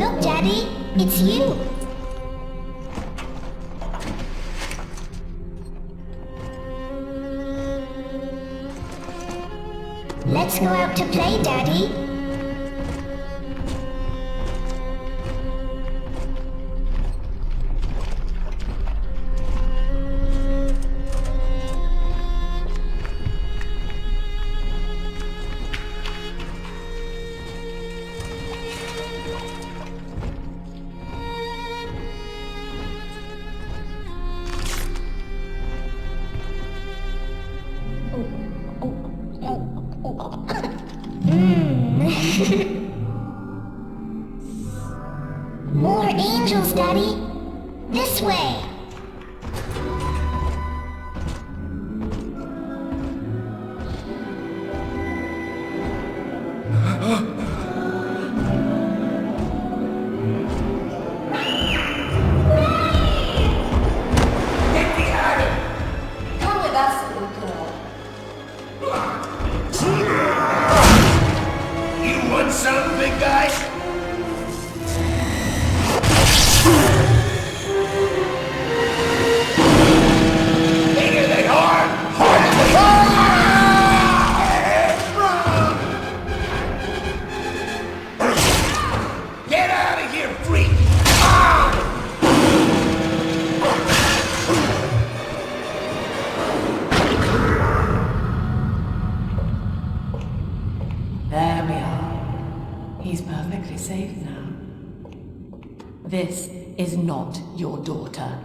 Look, Daddy, it's you. Let's go out to play, Daddy. More angels, Daddy. This way. Come with us, little girl. You want some, big guy? Bigger than hard! Get out of here, freak! There we are. He's perfectly safe now. This is not your daughter.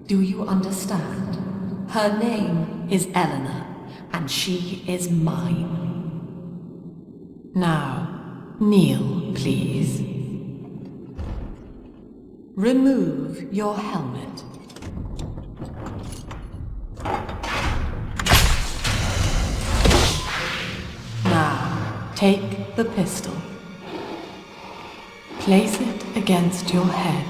Do you understand? Her name is Eleanor, and she is mine. Now, kneel, please. Remove your helmet. Now, take the pistol. Place it against your head.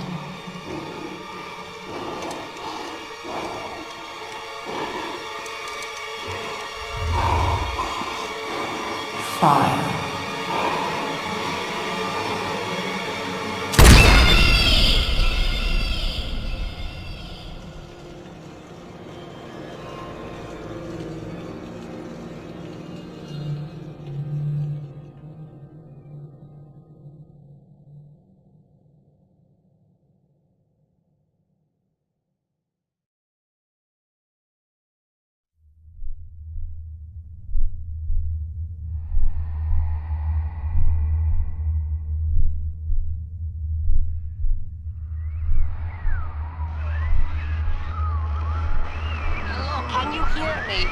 Fire. Can you hear me?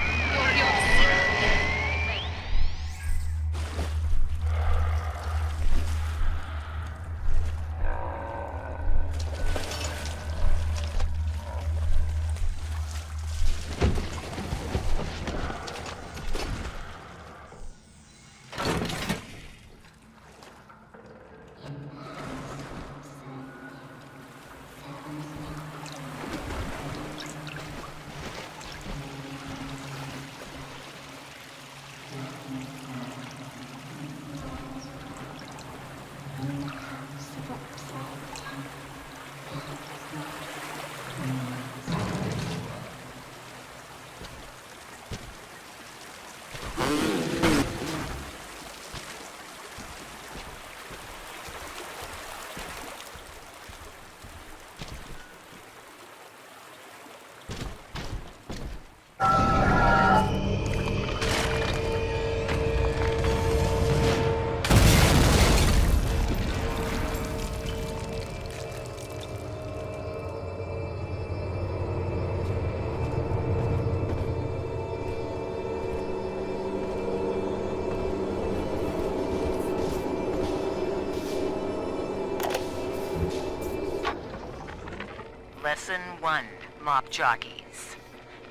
Lesson 1, mop jockeys.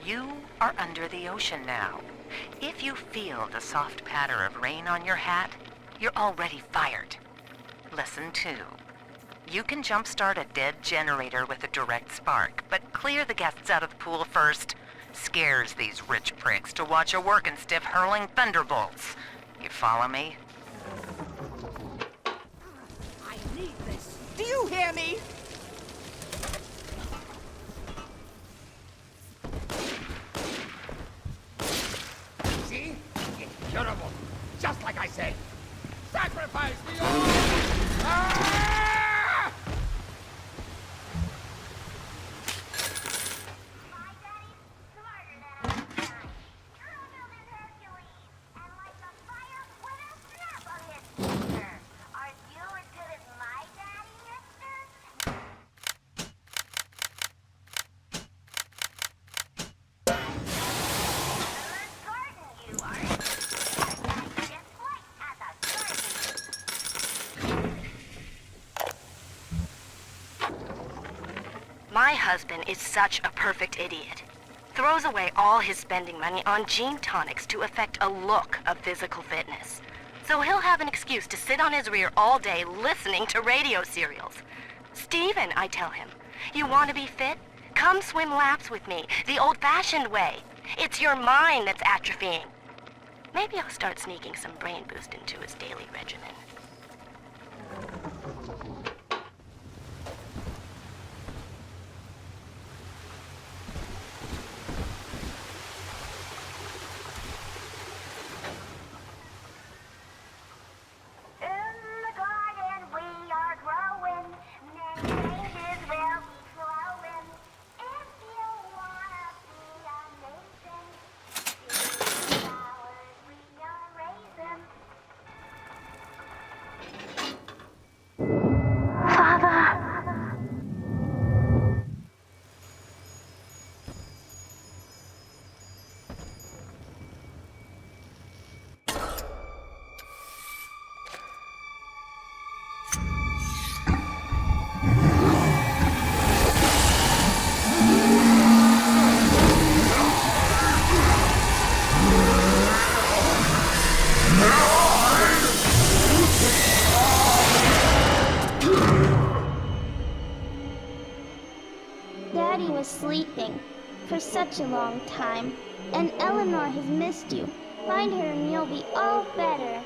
You are under the ocean now. If you feel the soft patter of rain on your hat, you're already fired. Lesson 2. You can jumpstart a dead generator with a direct spark, but clear the guests out of the pool first. Scares these rich pricks to watch a working stiff hurling thunderbolts. You follow me? I need this. hear me? See? It's curable. Just like I said. Sacrifice the all! Ah! My daddy's smarter than I am. Stronger than Hercules. And like a fire with a snap of his finger. Are you as good as my daddy, mister? Garden, you are. Just like as a garden. My husband is such a perfect idiot. Throws away all his spending money on gene tonics to affect a look of physical fitness. So he'll have an excuse to sit on his rear all day listening to radio serials. Steven, I tell him, you want to be fit? Come swim laps with me, the old-fashioned way. It's your mind that's atrophying. Maybe I'll start sneaking some brain boost into his daily regimen. In the garden we are growing, many changes will be flowing. If you wanna be amazing, see the flowers we are raising. Daddy was sleeping for such a long time, and Eleanor has missed you. Find her and you'll be all better.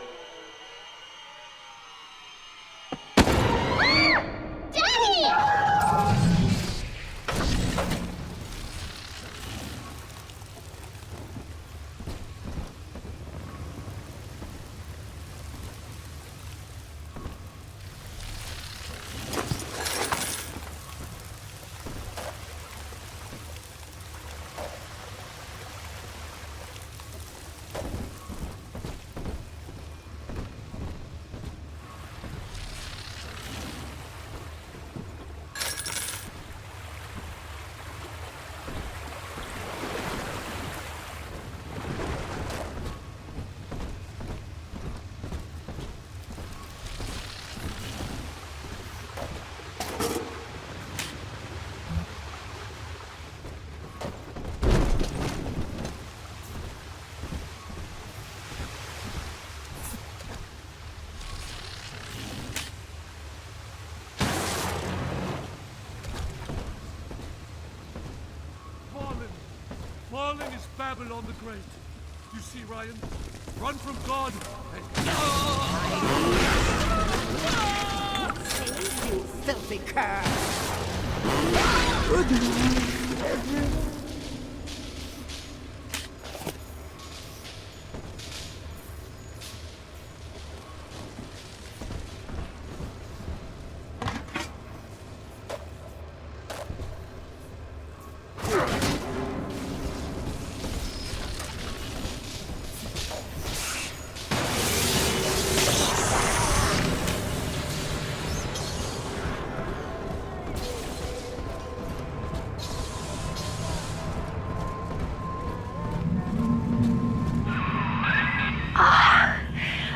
Daddy! Fallen is Babylon the Great. You see, Ryan? Run from God and... You filthy cur!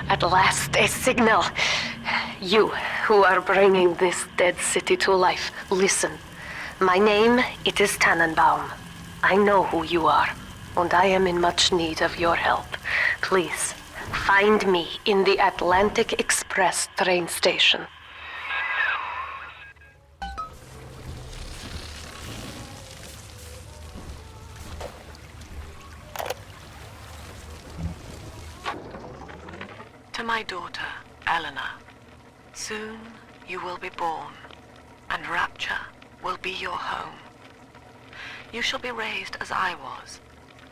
At last, a signal. You, who are bringing this dead city to life, listen. My name, it is Tannenbaum. I know who you are, and I am in much need of your help. Please, find me in the Atlantic Express train station. To my daughter, Eleanor. Soon you will be born. and Rapture will be your home. You shall be raised as I was,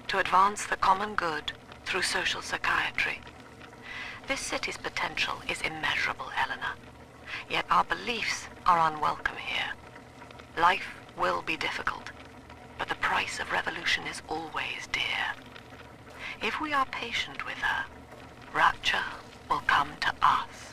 to advance the common good through social psychiatry. This city's potential is immeasurable, Eleanor. Yet our beliefs are unwelcome here. Life will be difficult, but the price of revolution is always dear. If we are patient with her, Rapture will come to us.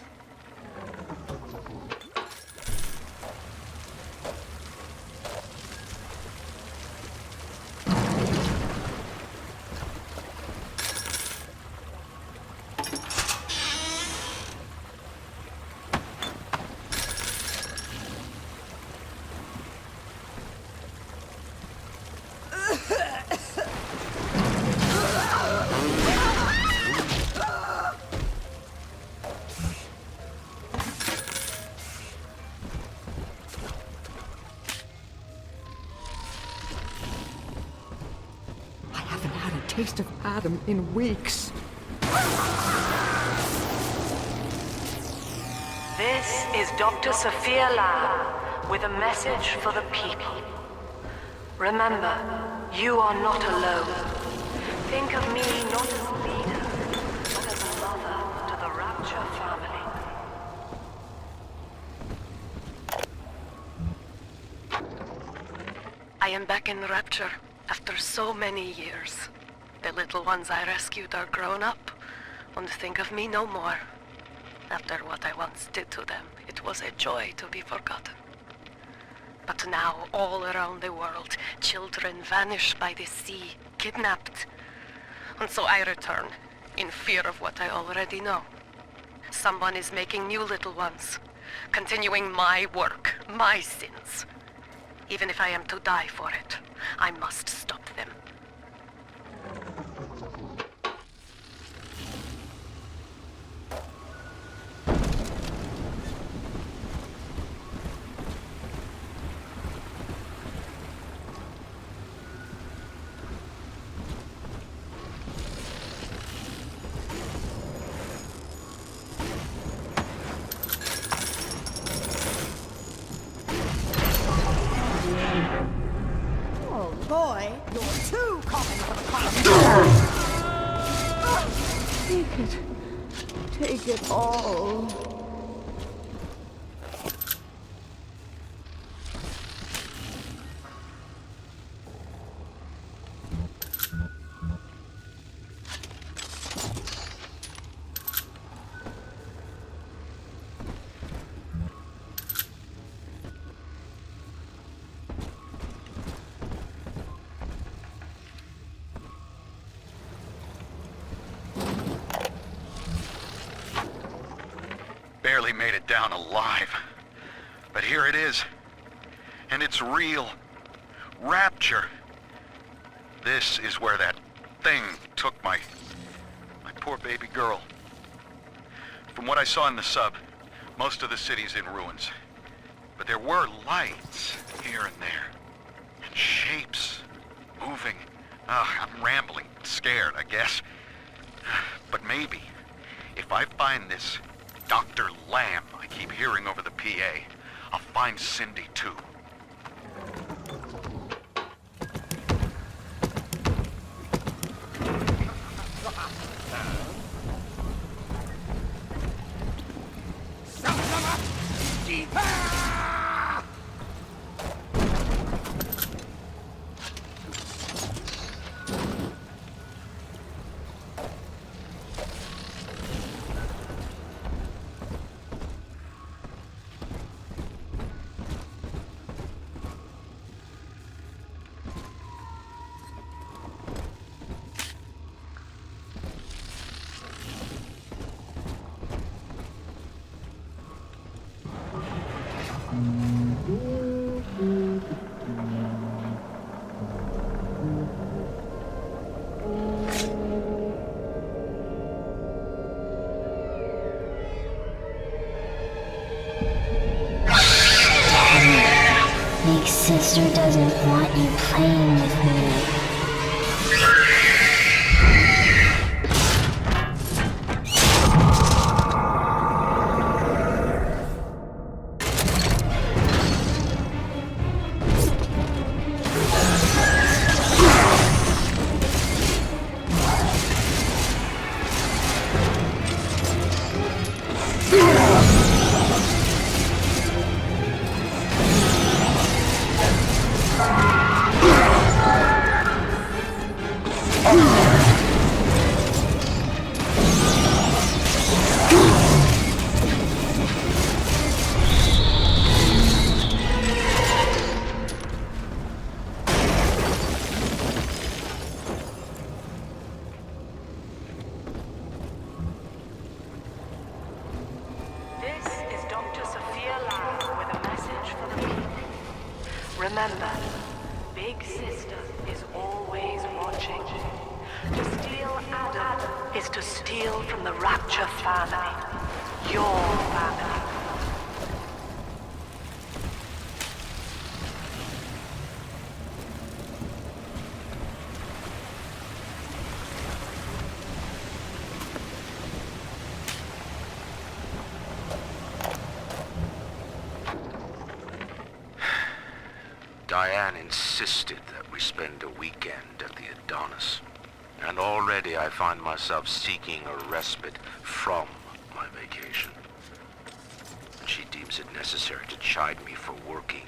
Taste of Adam in weeks. This is Dr. Sophia Lamb with a message for the people. Remember, you are not alone. Think of me not as a leader, but as a mother to the Rapture family. I am back in Rapture after so many years. The little ones I rescued are grown up, and think of me no more. After what I once did to them, it was a joy to be forgotten. But now, all around the world, children vanish by the sea, kidnapped. And so I return, in fear of what I already know. Someone is making new little ones, continuing my work, my sins. Even if I am to die for it, I must stop them. Boy, you're too common for the class. Take it. Take it all. Barely made it down alive. But here it is. And it's real. Rapture. This is where that thing took my poor baby girl. From what I saw in the sub, most of the city's in ruins. But there were lights here and there. And shapes moving. I'm rambling, scared, I guess. But maybe, if I find this Dr. Lamb I keep hearing over the PA, I'll find Cindy too. Big sister doesn't want you playing with me. Remember, Big Sister is always watching. To steal Adam is to steal from the Rapture family. Your family. Diane insisted that we spend a weekend at the Adonis. And already I find myself seeking a respite from my vacation. And she deems it necessary to chide me for working.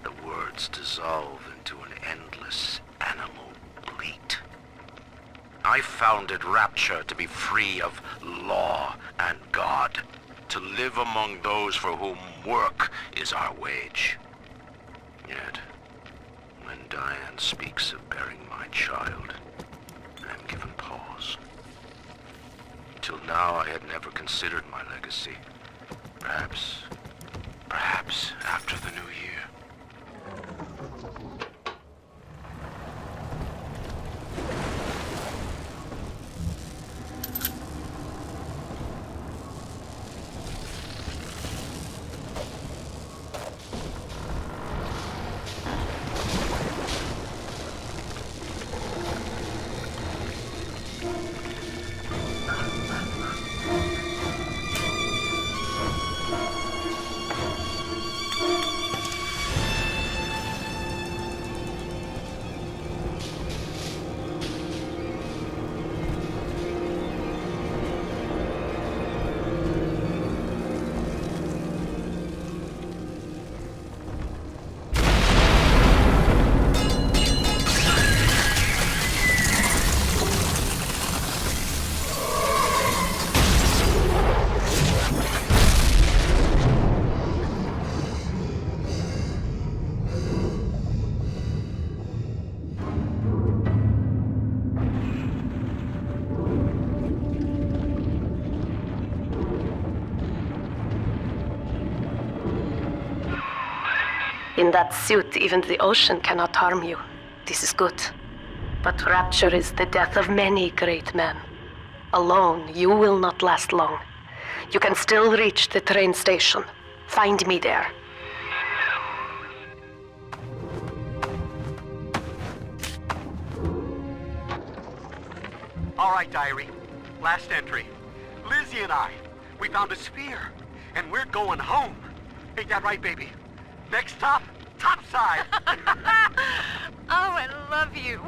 The words dissolve into an endless animal bleat. I founded Rapture to be free of law and God, to live among those for whom work is our wage. Yet, when Diane speaks of bearing my child, I am given pause. Till now I had never considered my legacy. Perhaps after the new year. In that suit, even the ocean cannot harm you. This is good. But Rapture is the death of many great men. Alone, you will not last long. You can still reach the train station. Find me there. All right, diary. Last entry. Lizzie and I, we found a sphere, and we're going home. Ain't that right, baby? Next stop, topside. Oh, I love you.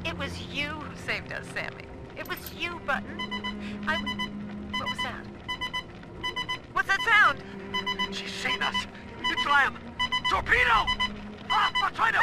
It was you who saved us, Sammy. It was you, Button. What was that? What's that sound? She's seen us. It's Lamb. Torpedo! Ah, I'm trying to...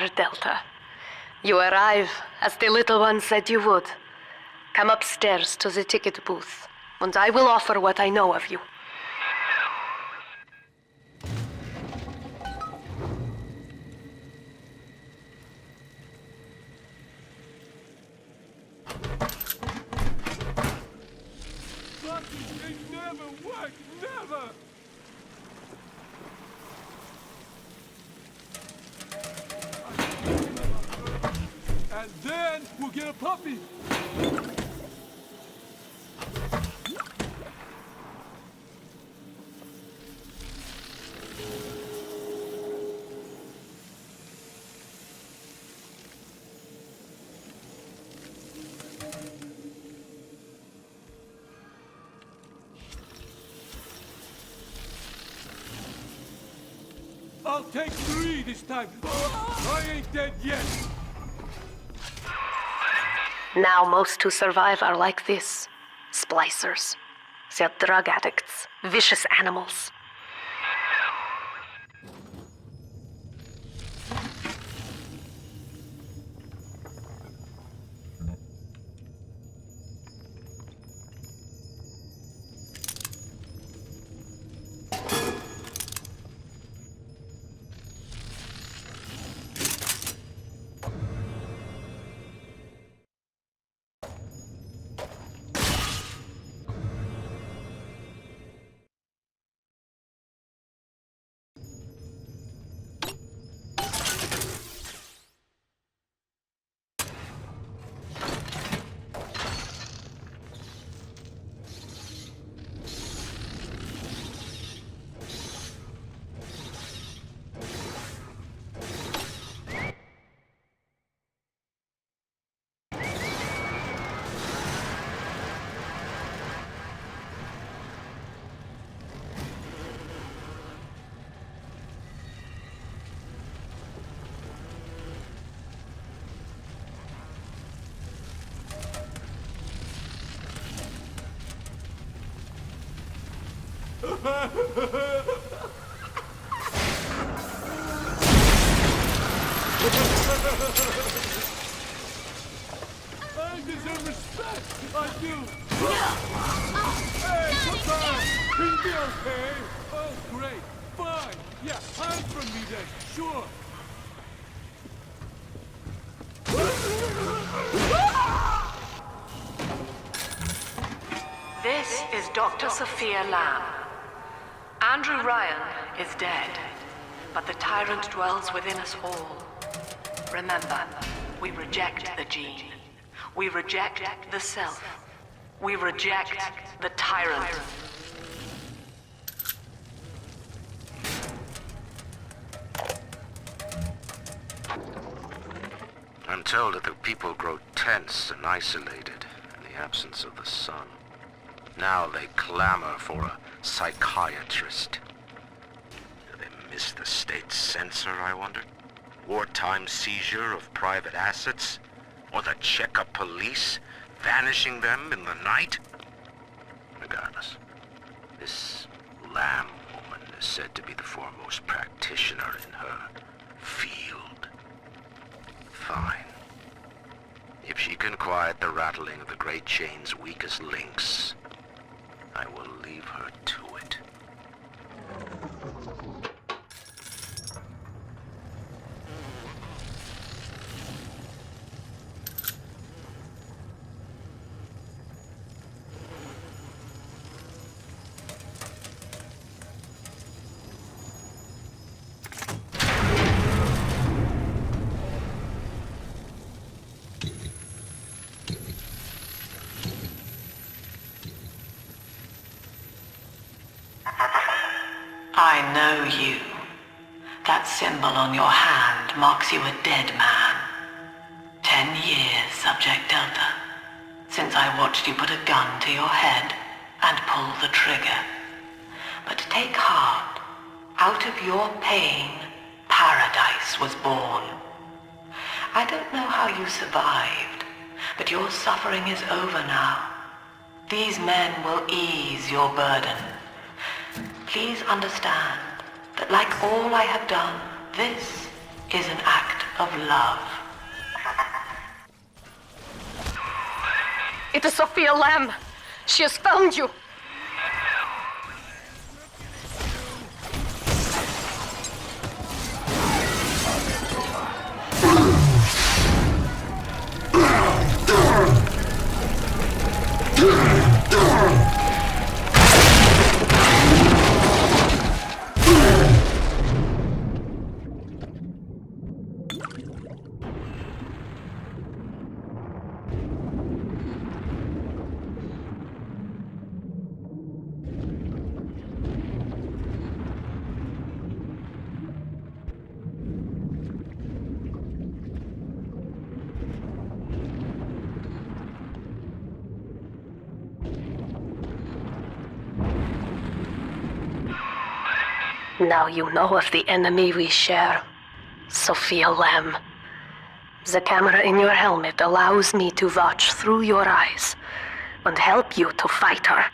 there, Delta. You arrive as the little one said you would. Come upstairs to the ticket booth, and I will offer what I know of you. It never worked, never! And then we'll get a puppy! I'll take 3 this time. I ain't dead yet. Now most who survive are like this. Splicers. They're drug addicts. Vicious animals. I deserve respect! I do! Hey, what's up? Can you be okay? Oh, great. Fine. Yeah, hide from me then. Sure. This is Dr. Sophia Lamb. Andrew Ryan is dead, but the tyrant dwells within us all. Remember, we reject the gene. We reject the self. We reject the tyrant. I'm told that the people grow tense and isolated in the absence of the sun. Now they clamor for a psychiatrist. Do they miss the state censor, I wonder? Wartime seizure of private assets? Or the checkup police vanishing them in the night? Regardless, this Lamb woman is said to be the foremost practitioner in her field. Fine. If she can quiet the rattling of the Great Chain's weakest links, I will leave her to it. I know you. That symbol on your hand marks you a dead man. 10 years, Subject Delta, since I watched you put a gun to your head and pull the trigger. But take heart. Out of your pain, paradise was born. I don't know how you survived, but your suffering is over now. These men will ease your burden. Please understand that like all I have done, this is an act of love. It is Sophia Lamb. She has found you. Now you know of the enemy we share, Sophia Lamb. The camera in your helmet allows me to watch through your eyes and help you to fight her.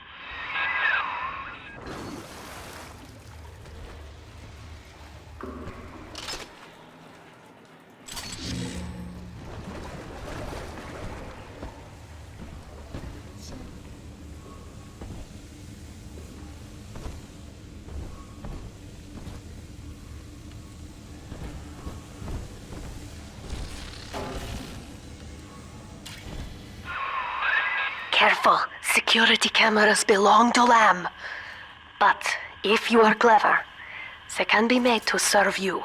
Careful, security cameras belong to Lamb. But if you are clever, they can be made to serve you.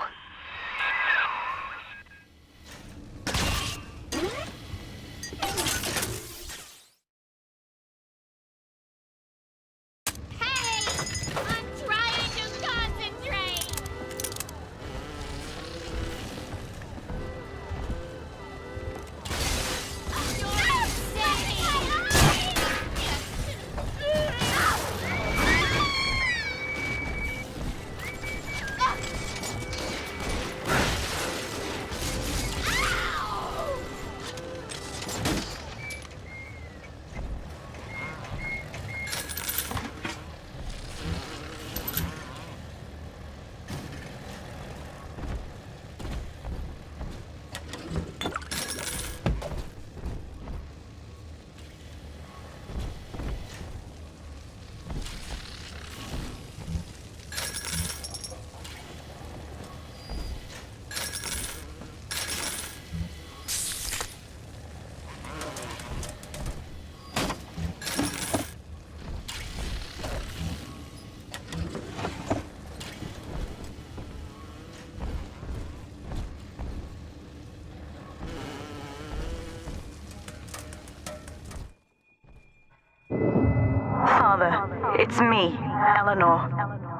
Father, it's me, Eleanor.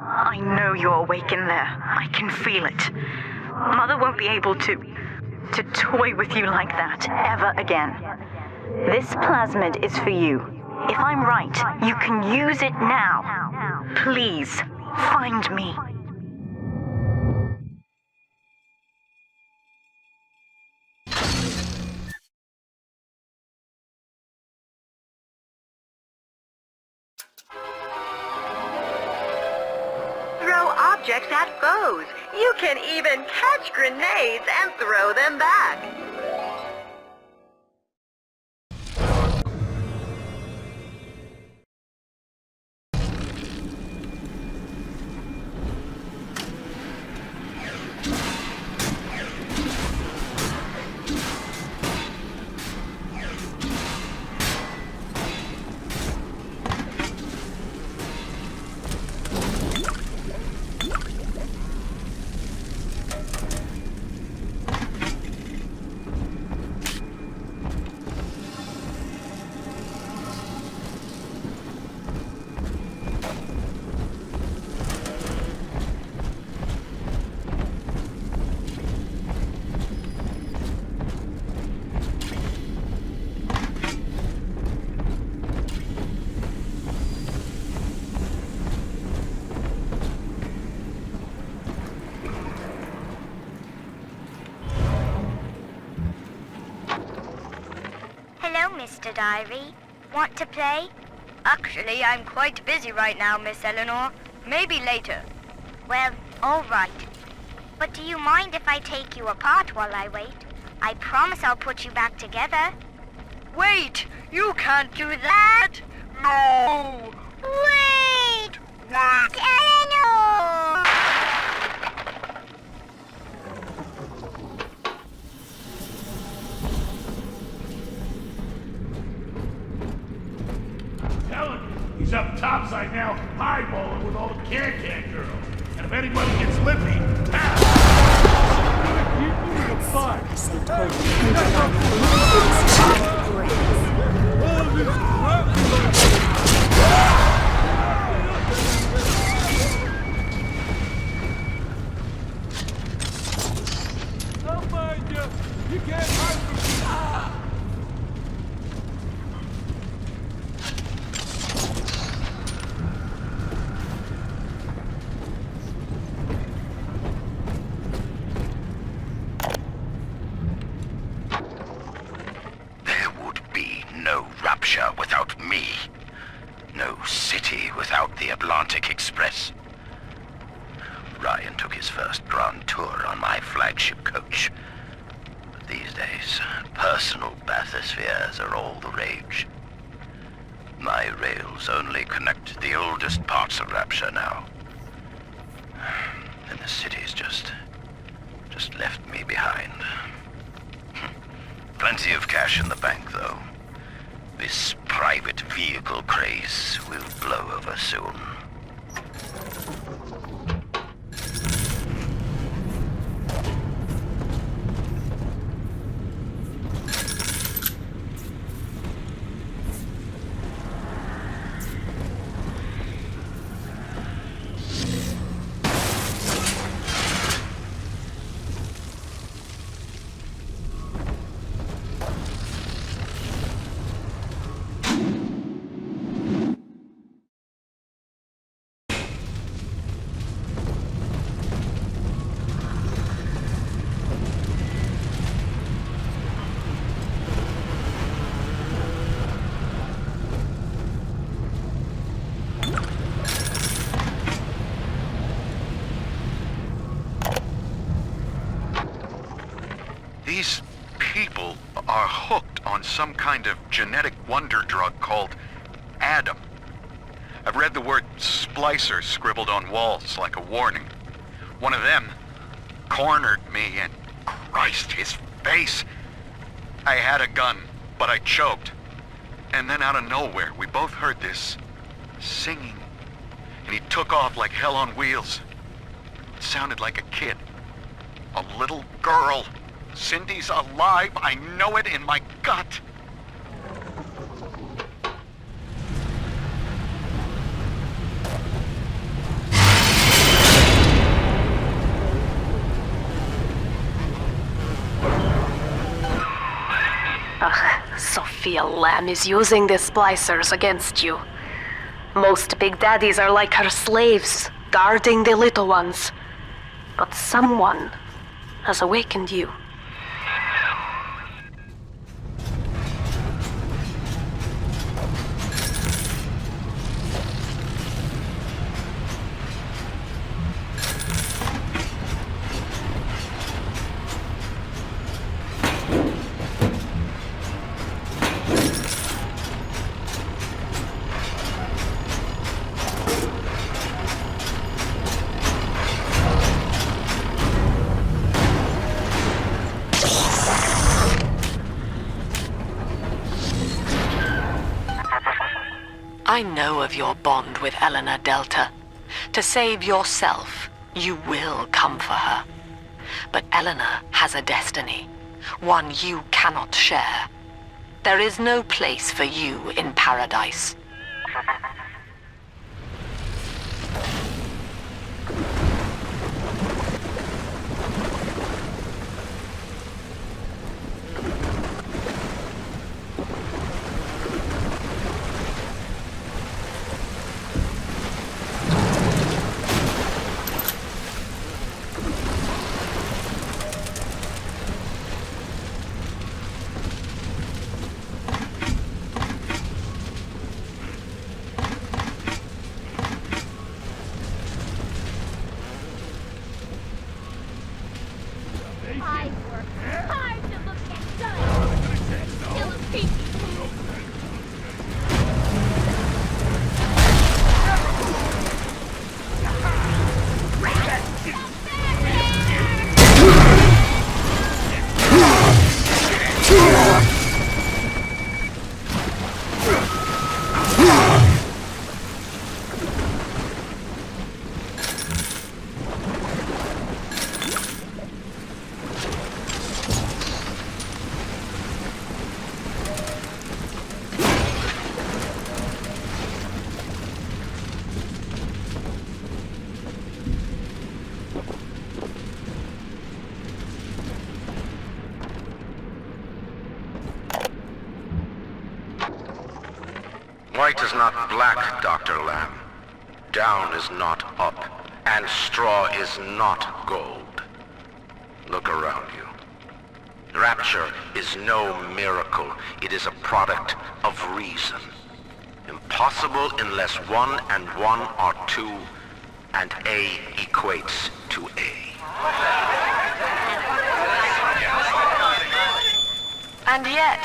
I know you're awake in there. I can feel it. Mother won't be able to toy with you like that ever again. This plasmid is for you. If I'm right, you can use it now. Please, find me. Objects at foes. You can even catch grenades and throw them back. Hello, Mr. Diary. Want to play? Actually, I'm quite busy right now, Miss Eleanor. Maybe later. Well, all right. But do you mind if I take you apart while I wait? I promise I'll put you back together. Wait! You can't do that! No! Wait! What? Eleanor! Telling you, he's up topside now, highballing with all the can-can girls. And if anybody gets lippy, I'll find you. You can't hide from me. Ah! There would be no Rapture without me. No city without the Atlantic Express. Ryan took his first grand tour on my flagship coach. But these days, personal bathyspheres are all the rage. My rails only connect the oldest parts of Rapture now. And the city's just left me behind. Plenty of cash in the bank, though. This private vehicle craze will blow over soon. These people are hooked on some kind of genetic wonder drug called Adam. I've read the word splicer scribbled on walls like a warning. One of them cornered me and Christ, his face. I had a gun, but I choked. And then out of nowhere, we both heard this singing. And he took off like hell on wheels. It sounded like a kid. A little girl. Cindy's alive. I know it in my gut. Sophia Lamb is using the splicers against you. Most big daddies are like her slaves, guarding the little ones. But someone has awakened you. I know of your bond with Eleanor Delta. To save yourself, you will come for her. But Eleanor has a destiny, one you cannot share. There is no place for you in paradise. White is not black, Dr. Lamb. Down is not up, and straw is not gold. Look around you. Rapture is no miracle. It is a product of reason. Impossible unless 1 and 1 are 2, and A equates to A. And yet,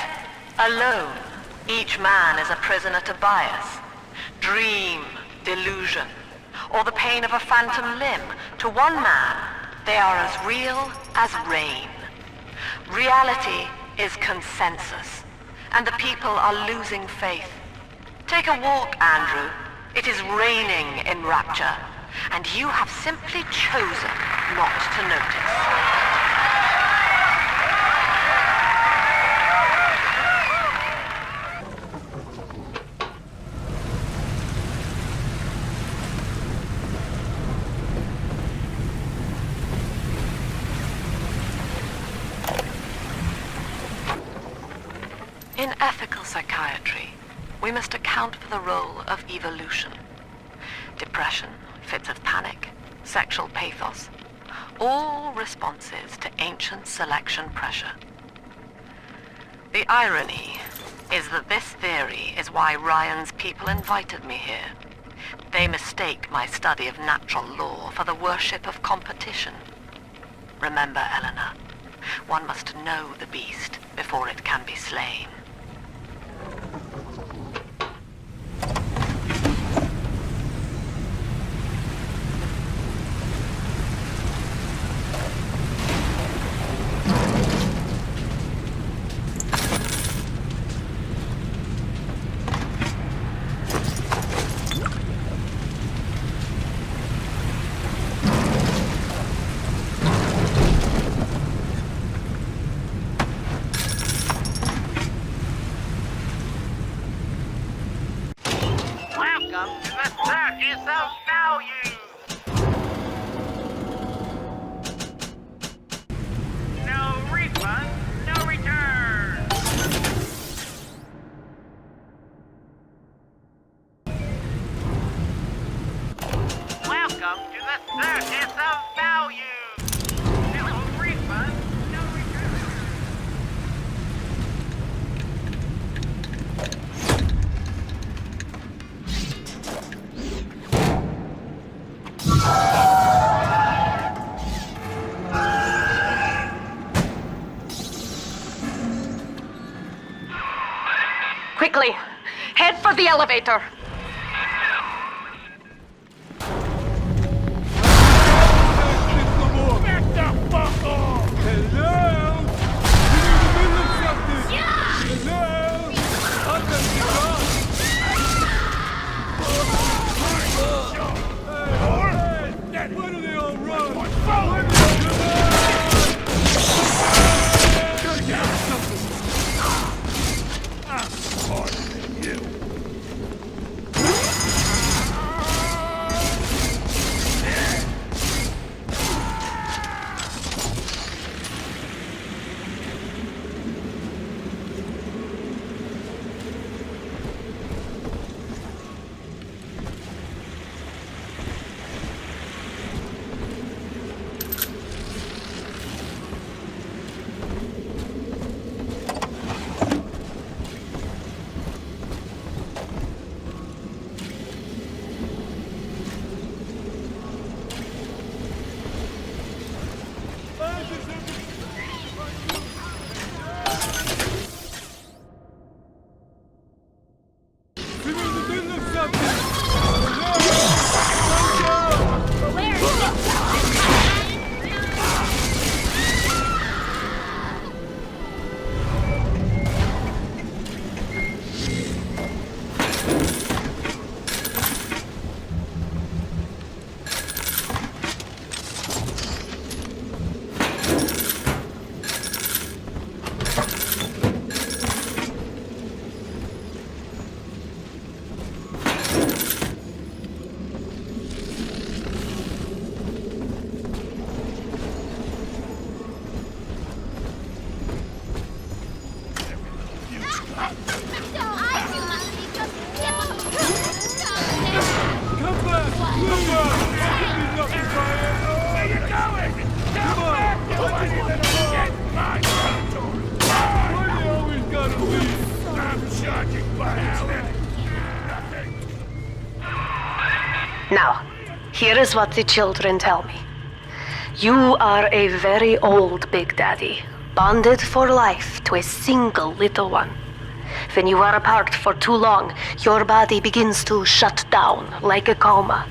alone, each man is a prisoner to bias, dream, delusion, or the pain of a phantom limb. To one man, they are as real as rain. Reality is consensus, and the people are losing faith. Take a walk, Andrew. It is raining in Rapture, and you have simply chosen not to notice. In ethical psychiatry, we must account for the role of evolution. Depression, fits of panic, sexual pathos, all responses to ancient selection pressure. The irony is that this theory is why Ryan's people invited me here. They mistake my study of natural law for the worship of competition. Remember, Eleanor, one must know the beast before it can be slain. Welcome to the Circus of Value! No refund, no return! Welcome to the Circus of Value! No refund, no return! Quickly, head for the elevator. Now, here is what the children tell me. You are a very old Big Daddy, bonded for life to a single little one. When you are apart for too long, your body begins to shut down like a coma.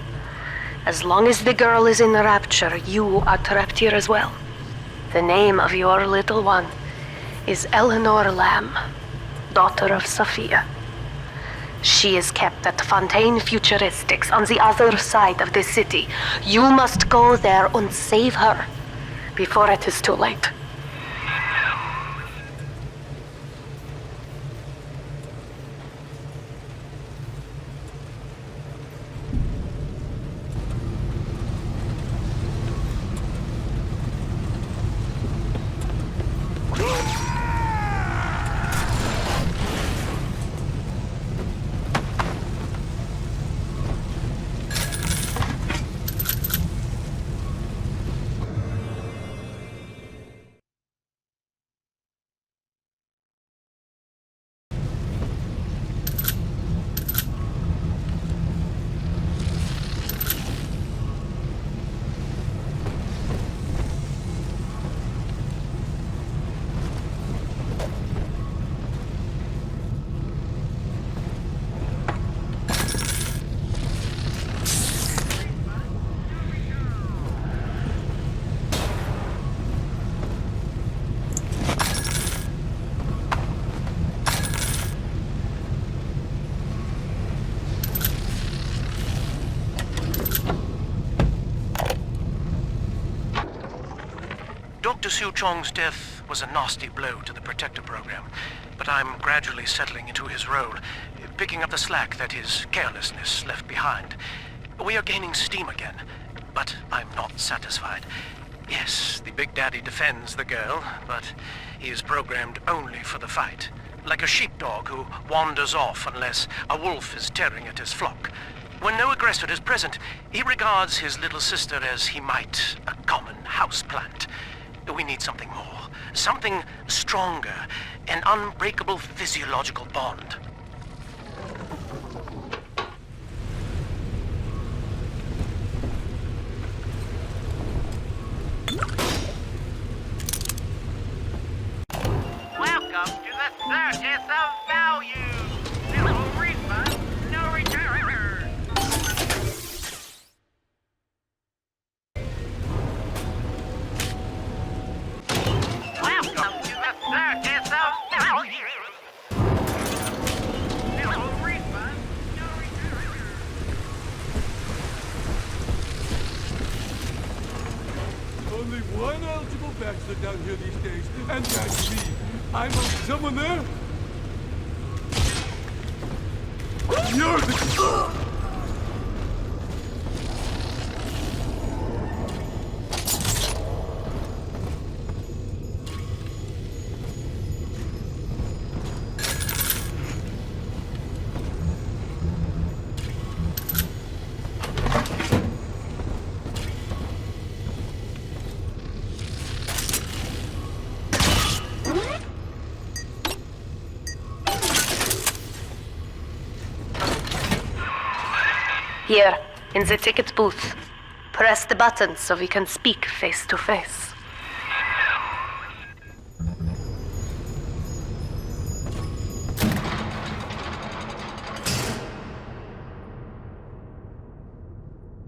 As long as the girl is in rapture, you are trapped here as well. The name of your little one is Eleanor Lamb, daughter of Sophia. She is kept at Fontaine Futuristics on the other side of the city. You must go there and save her before it is too late. Dr. Su Chong's death was a nasty blow to the Protector program, but I'm gradually settling into his role, picking up the slack that his carelessness left behind. We are gaining steam again, but I'm not satisfied. Yes, the Big Daddy defends the girl, but he is programmed only for the fight, like a sheepdog who wanders off unless a wolf is tearing at his flock. When no aggressor is present, he regards his little sister as he might a common houseplant. We need something more, something stronger, an unbreakable physiological bond. Welcome to the circus of value. No refund, no return. Welcome to the circus of value. No refund, no return. Only one eligible bachelor down here these days, and that's me. I know someone there. You're the... Here, in the ticket booth. Press the button so we can speak face to face.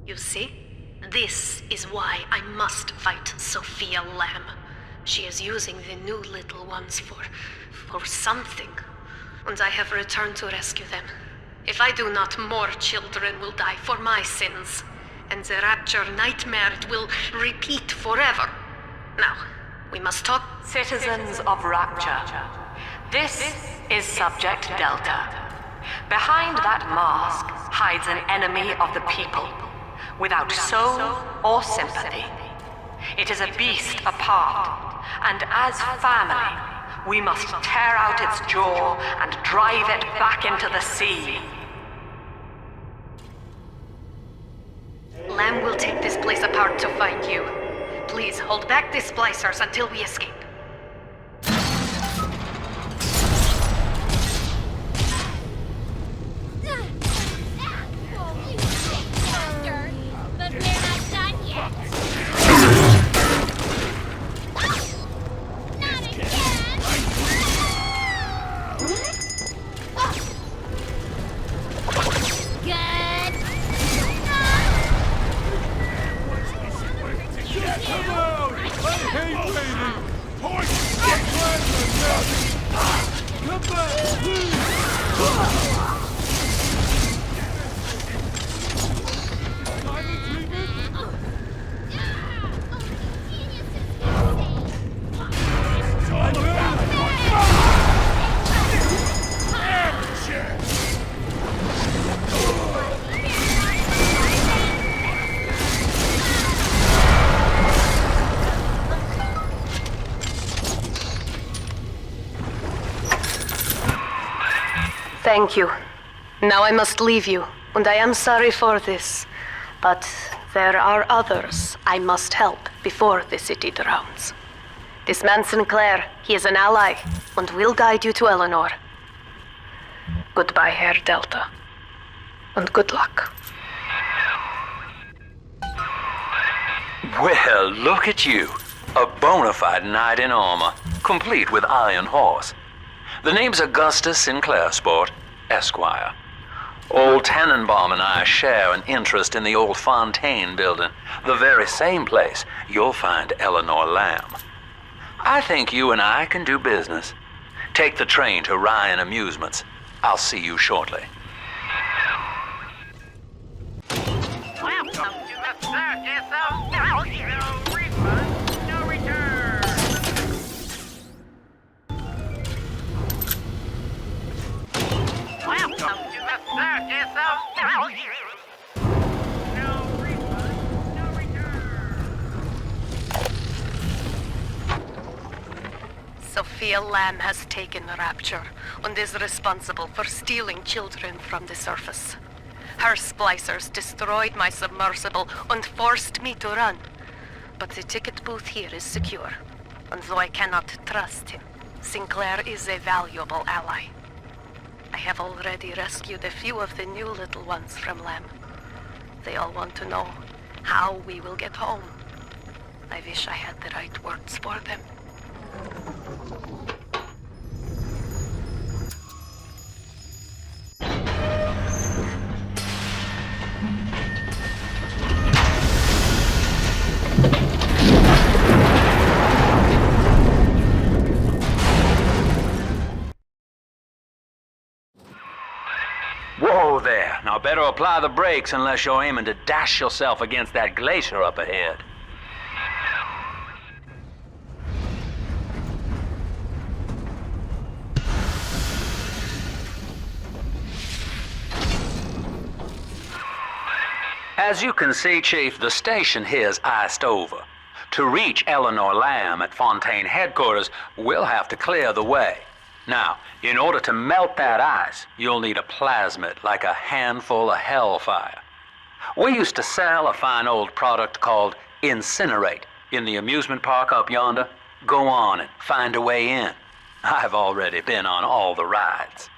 You see? This is why I must fight Sophia Lamb. She is using the new little ones for something. And I have returned to rescue them. If I do not, more children will die for my sins. And the Rapture nightmare, it will repeat forever. Now, we must talk. Citizens of Rapture, this is Subject Delta. Behind that mask hides an enemy of the people, without soul or sympathy. It is a beast apart, and as family, we must tear out its jaw and drive it back into the sea. Lamb will take this place apart to find you. Please hold back the splicers until we escape. Thank you. Now I must leave you, and I am sorry for this. But there are others I must help before the city drowns. This man Sinclair, he is an ally, and will guide you to Eleanor. Goodbye, Herr Delta. And good luck. Well, look at you. A bona fide knight in armor, complete with iron horse. The name's Augustus Sinclair, Sport, Esquire. Old Tannenbaum and I share an interest in the old Fontaine building, the very same place you'll find Eleanor Lamb. I think you and I can do business. Take the train to Ryan Amusements. I'll see you shortly. Welcome to the circus of value. No refund, no return. Welcome to the circus of value. No refund, no return. Sophia Lamb has taken Rapture and is responsible for stealing children from the surface. Her splicers destroyed my submersible and forced me to run. But the ticket booth here is secure, and though I cannot trust him, Sinclair is a valuable ally. I have already rescued a few of the new little ones from Lamb. They all want to know how we will get home. I wish I had the right words for them. Whoa there. Now better apply the brakes unless you're aiming to dash yourself against that glacier up ahead. As you can see, Chief, the station here's iced over. To reach Eleanor Lamb at Fontaine headquarters, we'll have to clear the way. Now, in order to melt that ice, you'll need a plasmid, like a handful of hellfire. We used to sell a fine old product called Incinerate in the amusement park up yonder. Go on and find a way in. I've already been on all the rides.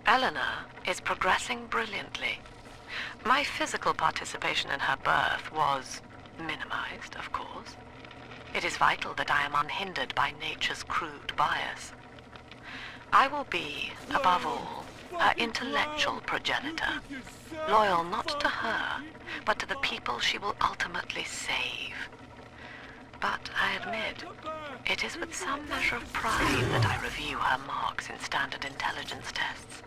Eleanor is progressing brilliantly. My physical participation in her birth was minimized, of course. It is vital that I am unhindered by nature's crude bias. I will be, above all, her intellectual progenitor, loyal not to her, but to the people she will ultimately save. But I admit, it is with some measure of pride that I review her marks in standard intelligence tests.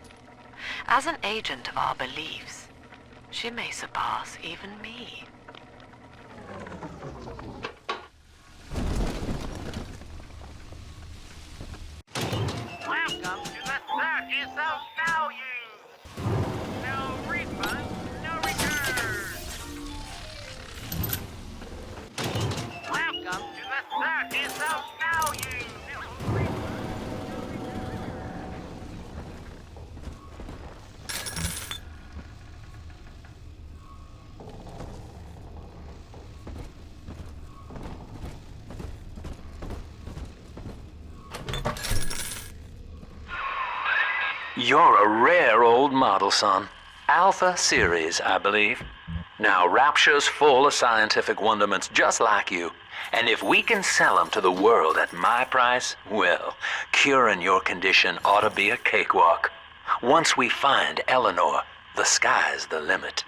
As an agent of our beliefs, she may surpass even me. Welcome to the circus of value. No refund, no return. Welcome to the circus of value. You're a rare old model, son. Alpha series, I believe. Now, Rapture's full of scientific wonderments just like you. And if we can sell them to the world at my price, well, curing your condition ought to be a cakewalk. Once we find Eleanor, the sky's the limit.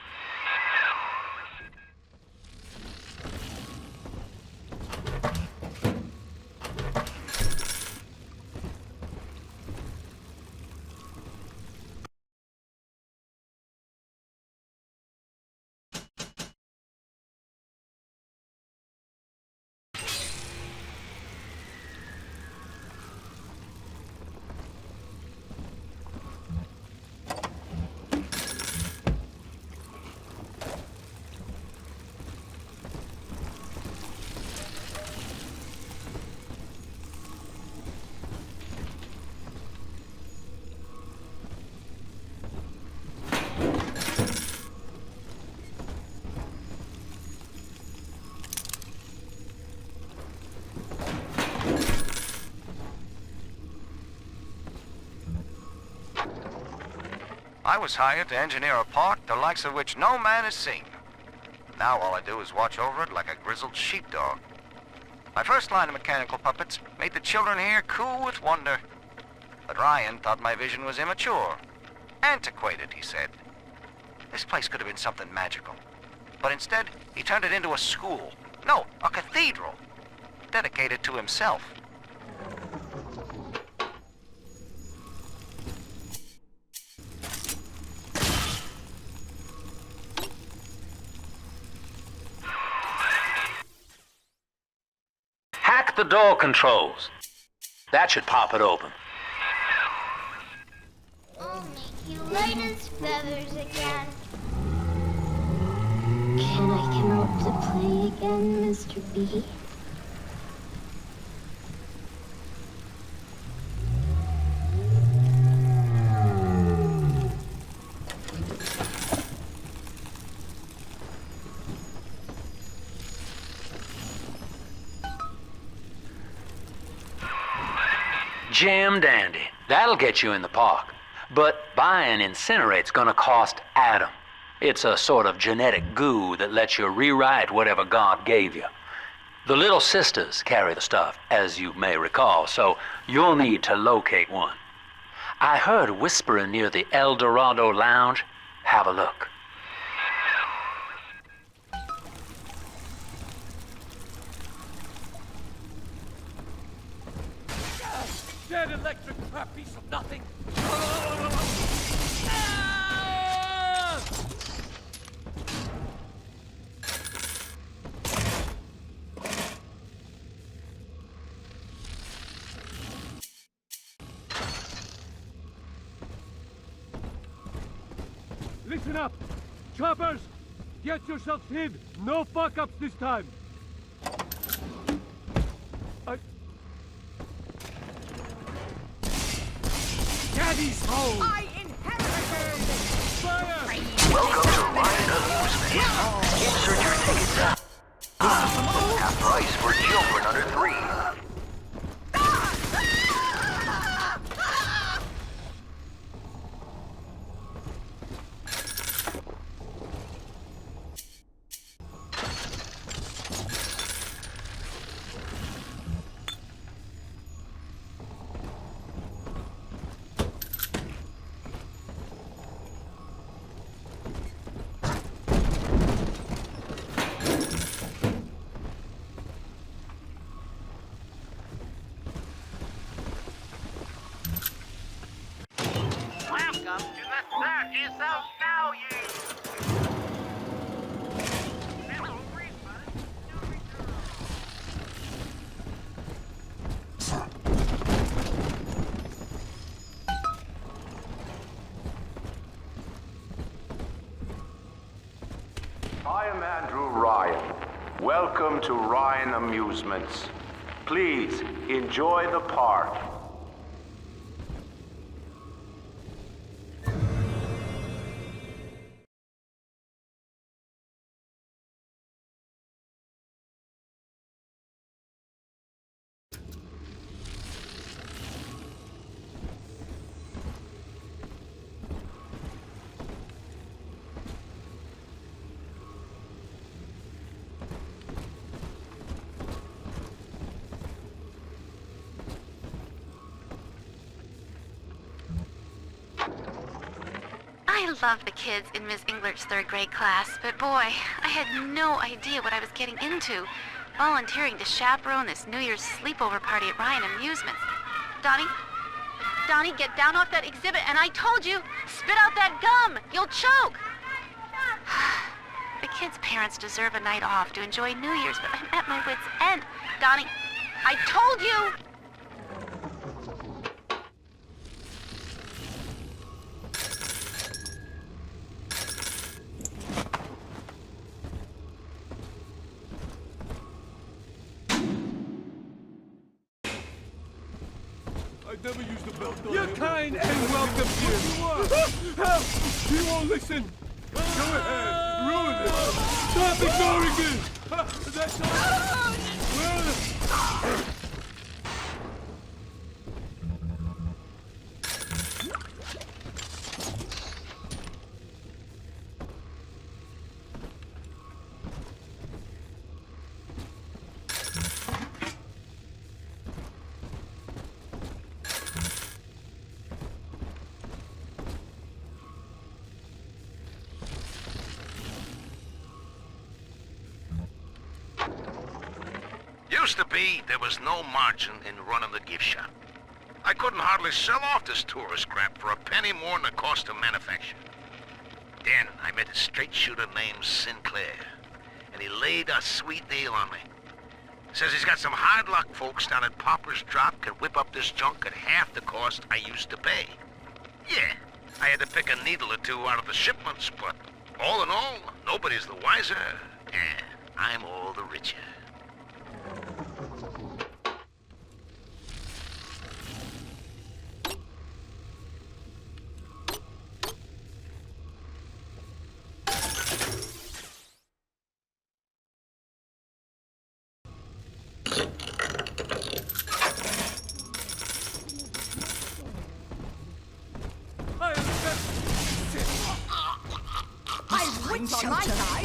I was hired to engineer a park the likes of which no man has seen. Now all I do is watch over it like a grizzled sheepdog. My first line of mechanical puppets made the children here cool with wonder. But Ryan thought my vision was immature. Antiquated, he said. This place could have been something magical. But instead, he turned it into a school. No, a cathedral. Dedicated to himself. Hack the door controls. That should pop it open. I'll make you light as feathers again. Can I come out to play again, Mr. B? Jim dandy. That'll get you in the park. But buying Incinerate's gonna cost Adam. It's a sort of genetic goo that lets you rewrite whatever God gave you. The Little Sisters carry the stuff, as you may recall, so you'll need to locate one. I heard whispering near the El Dorado Lounge. Have a look. Dead electric crap piece of nothing! Listen up! Choppers! Get yourselves hid! No fuck-ups this time! Daddy's home! I inherited! Fire! Welcome to Ryan Amusement. Insert your tickets now. Half price for children under 3. Welcome to the Circus of Value! I am Andrew Ryan. Welcome to Ryan Amusements. Please, enjoy the park. love the kids in Miss Englert's third grade class, but boy, I had no idea what I was getting into. Volunteering to chaperone this New Year's sleepover party at Ryan Amusements. Donnie, get down off that exhibit, and I told you, spit out that gum! You'll choke! The kids' parents deserve a night off to enjoy New Year's, but I'm at my wit's end. Donnie, I told you! I've never used a belt on. You're kind and welcome here. Help! He won't listen. Go ahead, ruin it. Stop ignoring it. That's all. Well, Used to be, there was no margin in running the gift shop. I couldn't hardly sell off this tourist crap for a penny more than the cost of manufacture. Then I met a straight shooter named Sinclair, and he laid a sweet deal on me. Says he's got some hard luck folks down at Popper's Drop can whip up this junk at half the cost I used to pay. Yeah, I had to pick a needle or two out of the shipments, but all in all, nobody's the wiser, and I'm all the richer. On my side.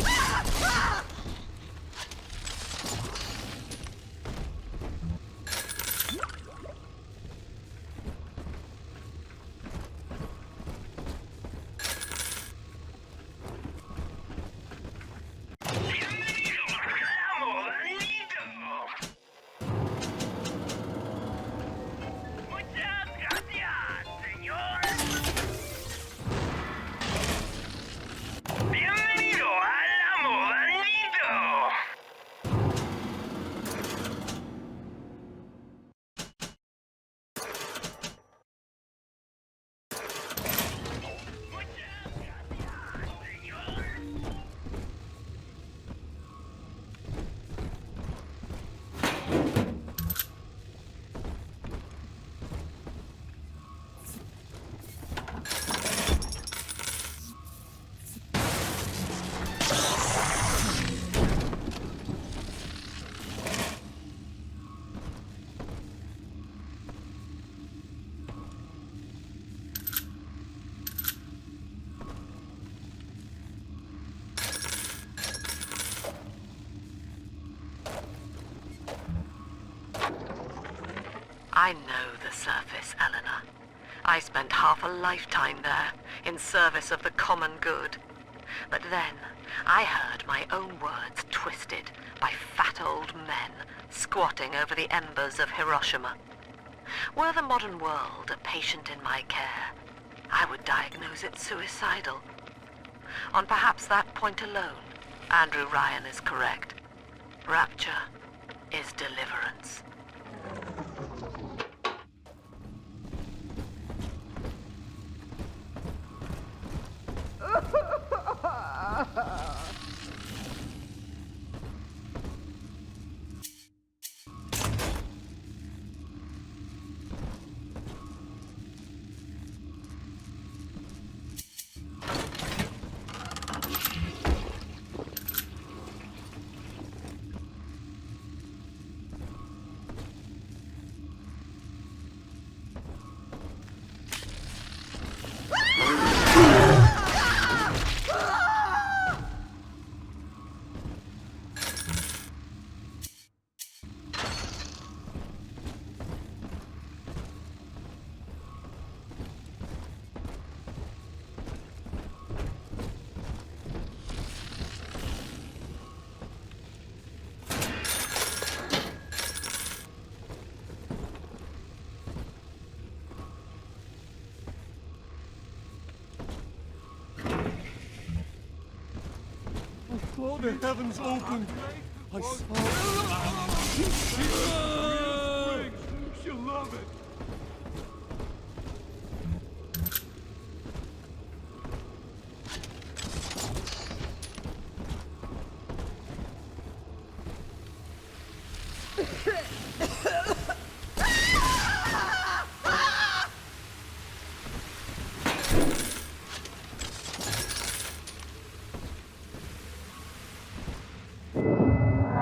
I know the surface, Eleanor. I spent half a lifetime there, in service of the common good. But then, I heard my own words twisted by fat old men squatting over the embers of Hiroshima. Were the modern world a patient in my care, I would diagnose it suicidal. On perhaps that point alone, Andrew Ryan is correct. Rapture is deliverance. saw the heavens open. I saw... She'll love it.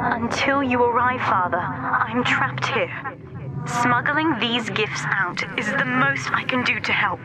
Until you arrive, Father, I'm trapped here. Smuggling these gifts out is the most I can do to help.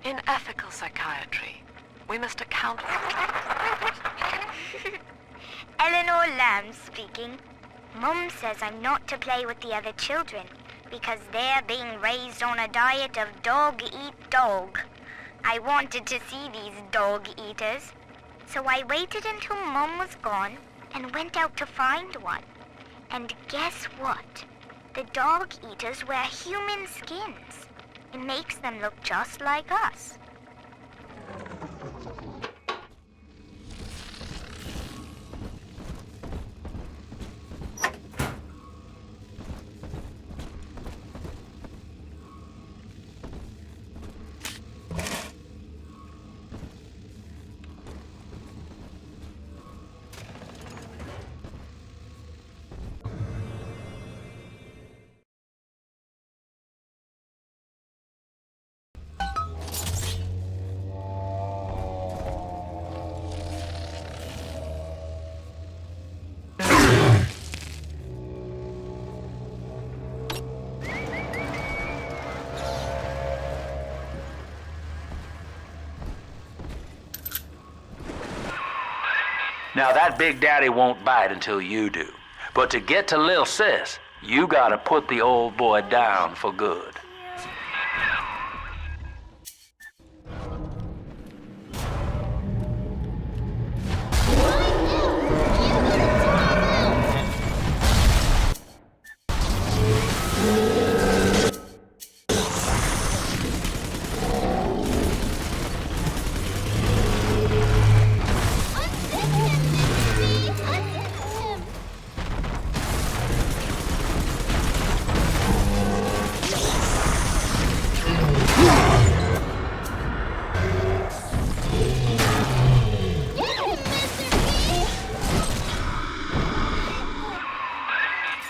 In ethical psychiatry, we must account for... Eleanor Lamb speaking. Mum says I'm not to play with the other children because they're being raised on a diet of dog-eat-dog. I wanted to see these dog-eaters, so I waited until Mum was gone and went out to find one. And guess what? The dog-eaters wear human skins. It makes them look just like us. Now that Big Daddy won't bite until you do. But to get to Lil Sis, you gotta put the old boy down for good.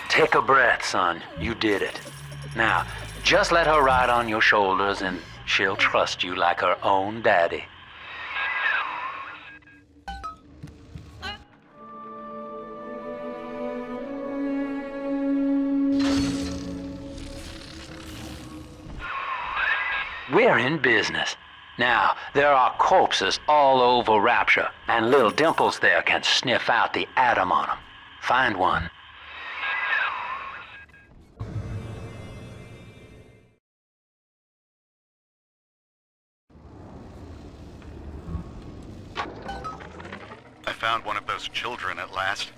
Take a breath, son. You did it. Now, just let her ride on your shoulders and she'll trust you like her own daddy. We're in business. Now, there are corpses all over Rapture, and little Dimples there can sniff out the atom on them. Find one. I found one of those children at last.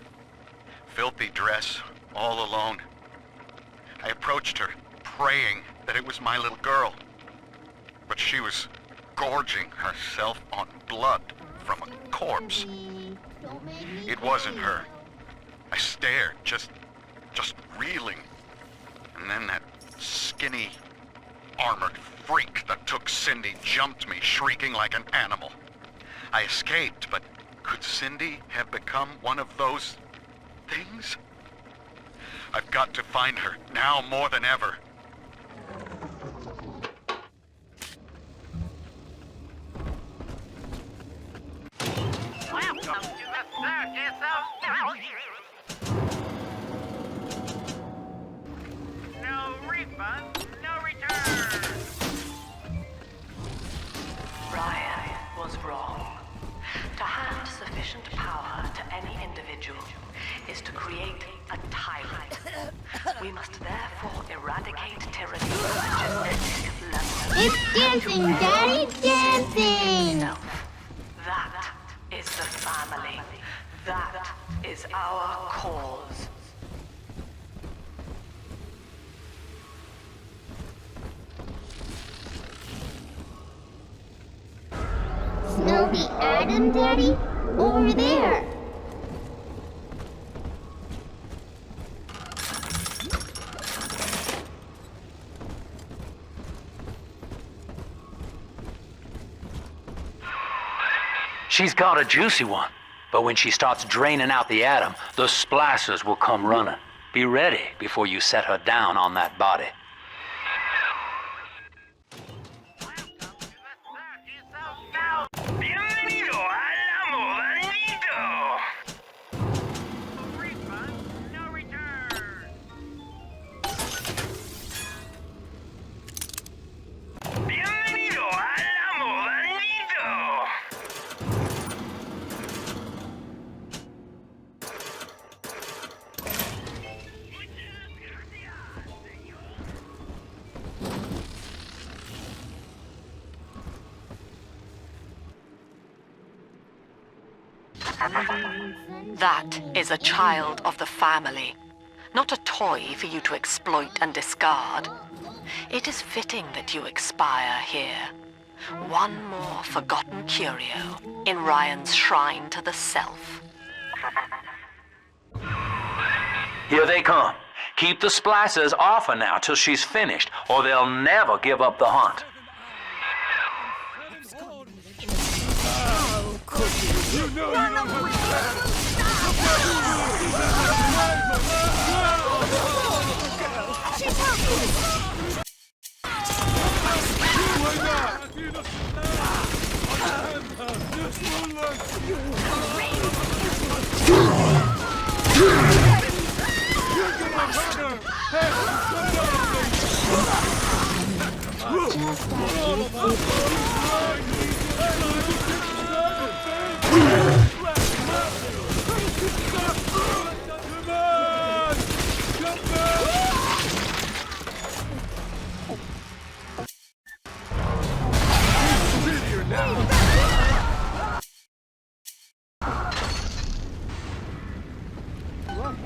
Filthy dress, all alone. I approached her, praying that it was my little girl. But she was gorging herself on blood from a corpse. It wasn't her. I stared, just reeling. And then that skinny, armored freak that took Cindy jumped me, shrieking like an animal. I escaped, but could Cindy have become one of those things? I've got to find her, now more than ever. Welcome to the circus of no refund, no return. Ryan was wrong. To hand sufficient power to any individual is to create We must therefore eradicate tyranny from the genetic level. It's dancing, Daddy, dancing! That is the family. That is our cause. Smell the atom, Daddy? Over there! She's got a juicy one, but when she starts draining out the atom, the splicers will come running. Be ready before you set her down on that body. Bienvenido a la Modanito. Bienvenido a la Modanito. That is a child of the family, not a toy for you to exploit and discard. It is fitting that you expire here. One more forgotten curio in Ryan's shrine to the self. Here they come. Keep the splicers off her now till she's finished, or they'll never give up the hunt. You know you don't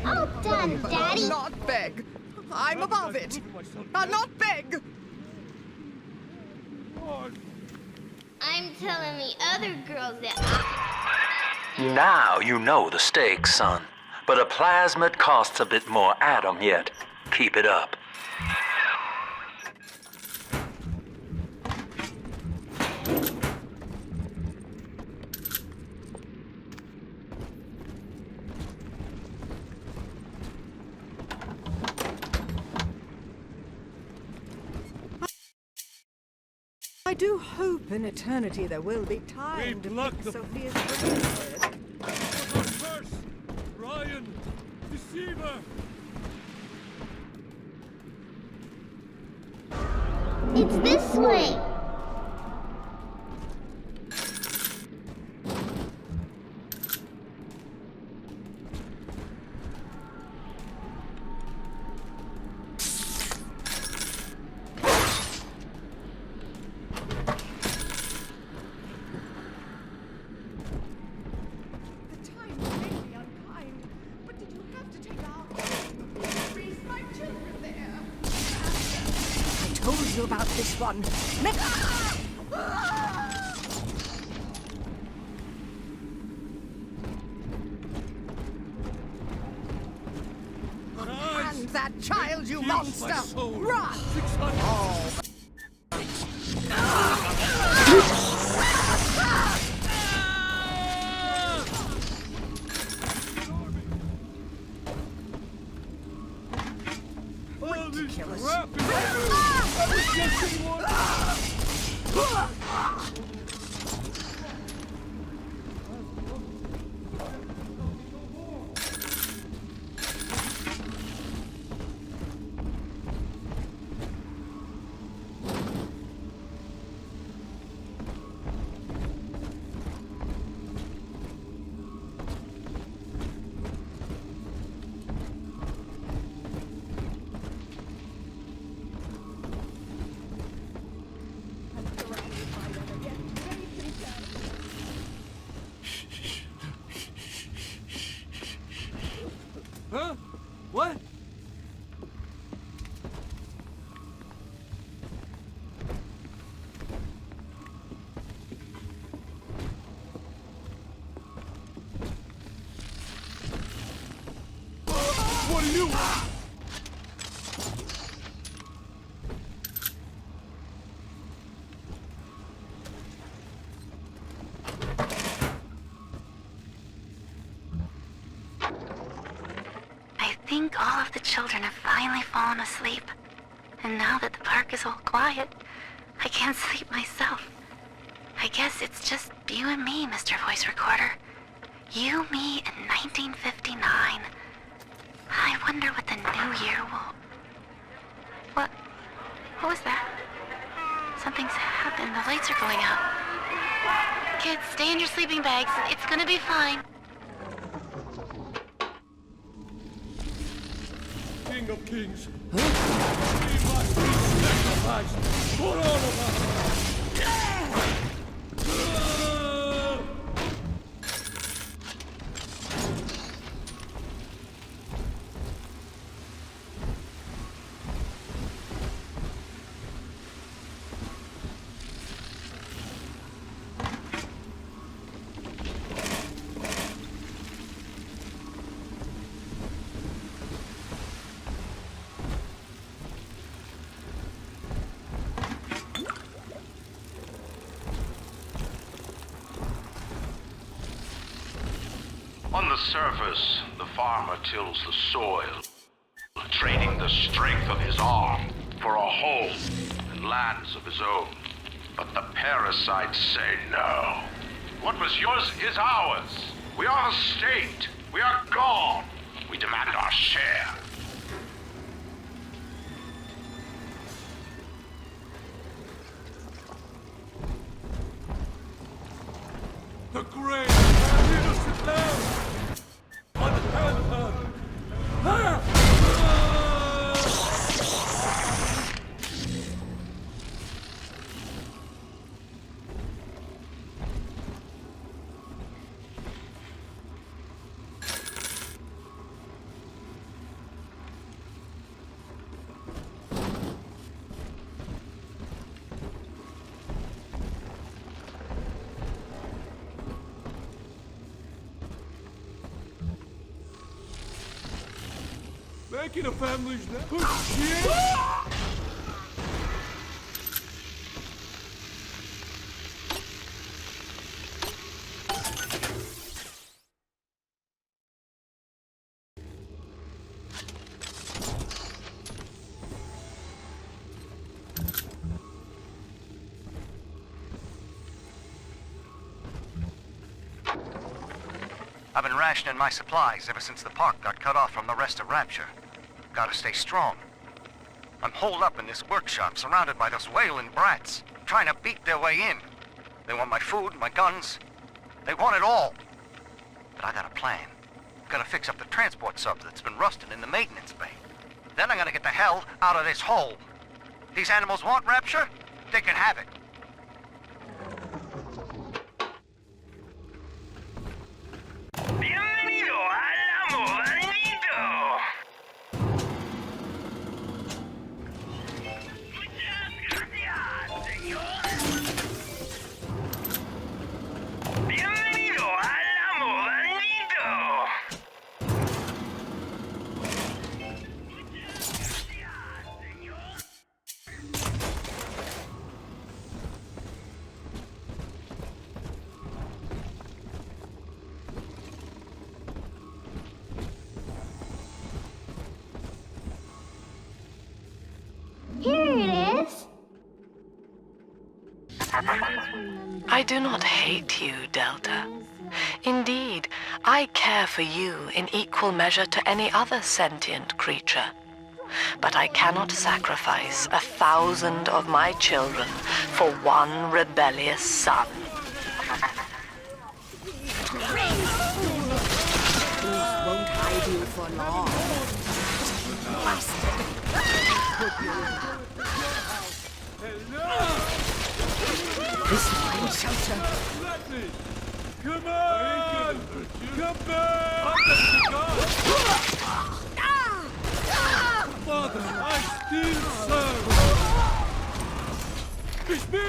All done, Daddy! Not beg. I'm above it. I'll not beg. I'm telling the other girls that Now you know the stakes, son. But a plasmid costs a bit more atom yet. Keep it up. I do hope in eternity there will be time to pick Sophia's bracelet. First, Ryan, deceiver. It's this way! I told you about this one. And that child, you monster! Run! Ridiculous. What do you want? I think all of the children have finally fallen asleep. And now that the park is all quiet, I can't sleep myself. I guess it's just you and me, Mr. Voice Recorder. You, me, and 1959. I wonder what the new year will... What was that? Something's happened. The lights are going out. Kids, stay in your sleeping bags. It's gonna be fine. King of Kings. He must be sacrificed for all of us. On the surface, the farmer tills the soil, trading the strength of his arm for a home and lands of his own. But the parasites say no. What was yours is ours. We are the state. We are gone. We demand our share. The grave of innocent lambs! Unheard! Making a family's now. Oh, shit! I've been rationing my supplies ever since the park got cut off from the rest of Rapture. Gotta stay strong. I'm holed up in this workshop, surrounded by those wailing brats, trying to beat their way in. They want my food, my guns. They want it all. But I got a plan. Gotta fix up the transport sub that's been rusting in the maintenance bay. Then I'm gonna get the hell out of this hole. These animals want Rapture? They can have it. Bienvenido al amo maldito. Muchas gracias, señor. Bienvenido al amo maldito. Muchas gracias, señor. Here it is. I do not hate you, Delta. Indeed, I care for you in equal measure to any other sentient creature. But I cannot sacrifice 1,000 of my children for one rebellious son. Won't hide you for long. This is my shelter. Come on! Come back! Father, I still serve! It's me!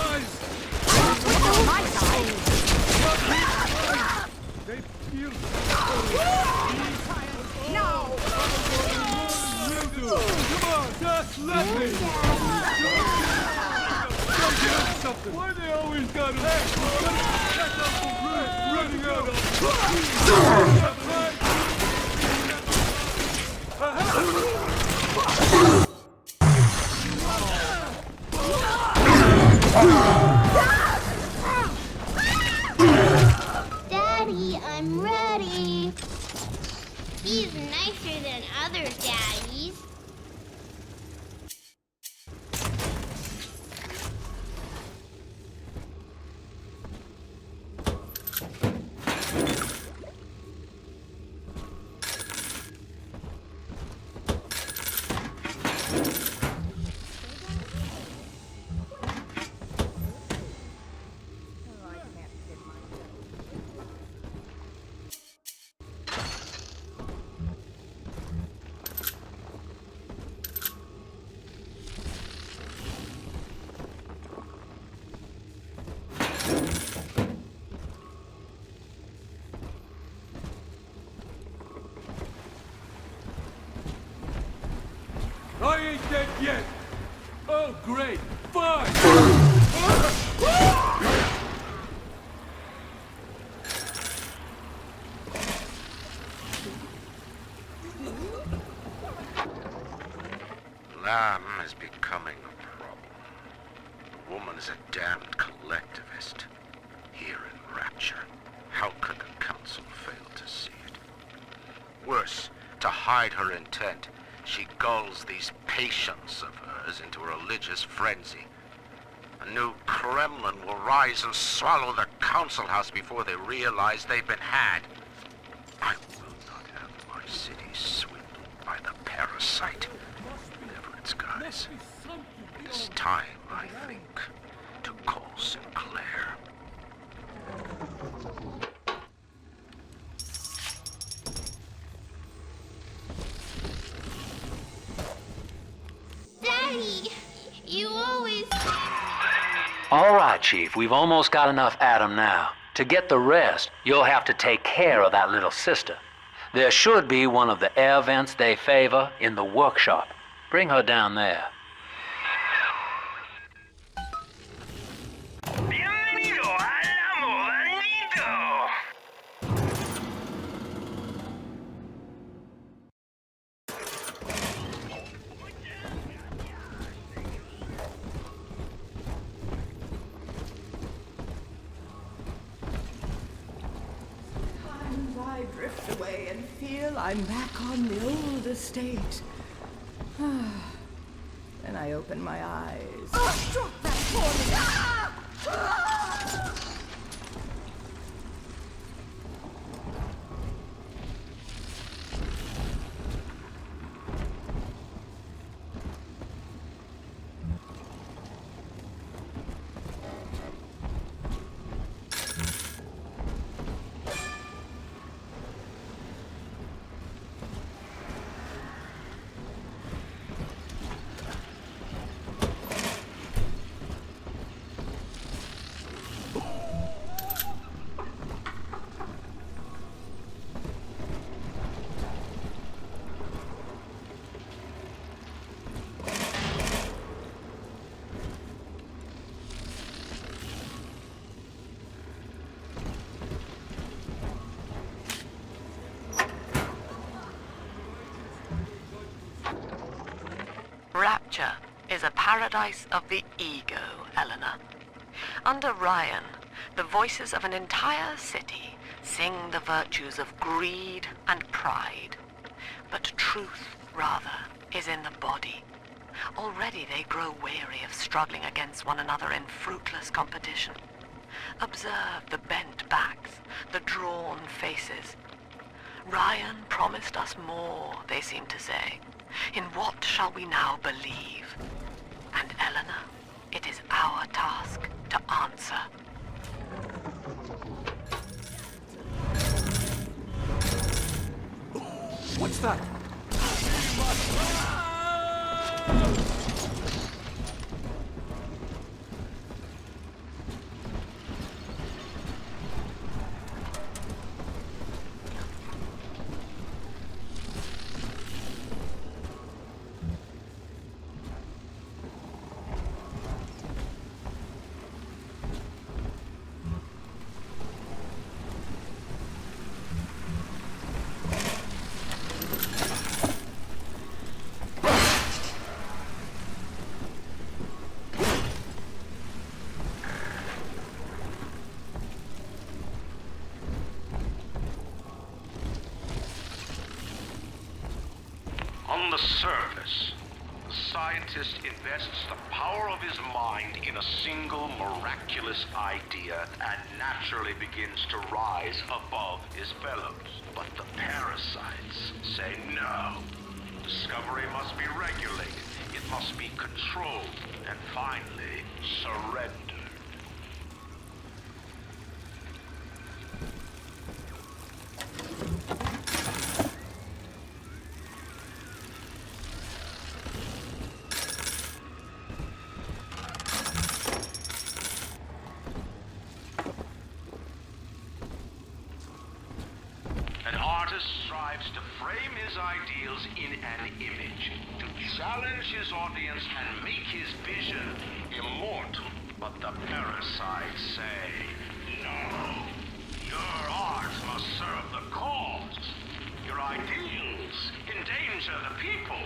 Nice! My side. They feel Why they always gotta that's Uncle Red running out of Daddy, I'm ready. He's nicer than other daddies. I ain't dead yet! Oh, great! Fine! Lamb is becoming a problem. The woman is a damned collectivist. Here in Rapture, how could the Council fail to see it? Worse, to hide her intent, she gulls these patients of hers into a religious frenzy. A new Kremlin will rise and swallow the Council House before they realize they've been had. I will not have my city swindled by the parasite, whatever its guise. It is time, I think, to call Sinclair. Daddy, you always... All right, Chief, we've almost got enough Adam now. To get the rest, you'll have to take care of that little sister. There should be one of the air vents they favor in the workshop. Bring her down there. I drift away and feel I'm back on the old estate. Then I open my eyes. Drop that Rapture is a paradise of the ego, Eleanor. Under Ryan, the voices of an entire city sing the virtues of greed and pride. But truth, rather, is in the body. Already they grow weary of struggling against one another in fruitless competition. Observe the bent backs, the drawn faces. Ryan promised us more, they seem to say. In what shall we now believe? And Eleanor, it is our task to answer. What's that? On the surface, the scientist invests the power of his mind in a single miraculous idea and naturally begins to rise above his fellows. But the parasites say no. Discovery must be regulated, it must be controlled, and finally, surrendered. An artist strives to frame his ideals in an image, to challenge his audience and make his vision immortal. But the parasites say, no. Your art must serve the cause. Your ideals endanger the people.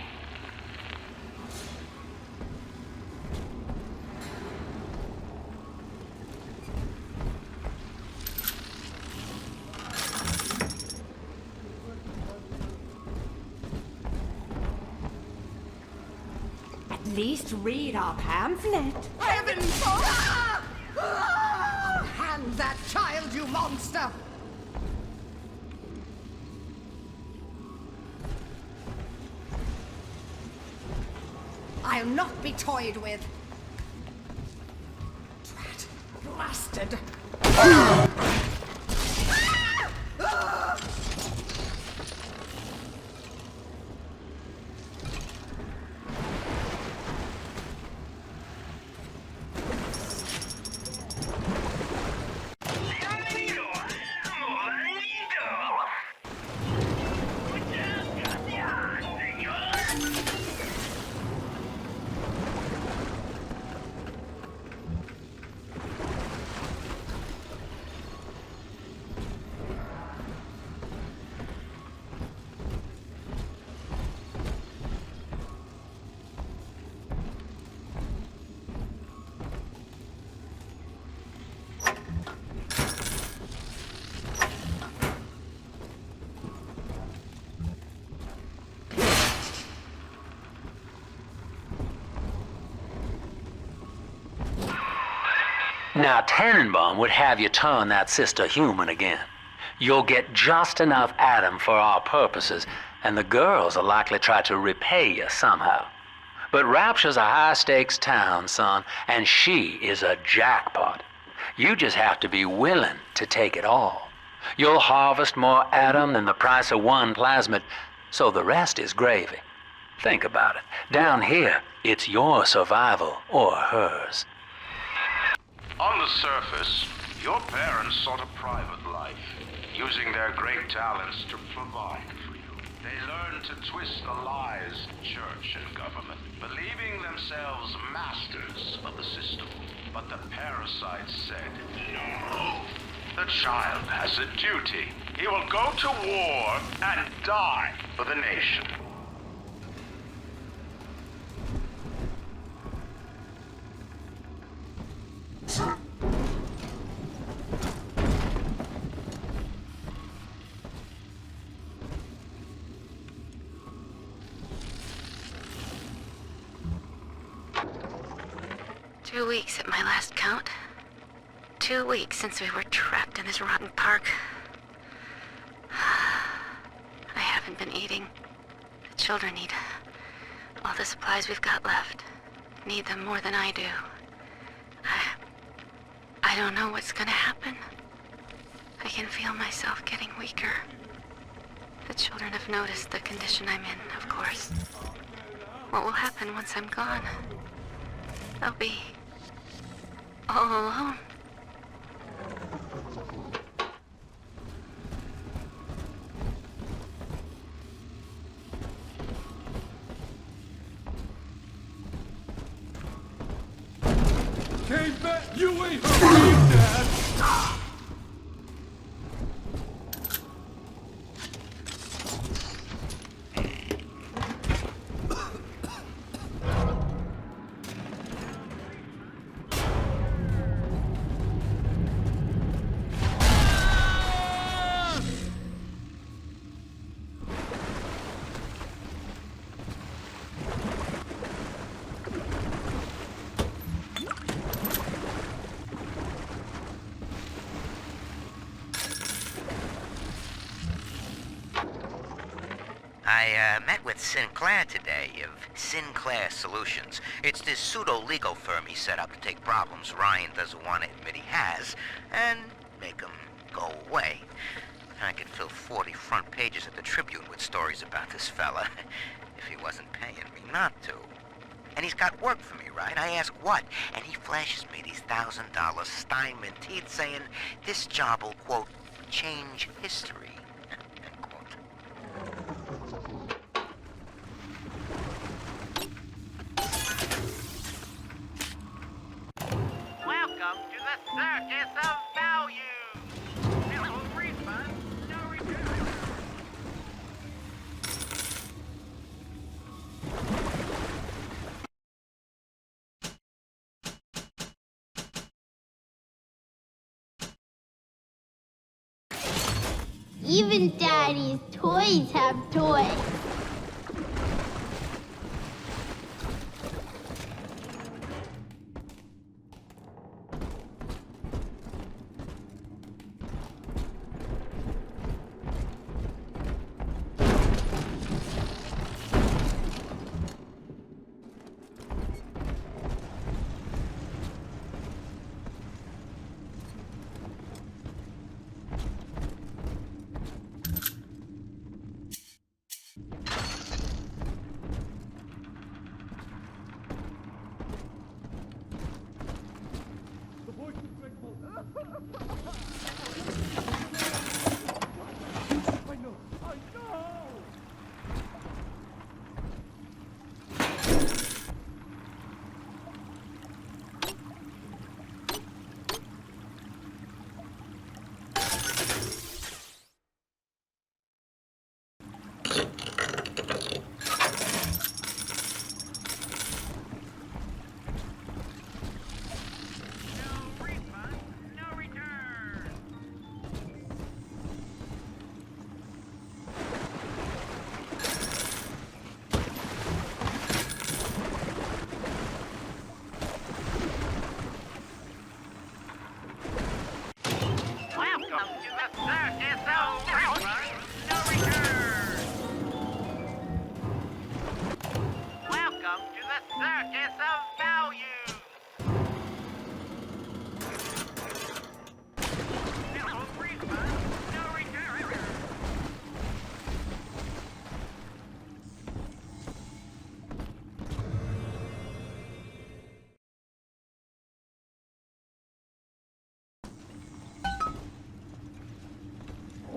At least read our pamphlet. Heavens! Hand that child, you monster! I'll not be toyed with. Drat, blasted. Now, Tannenbaum would have you turn that sister human again. You'll get just enough Adam for our purposes, and the girls will likely try to repay you somehow. But Rapture's a high-stakes town, son, and she is a jackpot. You just have to be willing to take it all. You'll harvest more Adam than the price of one plasmid, so the rest is gravy. Think about it. Down here, it's your survival or hers. On the surface, your parents sought a private life, using their great talents to provide for you. They learned to twist the lies of church and government, believing themselves masters of the system. But the parasites said, no. The child has a duty. He will go to war and die for the nation. Two weeks at my last count. 2 weeks since we were trapped in this rotten park. I haven't been eating. The children need all the supplies we've got left. Need them more than I do. I don't know what's gonna happen. I can feel myself getting weaker. The children have noticed the condition I'm in, of course. What will happen once I'm gone? I'll be all alone. Came back, you ain't believe that! I met with Sinclair today of Sinclair Solutions. It's this pseudo-legal firm he set up to take problems Ryan doesn't want to admit he has and make them go away. I could fill 40 front pages of the Tribune with stories about this fella if he wasn't paying me not to. And he's got work for me, right? I ask what, and he flashes me these $1,000 Steinman teeth saying this job will, quote, change history. Welcome to the Circus of Value. No refund, no return. Even Daddy's toys have toys.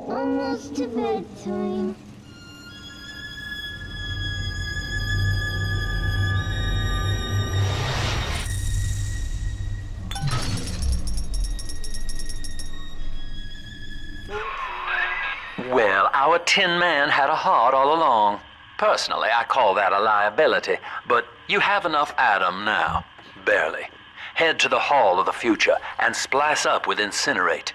Almost to bedtime. Well, our Tin Man had a heart all along. Personally, I call that a liability, but you have enough Adam now. Barely. Head to the Hall of the Future and splice up with Incinerate.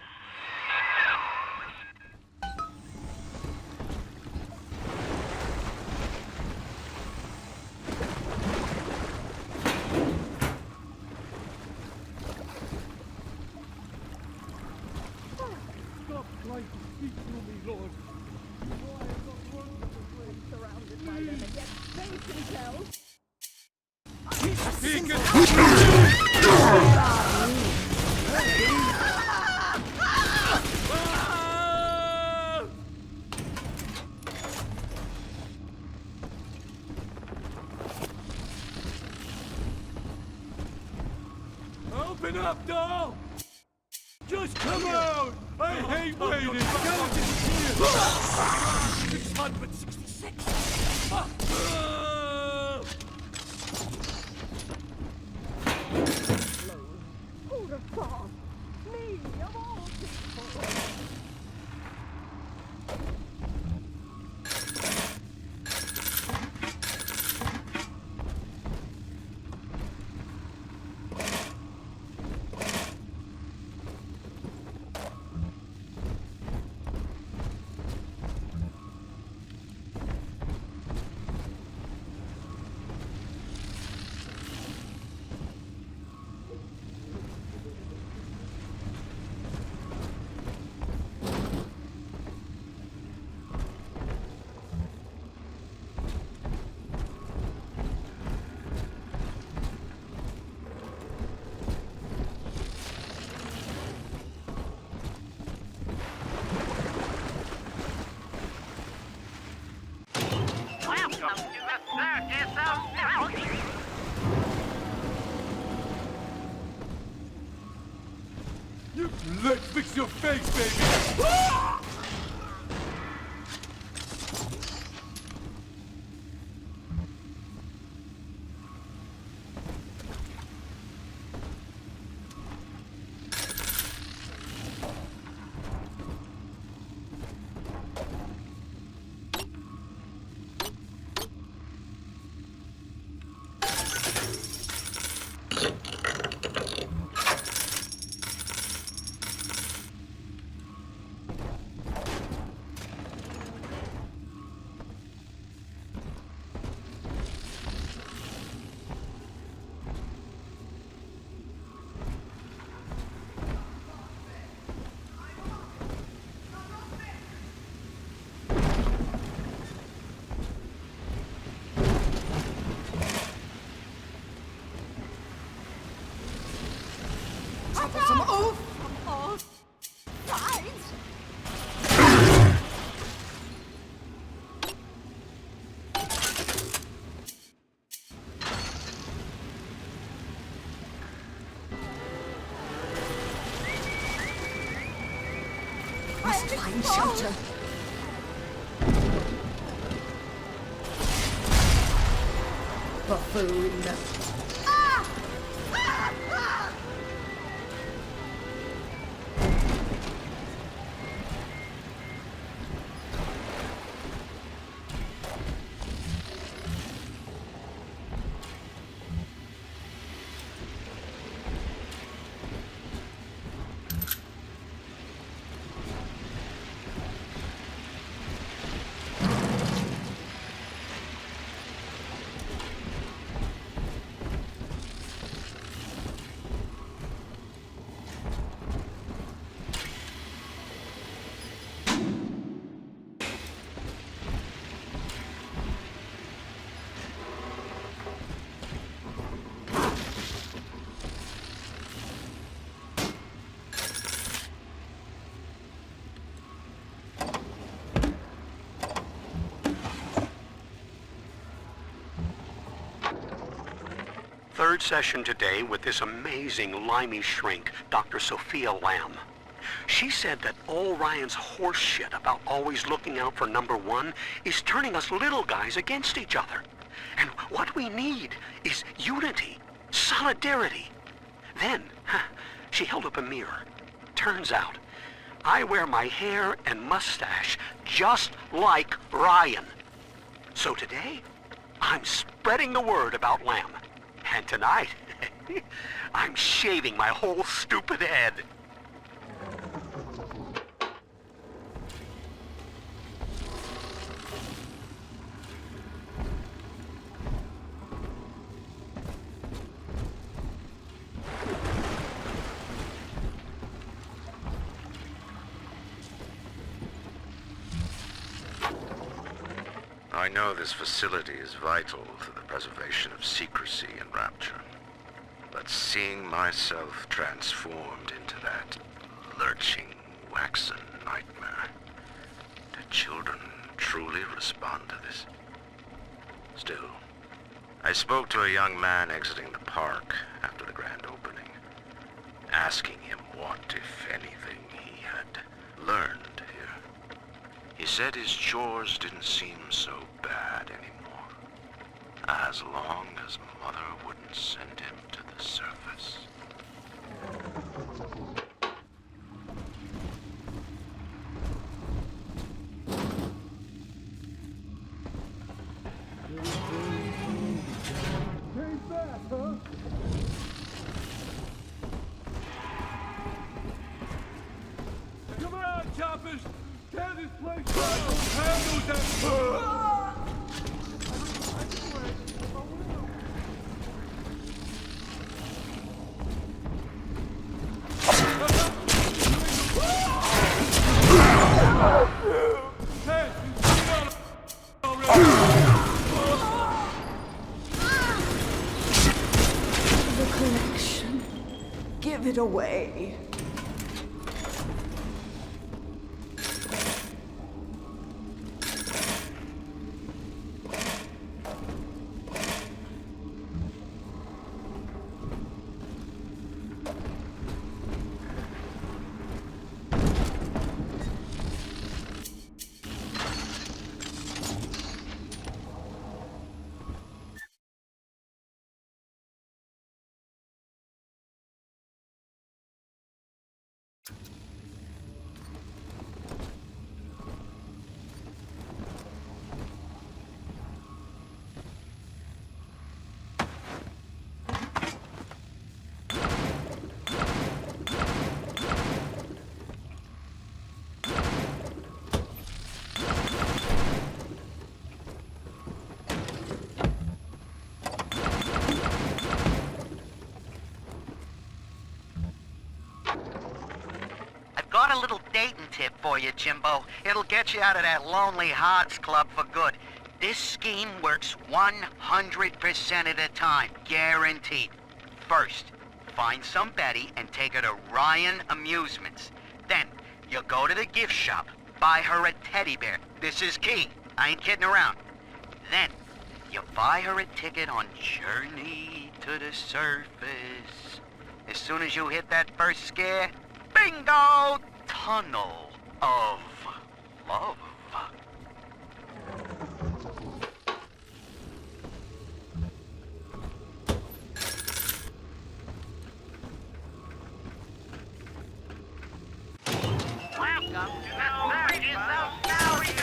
Stop trying to speak to me, Lord. You know I am not one of the slaves surrounded by them, and yet they can tell. He Open up, doll! Just come out! I hate waiting! Skeletons here! 666! Who would have thought? Me, of all people! Find shelter. Buffoon. Third session today with this amazing limey shrink, Dr. Sophia Lamb. She said that all Ryan's horse shit about always looking out for number one is turning us little guys against each other. And what we need is unity, solidarity. Then, she held up a mirror. Turns out, I wear my hair and mustache just like Ryan. So today, I'm spreading the word about Lamb. And tonight, I'm shaving my whole stupid head. I know this facility is vital to the preservation of secrecy and Rapture, but seeing myself transformed into that lurching, waxen nightmare, do children truly respond to this? Still, I spoke to a young man exiting the park after the grand opening, asking him what, if anything, he had learned here. He said his chores didn't seem so bad anymore, as long as Mother wouldn't send him to the surface. Come on, choppers! Tear this place down! Handle that! The collection. Give it away. Got a little dating tip for you, Jimbo. It'll get you out of that Lonely Hearts Club for good. This scheme works 100% of the time, guaranteed. First, find some Betty and take her to Ryan Amusements. Then, you go to the gift shop, buy her a teddy bear. This is key. I ain't kidding around. Then, you buy her a ticket on Journey to the Surface. As soon as you hit that first scare, bingo! Tunnel. of love. Welcome to the circus of failure.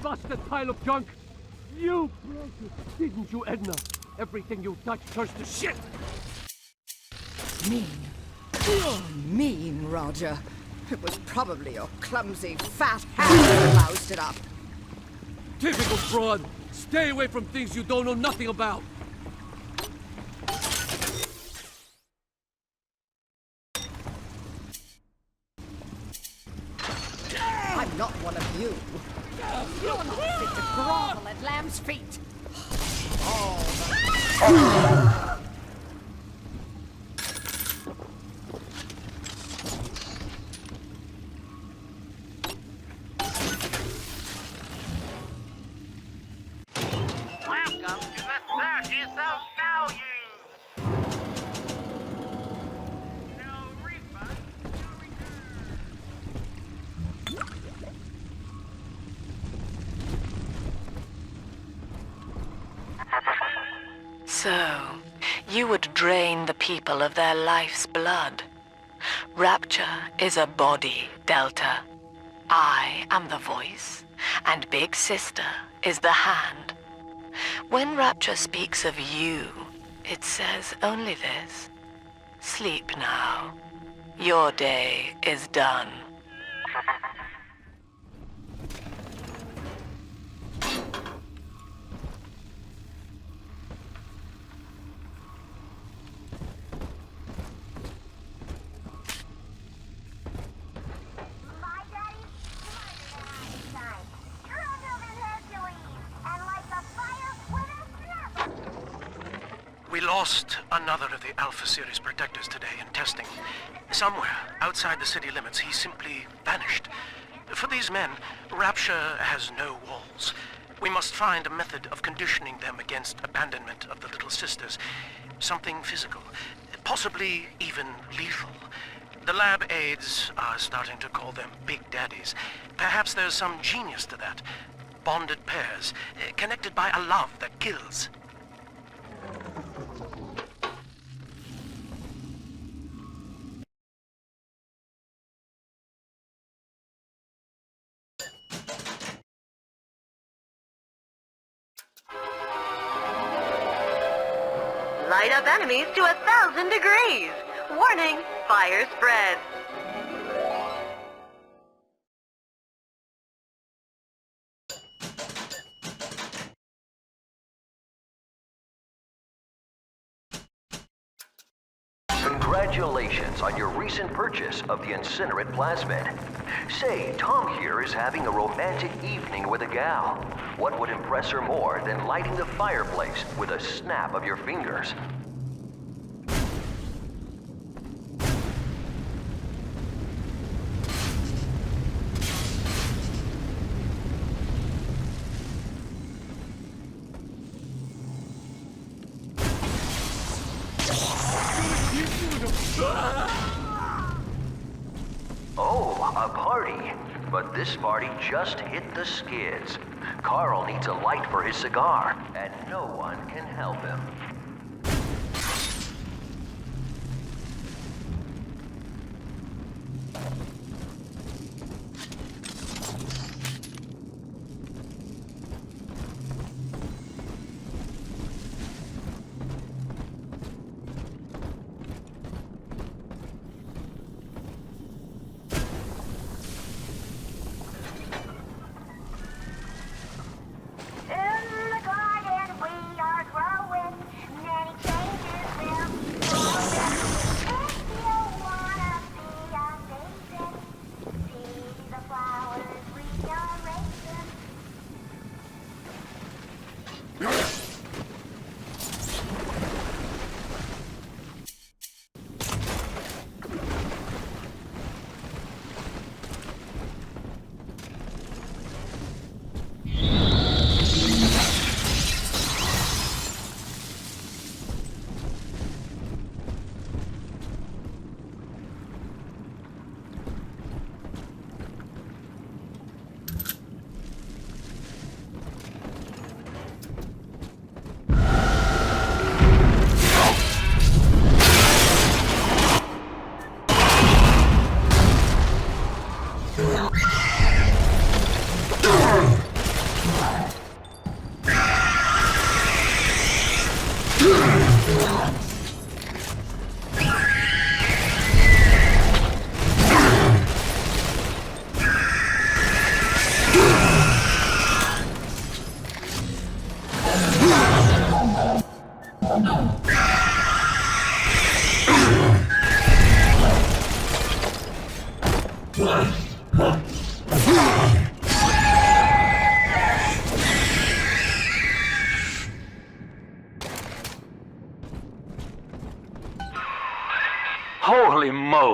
Busted pile of junk! You broke it, didn't you, Edna? Everything you touch turns to shit! Mean. You're mean, Roger. It was probably your clumsy, fat hand that loused it up. Typical fraud! Stay away from things you don't know nothing about! I'm not one of you. You're not fit to grovel at Lamb's feet. Welcome to the circus of failure. No refund, no return. So, you would drain the people of their life's blood. Rapture is a body, Delta. I am the voice, and Big Sister is the hand. When Rapture speaks of you, it says only this. Sleep now. Your day is done. My daddy, smarter than Einstein, stronger than Hercules, and like a fire with a snap. We lost another of the Alpha Series protectors today in testing. Somewhere outside the city limits, he simply vanished. For these men, Rapture has no walls. We must find a method of conditioning them against abandonment of the Little Sisters. Something physical, possibly even lethal. The lab aides are starting to call them Big Daddies. Perhaps there's some genius to that. Bonded pairs, connected by a love that kills. Light up enemies to 1,000 degrees. Warning, fire spreads. Congratulations on your recent purchase of the incinerate plasmid. Say, Tom here is having a romantic evening with a gal. What would impress her more than lighting the fireplace with a snap of your fingers? Oh, a party. But this party just hit the skids. Carl needs a light for his cigar, and no one can help him.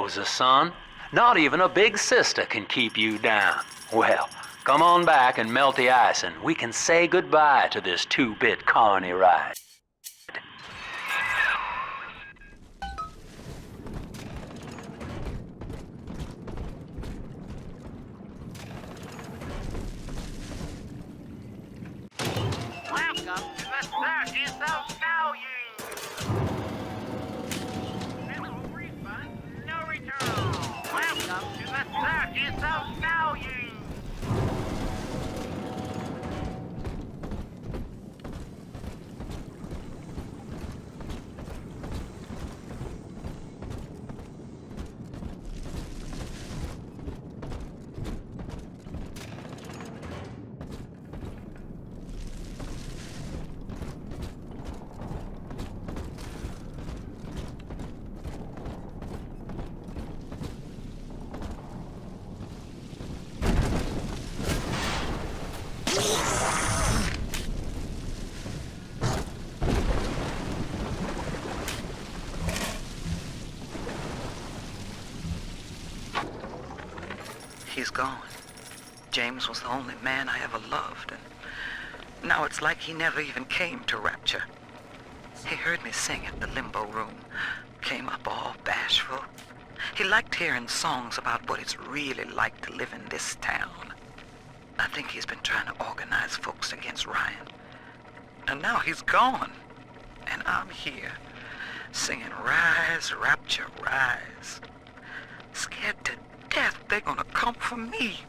Moses, son. Not even a big sister can keep you down. Well, come on back and melt the ice and we can say goodbye to this 2-bit carny ride. Welcome to the circus of value. No refund, no return. Welcome to the circus of value. He's gone. James was the only man I ever loved, and now it's like he never even came to Rapture. He heard me sing at the limbo room, came up all bashful. He liked hearing songs about what it's really like to live in this town. I think he's been trying to organize folks against Ryan. And now he's gone, and I'm here, singing Rise, Rapture, Rise. Scared to death they're gonna come for me.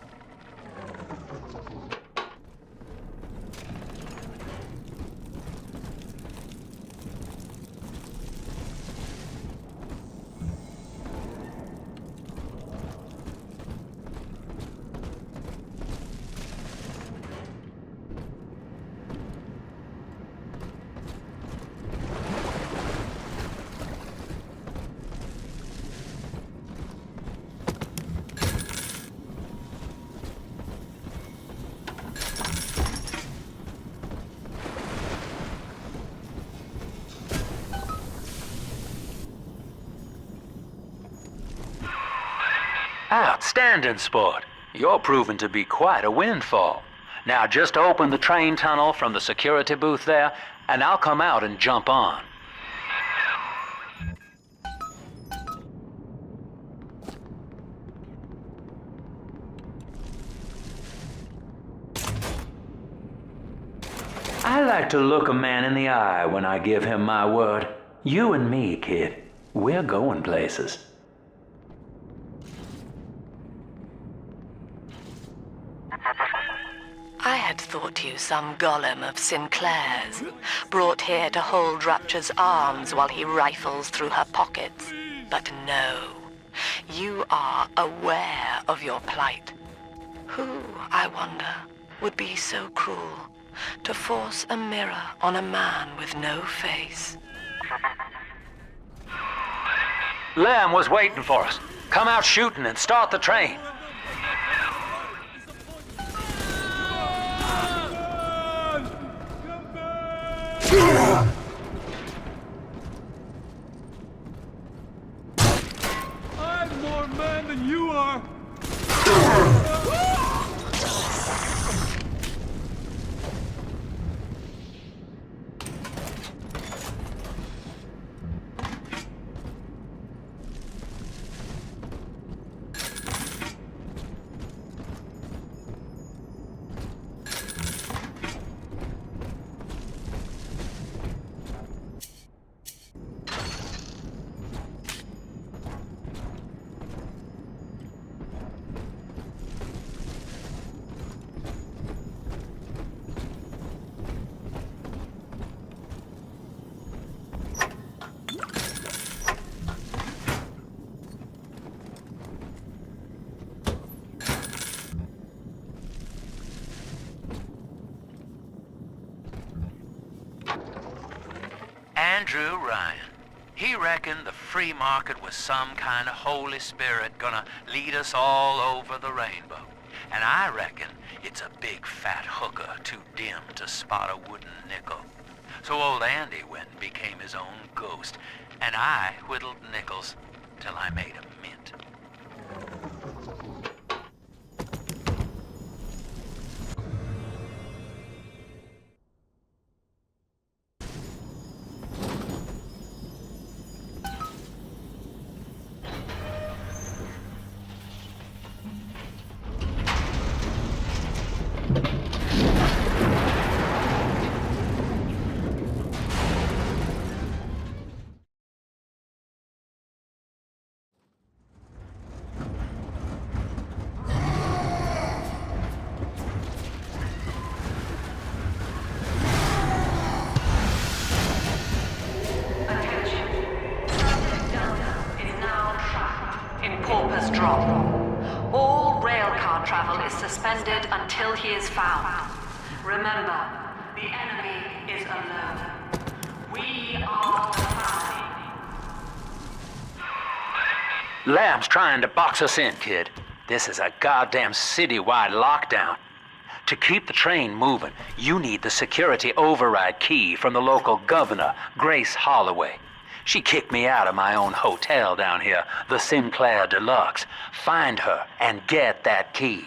Outstanding, sport. You're proving to be quite a windfall. Now just open the train tunnel from the security booth there, and I'll come out and jump on. I like to look a man in the eye when I give him my word. You and me, kid, we're going places. I had thought you some golem of Sinclair's, brought here to hold Rapture's arms while he rifles through her pockets. But no, you are aware of your plight. Who, I wonder, would be so cruel to force a mirror on a man with no face? Lamb was waiting for us. Come out shooting and start the train. I'm more man than you are! Andrew Ryan. He reckoned the free market was some kind of Holy Spirit gonna lead us all over the rainbow. And I reckon it's a big fat hooker too dim to spot a wooden nickel. So old Andy went and became his own ghost, and I whittled nickels. till I made a mint. All railcar travel is suspended until he is found. Remember, the enemy is alone. We are the family. Lamb's trying to box us in, kid. This is a goddamn citywide lockdown. To keep the train moving, you need the security override key from the local governor, Grace Holloway. She kicked me out of my own hotel down here, the Sinclair Deluxe. Find her and get that key.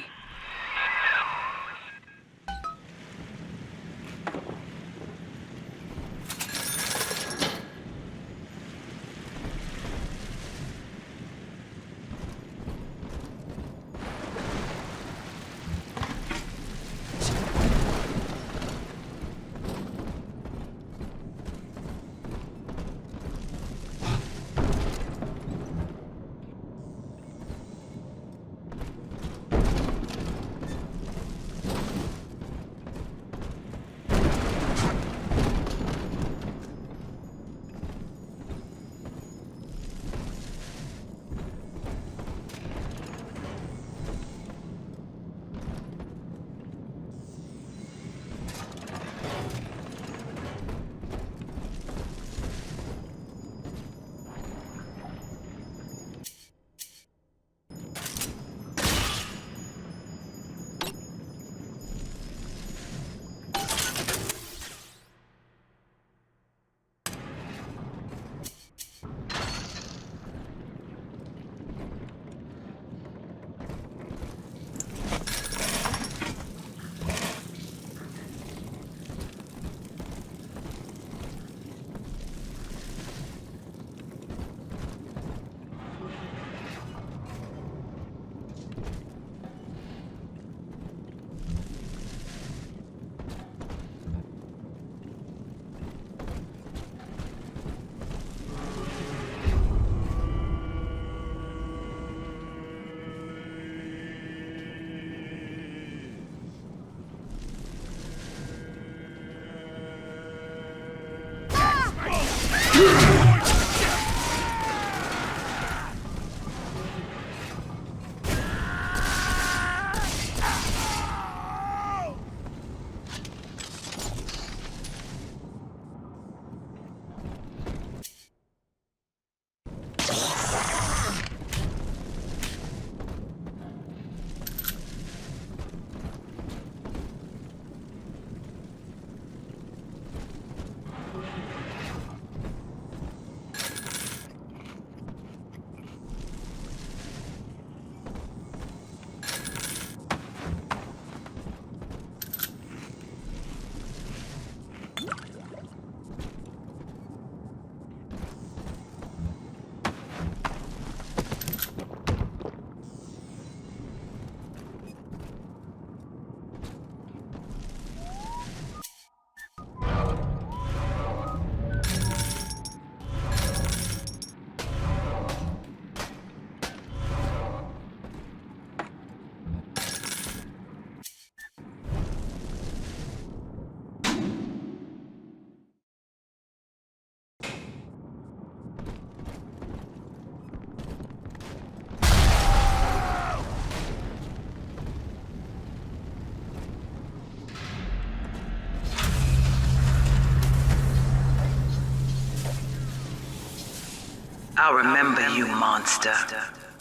I remember you, monster.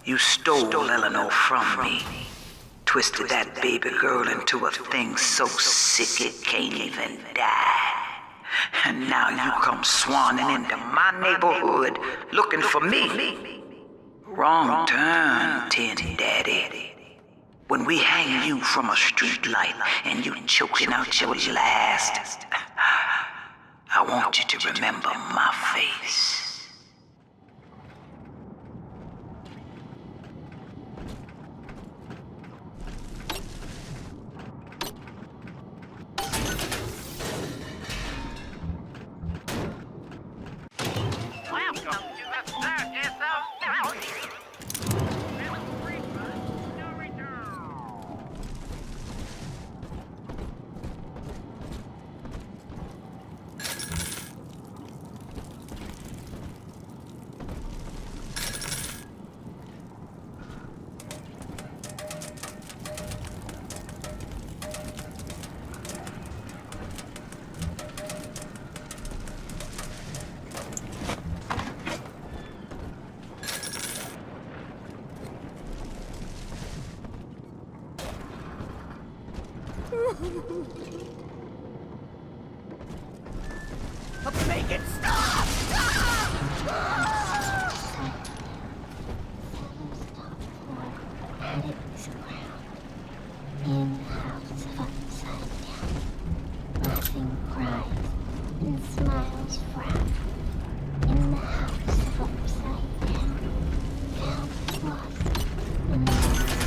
You stole Eleanor from me. Twisted that baby girl into a thing so sick it can't even die. And now you come swanning into my neighborhood looking for me. Wrong turn, Tin Daddy. When we hang you from a street light and you choking out your last, I want you to remember my face. Welcome to the circus of Delta. Make it stop! Addicts around in the house of upside down. Laughing cries and smiles frown. In the house of upside down. Found lost in the house down.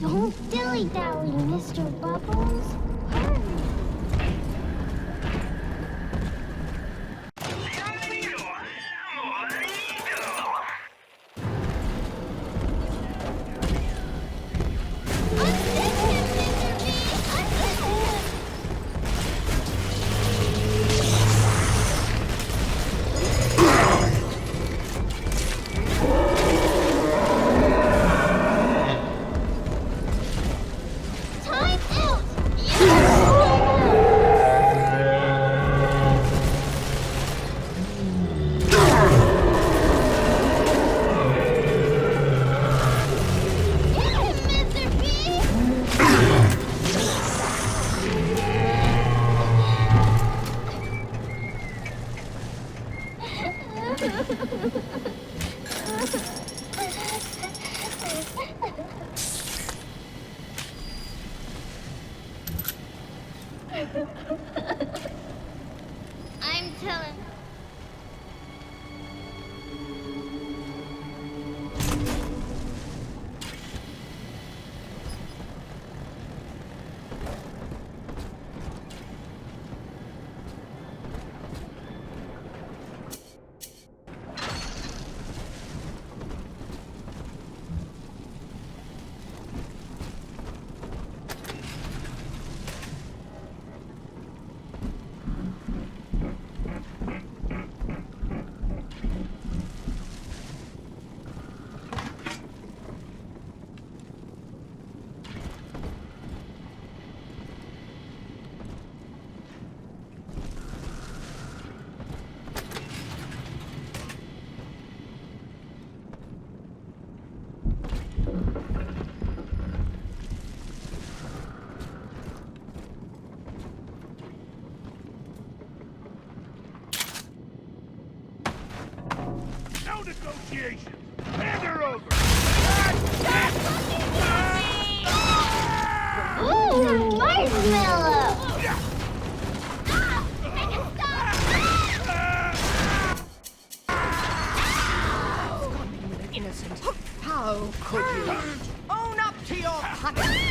Don't dilly-dally, Mr. Bubbles. Hurry. Time out! I'm telling. No negotiations! Hand her over! Ooh, marshmallow! Innocent. How could you? Own up to your punishment!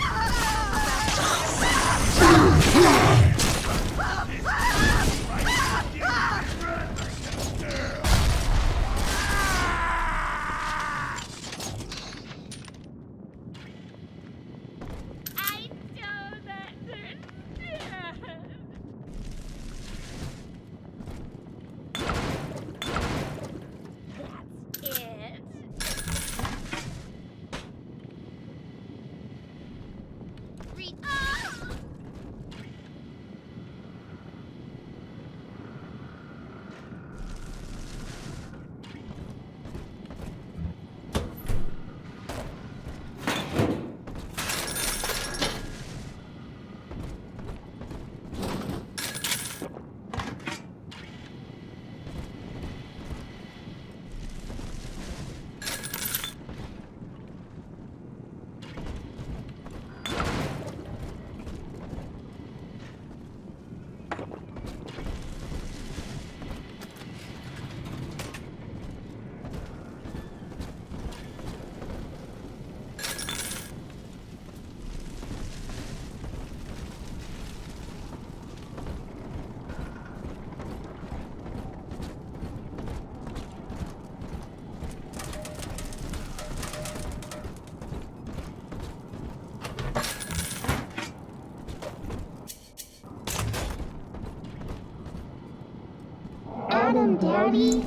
be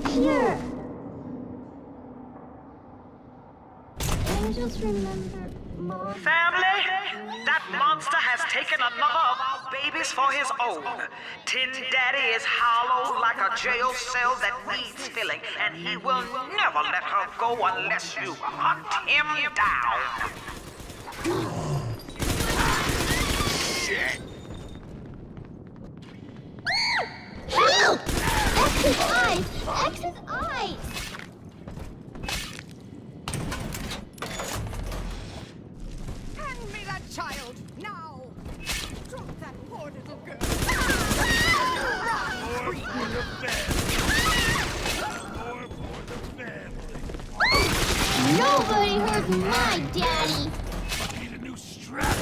pure. Angels remember more. Family, that monster has taken another of our babies for his own. Tin Daddy is hollow like a jail cell that needs filling, and he will never let her go unless you hunt him down. Shit! Help! X's eyes! X's eyes! Hand me that child, now! Drop that poor little girl! More for the family! More for the family! Nobody hurt my daddy! I need a new strap!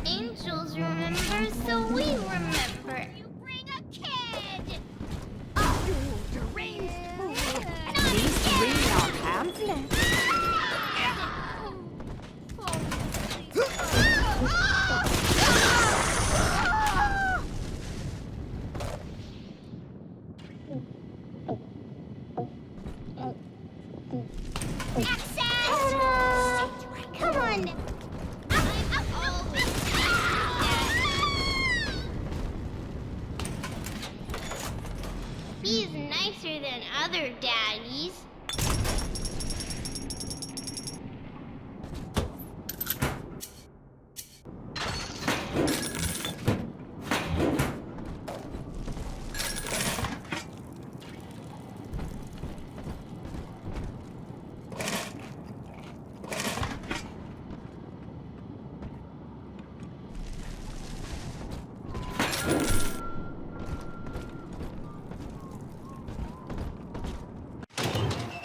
Angels remember, so we remember. You bring a kid! You deranged fool! At least we are pamphlets. Come on! He's nicer than other daddies.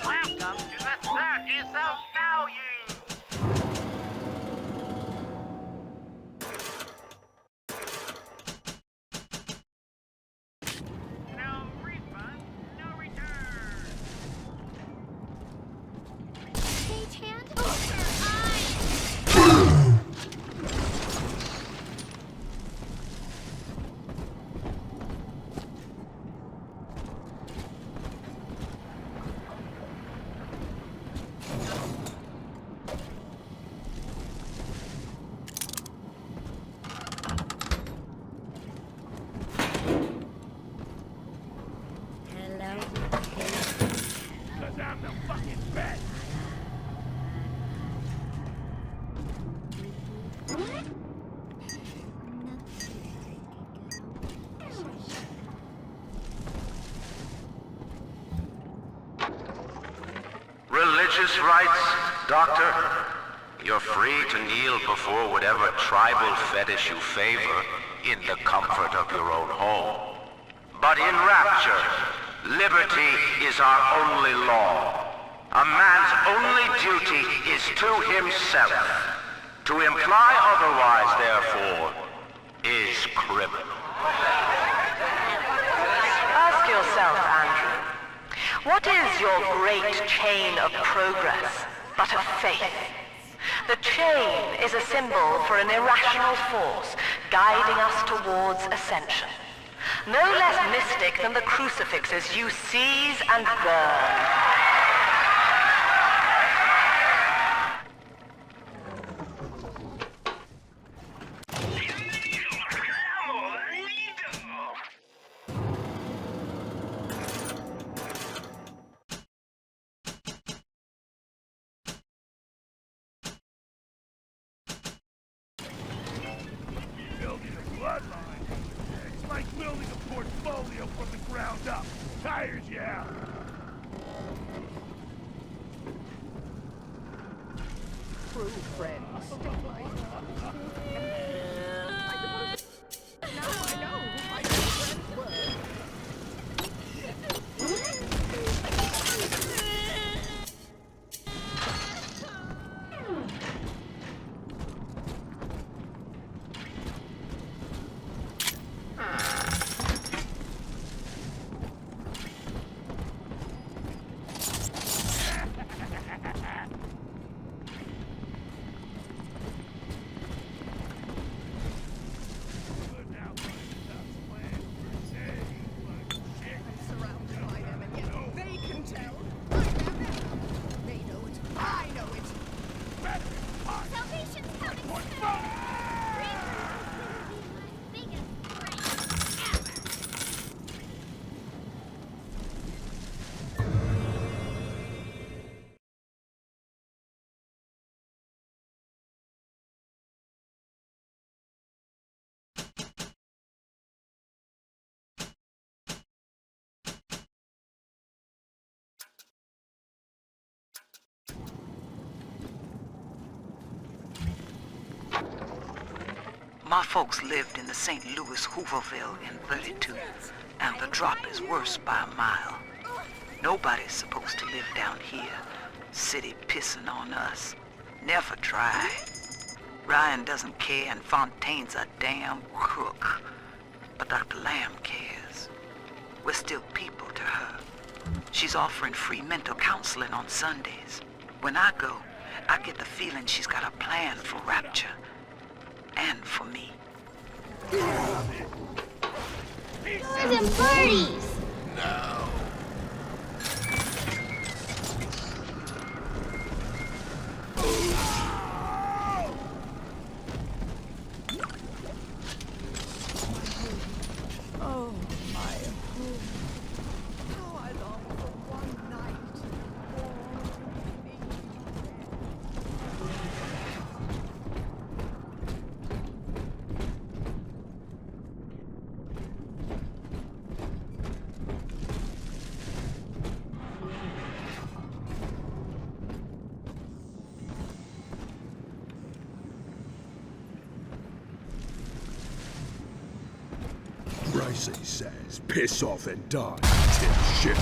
Welcome to the circus of value. No refund, no return. Sage hand over eyes. Cause I'm the fucking best! Religious rites, Doctor? You're free to kneel before whatever tribal fetish you favor in the comfort of your own home. But in Rapture, liberty is our only law. A man's only duty is to himself. To imply otherwise, therefore, is criminal. Ask yourself, Andrew, what is your great chain of progress but a faith? The chain is a symbol for an irrational force guiding us towards ascension. No less mystic than the crucifixes you seize and burn. Building a bloodline. It's like building a portfolio from the ground up. Tires you out. True friends stick by you. Now I know who my true friends were. My folks lived in the St. Louis Hooverville in 32, and the drop is worse by a mile. Nobody's supposed to live down here. City pissing on us. Never try. Ryan doesn't care, and Fontaine's a damn crook. But Dr. Lamb cares. We're still people to her. She's offering free mental counseling on Sundays. When I go, I get the feeling she's got a plan for Rapture. And for me. Guns and parties! No. Oh, my home. How I long for one night Gracie says, piss off and die, tin shit.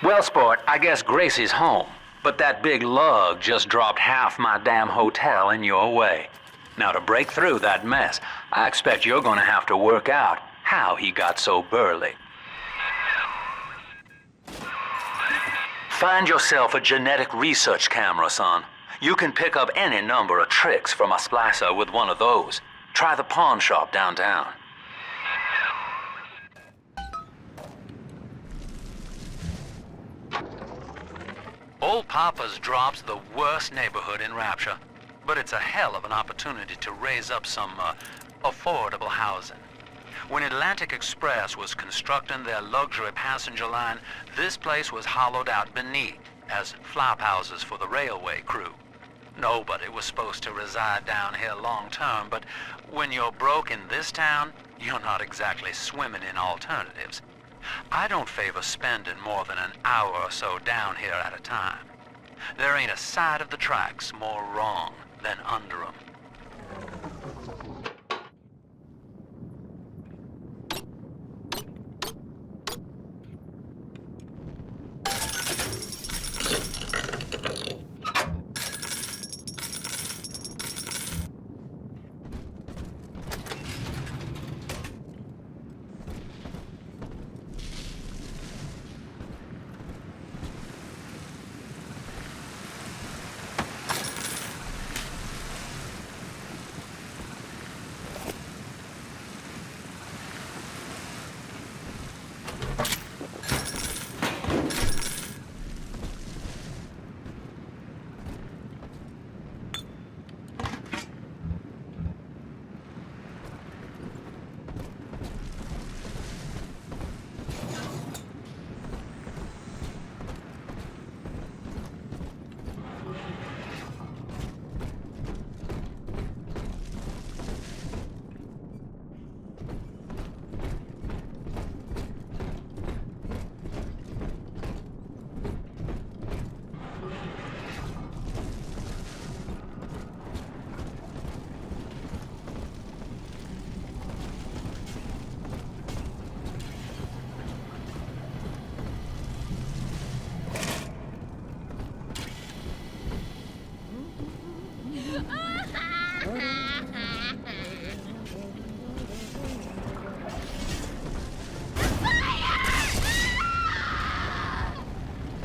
Well, sport, I guess Gracie's home. But that big lug just dropped half my damn hotel in your way. Now, to break through that mess, I expect you're gonna have to work out how he got so burly. Find yourself a genetic research camera, son. You can pick up any number of tricks from a splicer with one of those. Try the pawn shop downtown. Old Papa's Drop's the worst neighborhood in Rapture, but it's a hell of an opportunity to raise up some affordable housing. When Atlantic Express was constructing their luxury passenger line, this place was hollowed out beneath as flop houses for the railway crew. Nobody was supposed to reside down here long term, but when you're broke in this town, you're not exactly swimming in alternatives. I don't favor spending more than an hour or so down here at a time. There ain't a side of the tracks more wrong than under 'em.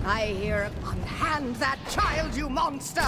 I hear unhand that child, you monster!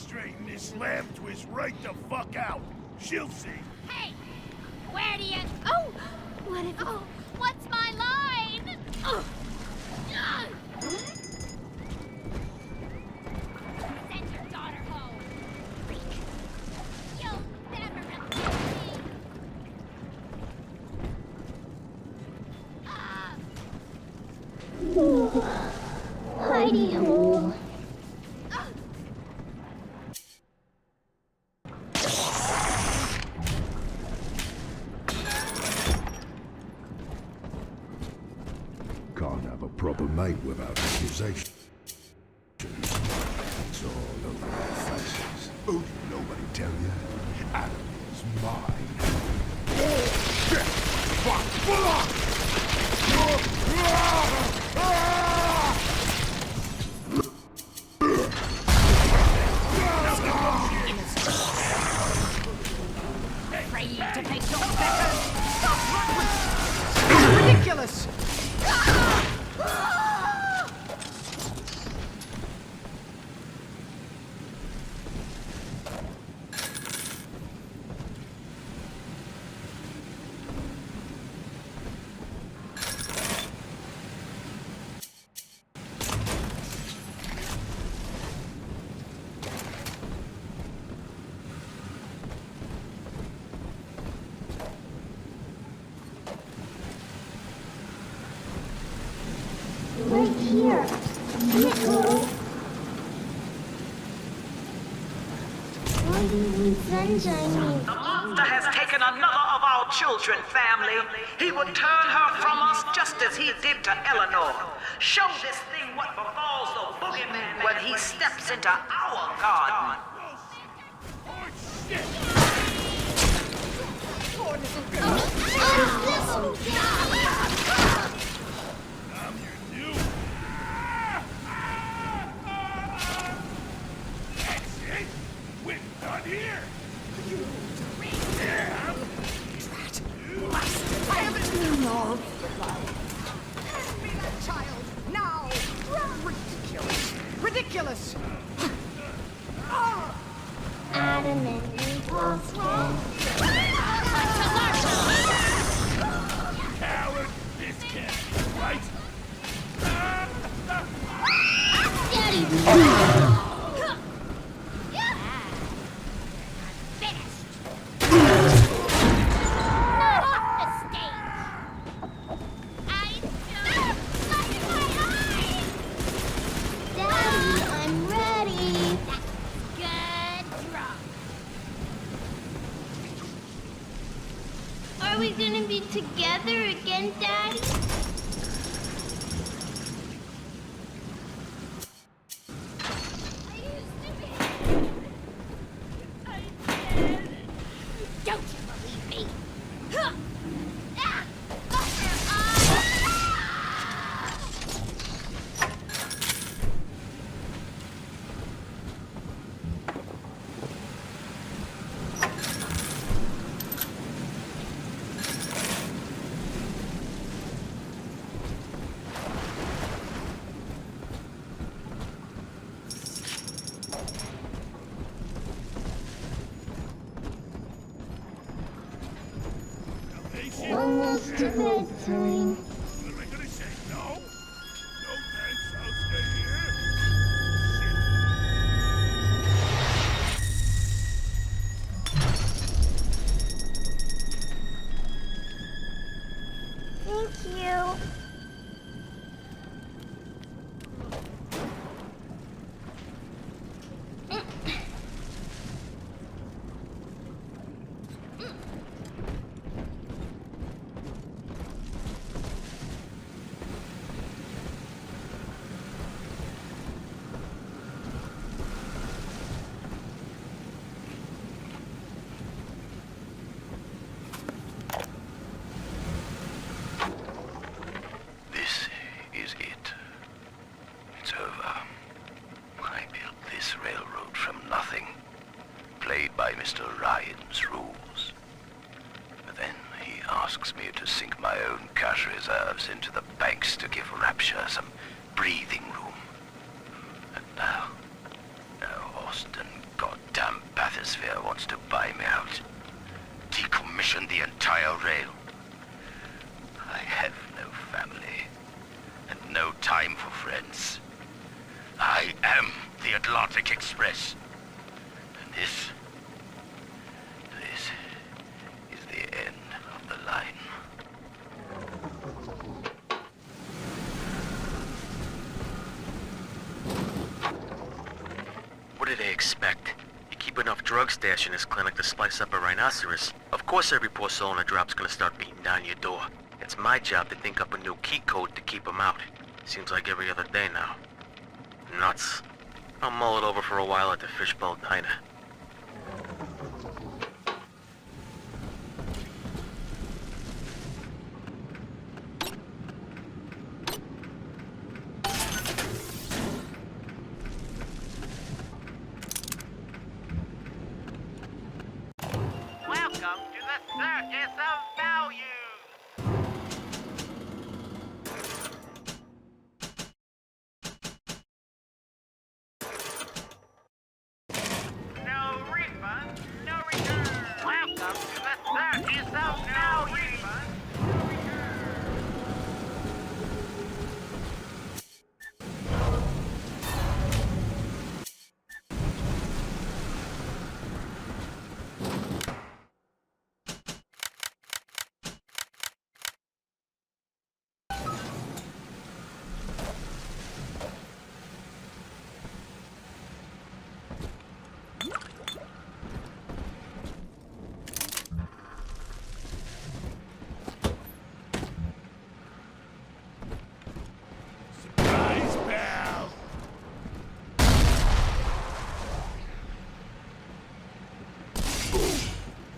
Straighten this lamb twist right the fuck out. She'll see. Hey! Where do you... Oh! What if... Oh! What's my line? Oh! Send your daughter home. Freak. You'll never replace me. Hidey hole. Can't have a proper mate without accusations. It's all over our faces. Oh, did nobody tell you? Adam is mine. Oh, shit! Fuck! Fuck! Afraid to face your beckers! It's ridiculous! Right here. Nickel. Why do you revenge on me? The monster has taken another of our children, family. He would turn her from us just as he did to Eleanor. Show this thing what befalls the boogeyman when he steps into our garden. Poor little girl. That's it! We're done here! Drat! Bastard! I haven't known all Hand me that child! Now! Ridiculous! Ridiculous! Adam and Imposter. Coward! This can't be right! Daddy! Daddy, I'm ready. Good drop. Are we gonna be together again, Daddy? Don't you believe me? Almost to bedtime. What am I gonna say? No? No thanks, I'll stay here. Thank you. This is it. It's over. I built this railroad from nothing, played by Mr. Ryan's rules. But then he asks me to sink my own cash reserves into the banks to give Rapture some breathing room. And now Austin Damn bathysphere wants to buy me out. Decommission the entire rail. I have no family, and no time for friends. I am the Atlantic Express. And this is the end of the line. What do they expect? You keep enough drug stash in this clinic to slice up a rhinoceros. Of course every poor soul in a drop's gonna start beating down your door. It's my job to think up a new key code to keep them out. Seems like every other day now. Nuts. I'll mull it over for a while at the Fishbowl Diner. Welcome to the Circus of Value. No refund, no return. Welcome to the Circus of Value. Surprise, pal!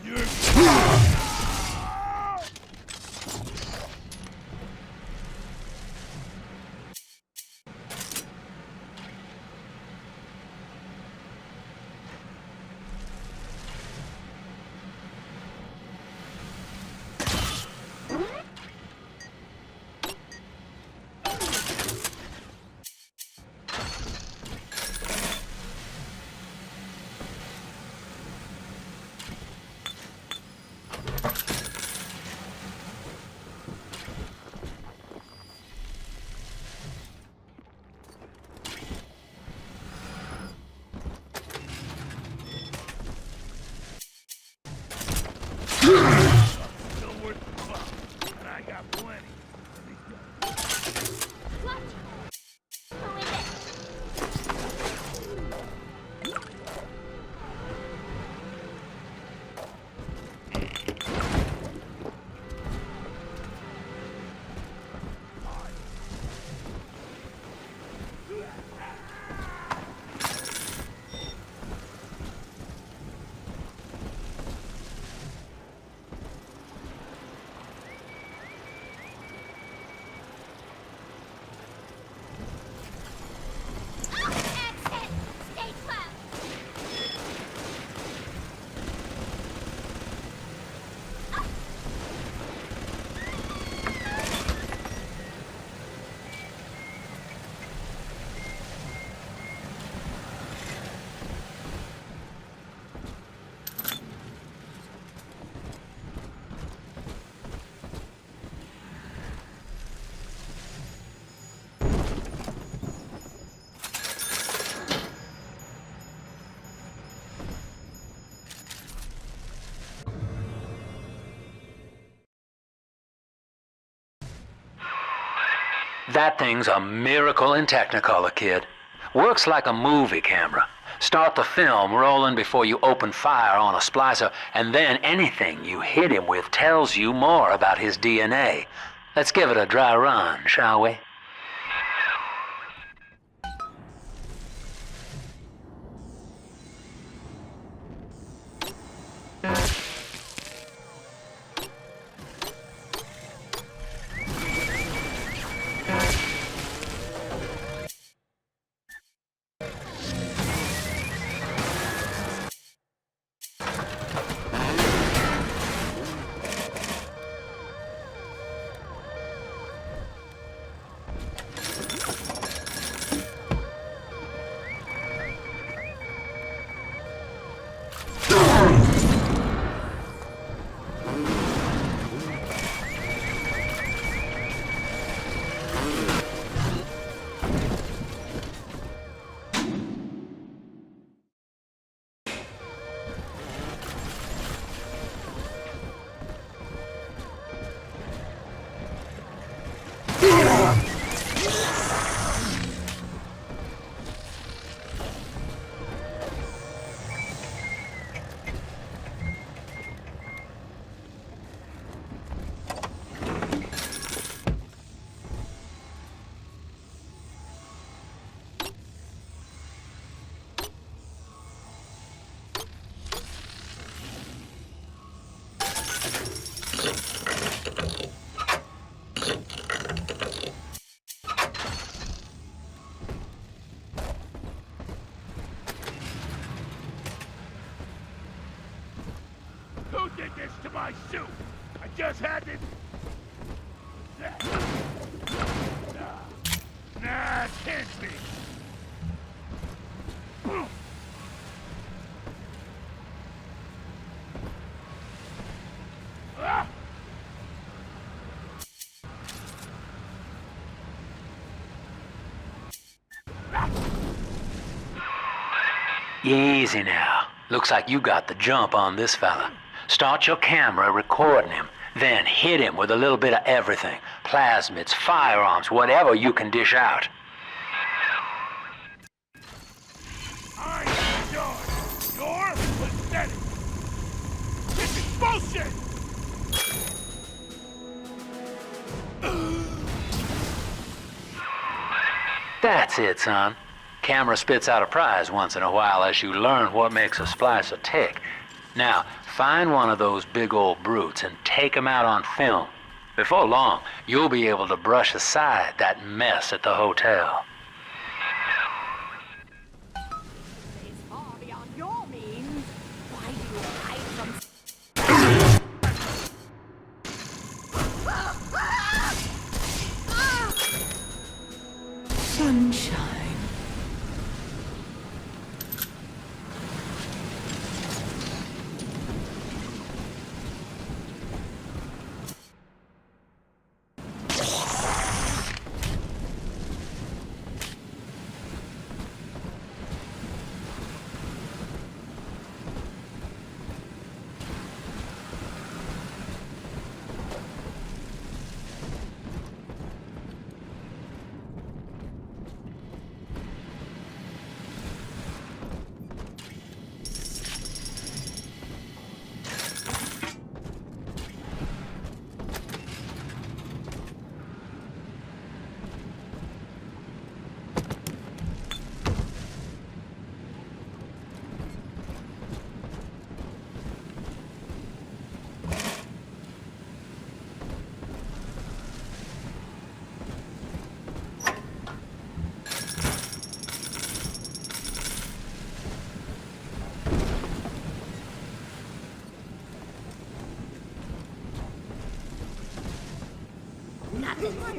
You're... Still worth the fuck, and I got plenty. What? Who is it? Exit! Stay close! That thing's a miracle in Technicolor, kid. Works like a movie camera. Start the film rolling before you open fire on a splicer, and then anything you hit him with tells you more about his DNA. Let's give it a dry run, shall we? shoot! I just had to... Nah, it can't be. Ah! Easy now. Looks like you got the jump on this fella. Start your camera recording him, then hit him with a little bit of everything. Plasmids, firearms, whatever you can dish out. I'm yours. You're pathetic. This is bullshit! That's it, son. Camera spits out a prize once in a while as you learn what makes a splicer tick. Now, find one of those big old brutes and take him out on film. Before long, you'll be able to brush aside that mess at the hotel. It's far beyond your means. Why do you hide from... Sunshine.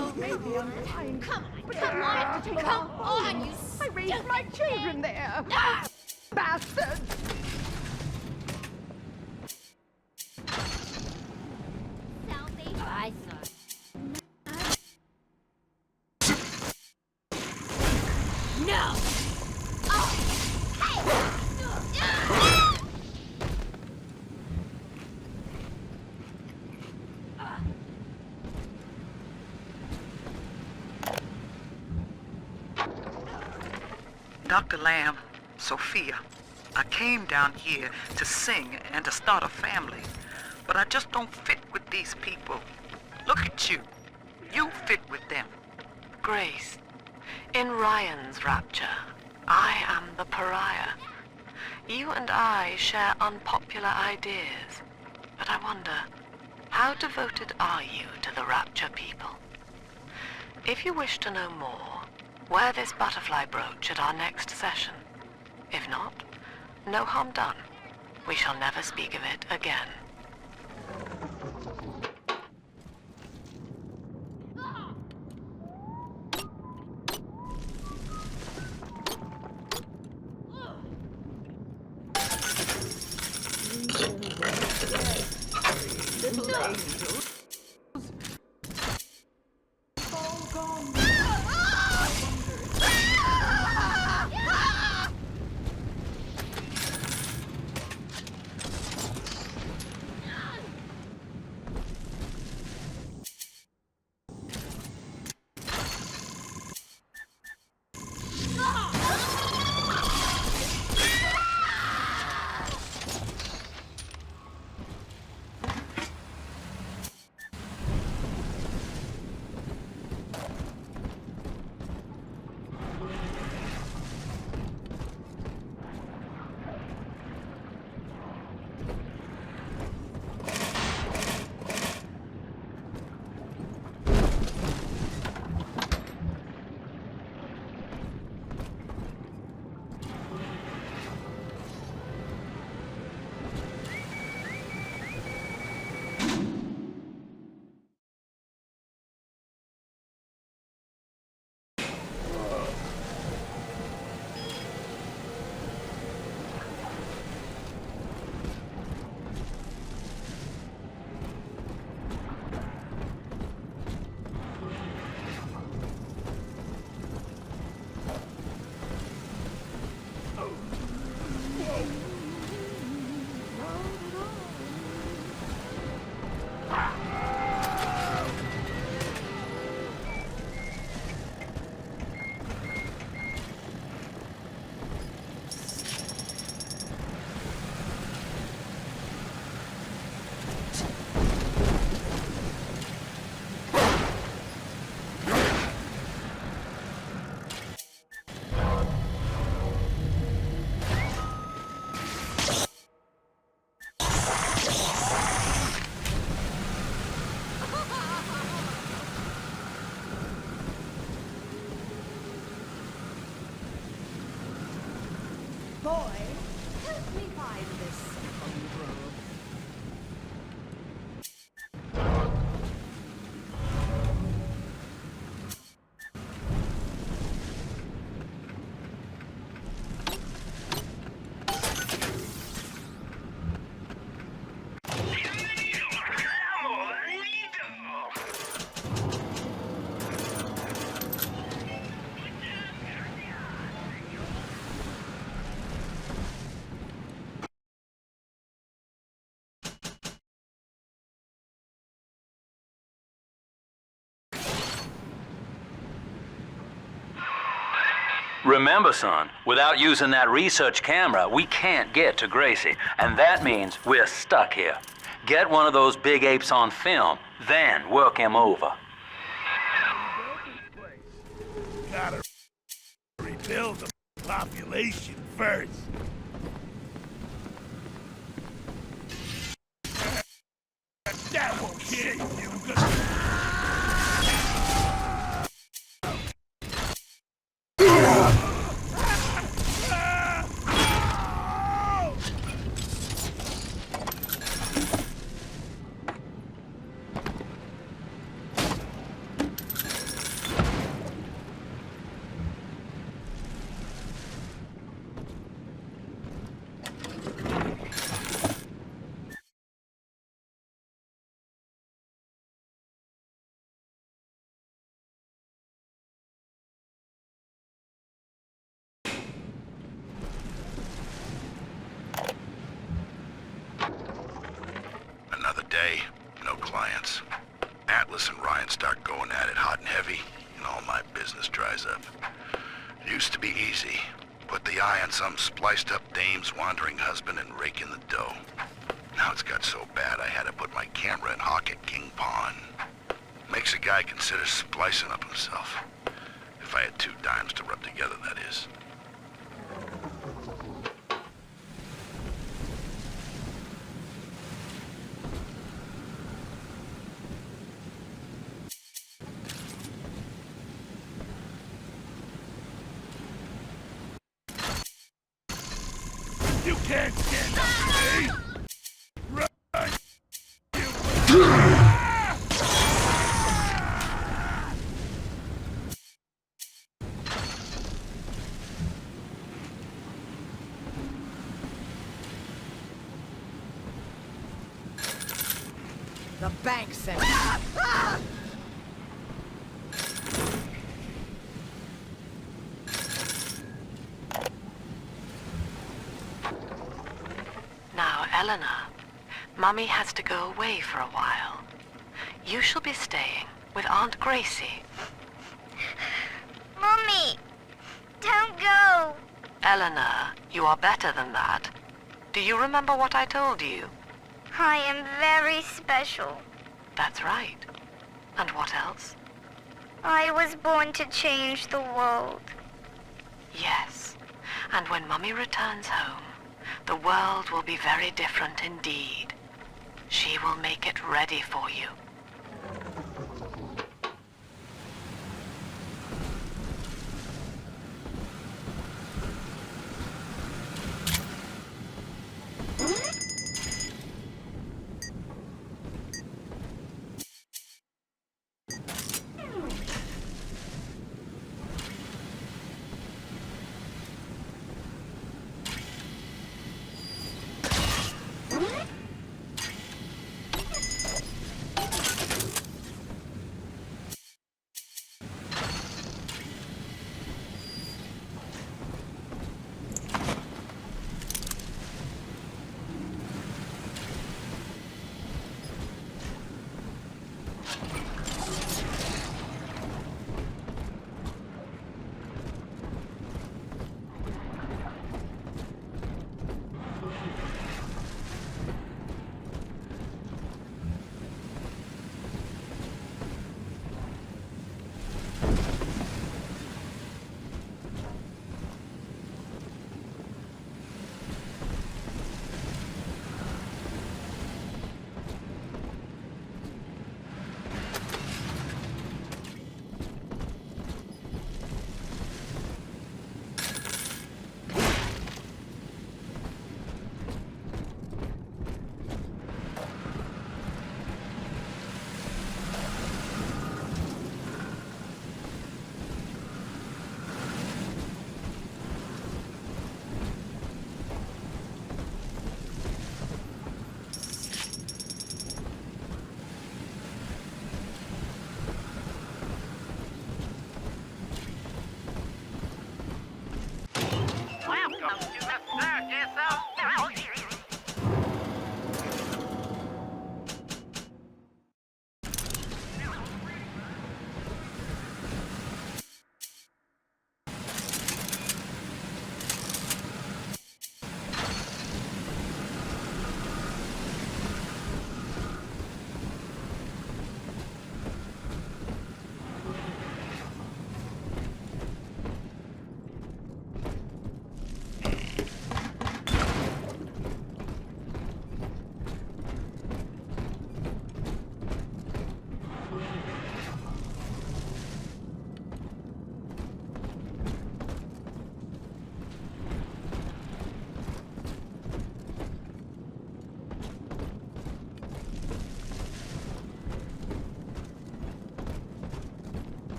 Oh, maybe I'm fine. Come on, you I raised my children there. Bastard! No! Dr. Lamb, Sophia, I came down here to sing and to start a family, but I just don't fit with these people. Look at you. You fit with them. Grace, in Ryan's rapture, I am the pariah. You and I share unpopular ideas, but I wonder, how devoted are you to the rapture people? If you wish to know more, wear this butterfly brooch at our next session. If not, no harm done. We shall never speak of it again. Little angels. mindless scoundrel. Remember, son, without using that research camera, we can't get to Gracie, and that means we're stuck here. Get one of those big apes on film, then work him over. Gotta rebuild the population first. That won't kill you. Another day, no clients. Atlas and Ryan start going at it hot and heavy, and all my business dries up. It used to be easy. Put the eye on some spliced-up dame's wandering husband and rake in the dough. Now it's got so bad I had to put my camera in hock at King Pawn. Makes a guy consider splicing up himself. If I had 2 dimes to rub together, that is. You can't stand up to me! Run! The bank sent. Now, Eleanor, Mummy has to go away for a while. You shall be staying with Aunt Gracie. Mommy, don't go. Eleanor, you are better than that. Do you remember what I told you? I am very special. That's right. And what else? I was born to change the world. Yes. And when Mummy returns home, the world will be very different indeed. She will make it ready for you.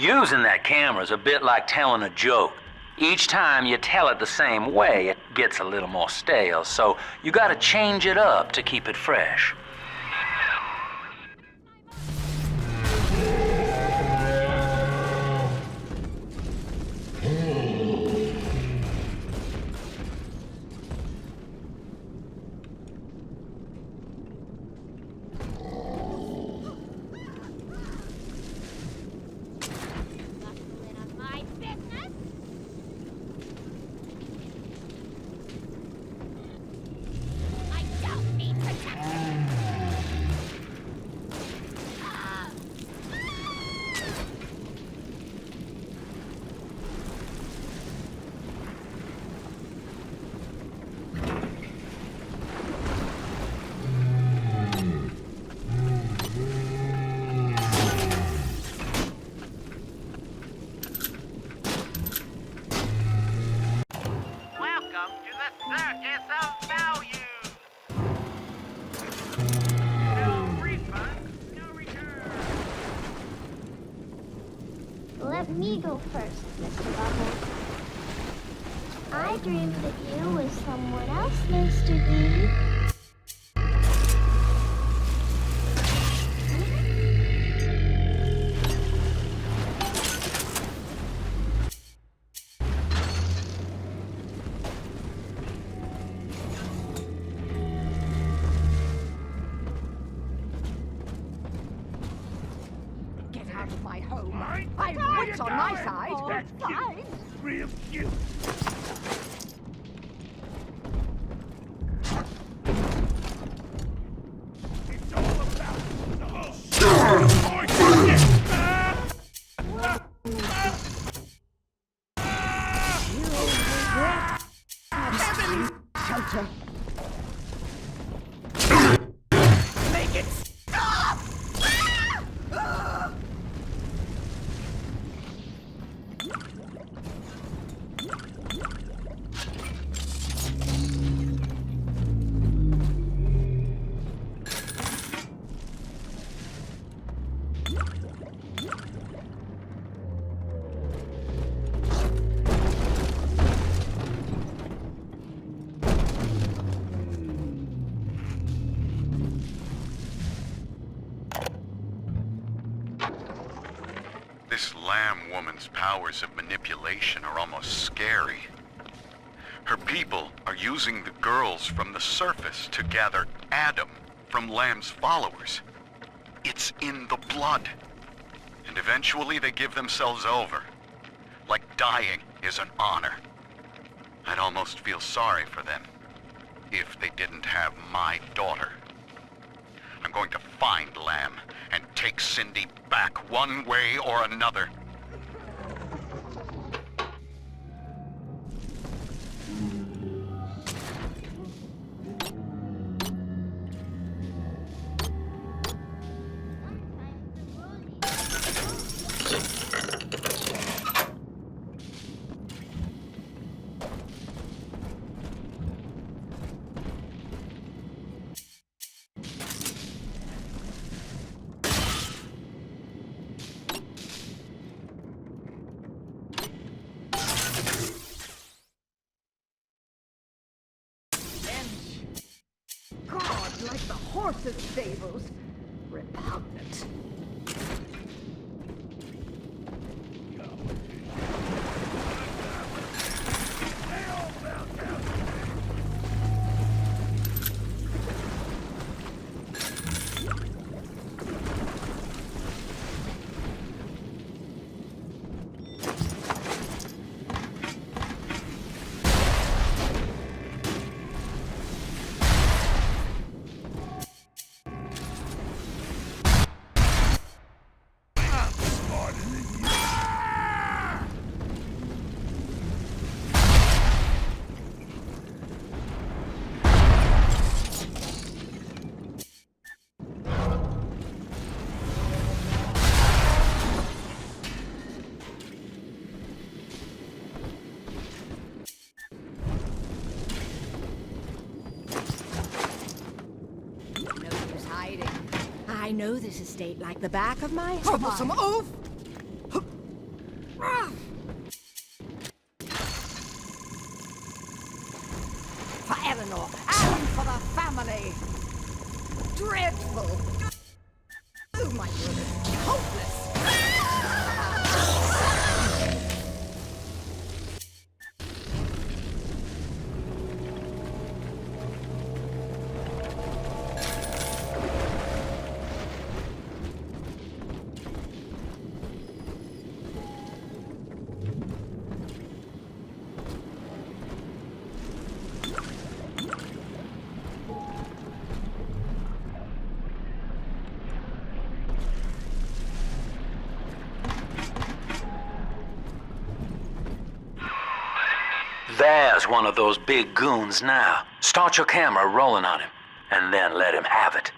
Using that camera's a bit like telling a joke. Each time you tell it the same way, it gets a little more stale, so you gotta change it up to keep it fresh. Welcome to the circus of value. No refund, no return. Let me go first, Mr. Bubble. I dreamed that you was someone else, Mr. B. Get out of my home. I've wits on my side. That's Fine. real cute. It's all about the whole Shelter. Make it stop! This Lamb woman's powers of manipulation are almost scary. Her people are using the girls from the surface to gather Adam from Lamb's followers. It's in the blood. And eventually they give themselves over. Like dying is an honor. I'd almost feel sorry for them if they didn't have my daughter. I'm going to find Lamb and take Cindy back one way or another. God, like the horse's stables. Repugnant. I know this estate like the back of my hand. Troublesome oaf! dreadful. Oh my goodness, hopeless. There's one of those big goons now. Start your camera rolling on him, and then let him have it.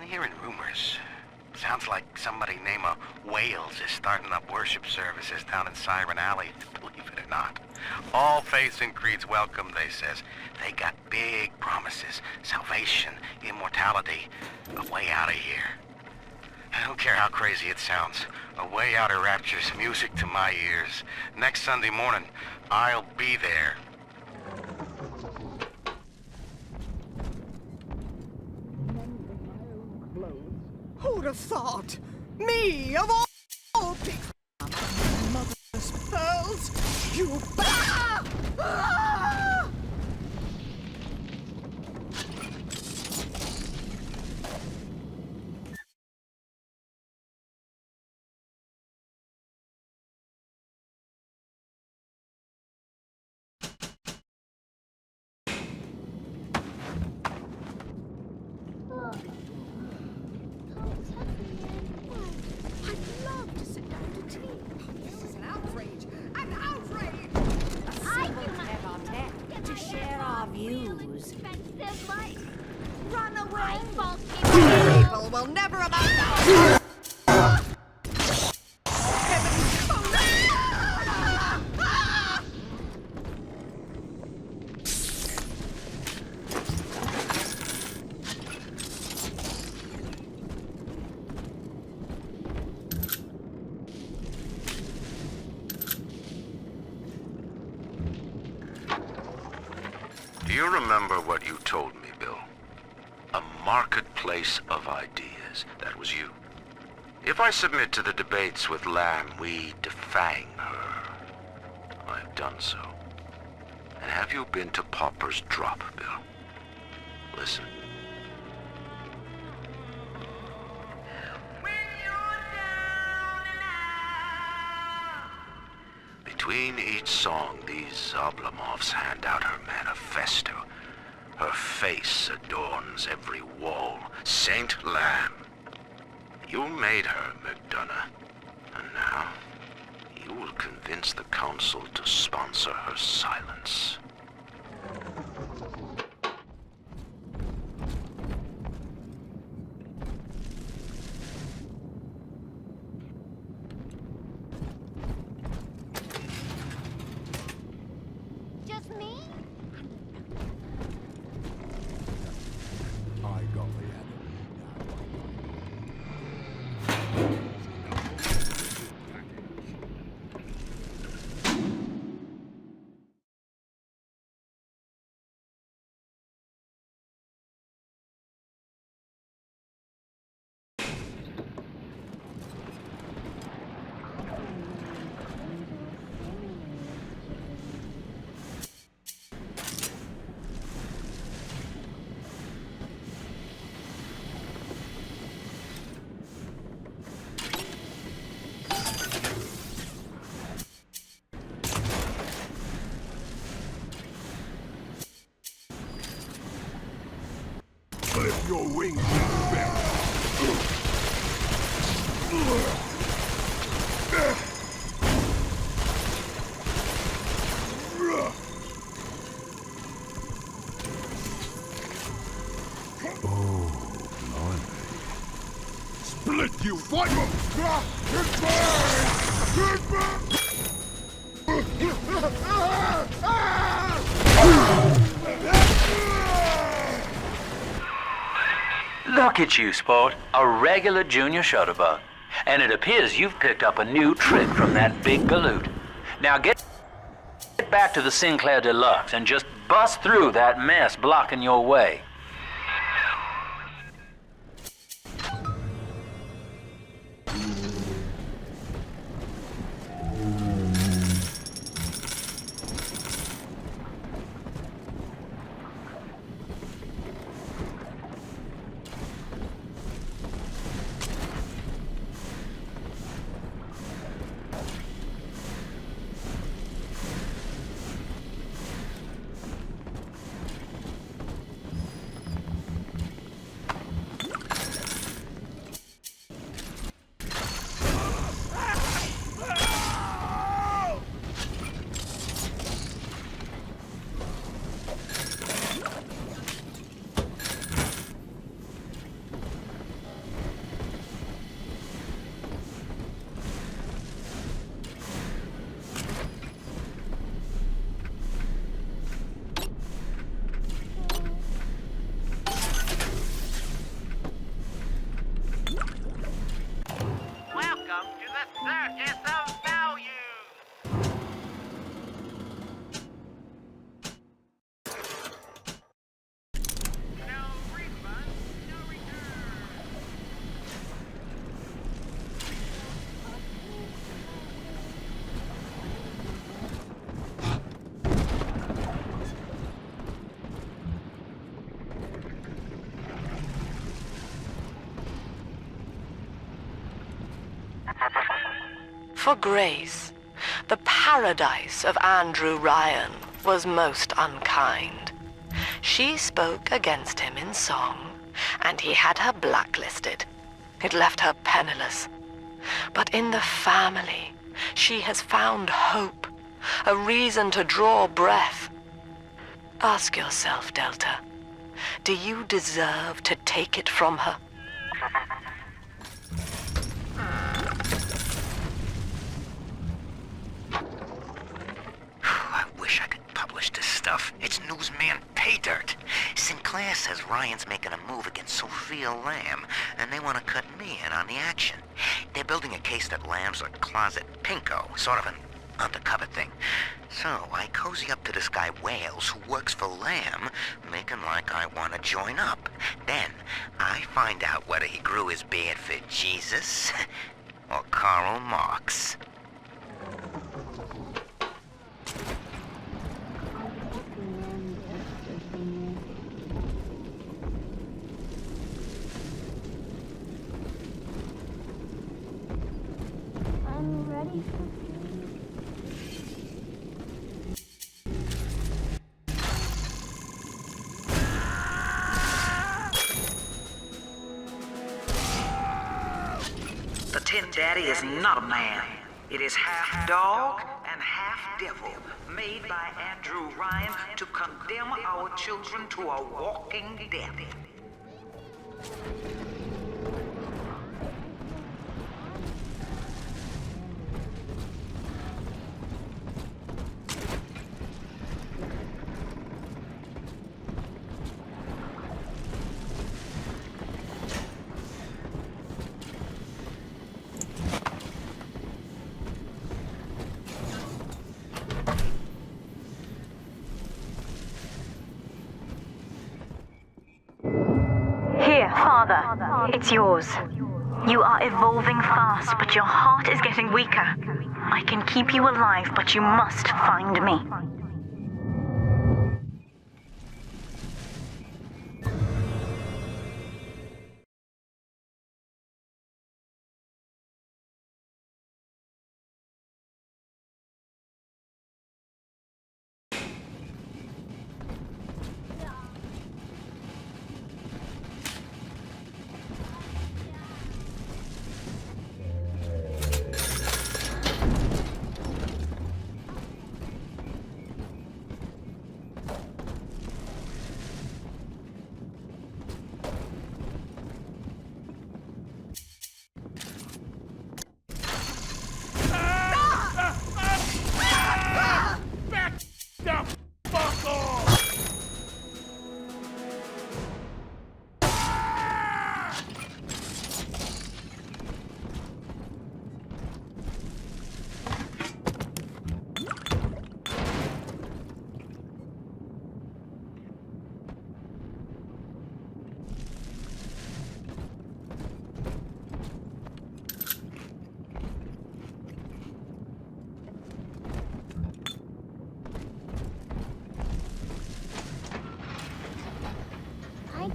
Hearing rumors. Sounds like somebody named Wales is starting up worship services down in Siren Alley. Believe it or not. All faiths and creeds welcome, they says. They got big promises. Salvation, immortality. A way out of here. I don't care how crazy it sounds. A way out of rapture's music to my ears. Next Sunday morning, I'll be there. Who'd have thought? Me, of all people. Mother's pearls, you run away. People will never amount to. Do you remember what you told me, Bill? A marketplace of ideas. That was you. If I submit to the debates with Lamb, we defang her. I've done so. And have you been to Pauper's Drop, Bill? Listen. Between each song, these Oblomovs hand out her manifesto. Her face adorns every wall. Saint Lamb. You made her, McDonough. And now, you will convince the Council to sponsor her silence. your wings back. Split you! What? Look at you, sport. A regular junior shutterbug. And it appears you've picked up a new trick from that big galoot. Now get back to the Sinclair Deluxe and just bust through that mess blocking your way. Welcome to the Circus of Value! No refund, no return! For Grace, the paradise of Andrew Ryan was most unkind. She spoke against him in song, and he had her blacklisted. It left her penniless. But in the family, she has found hope, a reason to draw breath. Ask yourself, Delta, do you deserve to take it from her? I wish I could publish this stuff. It's newsman pay dirt. Sinclair says Ryan's making a move against Sophia Lamb, and they want to cut me in on the action. They're building a case that Lamb's a closet pinko, sort of an undercover thing. So I cozy up to this guy Wales, who works for Lamb, making like I want to join up. Then I find out whether he grew his beard for Jesus or Karl Marx. I'm ready for The Tin Daddy is not a man. It is half dog and half devil, made by Andrew Ryan to condemn our children to a walking death. Here, Father, it's yours. You are evolving fast, but your heart is getting weaker. I can keep you alive, but you must find me.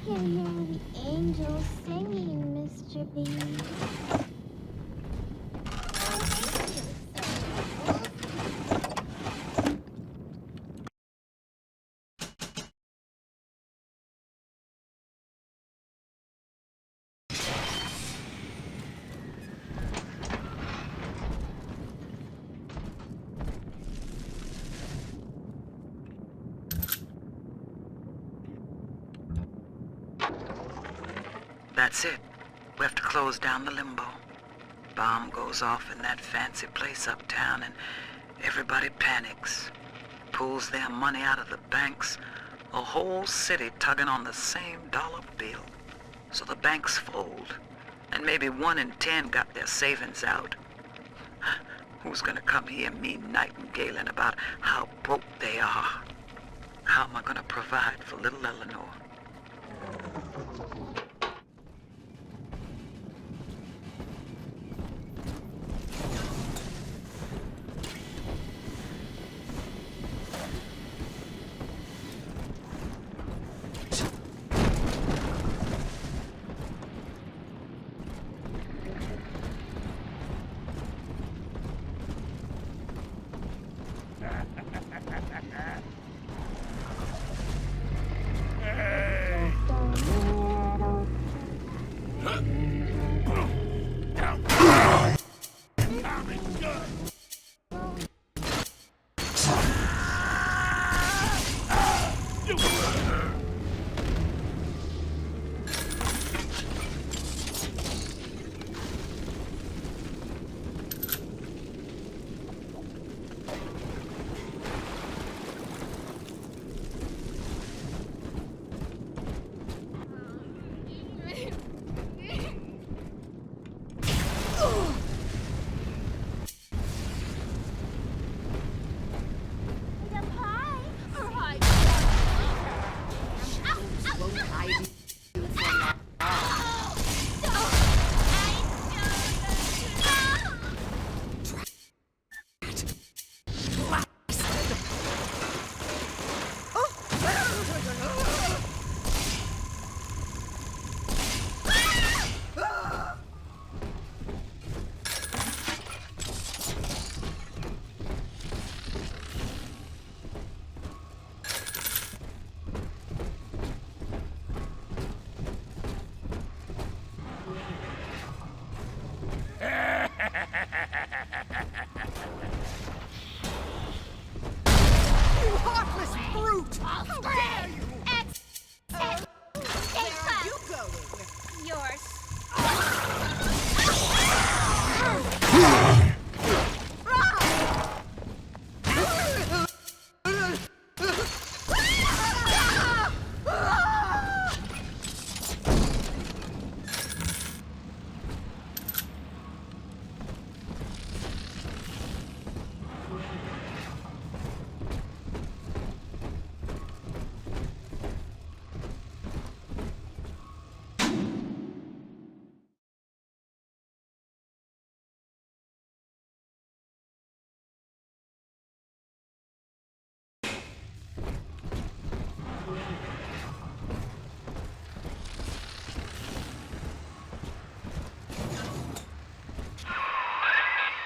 can hear the angels singing, Mr. B. That's it. We have to close down the limbo. Bomb goes off in that fancy place uptown and everybody panics. Pulls their money out of the banks. A whole city tugging on the same dollar bill. So the banks fold. And maybe 1 in 10 got their savings out. Who's gonna come hear me nightingaling about how broke they are? How am I gonna provide for little Eleanor?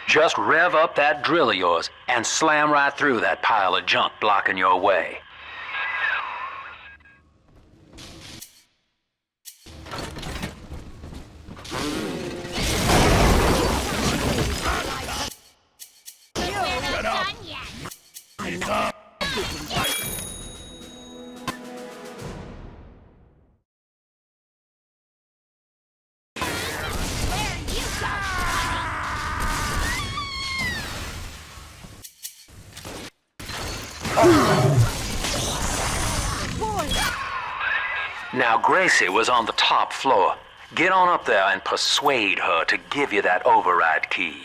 Just rev up that drill of yours and slam right through that pile of junk blocking your way. Shut up! It's up! Now, Gracie was on the top floor. Get on up there and persuade her to give you that override key.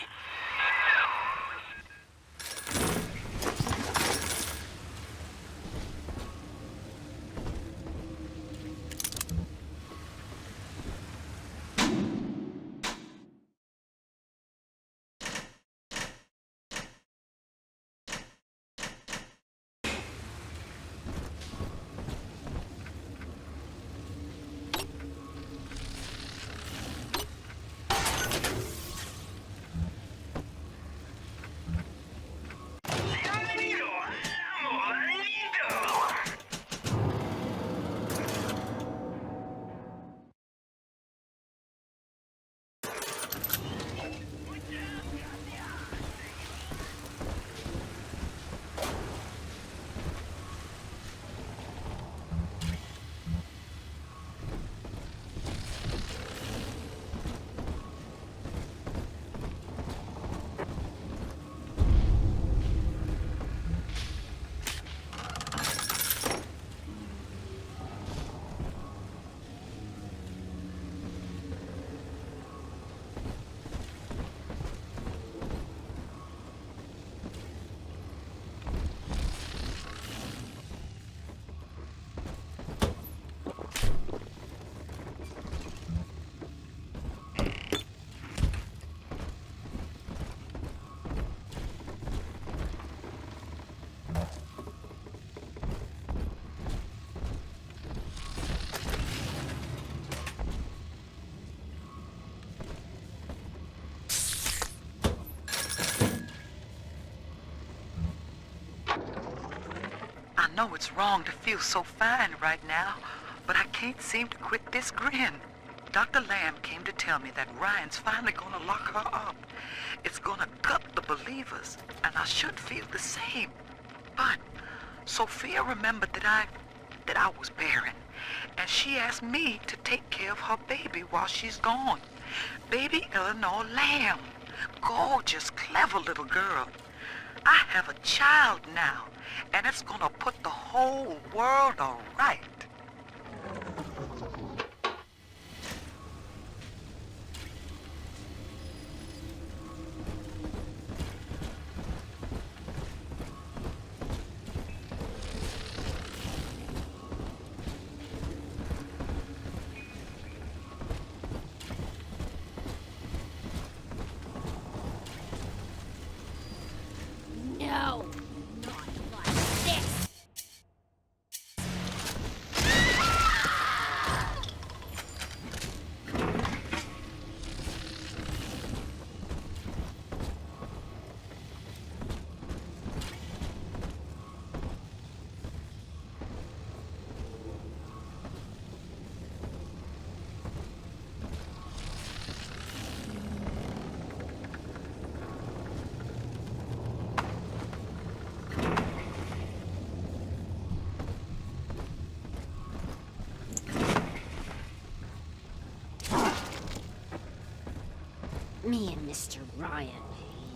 know it's wrong to feel so fine right now, but I can't seem to quit this grin. Dr. Lamb came to tell me that Ryan's finally gonna lock her up. It's gonna gut the believers, and I should feel the same. But Sophia remembered that I was barren, and she asked me to take care of her baby while she's gone. Baby Eleanor Lamb. Gorgeous, clever little girl. I have a child now, and it's gonna put the whole world all right. No, not like this. Me and Mr. Ryan,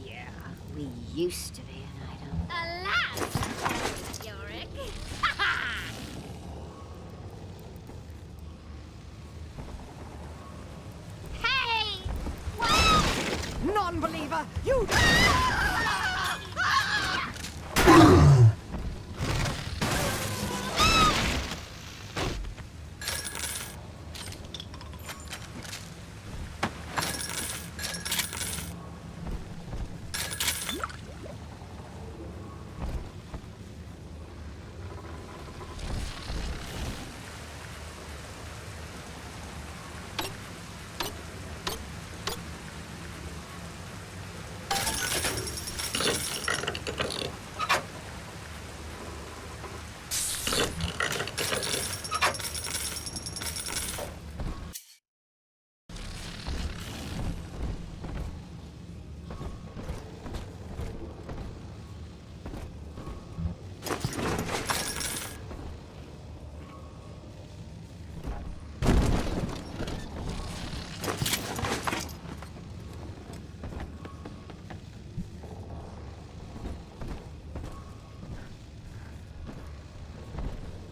yeah, we used to be an item. Alas, Yorick! Hey! Whoa! Non-believer, you...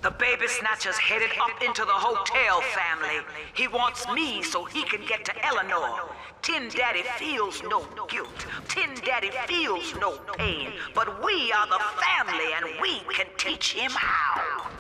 The baby snatcher's headed up into the hotel, family. He wants me so he can get to Eleanor. Tin Daddy feels no guilt. Tin Daddy feels no pain. But we are the family, and we can teach him how.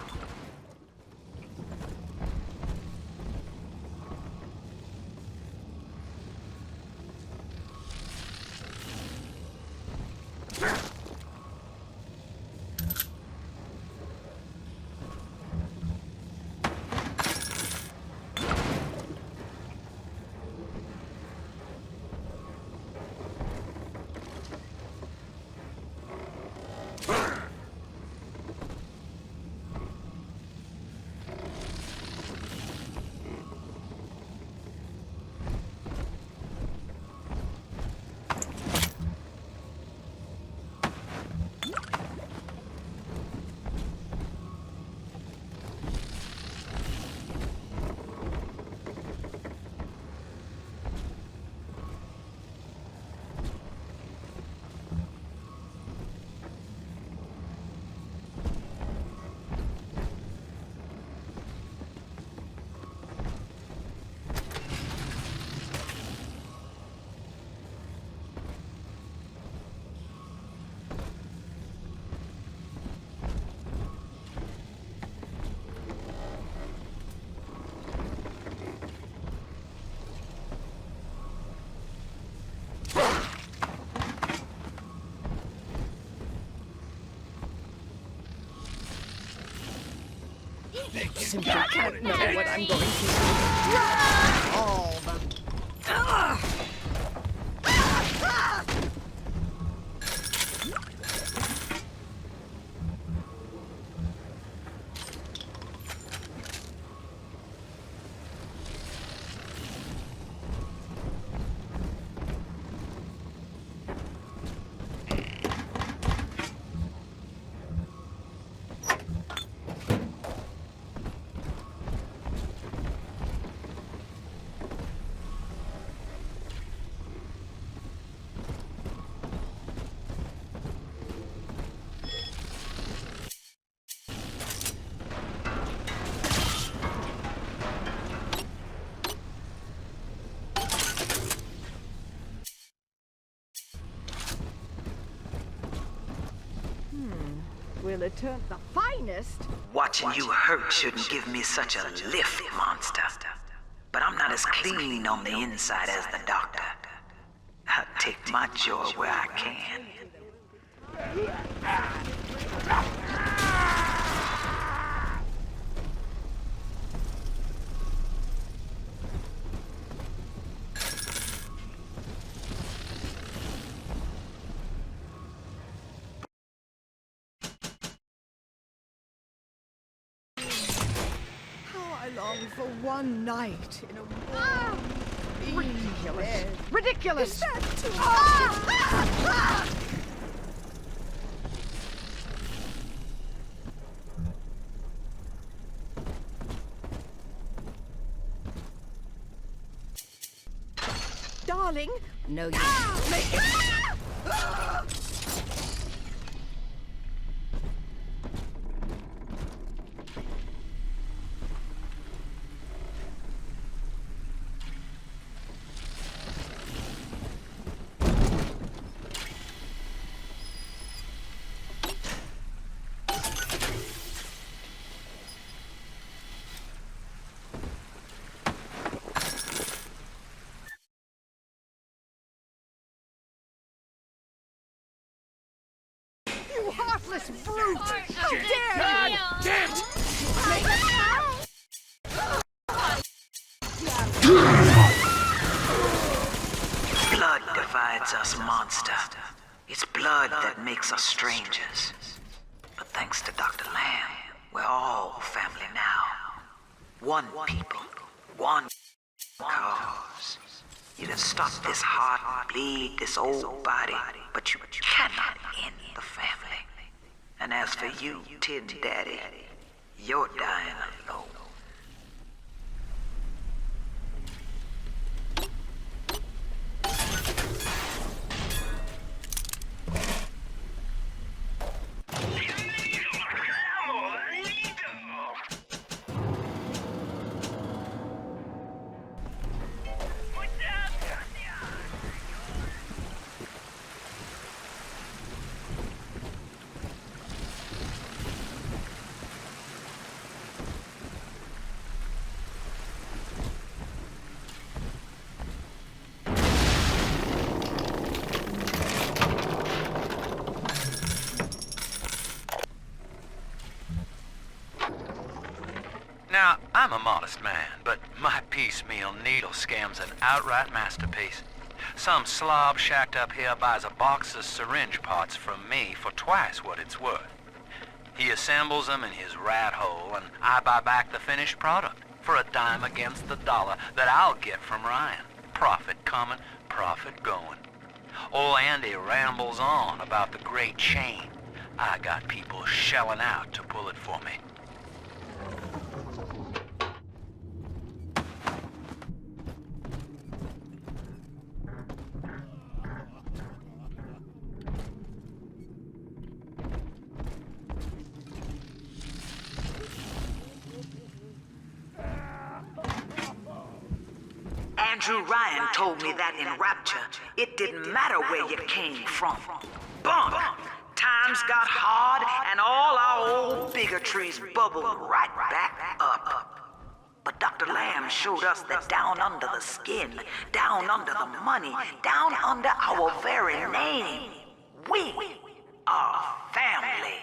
Simply can't know what I'm going to do. All the... We'll return the finest. Watching you hurt shouldn't give me such a lift, monster. But I'm not as clean on the inside as the doctor. I'll take my joy where I can. I long for one night in a warm, ridiculous. Ridiculous! Is that too much? Darling, no you make it. You heartless brute! How dare you! Damn! Blood divides us, monster. It's blood that makes us strangers. But thanks to Dr. Lamb, we're all family now. One people, one cause. You can stop this heart bleed, this old body, but you cannot end the family. And as for you, Tin Daddy, you're dying alone. Now, I'm a modest man, but my piecemeal needle scam's an outright masterpiece. Some slob shacked up here buys a box of syringe parts from me for twice what it's worth. He assembles them in his rat hole, and I buy back the finished product for a dime against the dollar that I'll get from Ryan. Profit coming, profit going. Old Andy rambles on about the great chain. I got people shelling out to pull it for me. Andrew Ryan told me that in Rapture, it didn't matter where you came from. Bunk! Times got hard, and all our old bigotries bubbled right back up. But Dr. Lamb showed us that down under the skin, down under the money, down under our very name, we are family.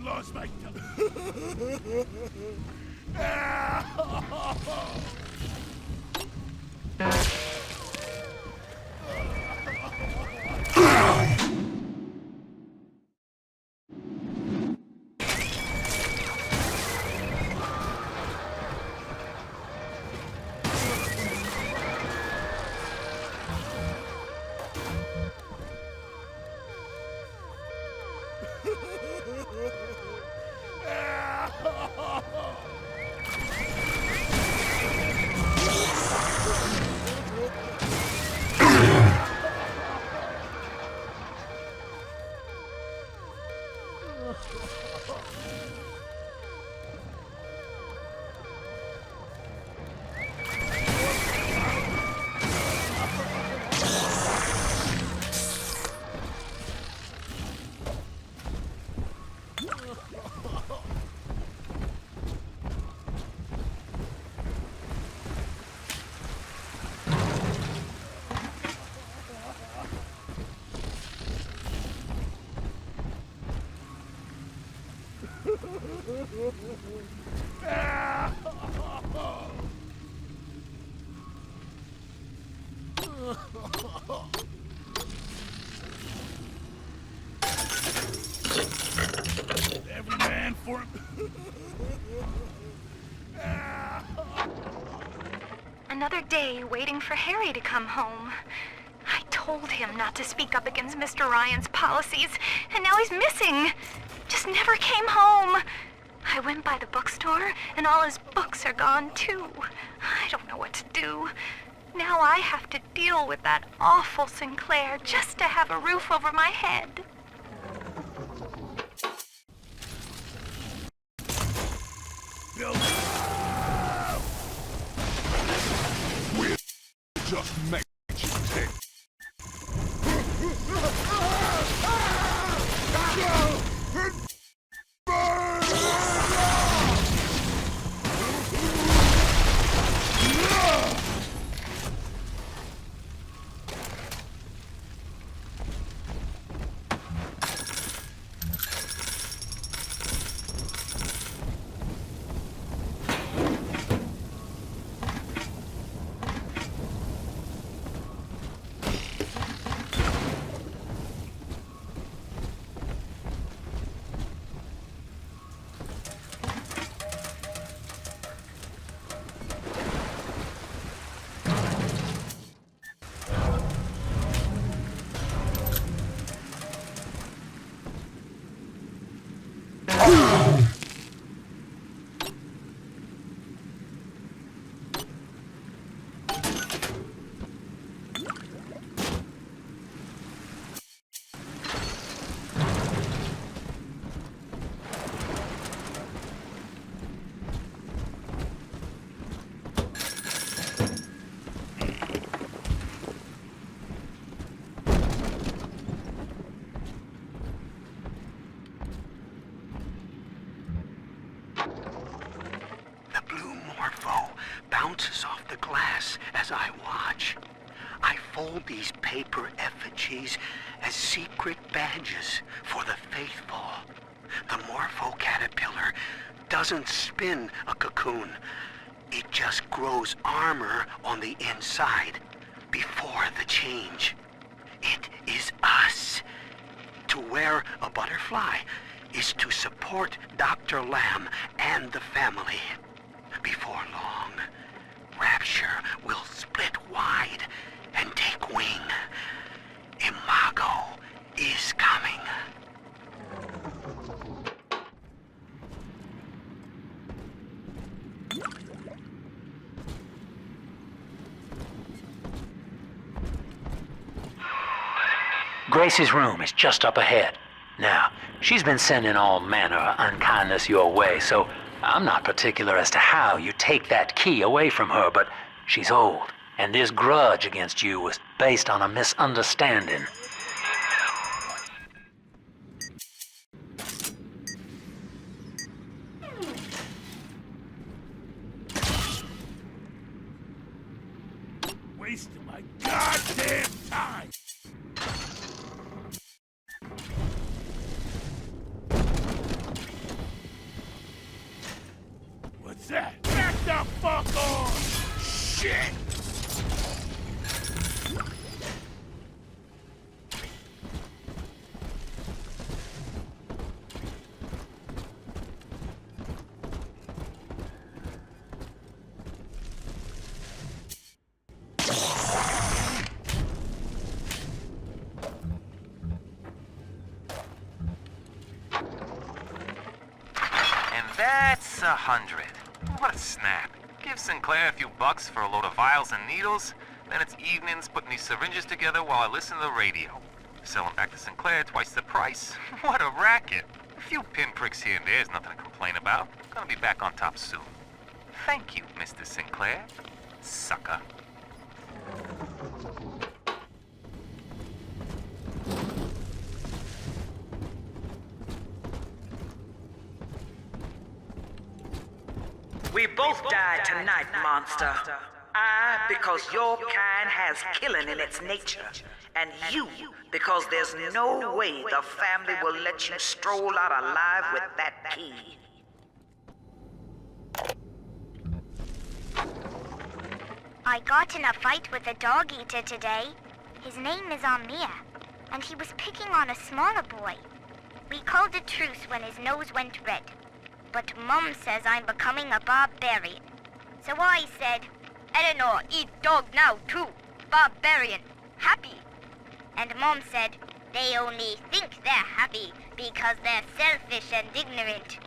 lost my Every man for him. Another day waiting for Harry to come home. I told him not to speak up against Mr. Ryan's policies, and now he's missing. Just never came home. I went by the bookstore, and all his books are gone, too. I don't know what to do. Now I have to deal with that awful Sinclair just to have a roof over my head. We'll just make you tick. Bounces off the glass as I watch. I fold these paper effigies as secret badges for the faithful. The Morpho caterpillar doesn't spin a cocoon. It just grows armor on the inside before the change. It is us. To wear a butterfly is to support Dr. Lamb and the family. Before long, Rapture will split wide and take wing. Imago is coming. Gracie's room is just up ahead. Now, she's been sending all manner of unkindness your way, so I'm not particular as to how you take that key away from her, but she's old, and this grudge against you was based on a misunderstanding. Wasting my goddamn time! that? Back the fuck on! Shit! That's 100. What a snap. Give Sinclair a few bucks for a load of vials and needles, then it's evenings putting these syringes together while I listen to the radio. Sell them back to Sinclair twice the price. What a racket. A few pinpricks here and there is nothing to complain about. Gonna be back on top soon. Thank you, Mr. Sinclair. Sucker. We both died tonight, monster. I, because your kind has killing in its nature. And you, because there's no way the family will let you stroll out alive with that key. I got in a fight with a dog eater today. His name is Amir, and he was picking on a smaller boy. We called a truce when his nose went red. But Mom says I'm becoming a barbarian. So I said, Eleanor, eat dog now too. Barbarian. Happy. And Mom said, they only think they're happy because they're selfish and ignorant.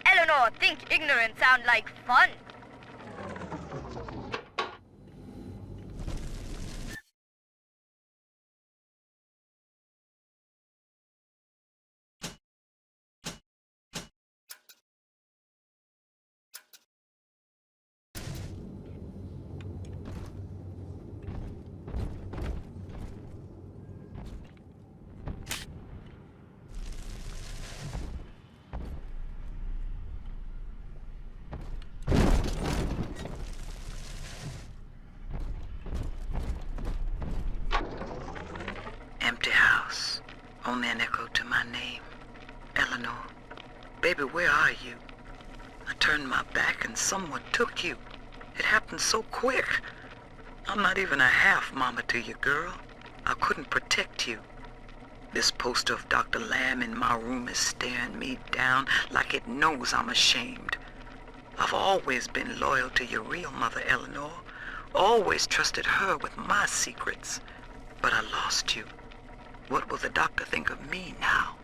Eleanor, think ignorant sound like fun. Empty house. Only an echo to my name. Eleanor. Baby, where are you? I turned my back and someone took you. It happened so quick. I'm not even a half mama to you, girl. I couldn't protect you. This poster of Dr. Lamb in my room is staring me down like it knows I'm ashamed. I've always been loyal to your real mother, Eleanor. Always trusted her with my secrets. But I lost you. What will the doctor think of me now?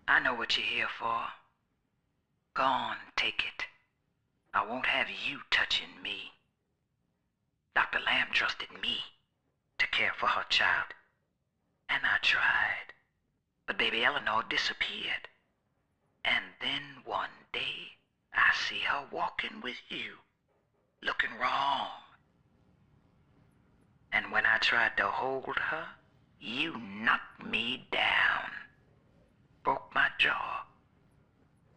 I know what you're here for. Go on, take it. I won't have you touching me. Dr. Lamb trusted me to care for her child. And I tried. But baby Eleanor disappeared. And then one day, I see her walking with you, looking wrong. And when I tried to hold her, you knocked me down. Broke my jaw.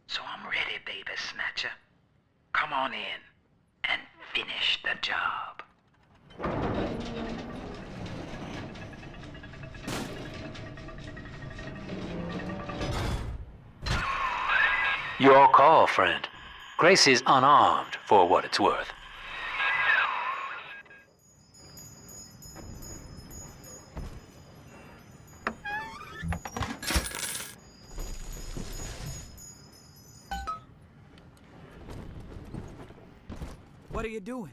So I'm ready, baby snatcher. Come on in and finish the job. Your call, friend. Grace is unarmed, for what it's worth. What are you doing?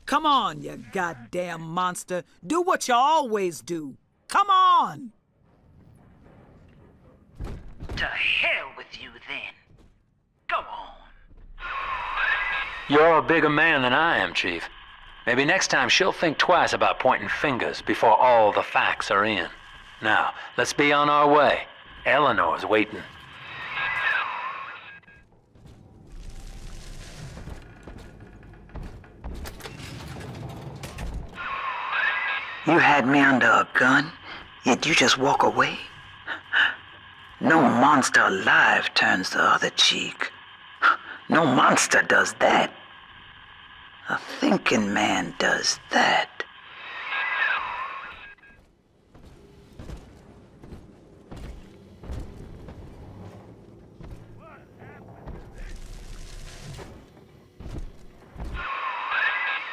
Come on, you goddamn monster. Do what you always do. Come on! To hell with you then. Go on. You're a bigger man than I am, Chief. Maybe next time she'll think twice about pointing fingers before all the facts are in. Now, let's be on our way. Eleanor's waiting. You had me under a gun, yet you just walk away? No monster alive turns the other cheek. No monster does that. A thinking man does that.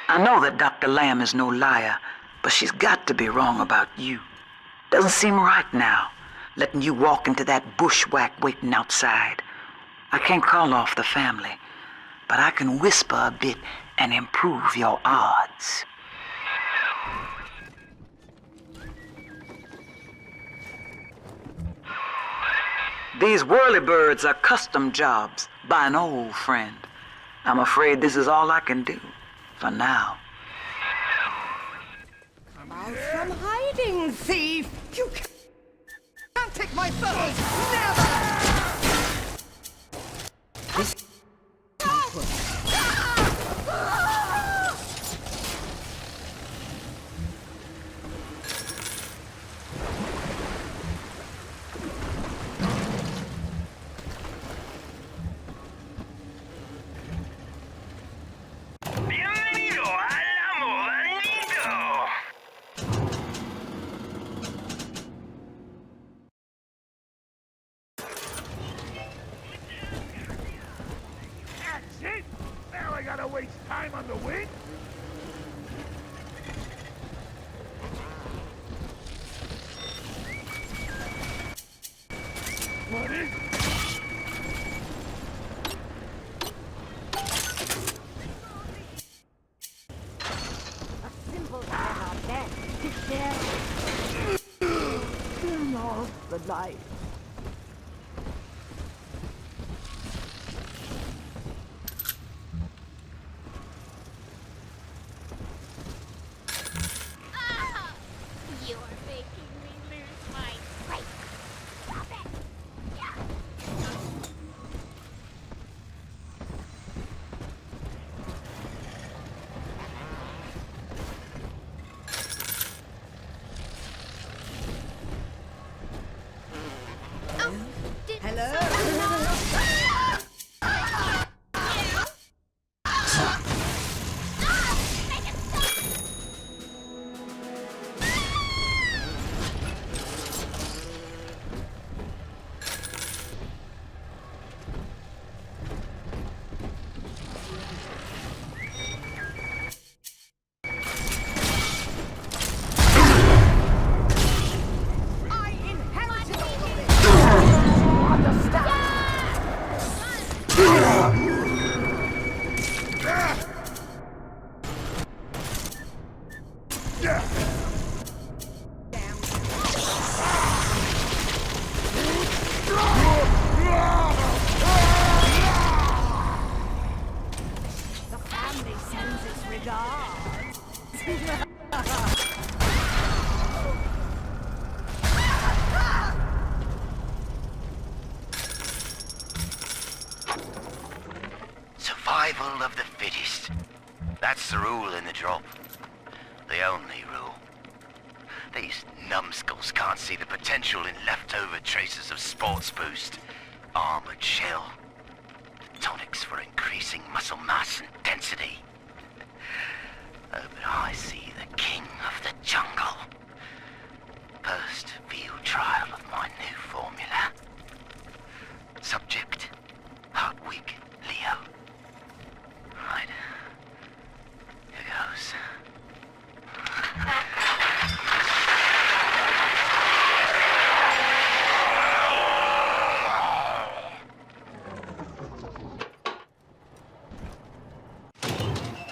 I know that Dr. Lamb is no liar, but she's got to be wrong about you. Doesn't seem right now, letting you walk into that bushwhack waiting outside. I can't call off the family, but I can whisper a bit and improve your odds. These whirlybirds are custom jobs by an old friend. I'm afraid this is all I can do for now. Come out from hiding, thief! You can't take my photos! Never! This Now I gotta waste time on the wind? What is it? a simple cannot bend to share. Turn off the light. You're making me lose my place. Stop it! Yeah. The family sends its regards. Survival of the fittest. That's the rule in the drop. The only rule. These numbskulls can't see the potential in leftover traces of sports boost, armored shell, tonics for increasing muscle mass and density. But I see the king of the jungle. First field trial of my new formula. Subject, heart weak, Leo. Right. Here goes.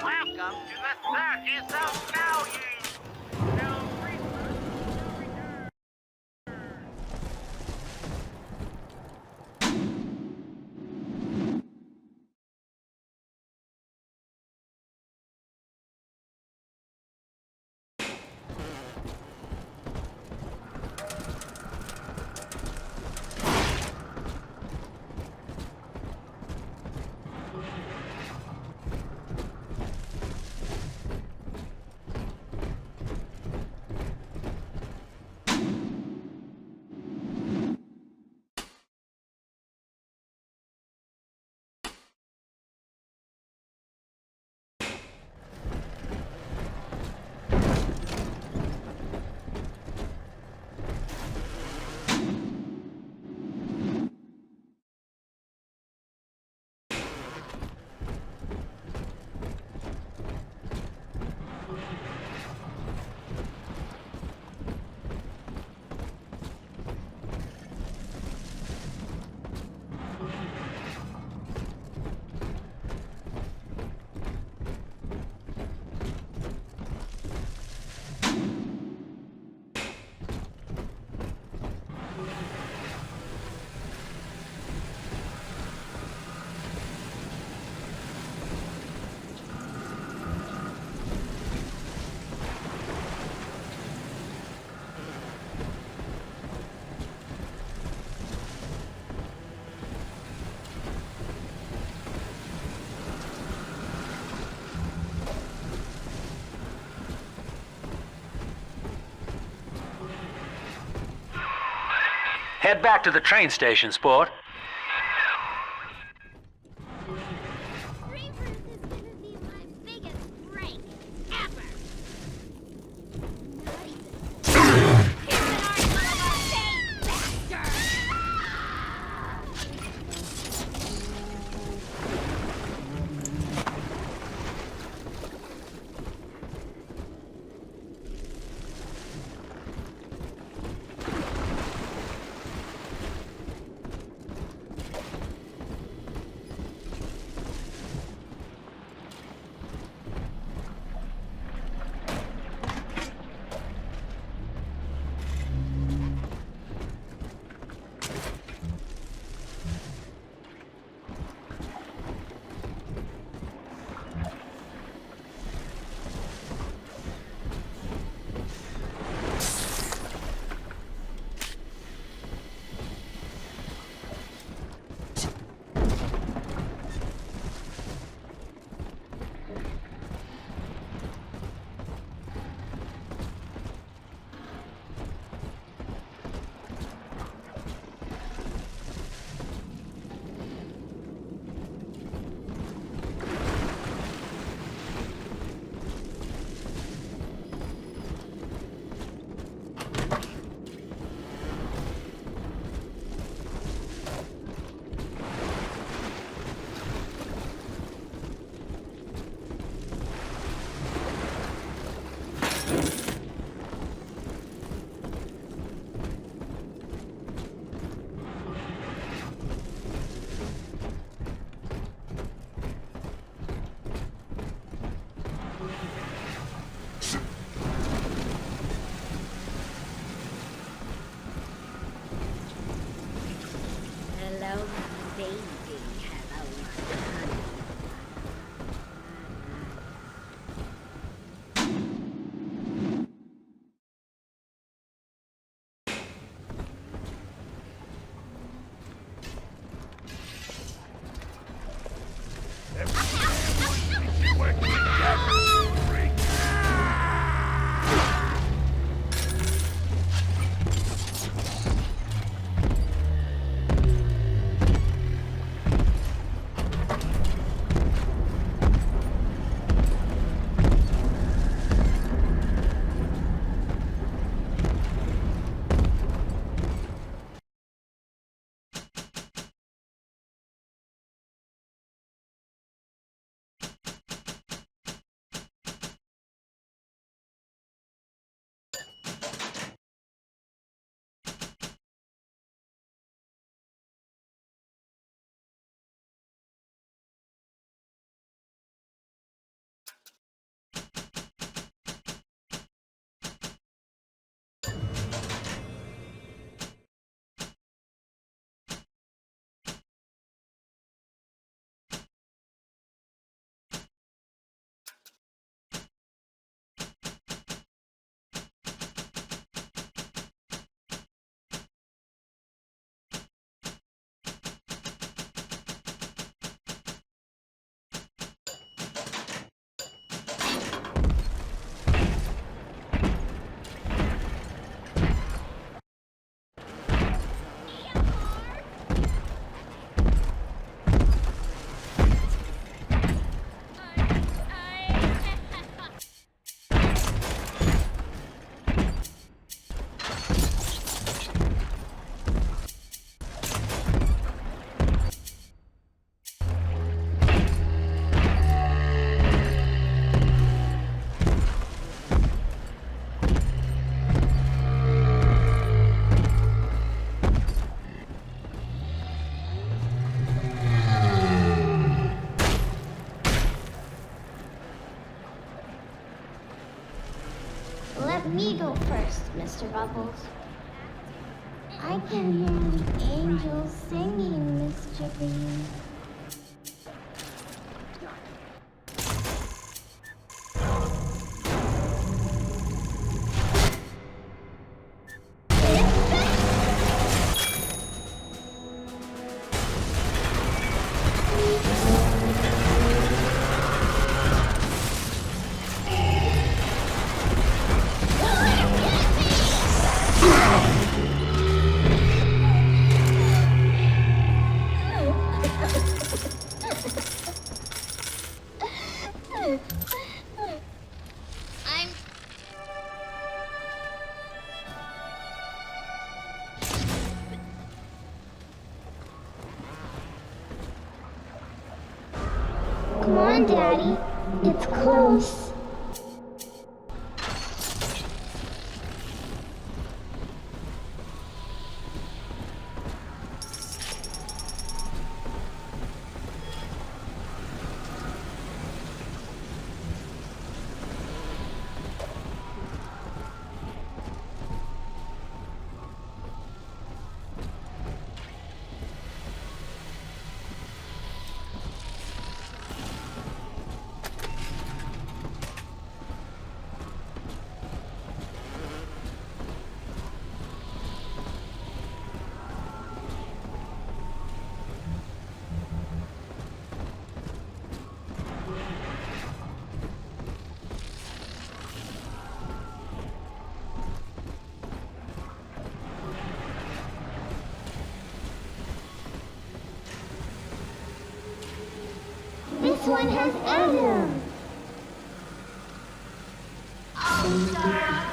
Welcome to the circus of value. Head back to the train station, sport. Hello, baby. Hello, honey. Let me go first, Mr. Bubbles. I can hear the angels singing, Miss Chippy. on, Daddy. It's close. This one has Adam.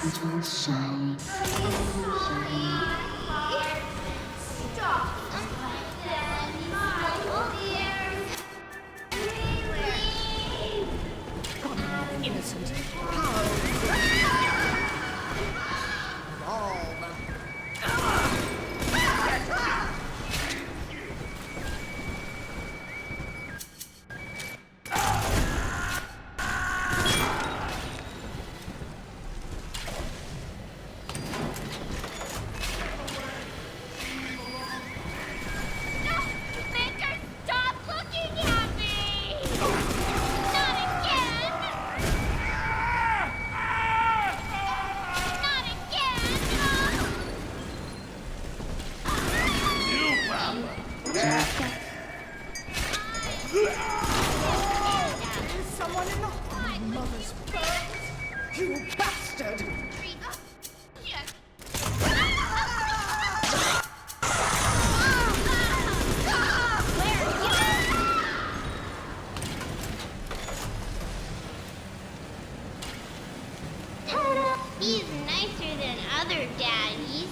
It will shine. Stop. Innocent. Stop looking at me! Not again! Not again! There's someone in the mother's bones. You bastard! He's nicer than other daddies.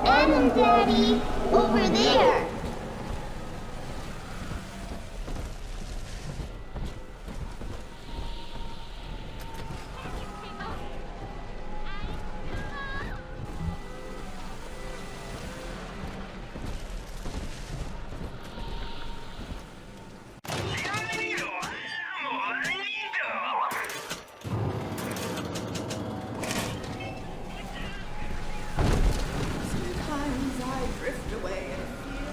Adam, Daddy, over there. Sometimes I drift away and feel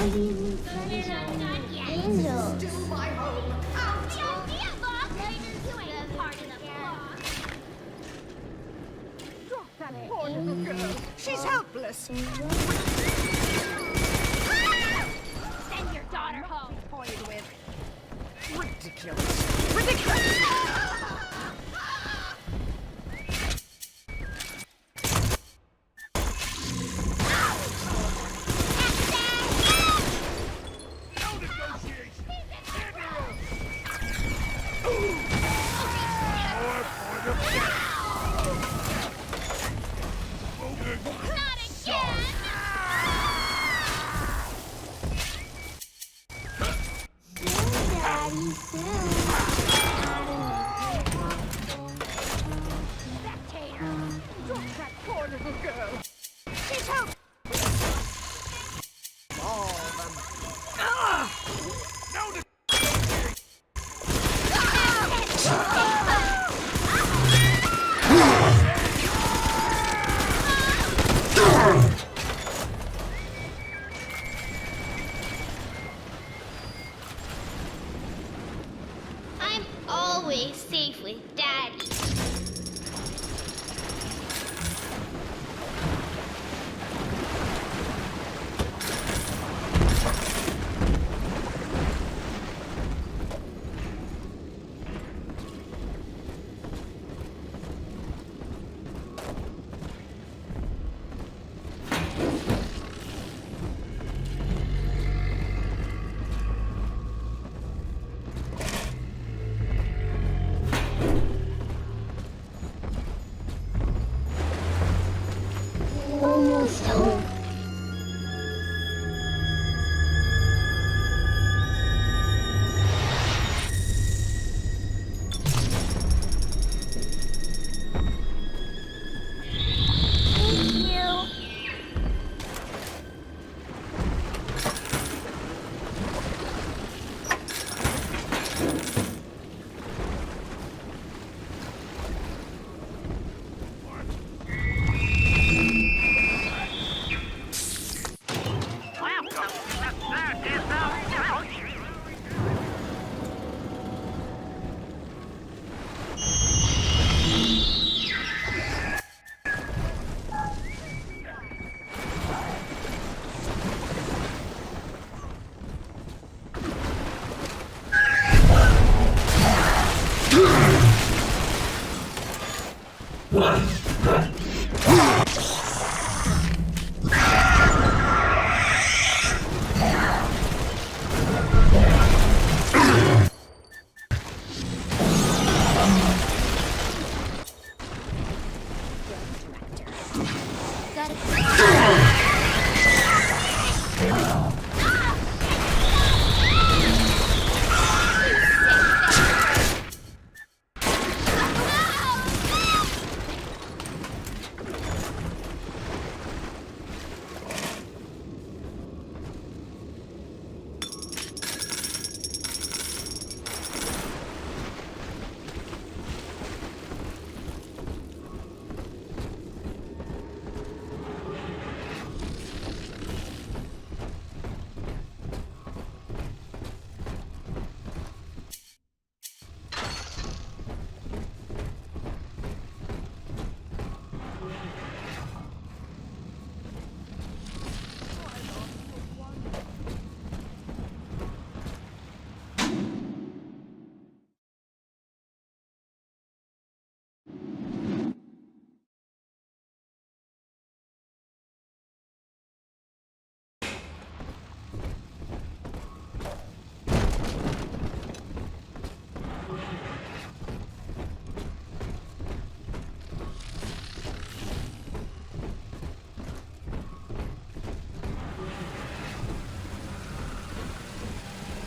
Angels. Still my home. Out! The idea, Bob! You ain't part of the flock. Drop that poor little girl. She's helpless. Send your daughter home. Toyed with. Ridiculous. Ridiculous! I'm always safe with Daddy. Almost home. Thank you.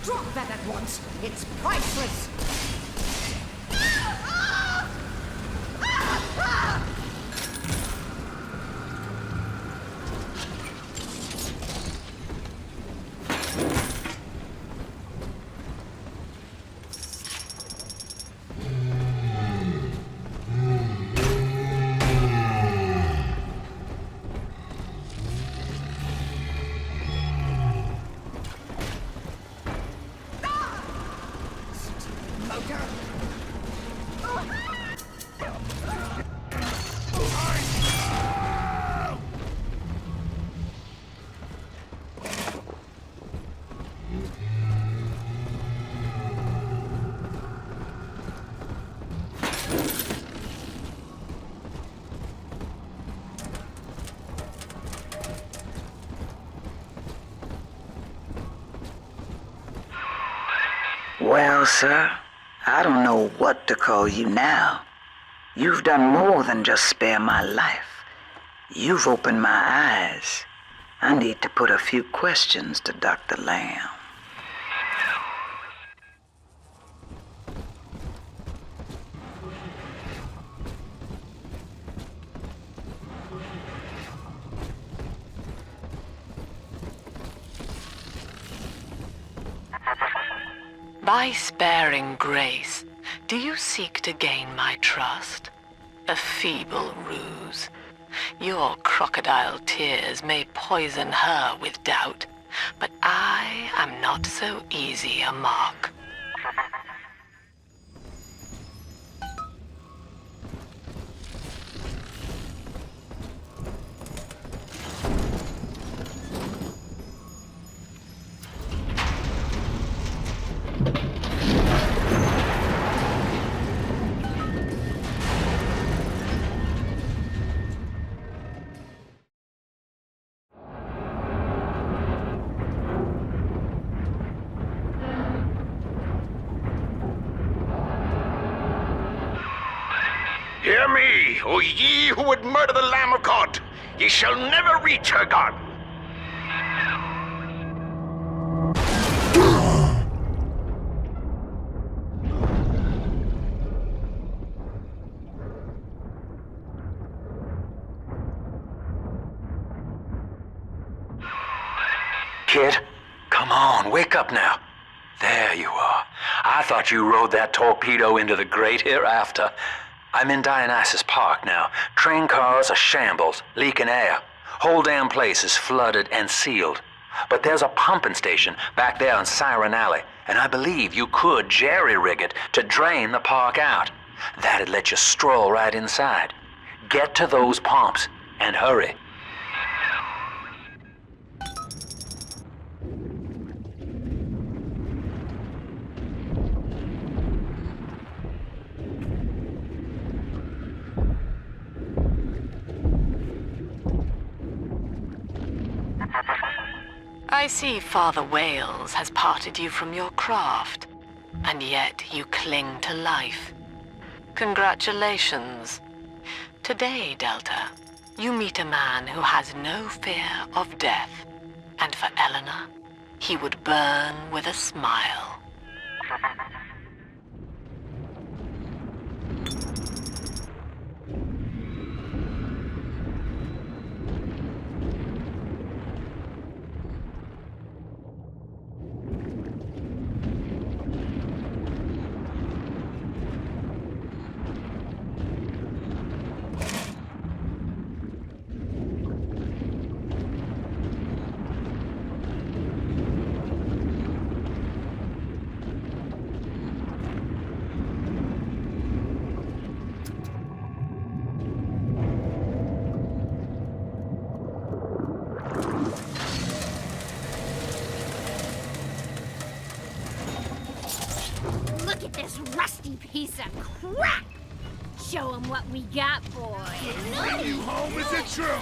Drop that at once. It's priceless. Well, sir, I don't know what to call you now. You've done more than just spare my life. You've opened my eyes. I need to put a few questions to Dr. Lamb. By sparing grace, do you seek to gain my trust? A feeble ruse. Your crocodile tears may poison her with doubt, but I am not so easy a mark. Hear me, O ye who would murder the Lamb of God! Ye shall never reach her garden! Kid, come on, wake up now. There you are. I thought you rode that torpedo into the great hereafter. I'm in Dionysus Park now. Train cars are shambles, leaking air. Whole damn place is flooded and sealed. But there's a pumping station back there on Siren Alley, and I believe you could jerry-rig it to drain the park out. That'd let you stroll right inside. Get to those pumps, and hurry. I see Father Wales has parted you from your craft, and yet you cling to life. Congratulations. Today, Delta, you meet a man who has no fear of death, and for Eleanor, he would burn with a smile. Look at this rusty piece of crap! Show 'em what we got, boys. Bring you home is it true?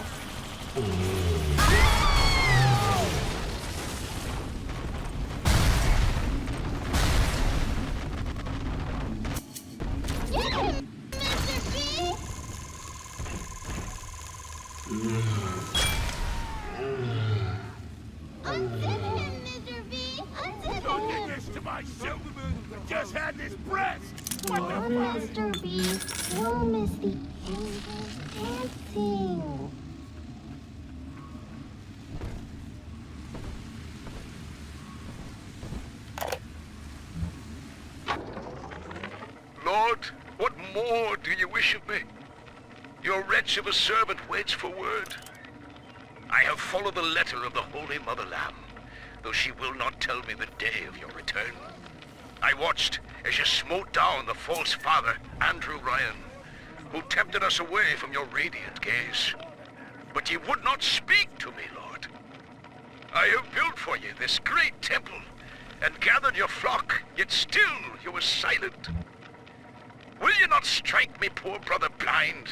Don't get this to my suit! I just had this breast! What the fuck? Mr. B, you'll miss the angels dancing. Lord, what more do you wish of me? Your wretch of a servant waits for word. I have followed the letter of the Holy Mother Lamb, though she will not tell me the day of your return. I watched as you smote down the false father, Andrew Ryan, who tempted us away from your radiant gaze. But ye would not speak to me, Lord. I have built for you this great temple, and gathered your flock, yet still you were silent. Will you not strike me poor brother blind,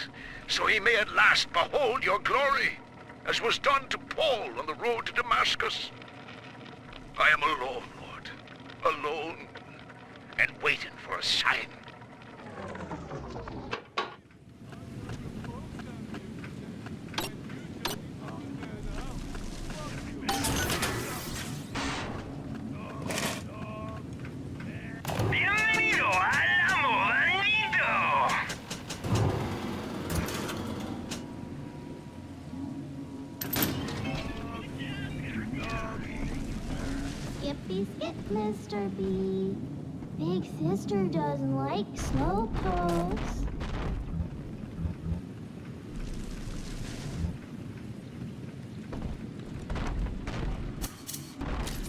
so he may at last behold your glory, as was done to Paul on the road to Damascus? I am alone, Lord, alone. for a shine. Bienvenido al amo bandido. Skippy skip, Mr. B. Big sister doesn't like snow poles.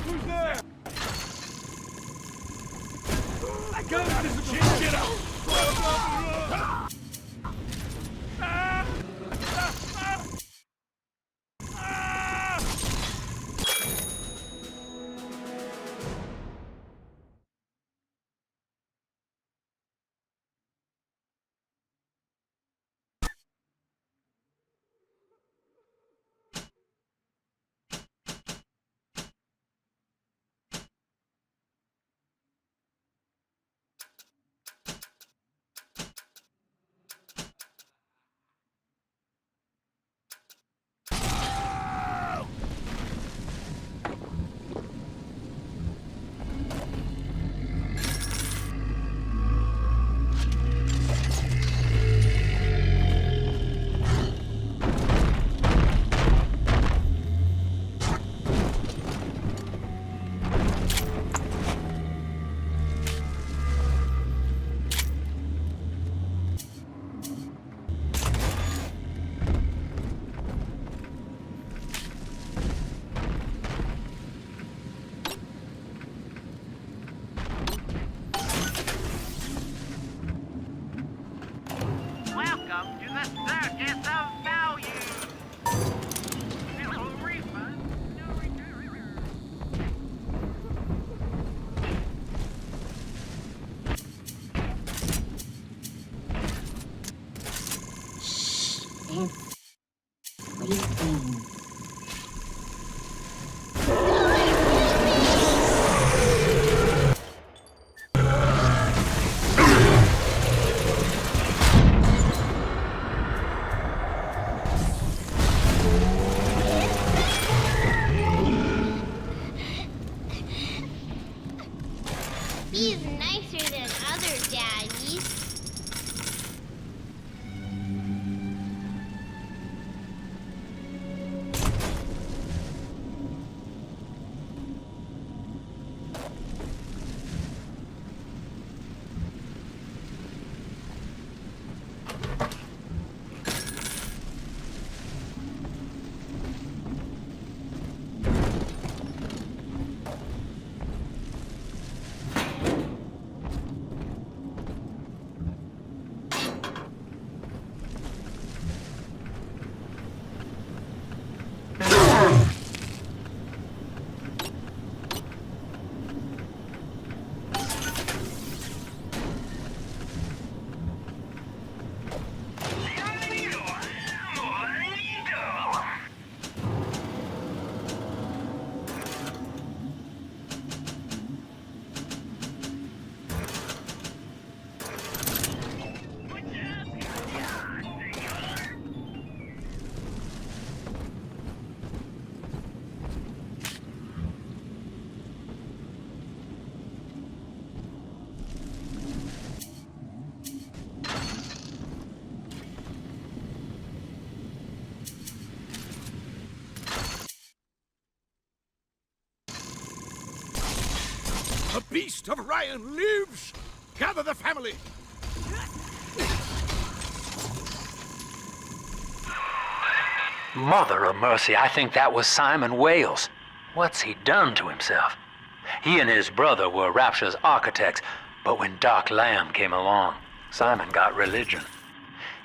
Who's there? Let go! Get up! Welcome to the circus of value. No refund, no return. It's sleeping. He's nicer than other daddies. The beast of Ryan lives! Gather the family! Mother of mercy, I think that was Simon Wales. What's he done to himself? He and his brother were Rapture's architects, but when Doc Lamb came along, Simon got religion.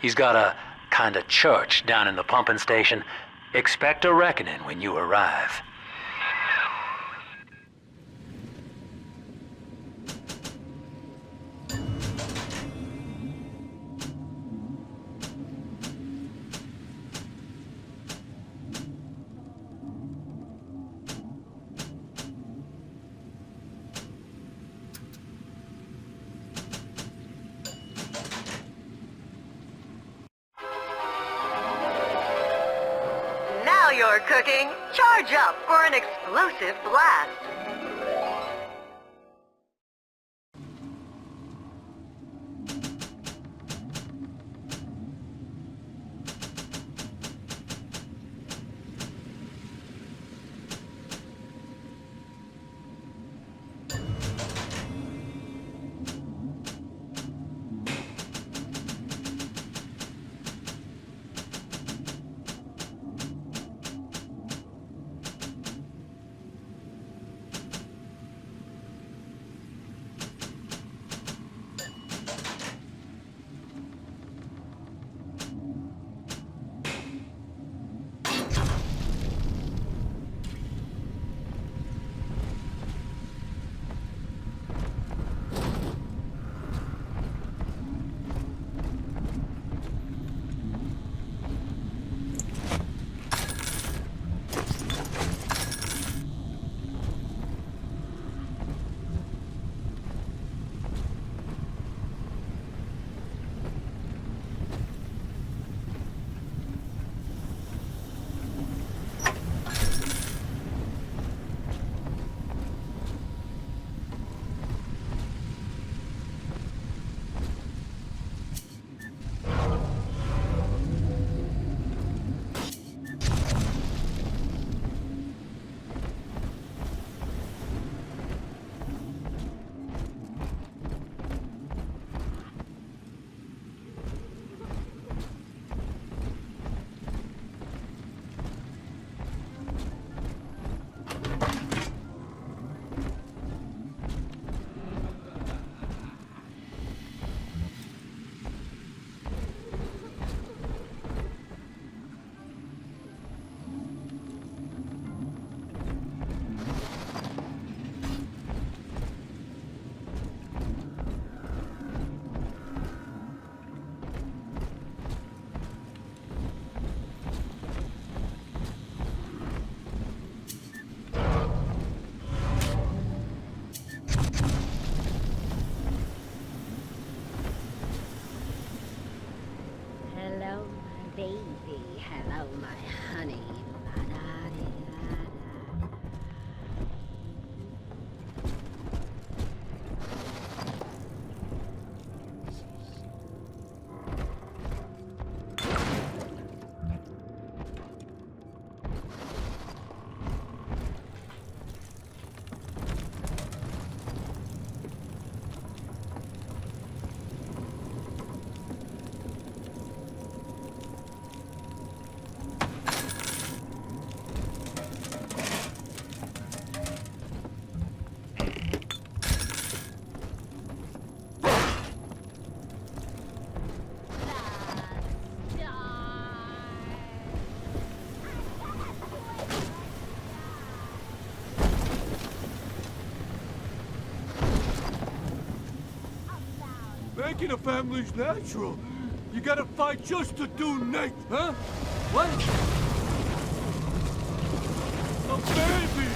He's got a kind of church down in the pumping station. Expect a reckoning when you arrive. you're cooking, charge up for an explosive blast. Hello, my baby. Hello, my honey. Making a family's natural. You gotta fight just to do Nate, huh? What? A baby!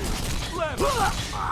Left!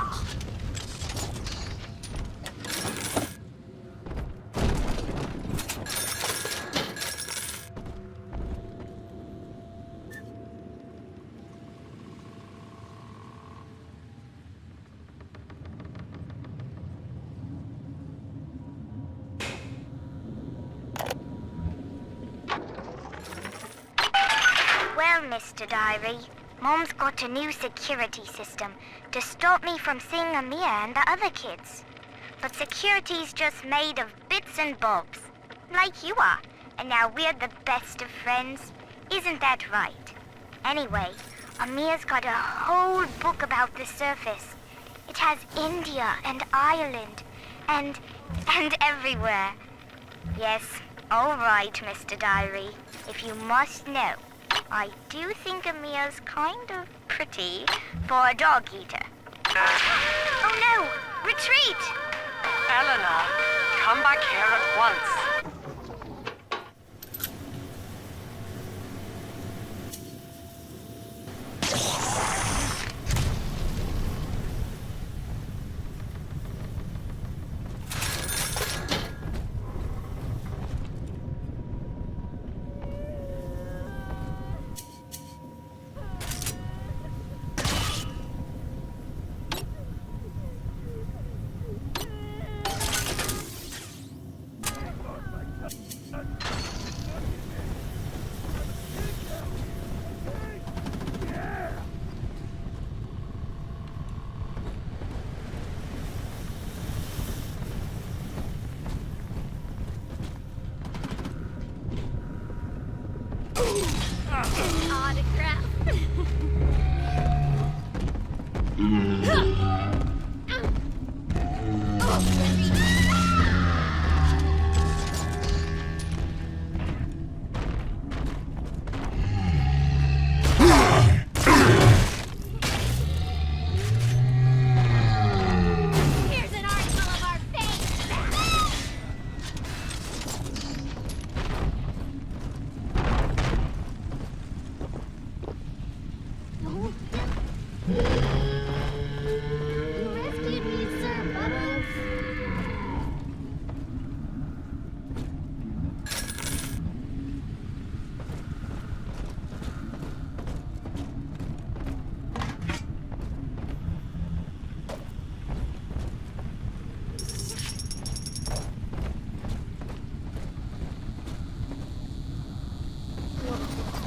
Well, Mr. Diary, Mom's got a new security system to stop me from seeing Amir and the other kids. But security's just made of bits and bobs, like you are, and now we're the best of friends. Isn't that right? Anyway, Amir's got a whole book about the surface. It has India and Ireland and everywhere. Yes, all right, Mr. Diary. If you must know, I do think Amir's kind of pretty for a dog eater. Oh no! Retreat! Eleanor, come back here at once. Here's an article of our fate! You rescued me, Sir Bubbles.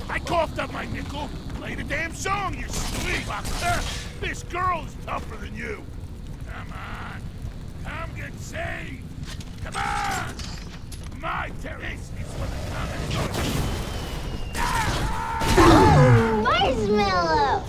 I coughed up my nickel. Play the damn song, you sleepwalker. This girl is tougher than you. Come on. Come get saved. Come on. My territory. This is for the common good. Marshmallow!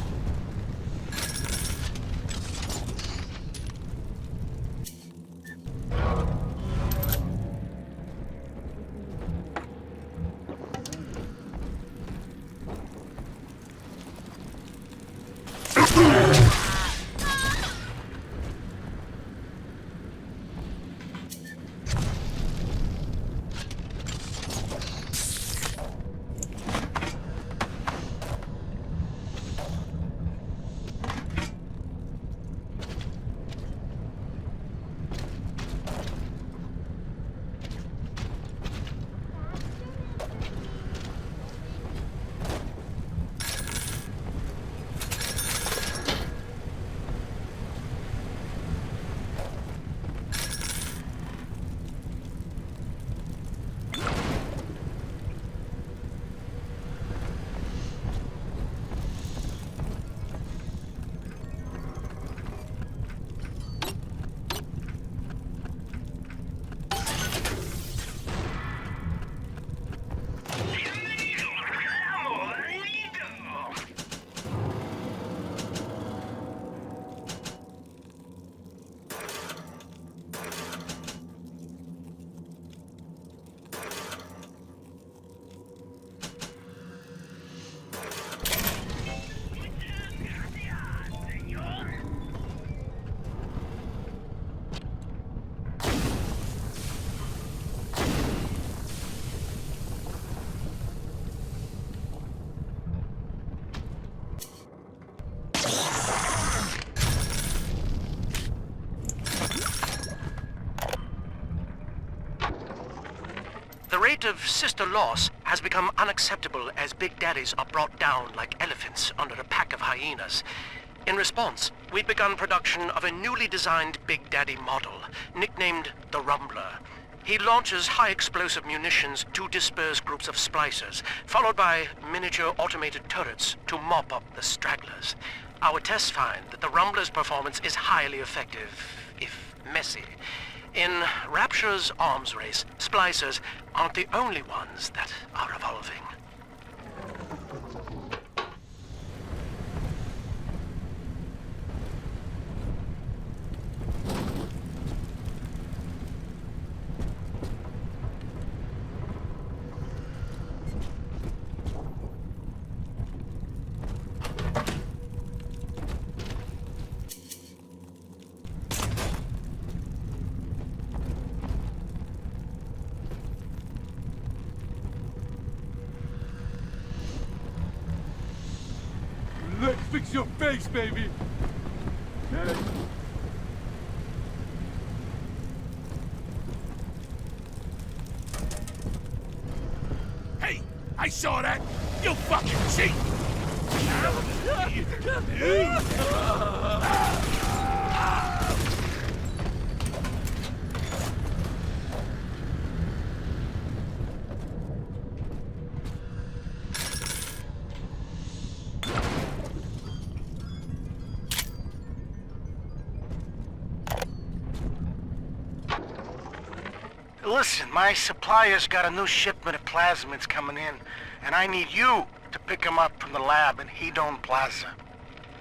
The rate of sister loss has become unacceptable as Big Daddies are brought down like elephants under a pack of hyenas. In response, we've begun production of a newly designed Big Daddy model, nicknamed the Rumbler. He launches high-explosive munitions to disperse groups of splicers, followed by miniature automated turrets to mop up the stragglers. Our tests find that the Rumbler's performance is highly effective, if messy. In Rapture's arms race, splicers aren't the only ones that are evolving. Let's fix your face, baby. Okay. Hey, I saw that. You fucking cheat. Listen, my supplier's got a new shipment of plasmids coming in, and I need you to pick them up from the lab in Hedon Plaza.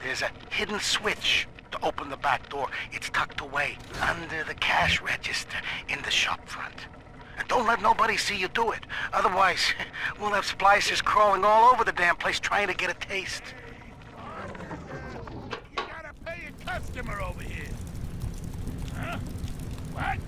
There's a hidden switch to open the back door. It's tucked away under the cash register in the shop front. And don't let nobody see you do it. Otherwise, we'll have splicers crawling all over the damn place trying to get a taste. You gotta pay a customer over here. Huh? What?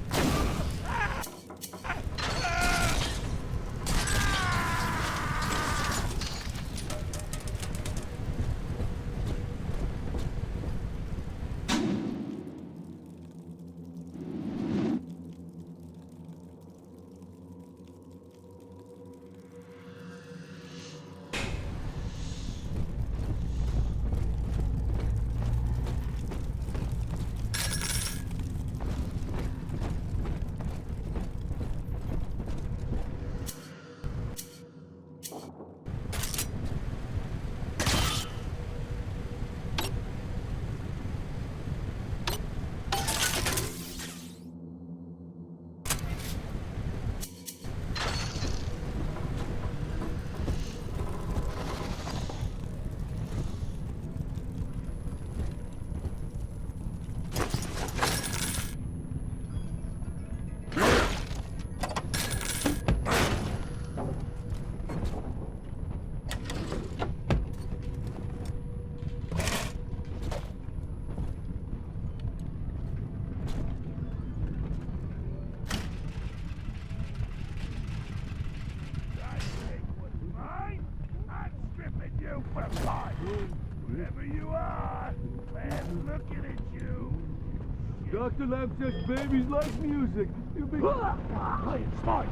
Whoever you are, man's looking at you. Dr. Lamb says babies like music. You be... Play it smart.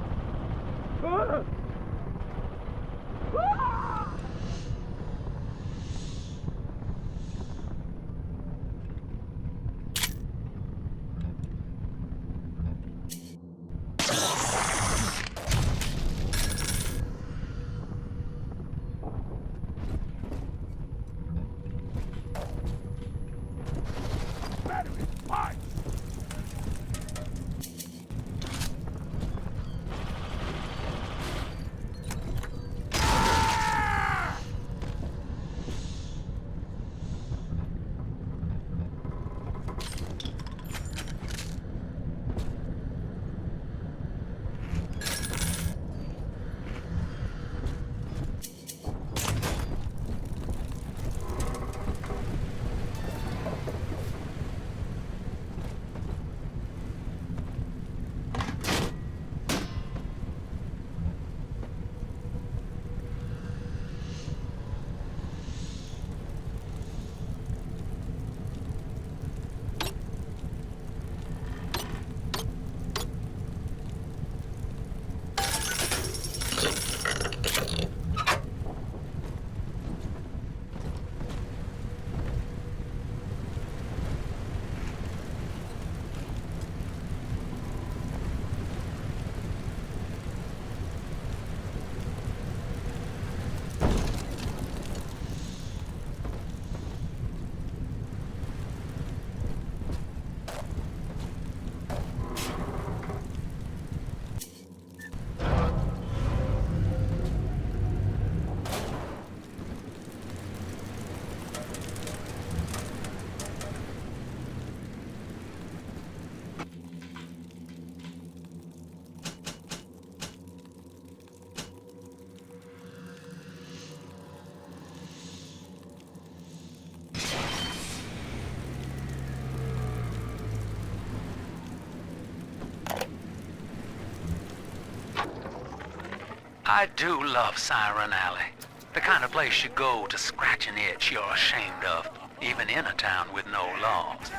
I do love Siren Alley. The kind of place you go to scratch an itch you're ashamed of, even in a town with no laws.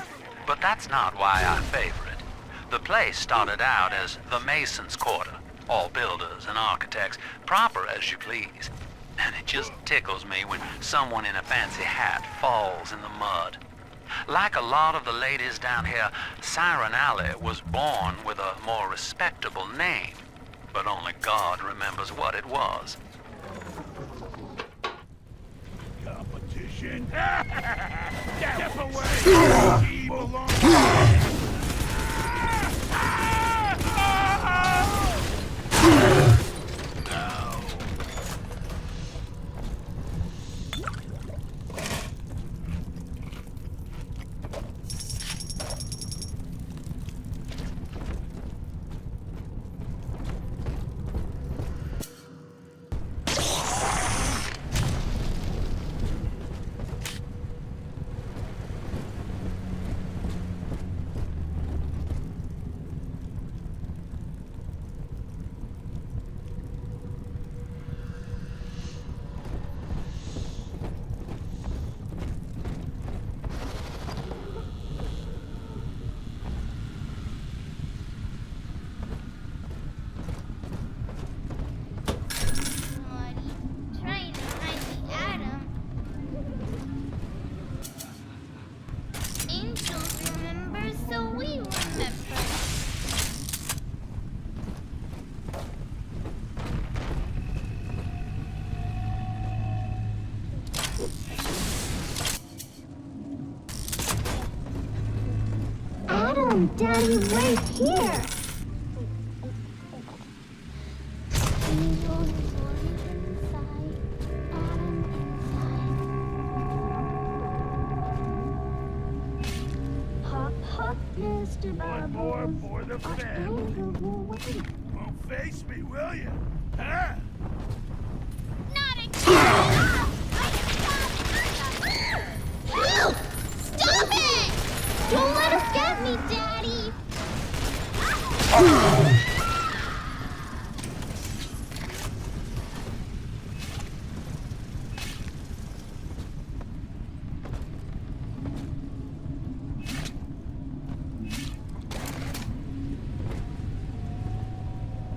But that's not why I favor it. The place started out as the Mason's Quarter, all builders and architects, proper as you please. And it just tickles me when someone in a fancy hat falls in the mud. Like a lot of the ladies down here, Siren Alley was born with a more respectable name. But only God remembers what it was. Competition? Step away! He belongs. Adam, Daddy, right here. Angels soaring inside. Adam inside. Hop, hop, Mr. One more for the family. Won't face me, will you? Huh? Not again! Stop it! Don't let us get me, Daddy!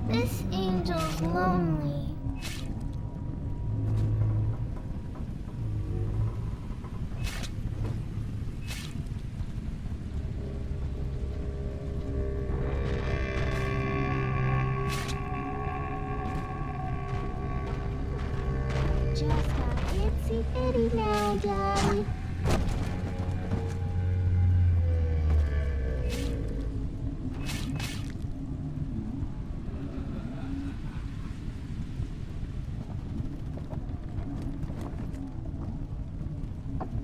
This angel's lonely. Just got itsy bitty now, Daddy.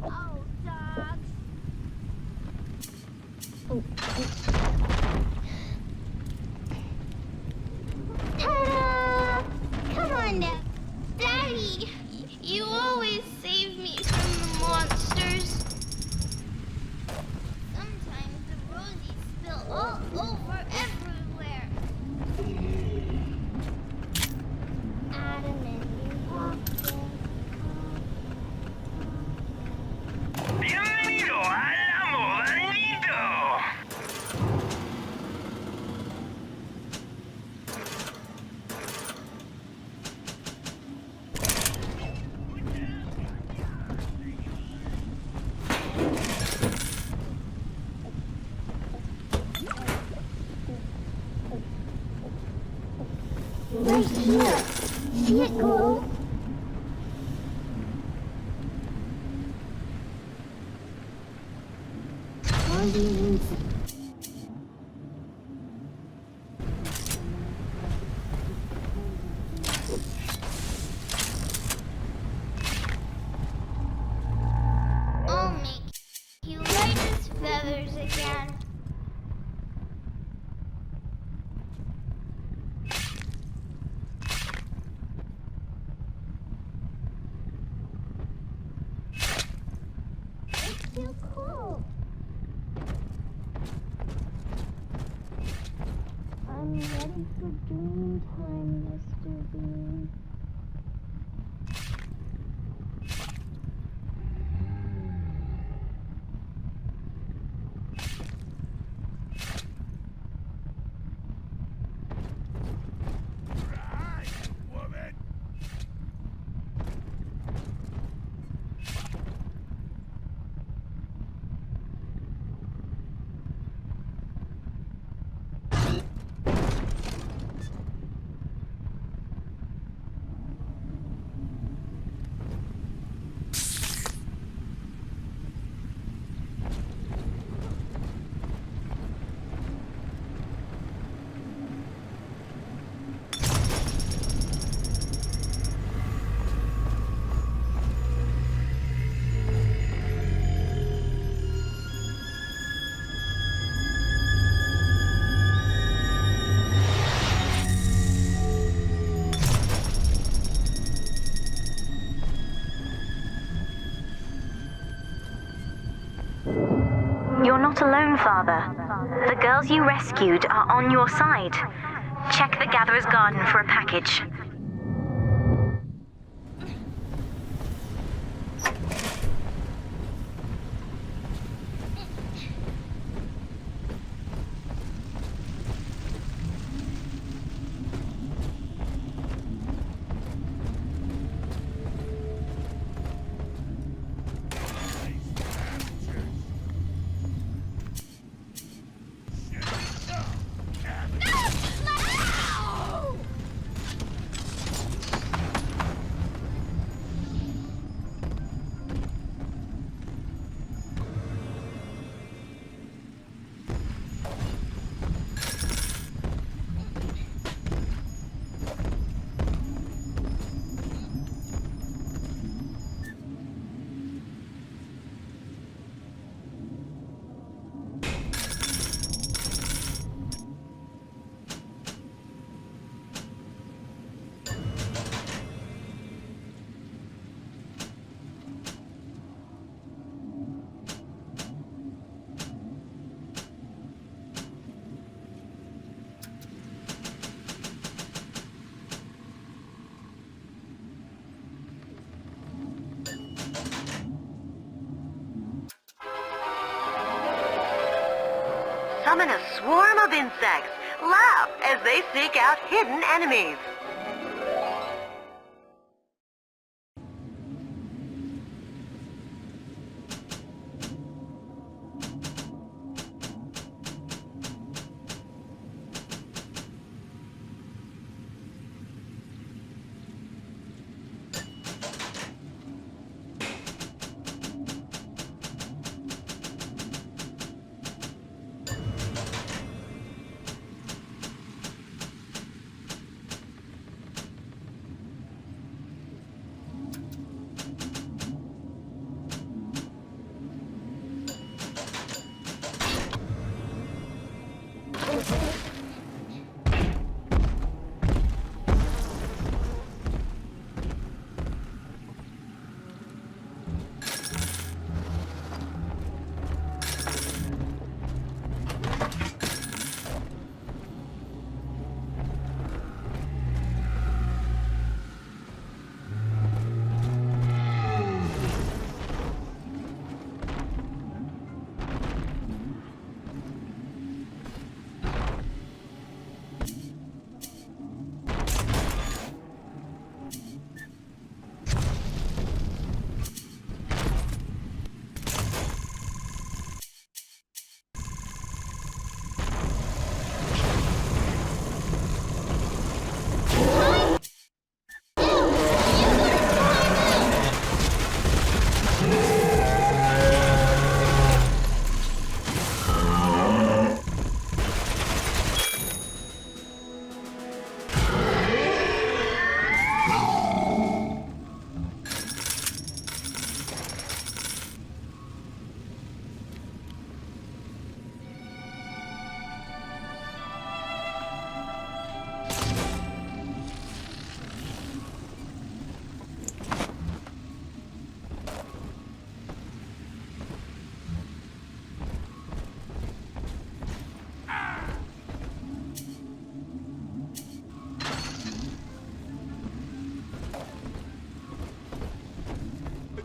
Oh, dogs. Ta-da! Come on now. Daddy, you always save me from the monsters. Sometimes the rosies spill all over everywhere. Adam and you walked in. Bienvenido al modanito. Right here. See it glow? On the inside. I'll make you light as feathers again. It's too cold. I'm ready for dream time, Mr. Bean. Right, woman. You're not alone, Father. The girls you rescued are on your side. Check the Gatherer's Garden for a package. summon a swarm of insects. Laugh as they seek out hidden enemies.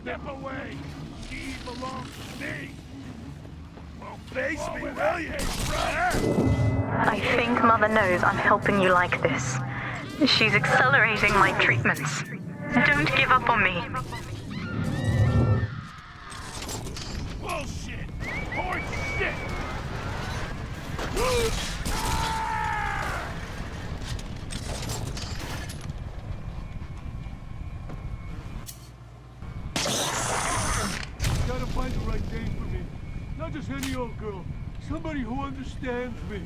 Step away! She belongs to me! Well, face me, will you, brother? I think Mother knows I'm helping you like this. She's accelerating my treatments. Don't give up on me. Bullshit! Horse shit! Gotta find the right date for me. Not just any old girl. Somebody who understands me.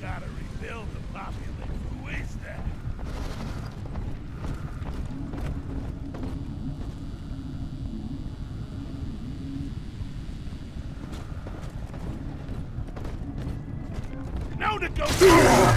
Gotta rebuild the populace. Who is that? No negotiation!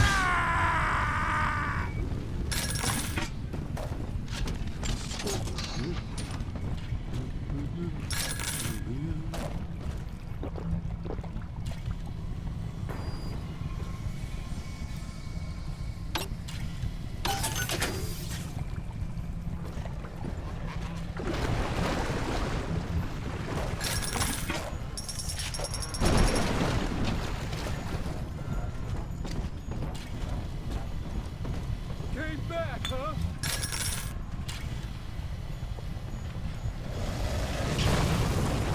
Came back, huh?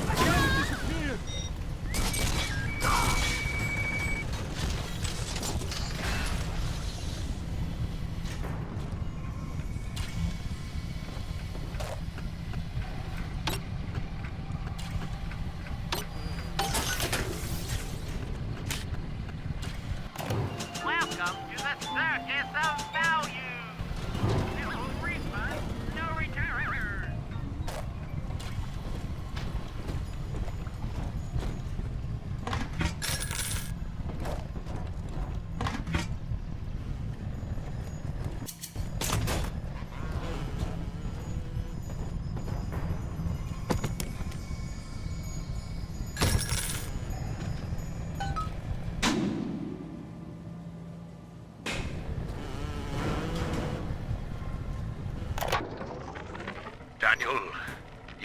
I gotta disappear! Welcome to the circus of value. No refund, no return.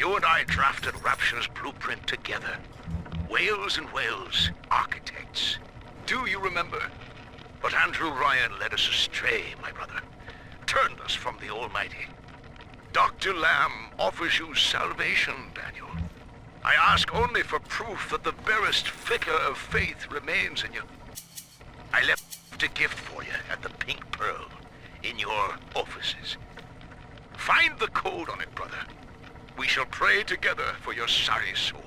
You and I drafted Rapture's blueprint together. Wales and Wales, architects. Do you remember? But Andrew Ryan led us astray, my brother. Turned us from the Almighty. Dr. Lamb offers you salvation, Daniel. I ask only for proof that the barest flicker of faith remains in you. I left a gift for you at the Pink Pearl, in your offices. Find the code on it, brother. We shall pray together for your sorry soul.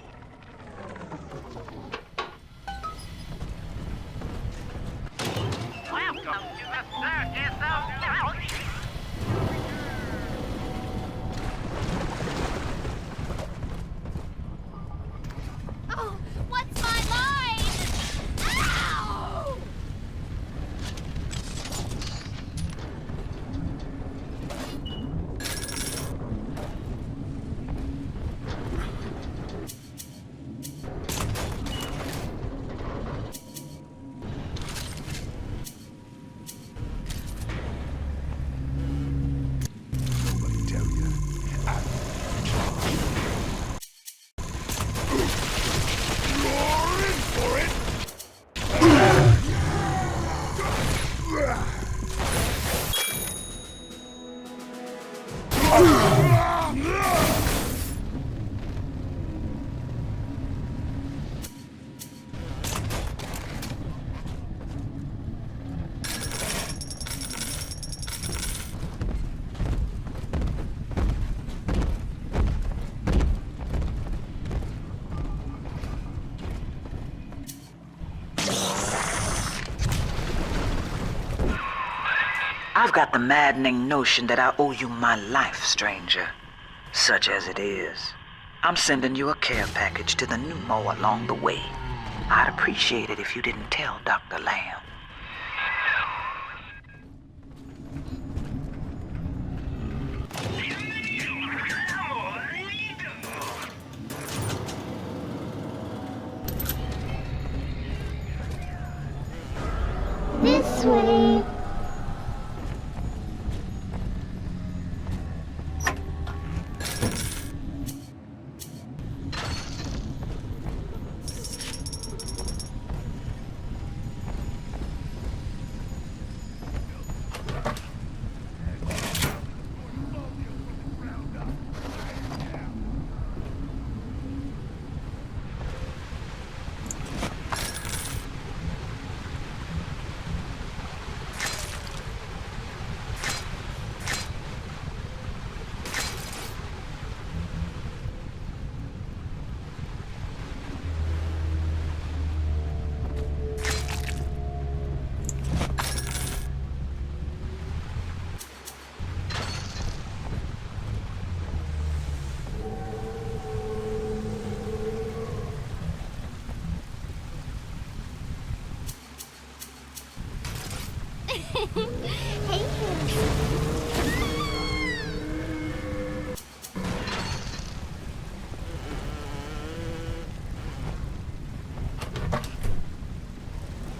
Welcome to the circus of doubt. Oh, what's my line? Ow! I've got the maddening notion that I owe you my life, stranger. Such as it is. I'm sending you a care package to the pneumo along the way. I'd appreciate it if you didn't tell Dr. Lamb. This way.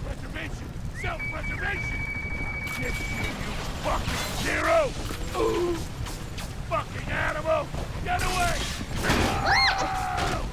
Preservation! Self-preservation! Get you fucking zero! Ooh! Fucking animal! Get away! Ah!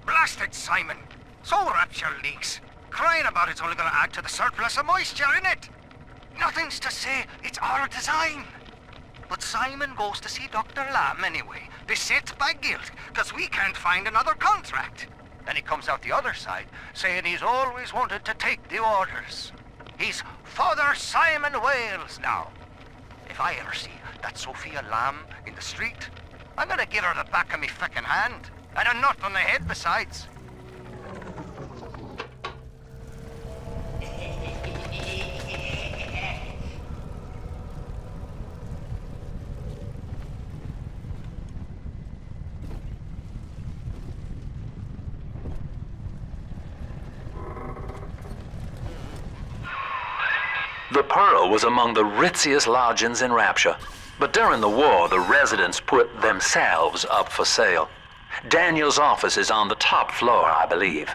Blasted Simon! So Rapture leaks. Crying about it's only gonna add to the surplus of moisture, innit? Nothing's to say, it's our design. But Simon goes to see Dr. Lamb anyway, beset by guilt, because we can't find another contract. Then he comes out the other side, saying he's always wanted to take the orders. He's Father Simon Wales now. If I ever see that Sophia Lamb in the street, I'm gonna give her the back of me frickin' hand. And a nut on the head besides. The Pearl was among the ritziest lodgings in Rapture. But during the war, the residents put themselves up for sale. Daniel's office is on the top floor, I believe.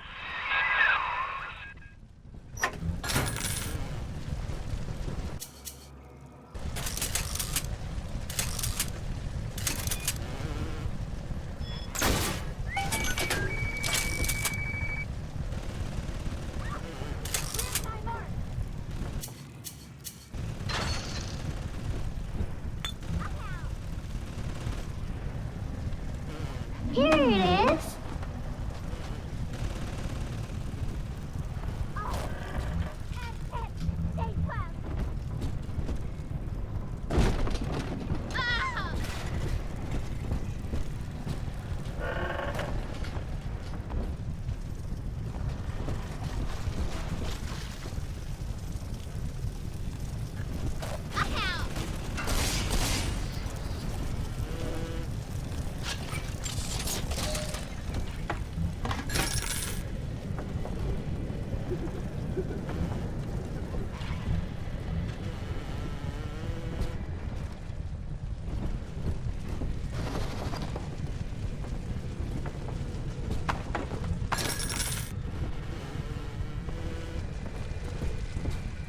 Here it is.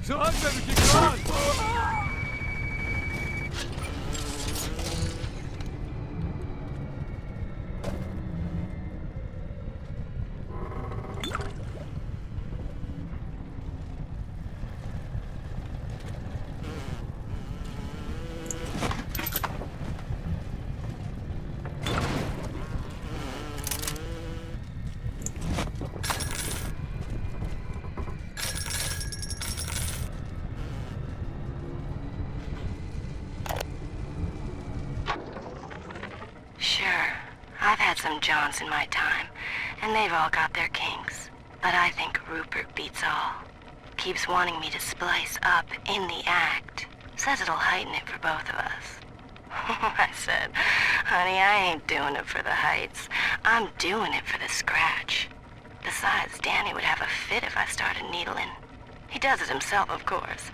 So I better get going. I've had some Johns in my time, and they've all got their kinks. But I think Rupert beats all. Keeps wanting me to splice up in the act. Says it'll heighten it for both of us. I said, honey, I ain't doing it for the heights. I'm doing it for the scratch. Besides, Danny would have a fit if I started needling. He does it himself, of course.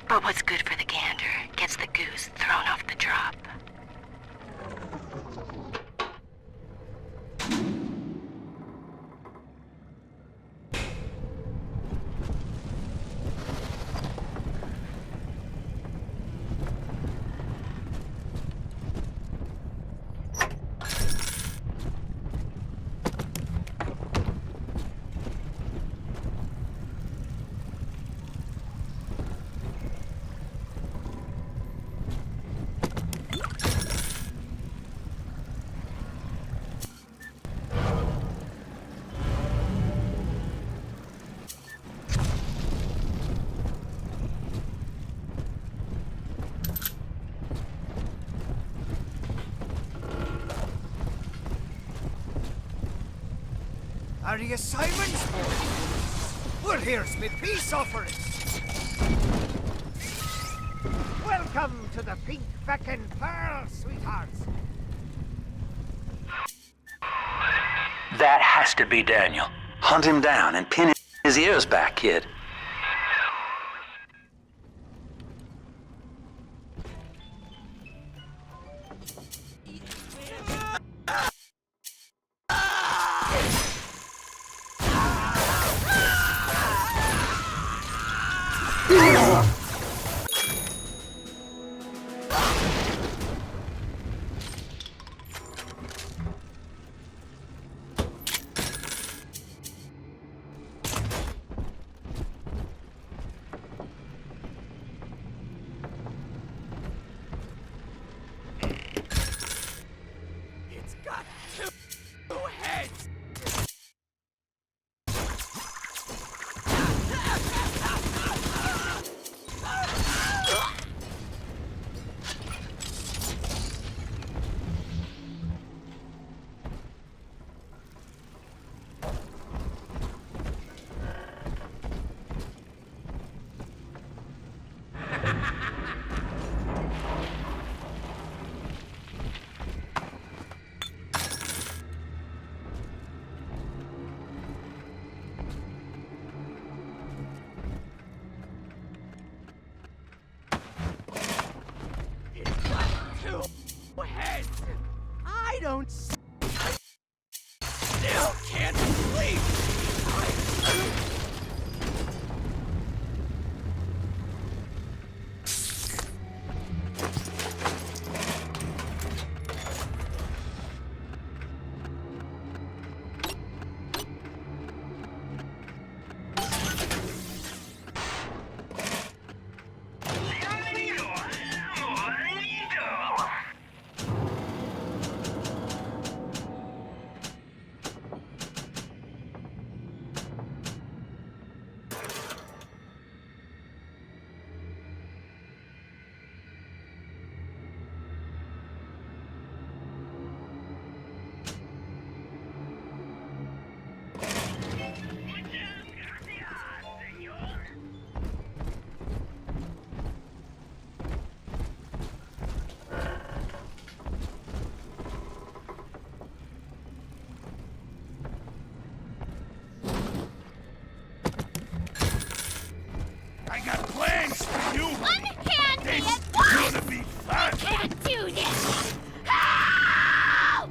But what's good for the gander gets the goose thrown off the drop. Are you Simon's boy? Well, here's me peace offerings. Welcome to the Pink Feckin' Pearl, sweethearts. That has to be Daniel. Hunt him down and pin his ears back, kid. face! Gonna be fun! Can't do this! Help!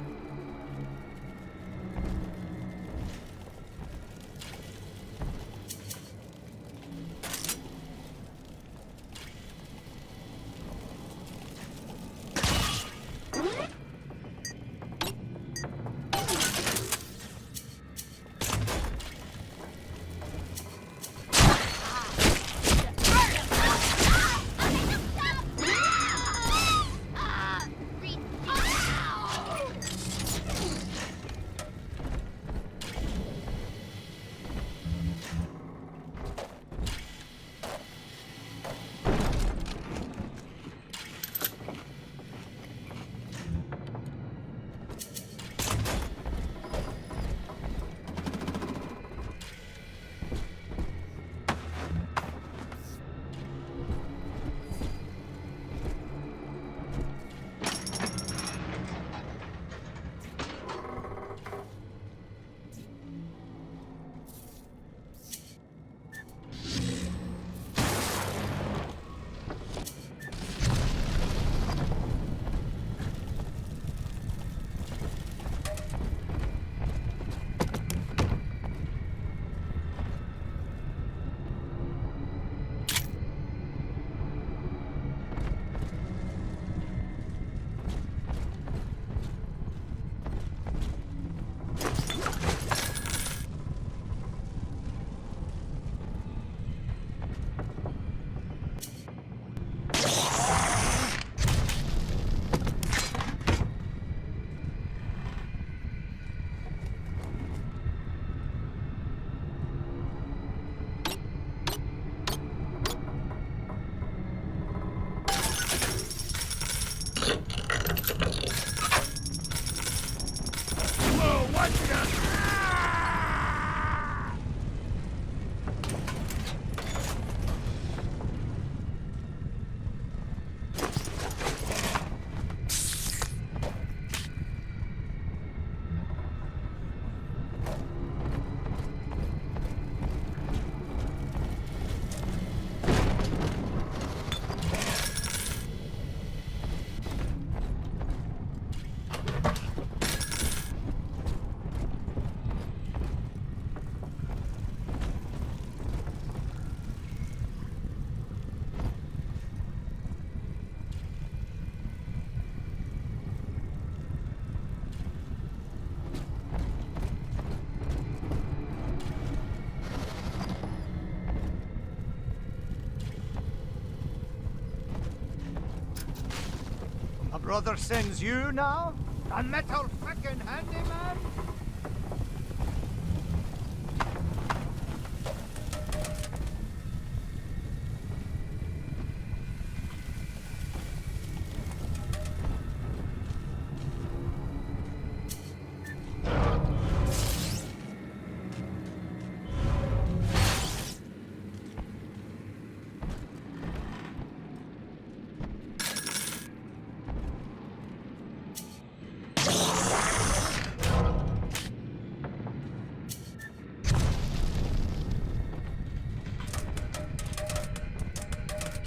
A brother sends you now? A metal frickin' handyman?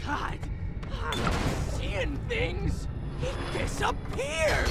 God, I'm seeing things. He disappeared.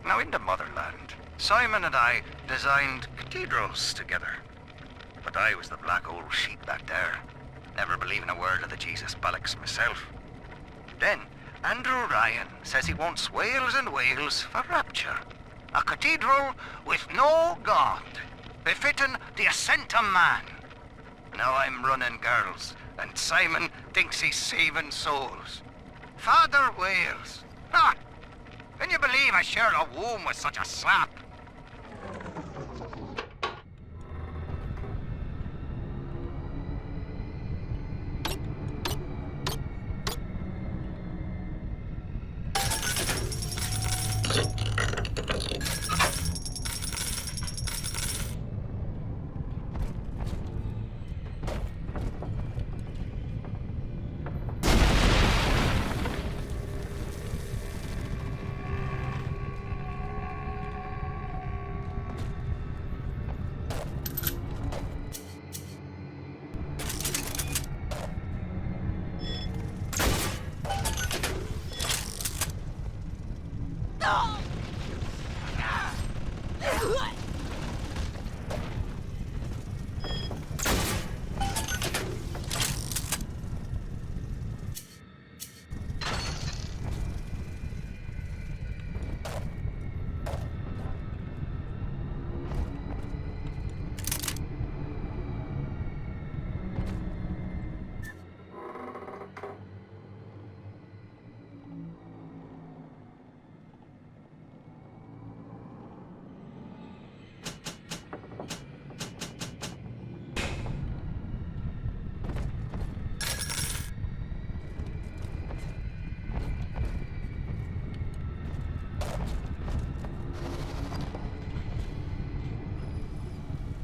Now, in the motherland, Simon and I designed cathedrals together. But I was the black old sheep back there, never believing a word of the Jesus bollocks myself. Then, Andrew Ryan says he wants whales and whales for rapture. A cathedral with no God, befitting the ascent of man. Now I'm running girls, and Simon thinks he's saving souls. Father Wales. Ah! Can you believe I share a womb with such a sap?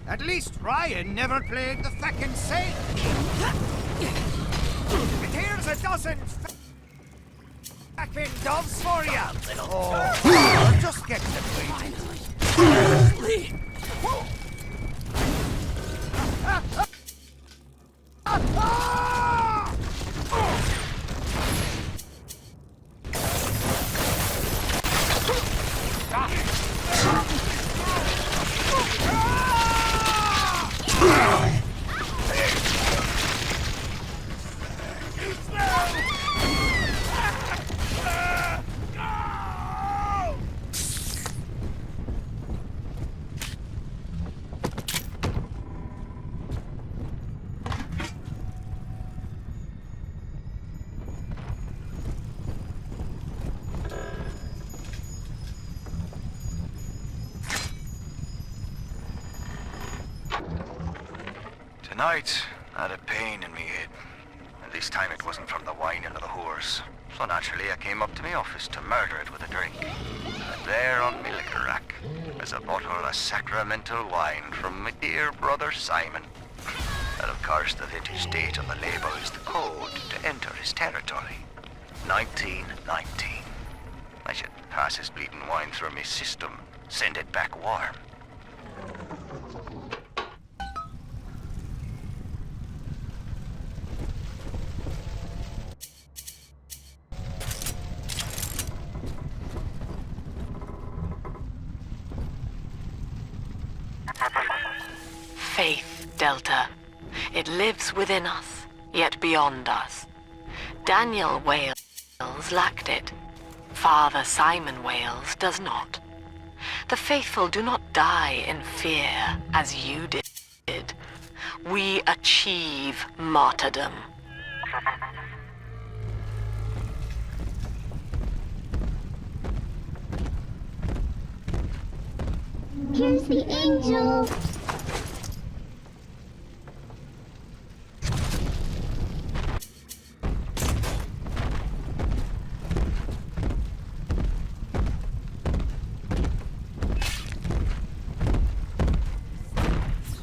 At least Ryan never played the feckin' saint. And here's a dozen feckin' doves for you. Oh, just get them waiting. Tonight, I had a pain in me head. And this time it wasn't from the whining of the whores. So naturally I came up to my office to murder it with a drink. And there on my liquor rack is a bottle of sacramental wine from my dear brother Simon. And of course the vintage date on the label is the code to enter his territory. 1919. I should pass his bleeding wine through my system, send it back warm. Faith, Delta. It lives within us, yet beyond us. Daniel Wales lacked it. Father Simon Wales does not. The faithful do not die in fear, as you did. We achieve martyrdom. Here's the angel.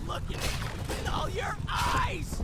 Look at it in all your eyes!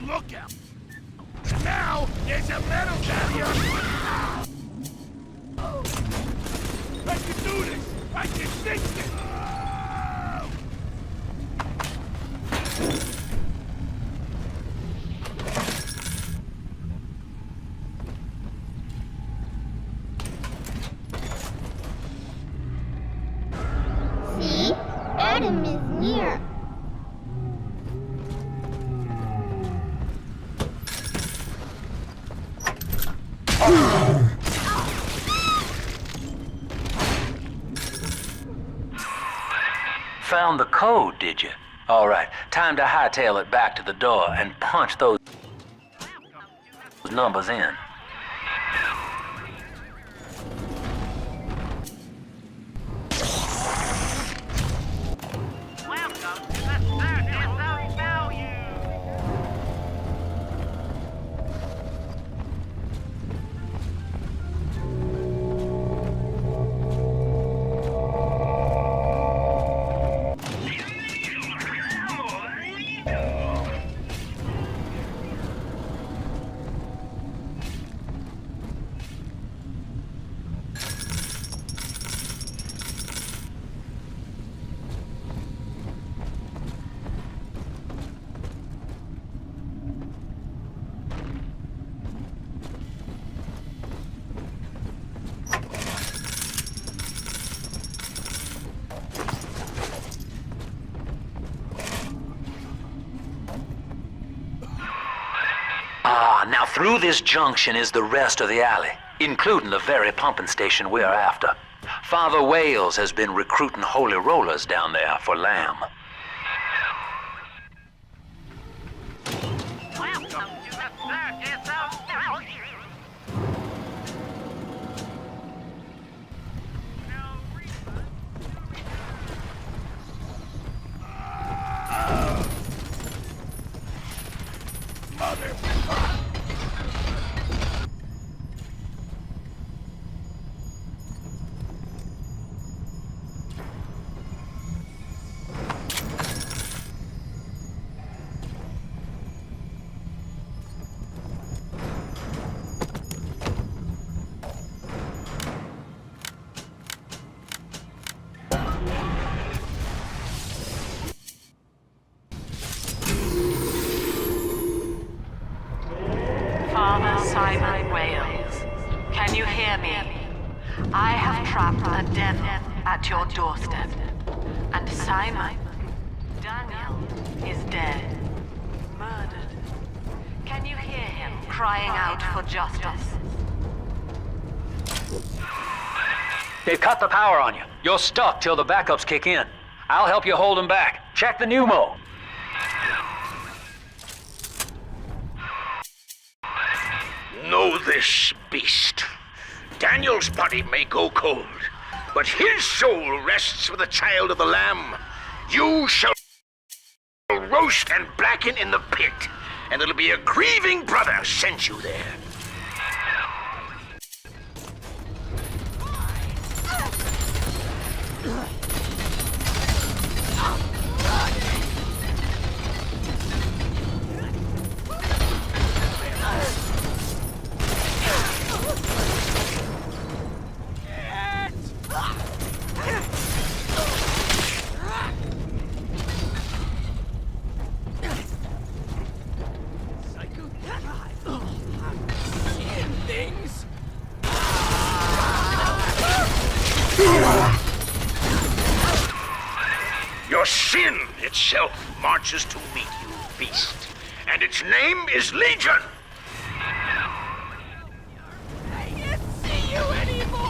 Lookout. Now there's a metal barrier. I can do this. I can fix it. See? Adam is near. Found the code, did you? All right, time to hightail it back to the door and punch those numbers in. Welcome to the Circus of Value. Now through this junction is the rest of the alley, including the very pumping station we're after. Father Wales has been recruiting holy rollers down there for Lamb. Welcome to the Circus of Value. Father Simon Wales, can you hear me? I have trapped a devil at your doorstep. And Simon, Daniel, is dead. Murdered. Can you hear him crying out for justice? They've cut the power on you. You're stuck till the backups kick in. I'll help you hold them back. Check the pneumo. Know this, beast. Daniel's body may go cold, but his soul rests with the child of the Lamb. You shall roast and blacken in the pit, and it'll be a grieving brother sent you there. Your sin itself marches to meet you, beast, and its name is Legion. I can't see you anymore!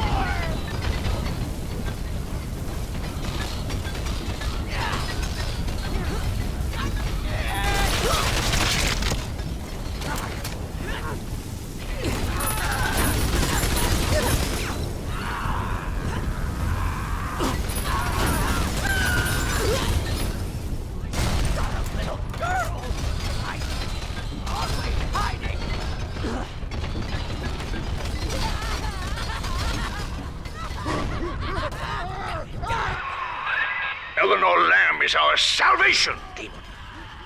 Eleanor Lamb is our salvation, demon.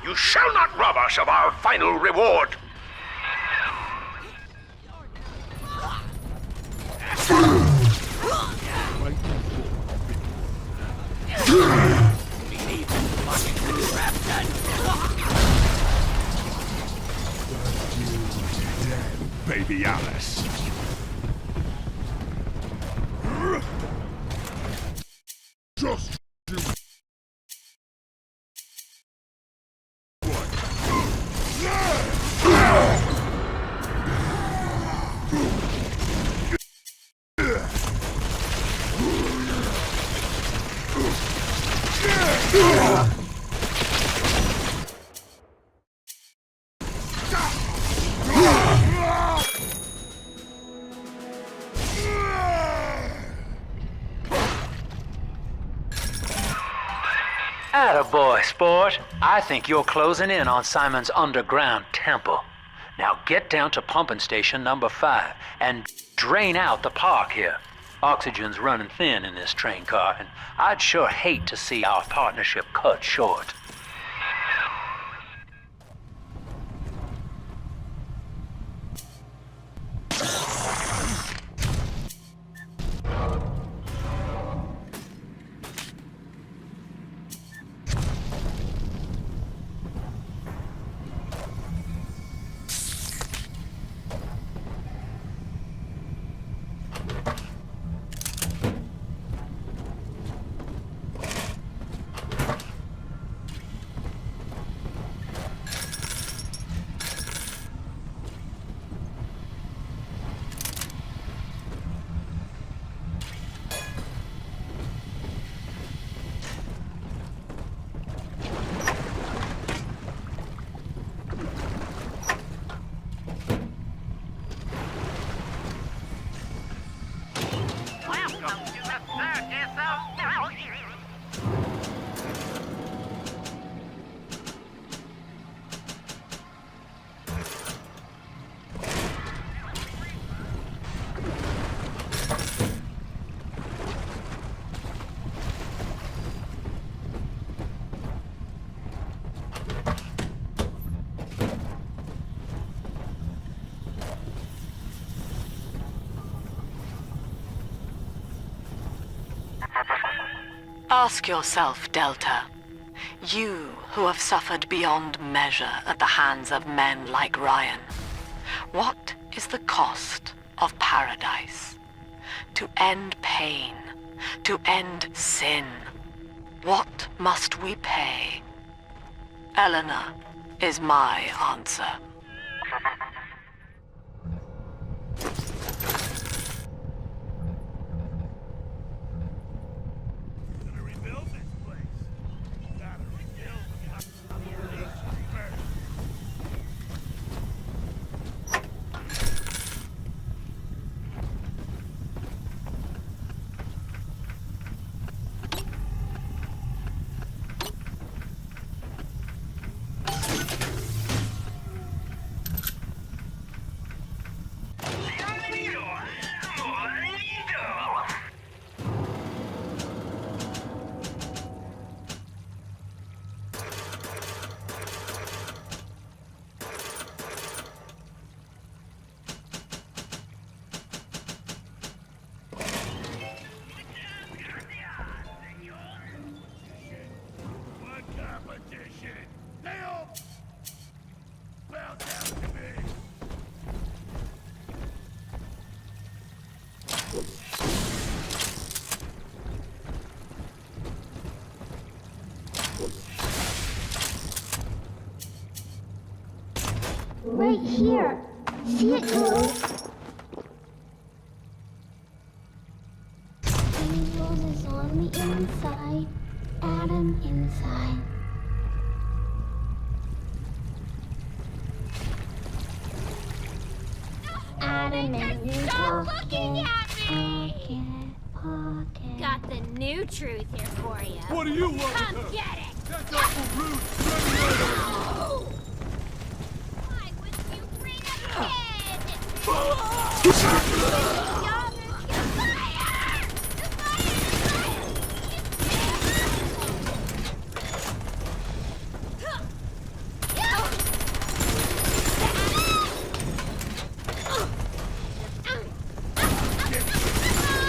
You shall not rob us of our final reward. Baby Alice. Just do Attaboy, sport. I think you're closing in on Simon's underground temple. Now get down to pumping station number 5 and drain out the park here. Oxygen's running thin in this train car, and I'd sure hate to see our partnership cut short. Ask yourself, Delta. You who have suffered beyond measure at the hands of men like Ryan. What is the cost of paradise? To end pain, to end sin. What must we pay? Eleanor is my answer. Right here. See it glow? Angels is on the inside. Adam inside. Adam and you looking at me! Pocket. Got the new truth here for you. What do you want? Come get it! That's awful rude. Why would you bring a kid?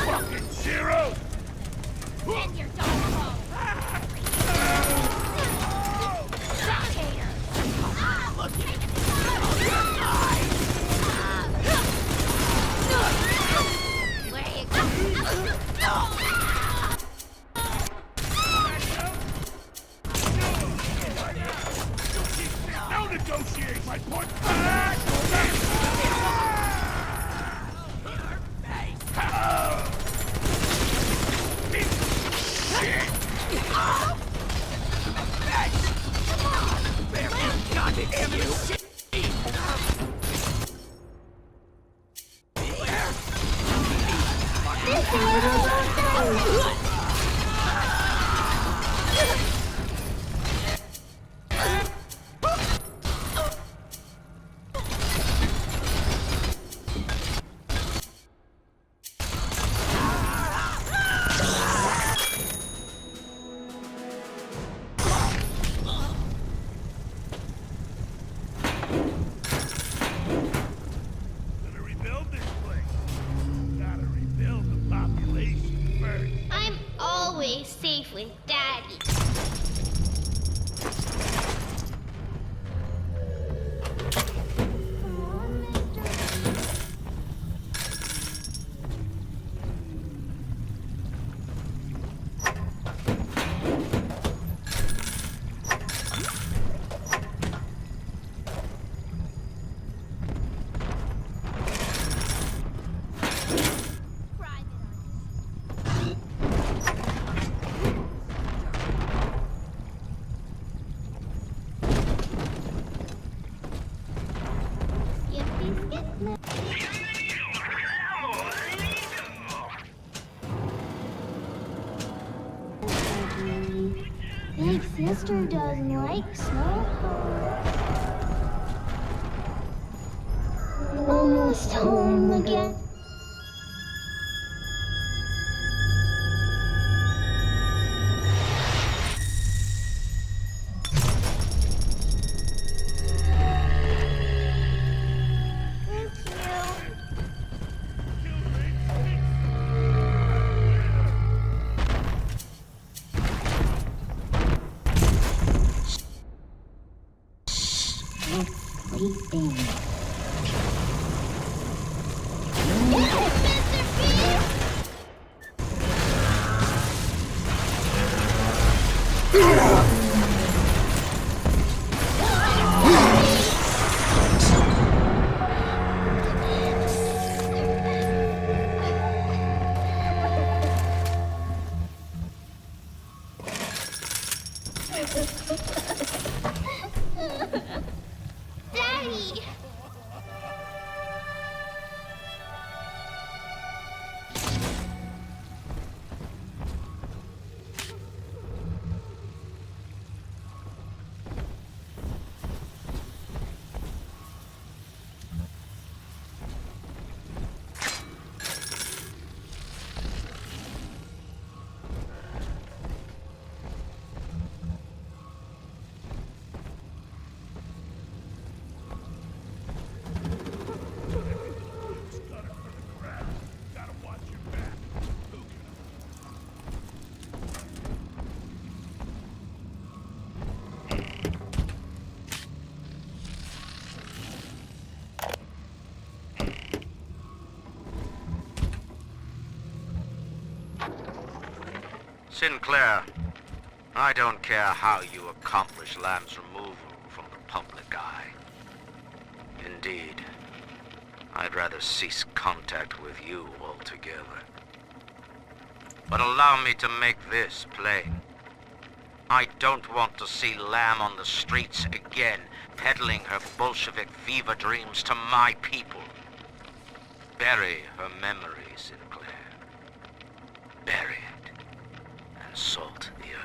Fucking zero! Send your dog home. Dictator. Look at it. Where you go? No negotiate, my point back! Gonna rebuild this place. Gotta rebuild the population first. I'm always safe with Daddy. Big sister doesn't like snow. Almost home again. Sleeping. Daddy! Sinclair, I don't care how you accomplish Lamb's removal from the public eye. indeed. I'd rather cease contact with you altogether. But allow me to make this plain. I don't want to see Lamb on the streets again, peddling her Bolshevik fever dreams to my people. Bury her memory, Sinclair. Bury it, and salt the earth.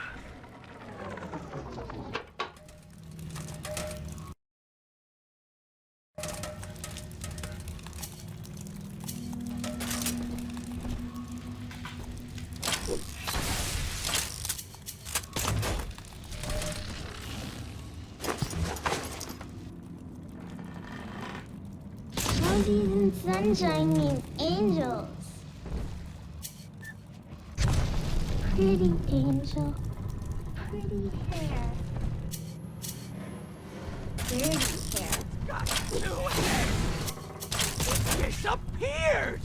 Roses and sunshine mean angels. Pretty angel. Pretty hair. Dirty hair. Got two heads! It disappeared!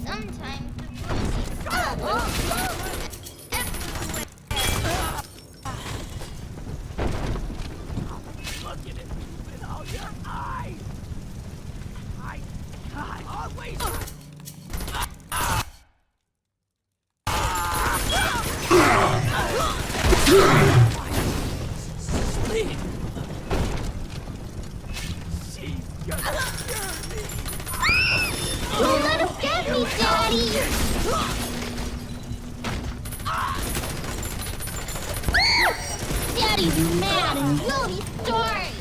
Sometimes the police Look at it with all your eyes! I always... Sleep! She's gonna cure me! Don't let him get me, Daddy! Daddy's mad and will be sorry!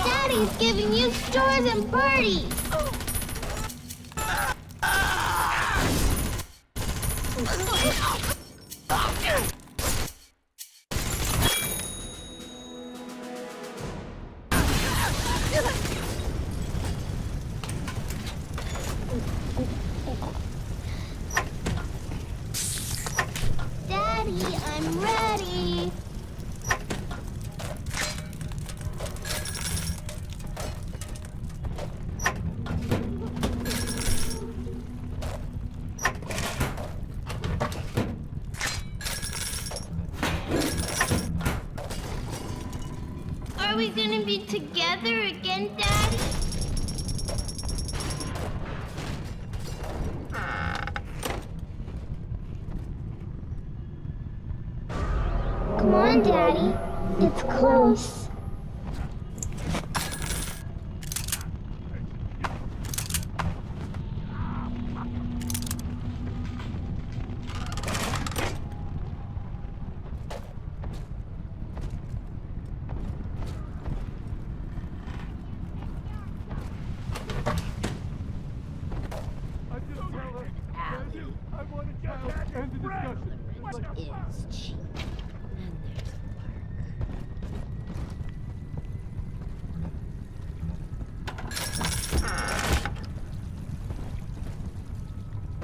Daddy's giving you stars and birdies! Daddy, I'm ready! Are we gonna be together again, Daddy? Come on, Daddy. It's close. I want to end the discussion. Is cheap.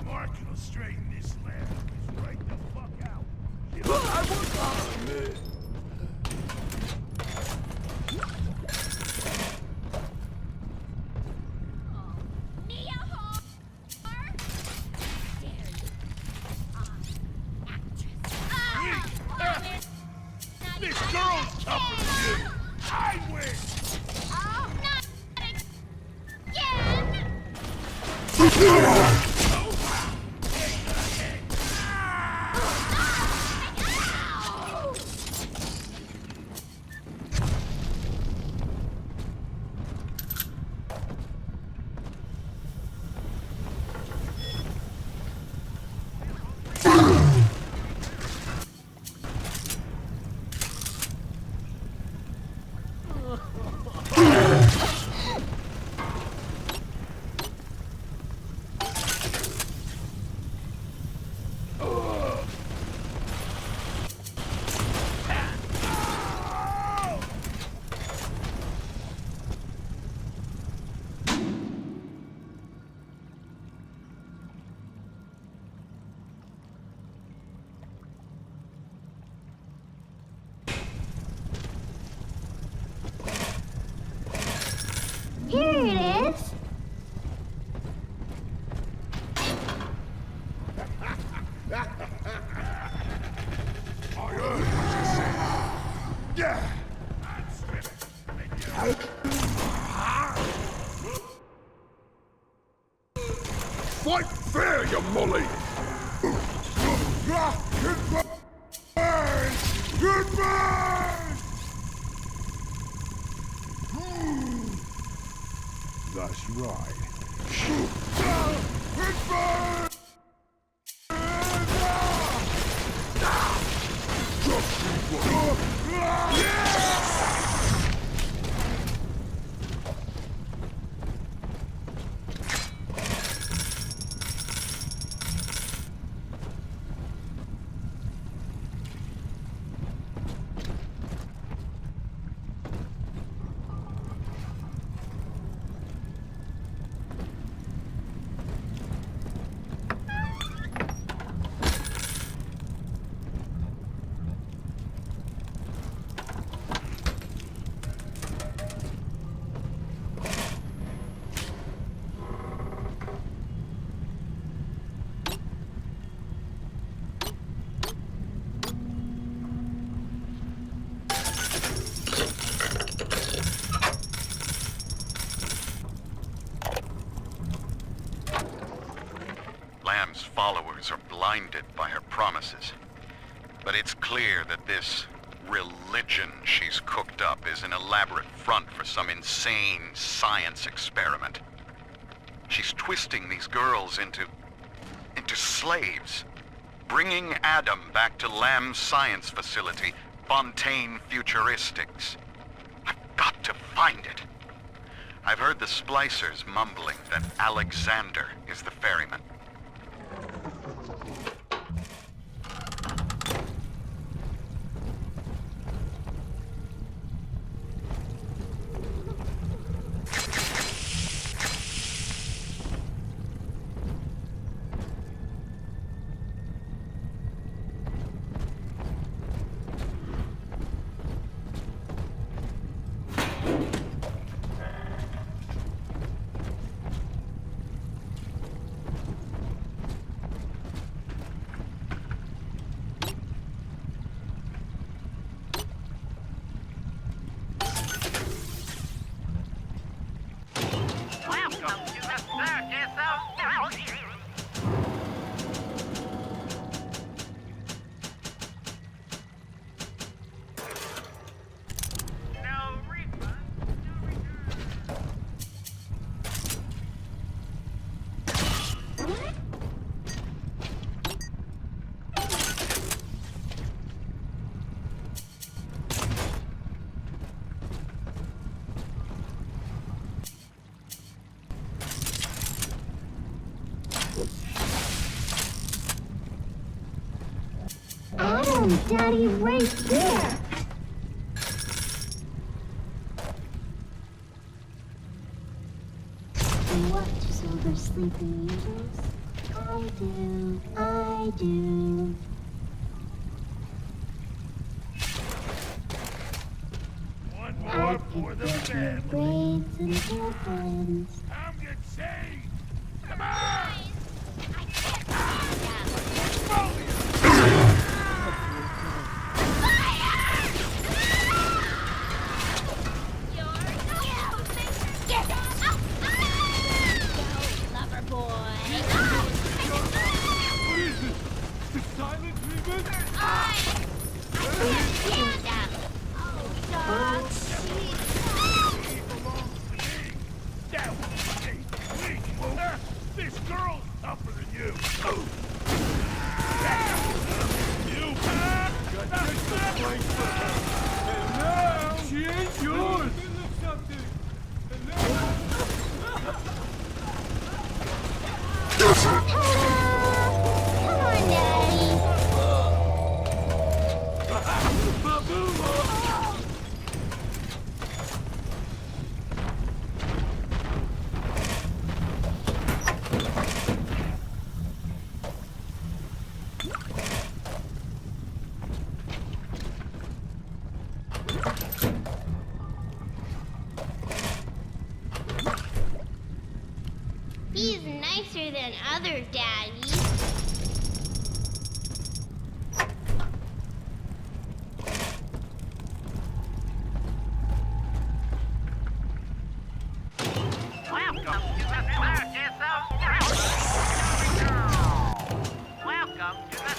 Mark will straighten this land. He's right the fuck out. I want This girl's tougher than you! I win! Oh, not again! I heard what you said. Yeah. Fight fair, you mully! Goodbye! Goodbye! That's right. Goodbye! Lamb's followers are blinded by her promises. But it's clear that this religion she's cooked up is an elaborate front for some insane science experiment. She's twisting these girls into slaves, bringing Adam back to Lamb's science facility, Fontaine Futuristics. I've got to find it. I've heard the splicers mumbling that Alexander is the ferryman. Welcome to the circus of doubt. No refund, no return. Adam, Daddy, right there. You watch Silver Sleeping Angels? I do. One I more could for the get your family. grades and girlfriends. I'm getting saved. Come on! What is this? The silent treatment? This girl's tougher than you. You got just the place for her. And now she ain't yours. Come on, Daddy. He's nicer than other daddies.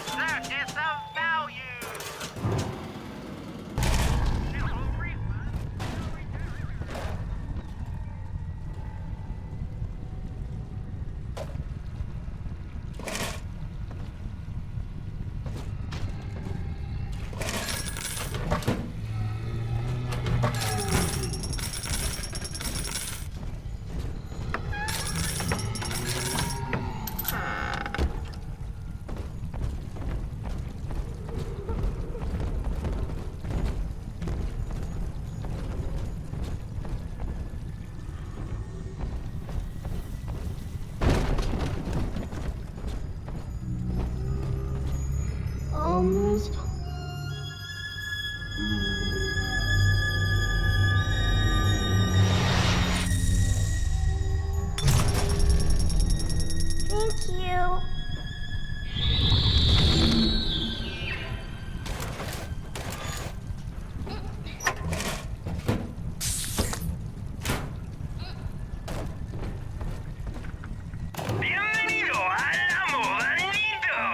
circus of value. Almost. Thank you. Bienvenido al amo bandido.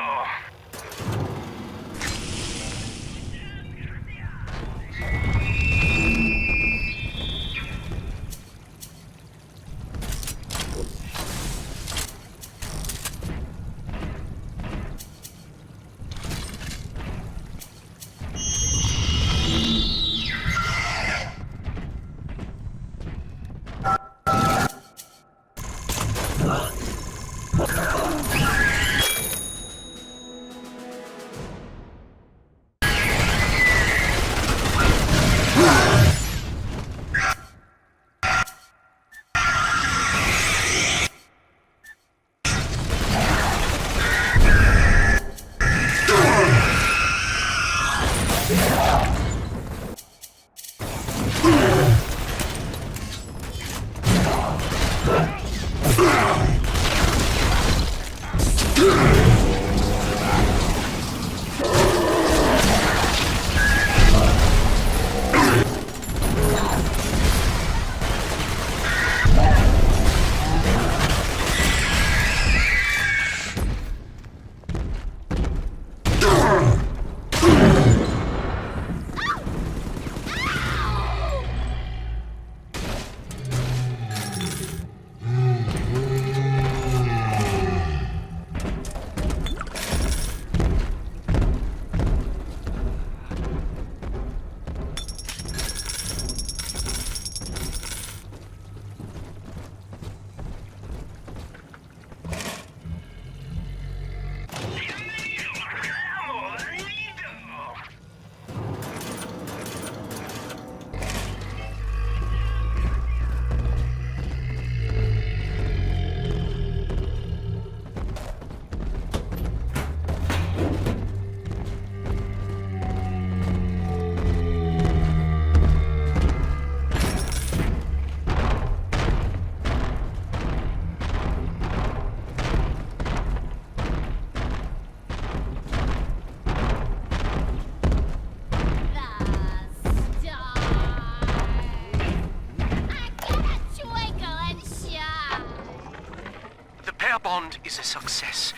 Bond is a success.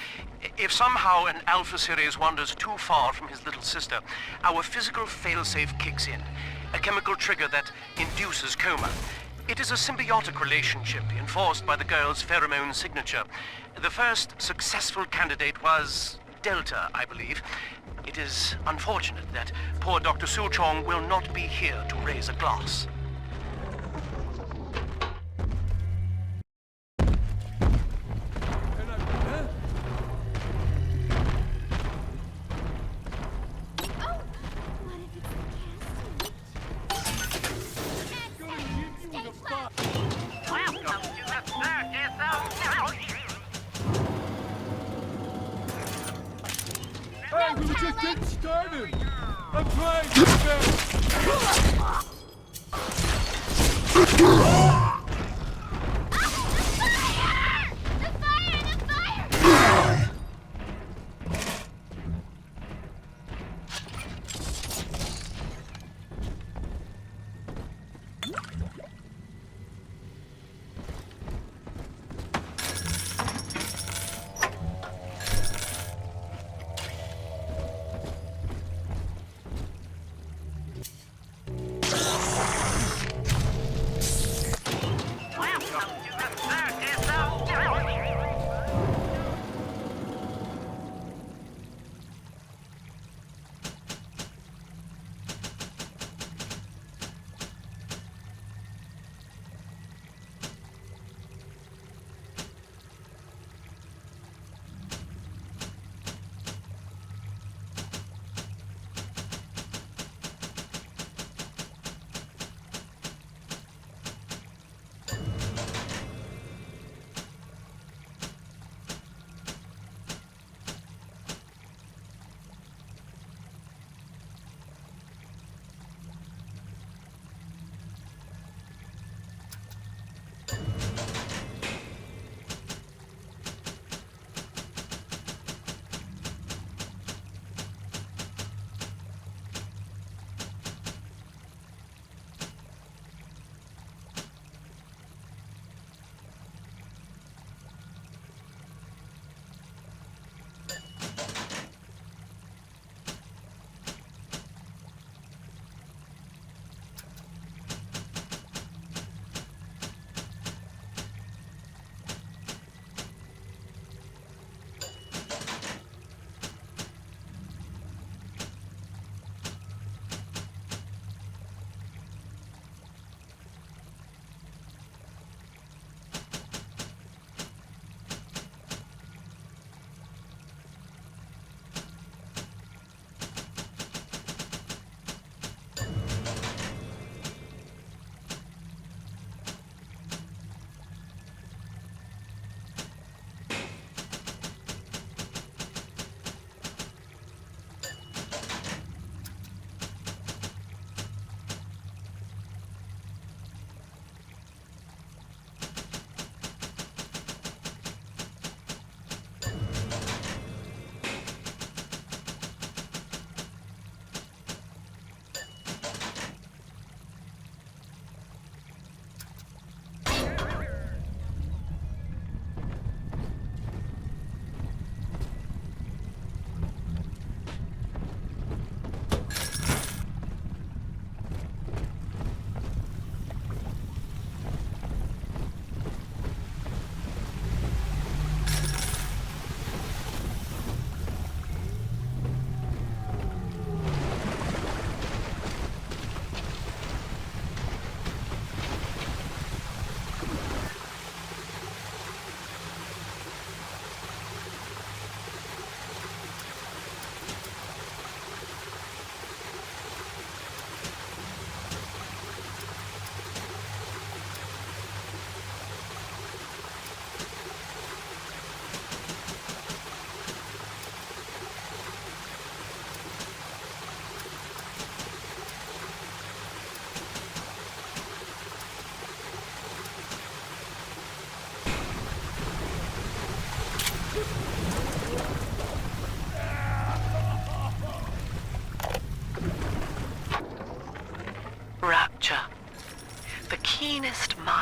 If somehow an Alpha series wanders too far from his little sister, our physical failsafe kicks in, a chemical trigger that induces coma. It is a symbiotic relationship enforced by the girl's pheromone signature. The first successful candidate was Delta, I believe. It is unfortunate that poor Dr. Suchong will not be here to raise a glass. Hey, we were just getting started. I'm trying to get back.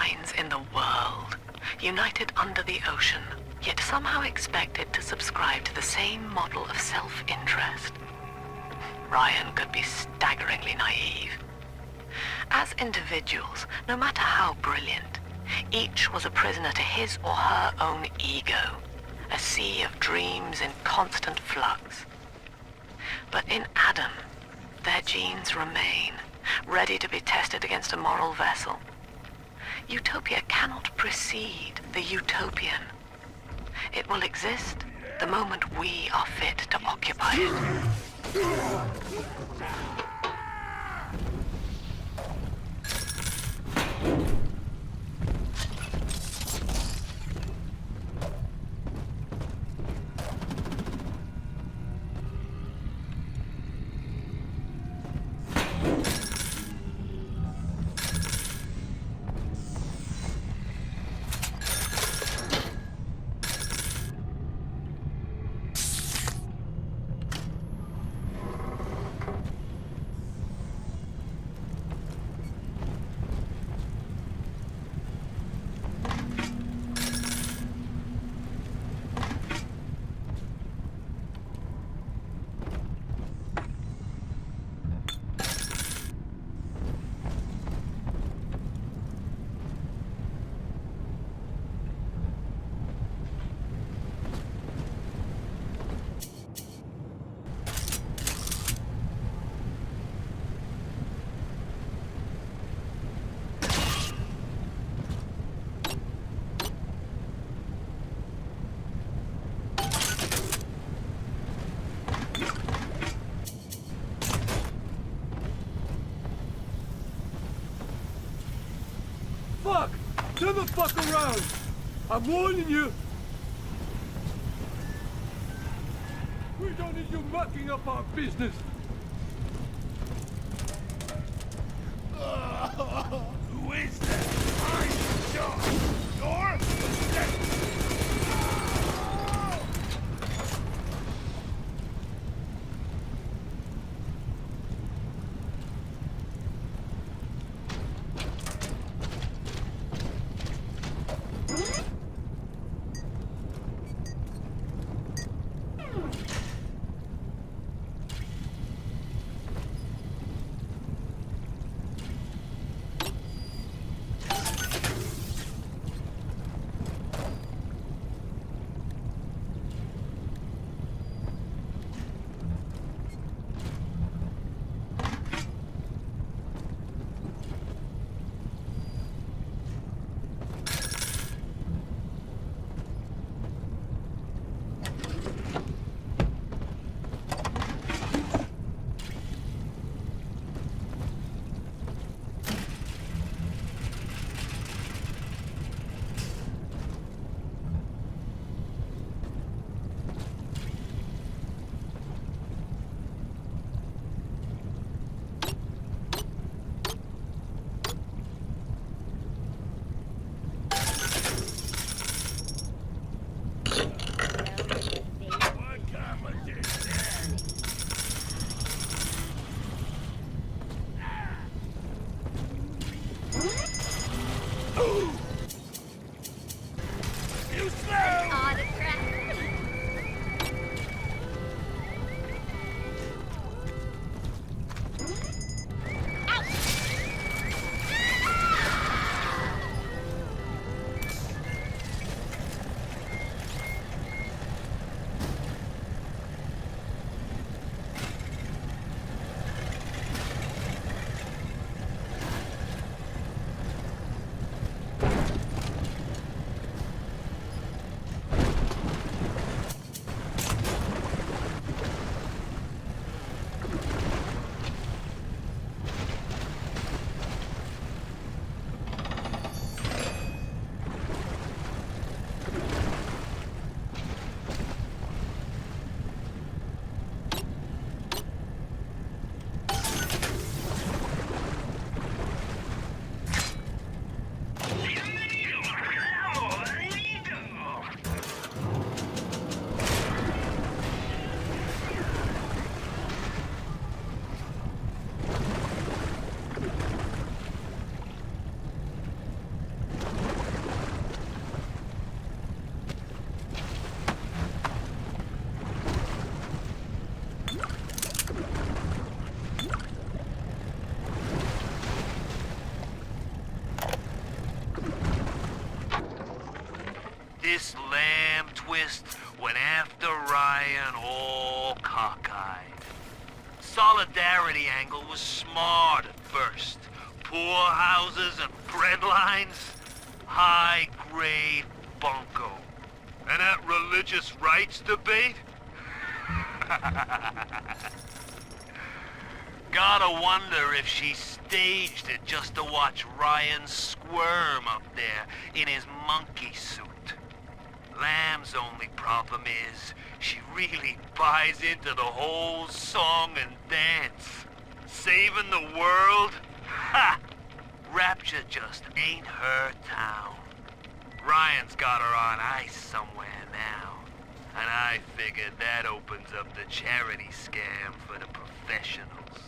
minds in the world, united under the ocean, yet somehow expected to subscribe to the same model of self-interest. Ryan could be staggeringly naive. As individuals, no matter how brilliant, each was a prisoner to his or her own ego, a sea of dreams in constant flux. But in Adam, their genes remain, ready to be tested against a moral vessel. Utopia cannot precede the utopian. It will exist the moment we are fit to occupy it. Fuck! Turn the fuck around! I'm warning you! We don't need you mucking up our business! Who is that? I'm John! You're... twist went after Ryan all cockeyed. Solidarity angle was smart at first. Poor houses and bread lines, high-grade bunco. And that religious rights debate? Gotta wonder if she staged it just to watch Ryan squirm up there in his monkey suit. Lamb's only problem is she really buys into the whole song and dance. Saving the world? Ha! Rapture just ain't her town. Ryan's got her on ice somewhere now. And I figured that opens up the charity scam for the professionals.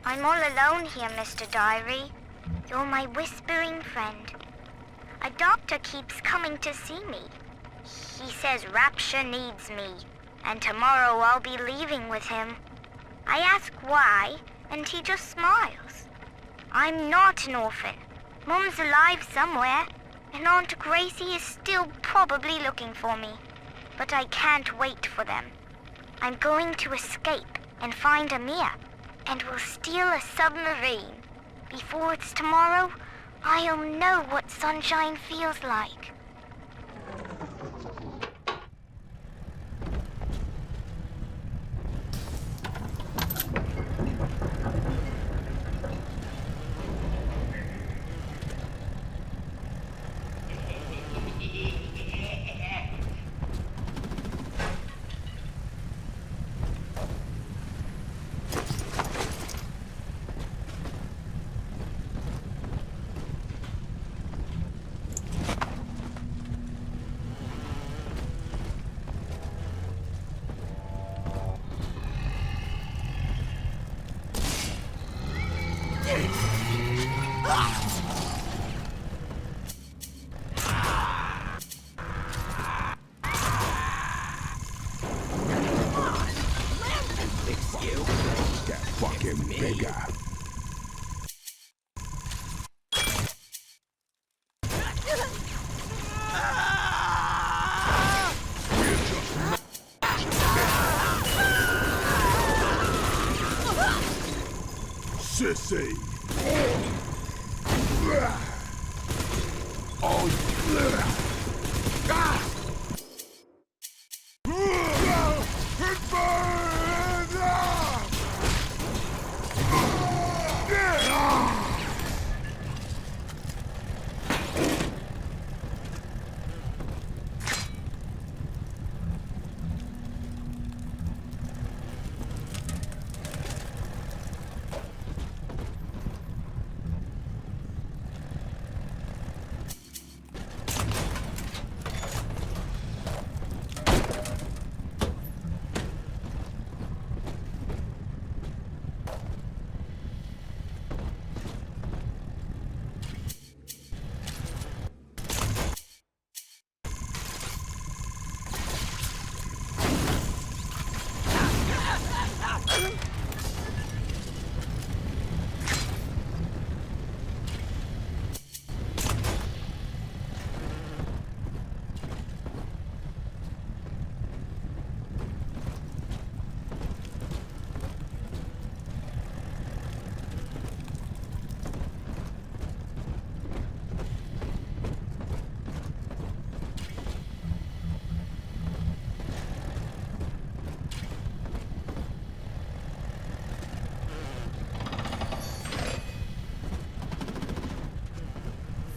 I'm all alone here, Mr. Diary. You're my whispering friend. A doctor keeps coming to see me. He says Rapture needs me, and tomorrow I'll be leaving with him. I ask why, and he just smiles. I'm not an orphan. Mum's alive somewhere, and Aunt Gracie is still probably looking for me. But I can't wait for them. I'm going to escape and find Amir, and we'll steal a submarine. Before it's tomorrow, I'll know what sunshine feels like. Sissy!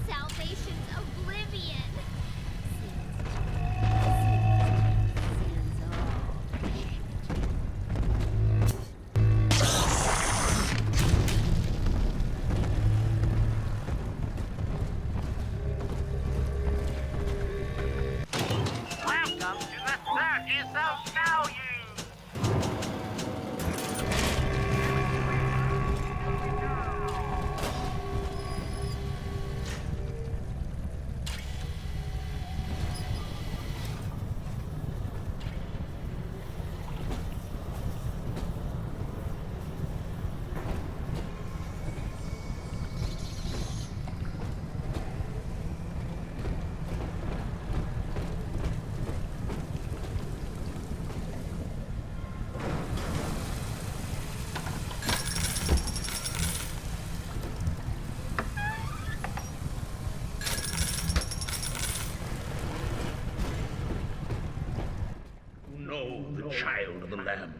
Salvation's oblivion. Welcome to the Circus of Value! Know the child of the Lamb.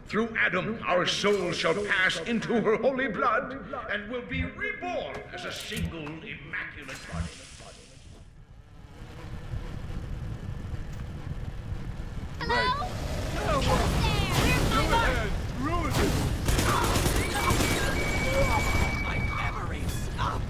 Through Adam, our souls shall pass into her holy blood and will be reborn as a single immaculate body. Hello? Go ahead! Ruin it! My memories of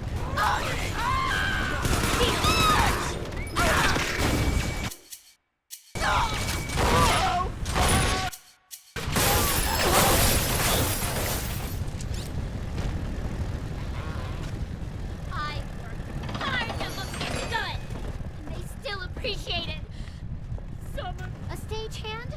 I worked hard to look this good, and they still appreciate it. Summer, a stagehand?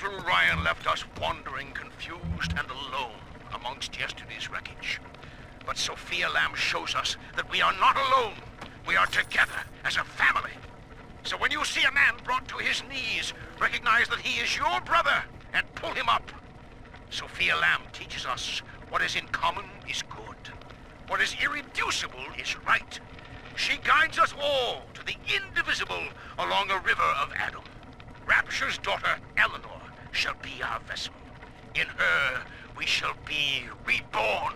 little Ryan left us wandering, confused, and alone amongst yesterday's wreckage. But Sophia Lamb shows us that we are not alone. We are together as a family. So when you see a man brought to his knees, recognize that he is your brother and pull him up. Sophia Lamb teaches us what is in common is good. What is irreducible is right. She guides us all to the indivisible along a river of Adam. Rapture's daughter, Eleanor, shall be our vessel. In her, we shall be reborn.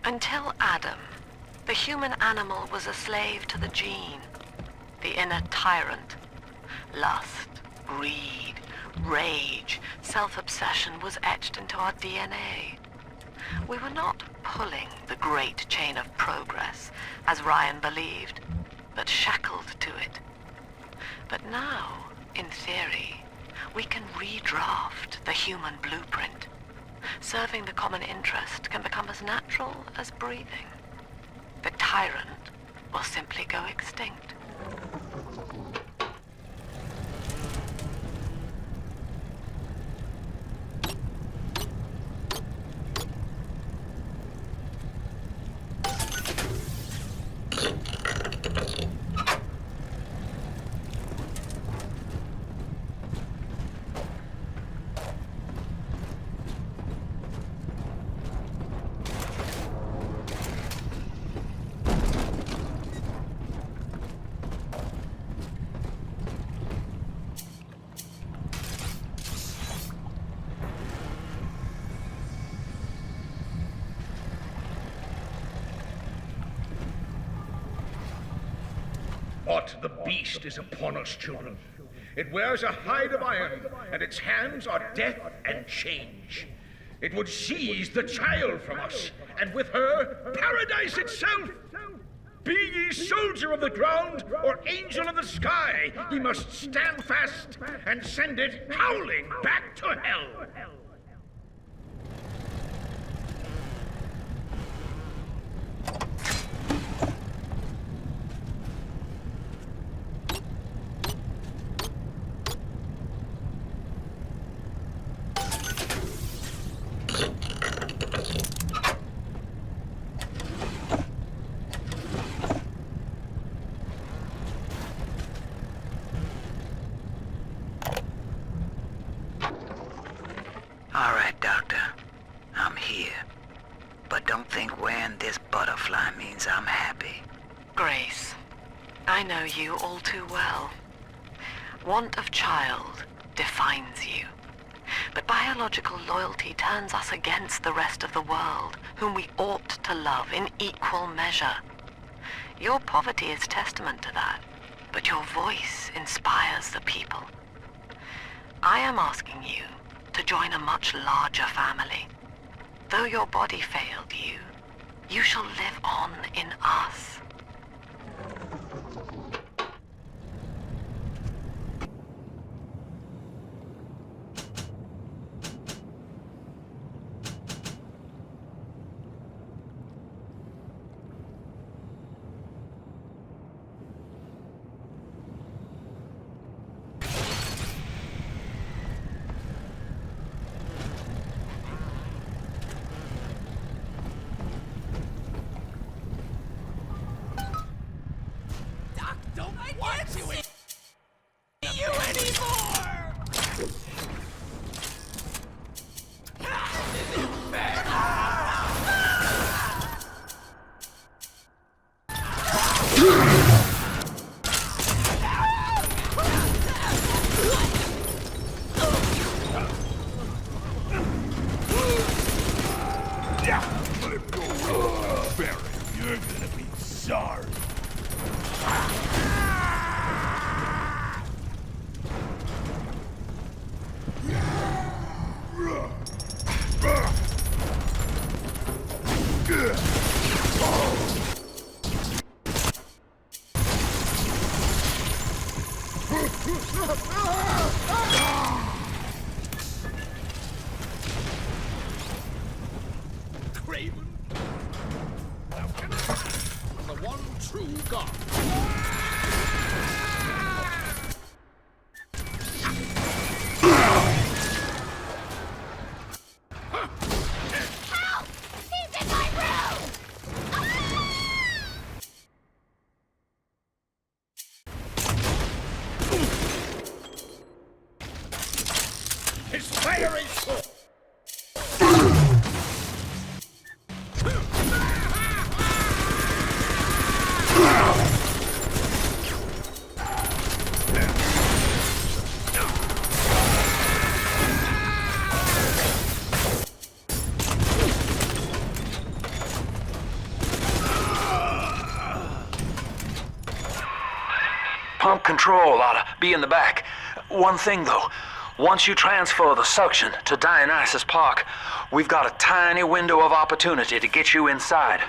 Until Adam, the human animal was a slave to the gene, the inner tyrant. Lust, greed, rage, self-obsession was etched into our DNA. We were not pulling the great chain of progress, as Ryan believed, but shackled to it. But now, in theory, we can redraft the human blueprint. Serving the common interest can become as natural as breathing. The tyrant will simply go extinct. But the beast is upon us, children. It wears a hide of iron, and its hands are death and change. It would seize the child from us, and with her, paradise itself. Be ye soldier of the ground or angel of the sky, ye must stand fast and send it howling back to hell. All right, Doctor. I'm here. But don't think wearing this butterfly means I'm happy. Grace, I know you all too well. Want of child defines you. But biological loyalty turns us against the rest of the world, whom we ought to love in equal measure. Your poverty is testament to that, but your voice inspires the people. I am asking you to join a much larger family. Though your body failed you, you shall live on in us. Craven. Thou cannot hide from the one true God. Help! He's in my room! His fiery sword. Pump control ought to be in the back. One thing though, once you transfer the suction to Dionysus Park, we've got a tiny window of opportunity to get you inside.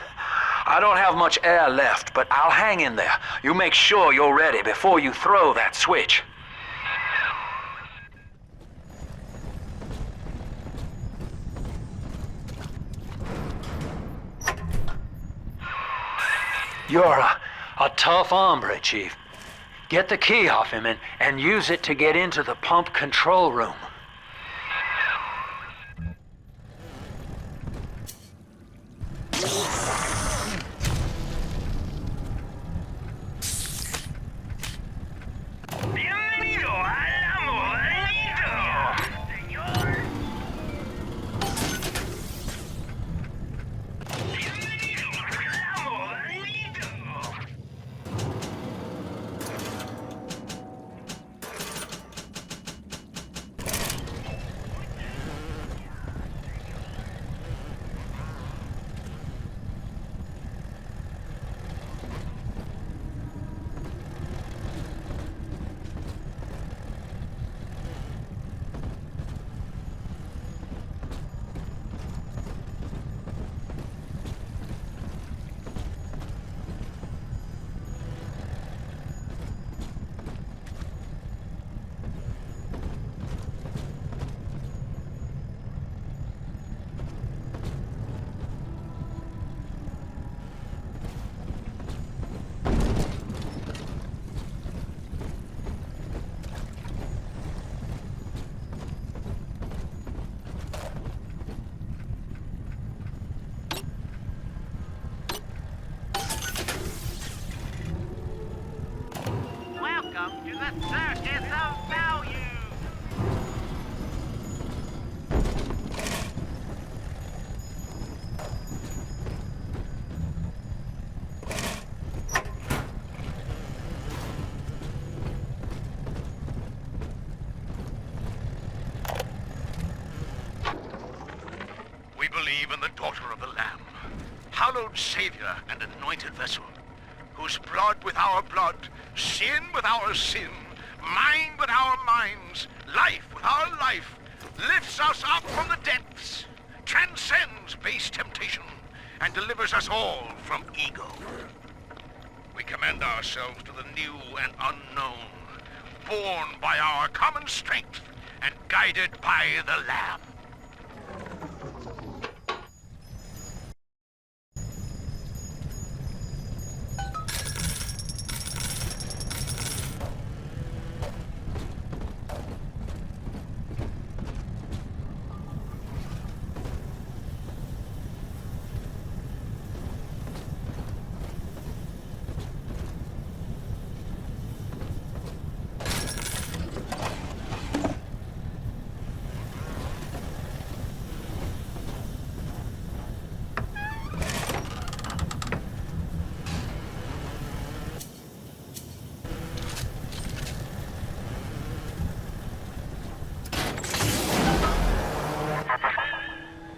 I don't have much air left, but I'll hang in there. You make sure you're ready before you throw that switch. You're a tough hombre, Chief. Get the key off him and use it to get into the pump control room. Bienvenido al amorcito, señor. Bienvenido al amorcito. Welcome to the Circus of Value. We believe in the Daughter of the Lamb, hallowed Savior and anointed vessel, whose blood with our blood, sin with our sin, mind with our minds, life with our life, lifts us up from the depths, transcends base temptation, and delivers us all from ego. We commend ourselves to the new and unknown, born by our common strength and guided by the Lamb.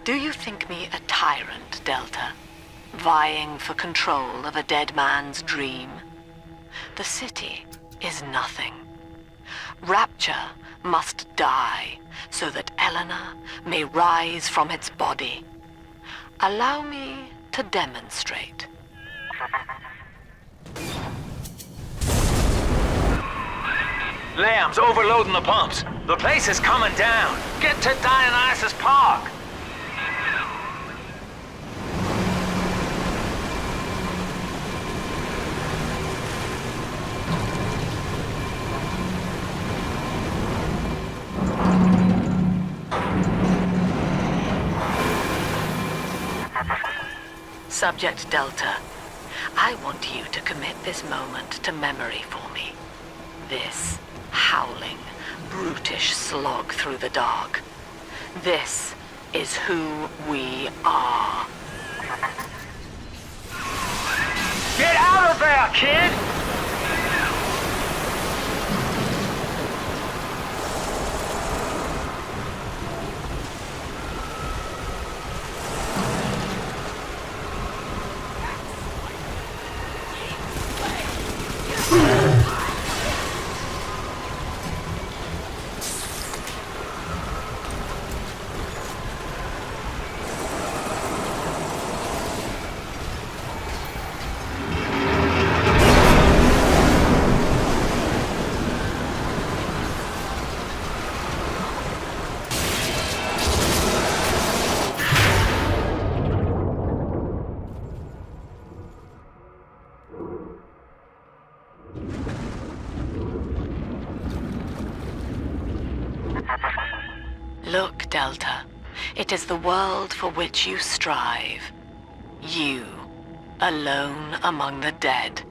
Do you think me a tyrant, Delta? Vying for control of a dead man's dream? The city is nothing. Rapture must die so that Eleanor may rise from its body. Allow me to demonstrate. Lamb's overloading the pumps. The place is coming down. Get to Dionysus Park. Subject Delta, I want you to commit this moment to memory for me. This howling, brutish slog through the dark. This is who we are. Get out of there, kid! Look, Delta. It is the world for which you strive. You, alone among the dead.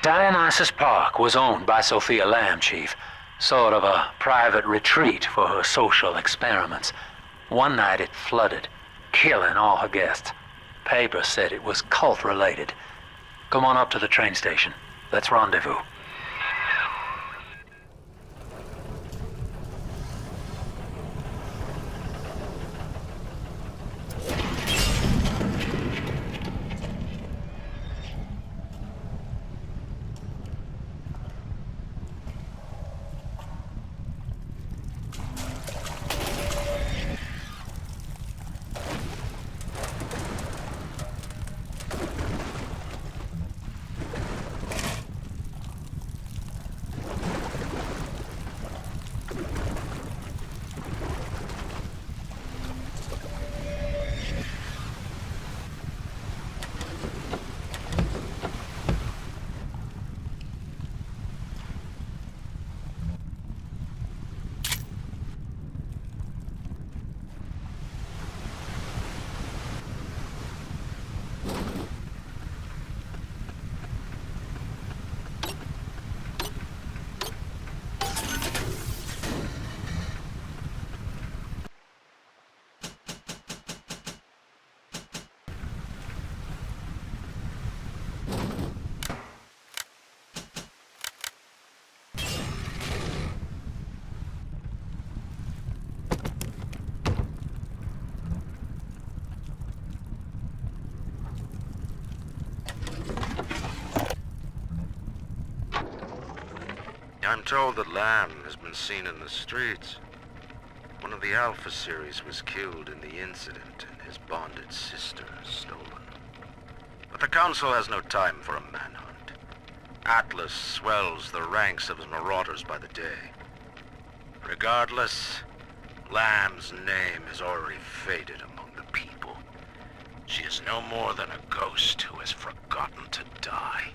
Dionysus Park was owned by Sophia Lamb, Chief. Sort of a private retreat for her social experiments. One night it flooded, killing all her guests. Papers said it was cult-related. Come on up to the train station. Let's rendezvous. I'm told that Lamb has been seen in the streets. One of the Alpha series was killed in the incident, and his bonded sister is stolen. But the Council has no time for a manhunt. Atlas swells the ranks of his marauders by the day. Regardless, Lamb's name is already faded among the people. She is no more than a ghost who has forgotten to die.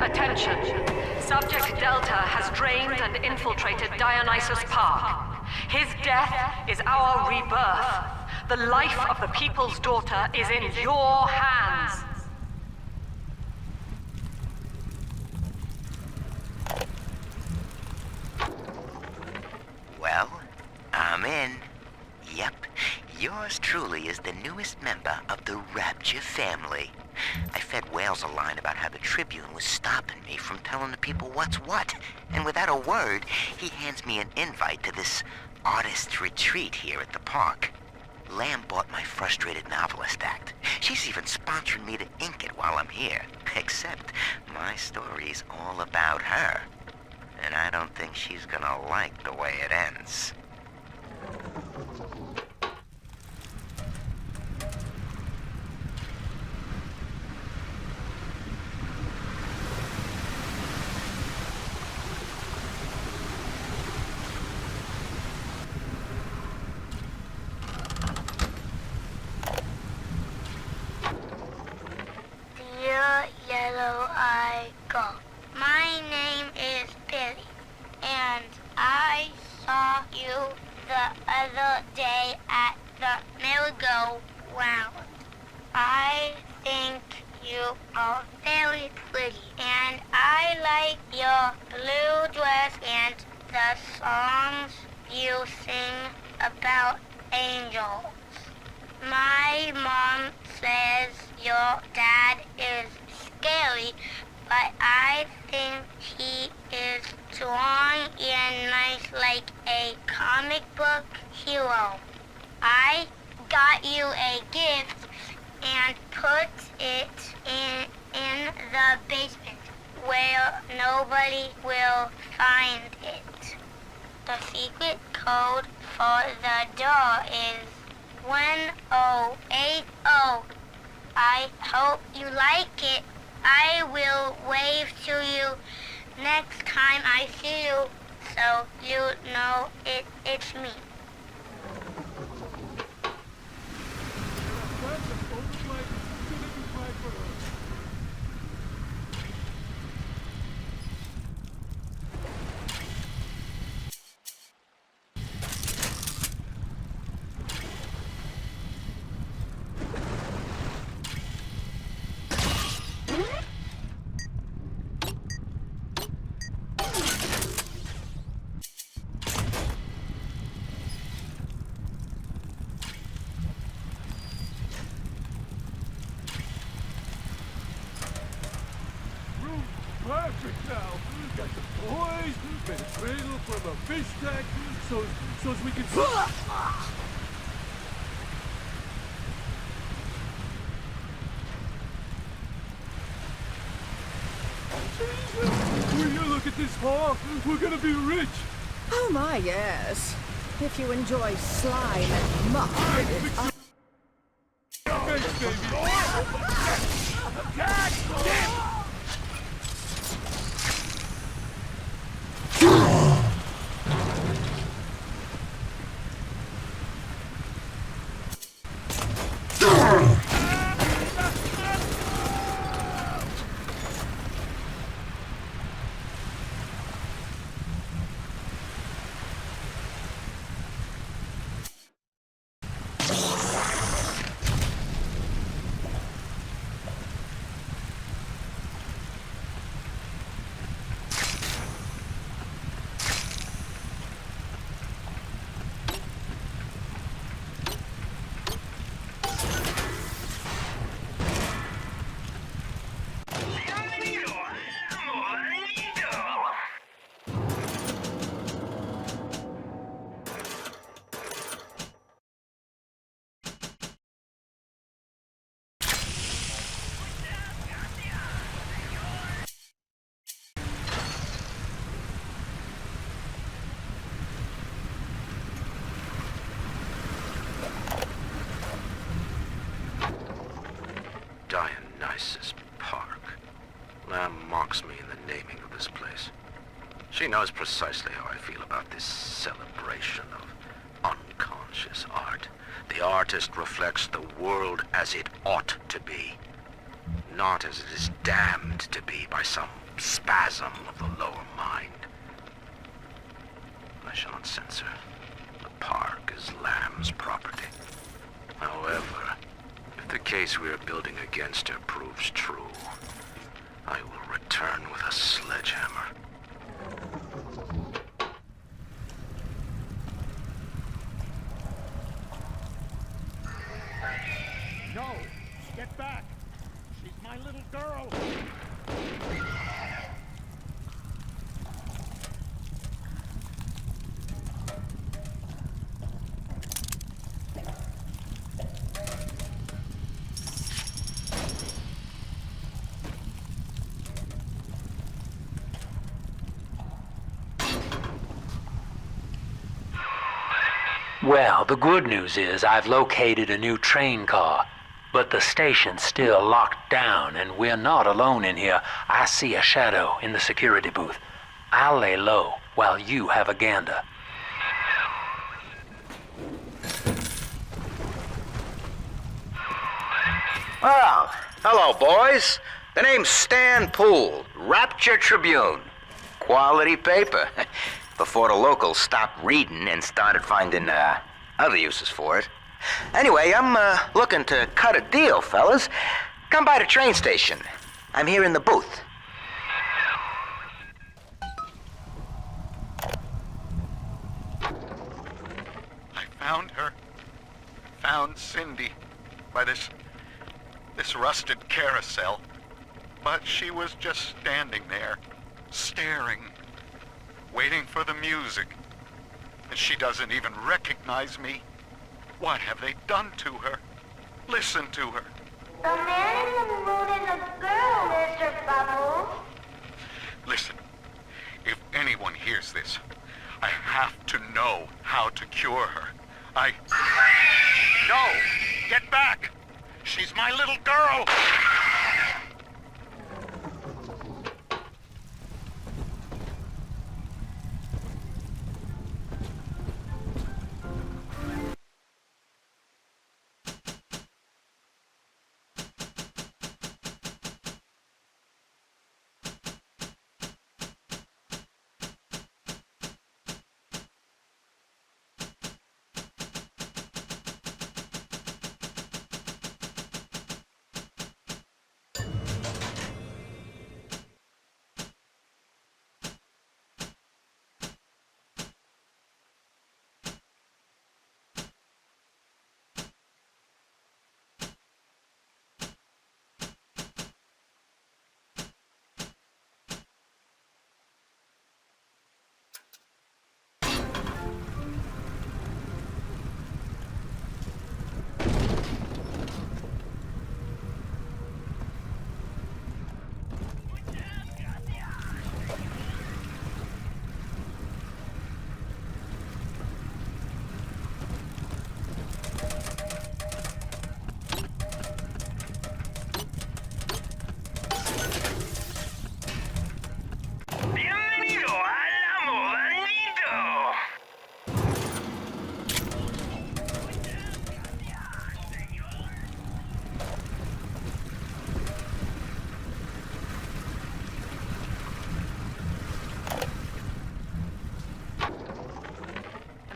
Attention. Subject Delta has drained and infiltrated Dionysus Park. His death is our rebirth. The life of the people's daughter is in your hands. Well, I'm in. Yep, yours truly is the newest member of the Rapture family. I fed Wales a line about how the Tribune was stopping me from telling the people what's what, and without a word, he hands me an invite to this artist retreat here at the park. Lamb bought my Frustrated Novelist Act. She's even sponsoring me to ink it while I'm here, except my story's all about her. And I don't think she's gonna like the way it ends. Dear Yellow Eye Gull, my name is Billy, and I saw you the other day at the merry-go-round. I think you are very pretty, and I like your blue dress and the songs you sing about angels. My mom says your dad is scary, but I think he is strong and nice like a comic book hero. I got you a gift and put it in the basement where nobody will find it. The secret code for the door is 1080. I hope you like it. I will wave to you next time I see you, so you know it's me. Perfect now. Got the toys, made a cradle from a fish tank, so as we can. Jesus! Will you look at this haul? We're gonna be rich. Oh my, yes. If you enjoy slime and muck. God damn! Dionysus Park. Lamb mocks me in the naming of this place. She knows precisely how I feel about this celebration of unconscious art. The artist reflects the world as it ought to be, not as it is damned to be by some spasm of the lower mind. I shall not censor. The park is Lamb's property. However, if the case we are building against her proves true, I will return with a sledgehammer. No! Get back! She's my little girl! Well, the good news is I've located a new train car, but the station's still locked down and we're not alone in here. I see a shadow in the security booth. I'll lay low while you have a gander. Well, hello, boys. The name's Stan Poole, Rapture Tribune. Quality paper. Before the locals stopped reading and started finding other uses for it. Anyway, I'm looking to cut a deal, fellas. Come by the train station. I'm here in the booth. I found her. Found Cindy by this rusted carousel. But she was just standing there, staring, waiting for the music. And she doesn't even recognize me. What have they done to her? Listen to her. The man in the moon is a girl, Mr. Bubbles. Listen, if anyone hears this, I have to know how to cure her. No! Get back! She's my little girl!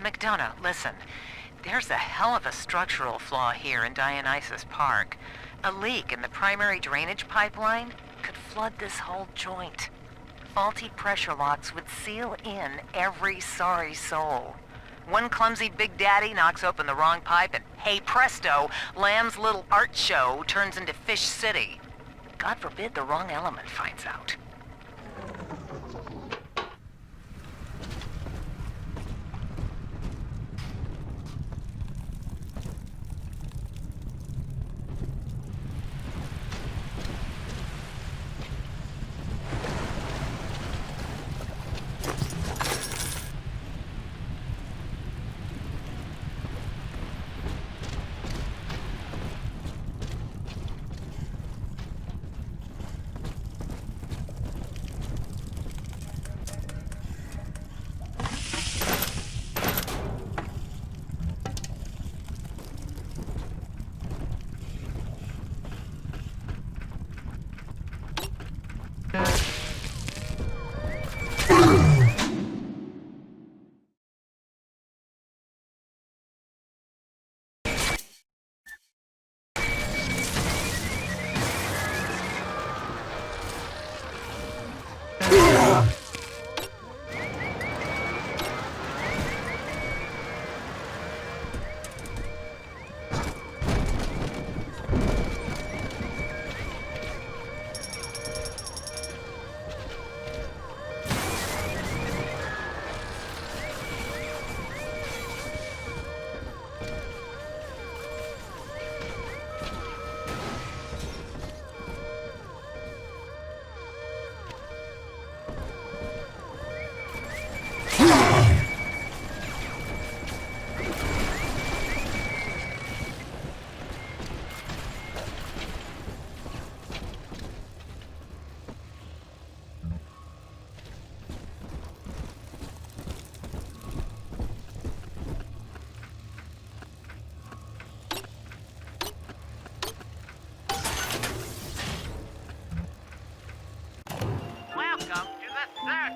McDonough, listen. There's a hell of a structural flaw here in Dionysus Park. A leak in the primary drainage pipeline could flood this whole joint. Faulty pressure locks would seal in every sorry soul. One clumsy Big Daddy knocks open the wrong pipe and, hey presto, Lamb's little art show turns into Fish City. God forbid the wrong element finds out.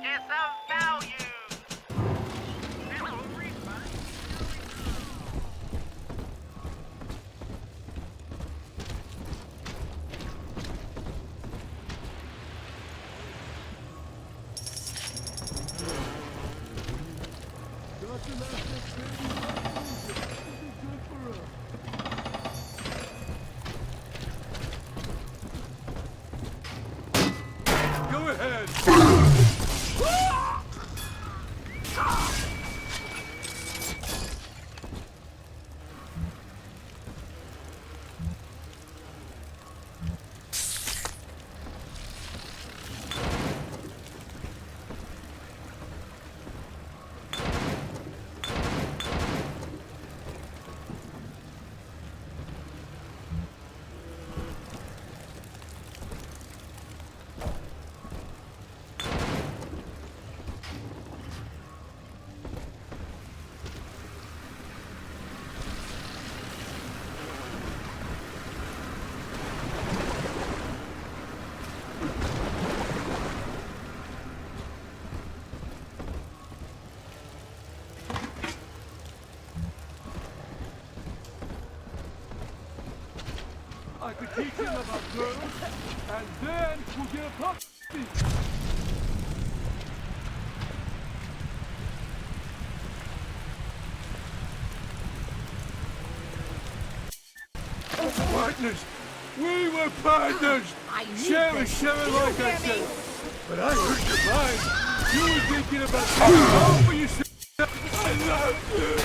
get some value. Hello, refund. Go ahead. I could teach him about girls, and then we'll get a puppy. Partners! We were partners! Share and share like I said. But I heard your mind. You were thinking about taking home for yourself. I love you!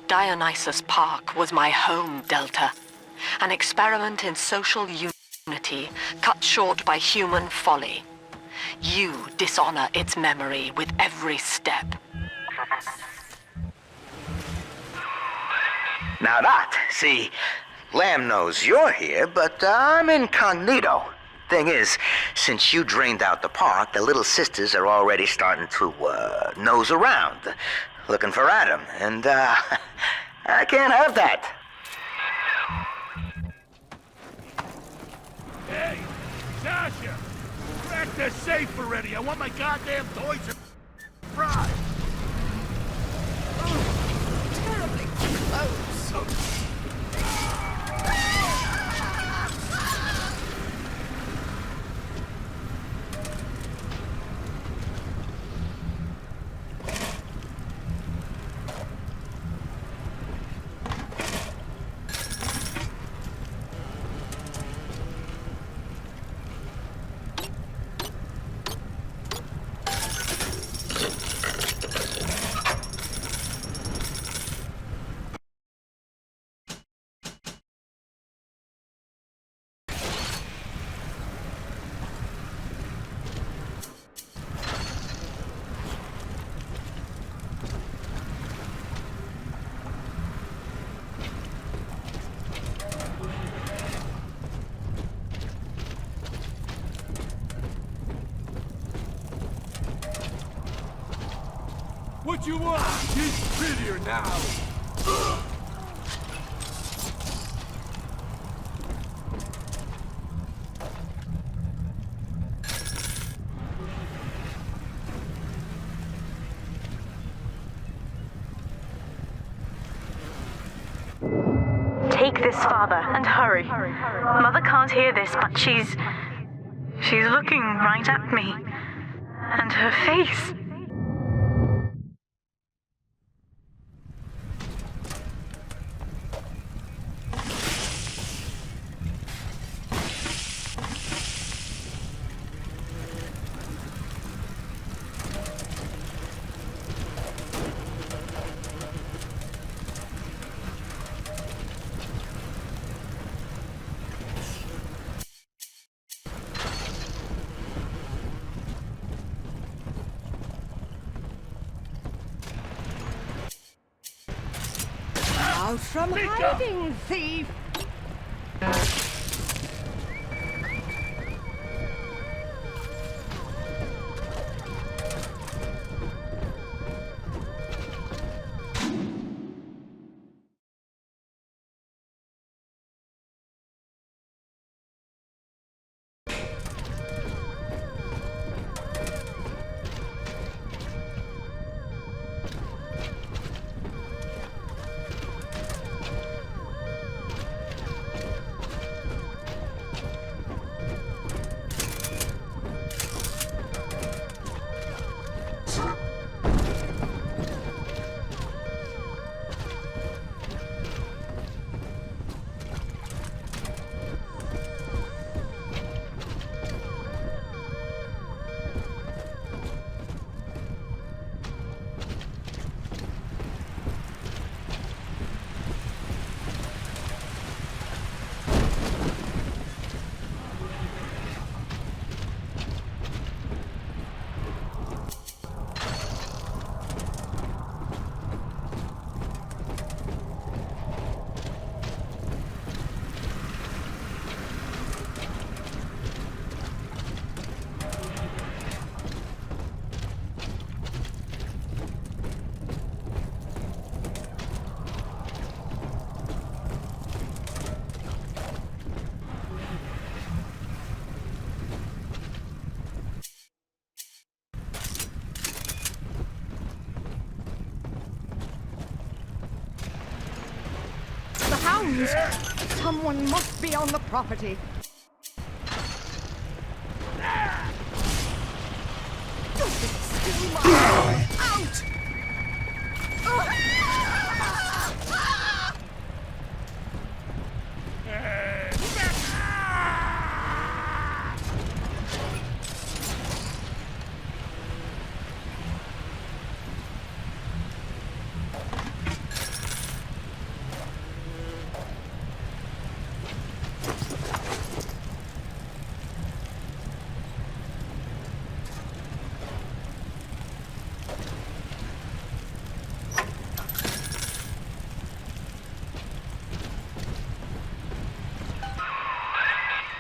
Dionysus Park was my home, Delta. An experiment in social unity cut short by human folly. You dishonor its memory with every step. Now see, Lamb knows you're here, but I'm incognito. Thing is, since you drained out the park, the little sisters are already starting to, nose around, looking for Adam, and, I can't have that. Hey, Sasha! Crack the safe already! I want my goddamn toys and fries! Terribly close. What you want? She's prettier now. Take this, Father, and hurry. Mother can't hear this, but she's looking right at me. And her face. Out from hiding, thief! sounds! Someone must be on the property. Steal my boy! Out!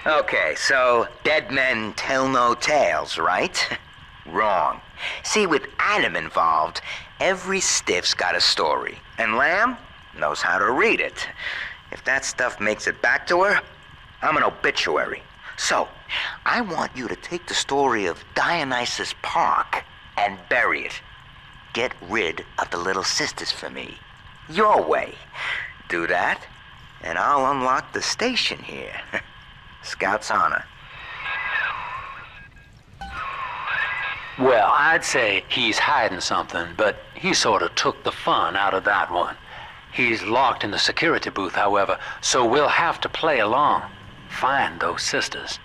Okay, so dead men tell no tales, right? Wrong. See, with Adam involved, every stiff's got a story, and Lamb knows how to read it. If that stuff makes it back to her, I'm an obituary. So, I want you to take the story of Dionysus Park and bury it. Get rid of the little sisters for me. Your way. Do that, and I'll unlock the station here. Scout's honor. Well, I'd say he's hiding something, but he sort of took the fun out of that one. He's locked in the security booth, however, so we'll have to play along. Find those sisters.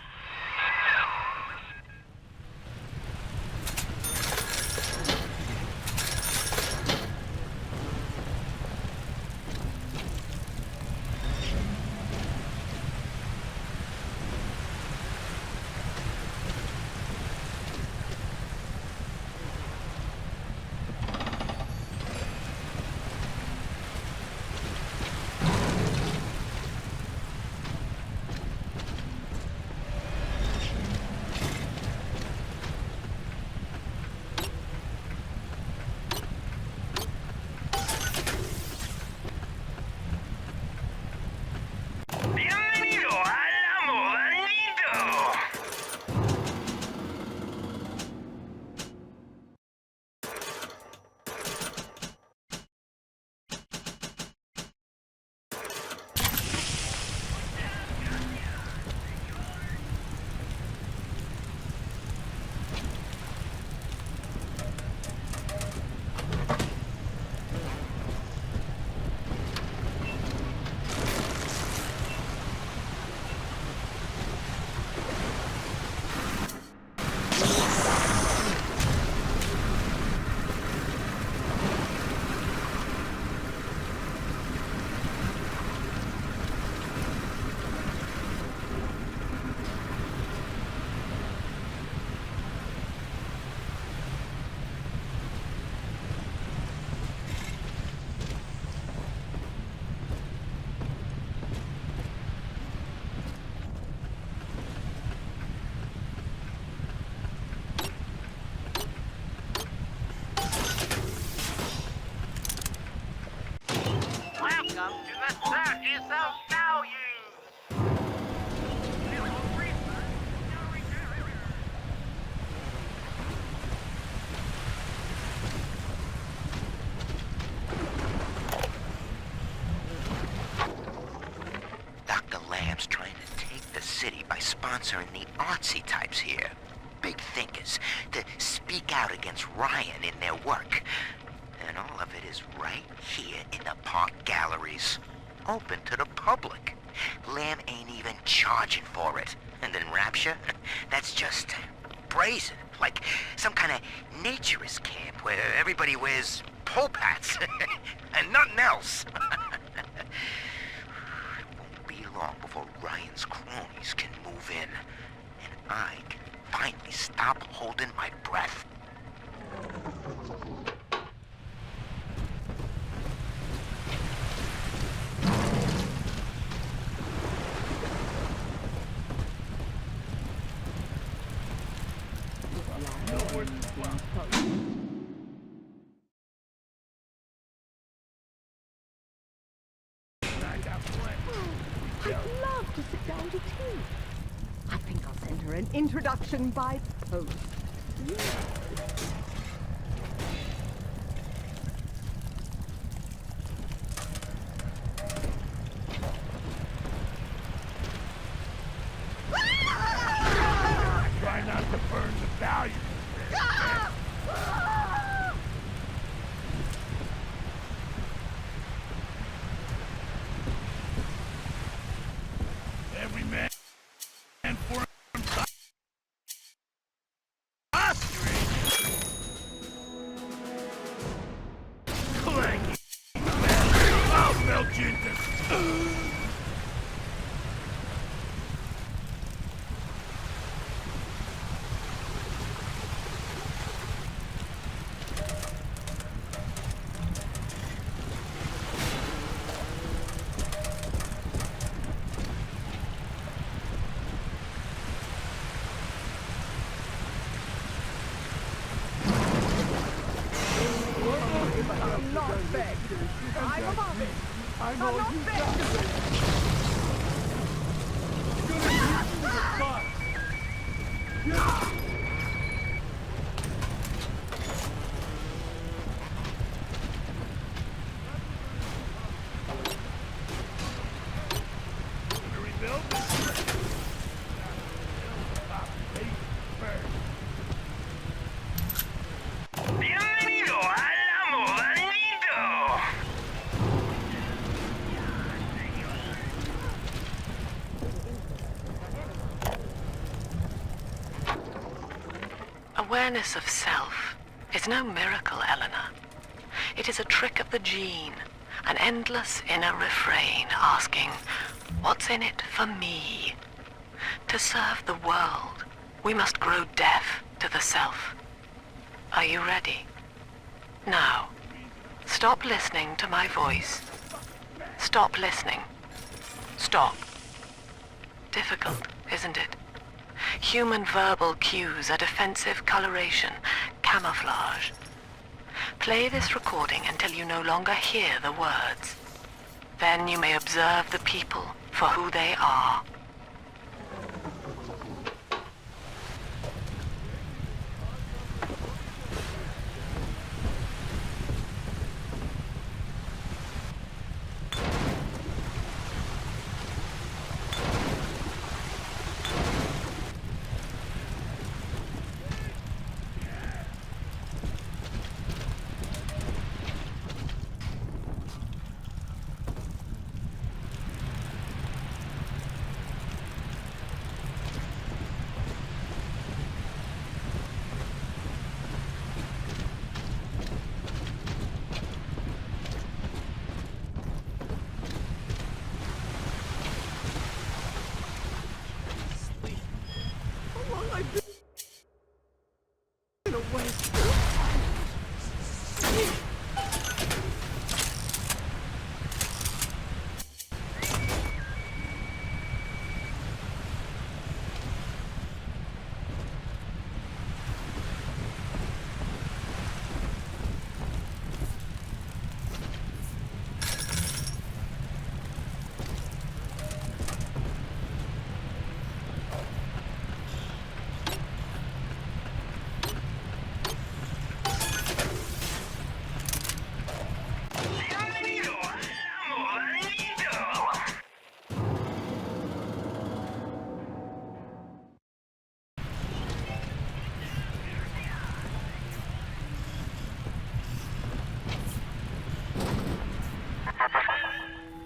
Welcome to the Circus of Value! Dr. Lamb's trying to take the city by sponsoring the artsy types here. Big thinkers, to speak out against Ryan in their work. And all of it is right here in the park galleries. Open to the public. Lamb ain't even charging for it. And then Rapture? That's just brazen. Like some kind of naturist camp where everybody wears pope hats. And nothing else. It won't be long before Ryan's cronies can move in. And I can finally stop holding my breath. I'd love to sit down to tea. I think I'll send her an introduction by post. Oh, you got it. You're gonna hit you with a bus. Yeah. Bienvenido al amo Danito. Awareness of self is no miracle, Eleanor. It is a trick of the gene, an endless inner refrain asking, what's in it for me? To serve the world, we must grow deaf to the self. Are you ready? Now, stop listening to my voice. Stop listening. Stop. Difficult, isn't it? Human verbal cues are defensive coloration, camouflage. Play this recording until you no longer hear the words. Then you may observe the people for who they are.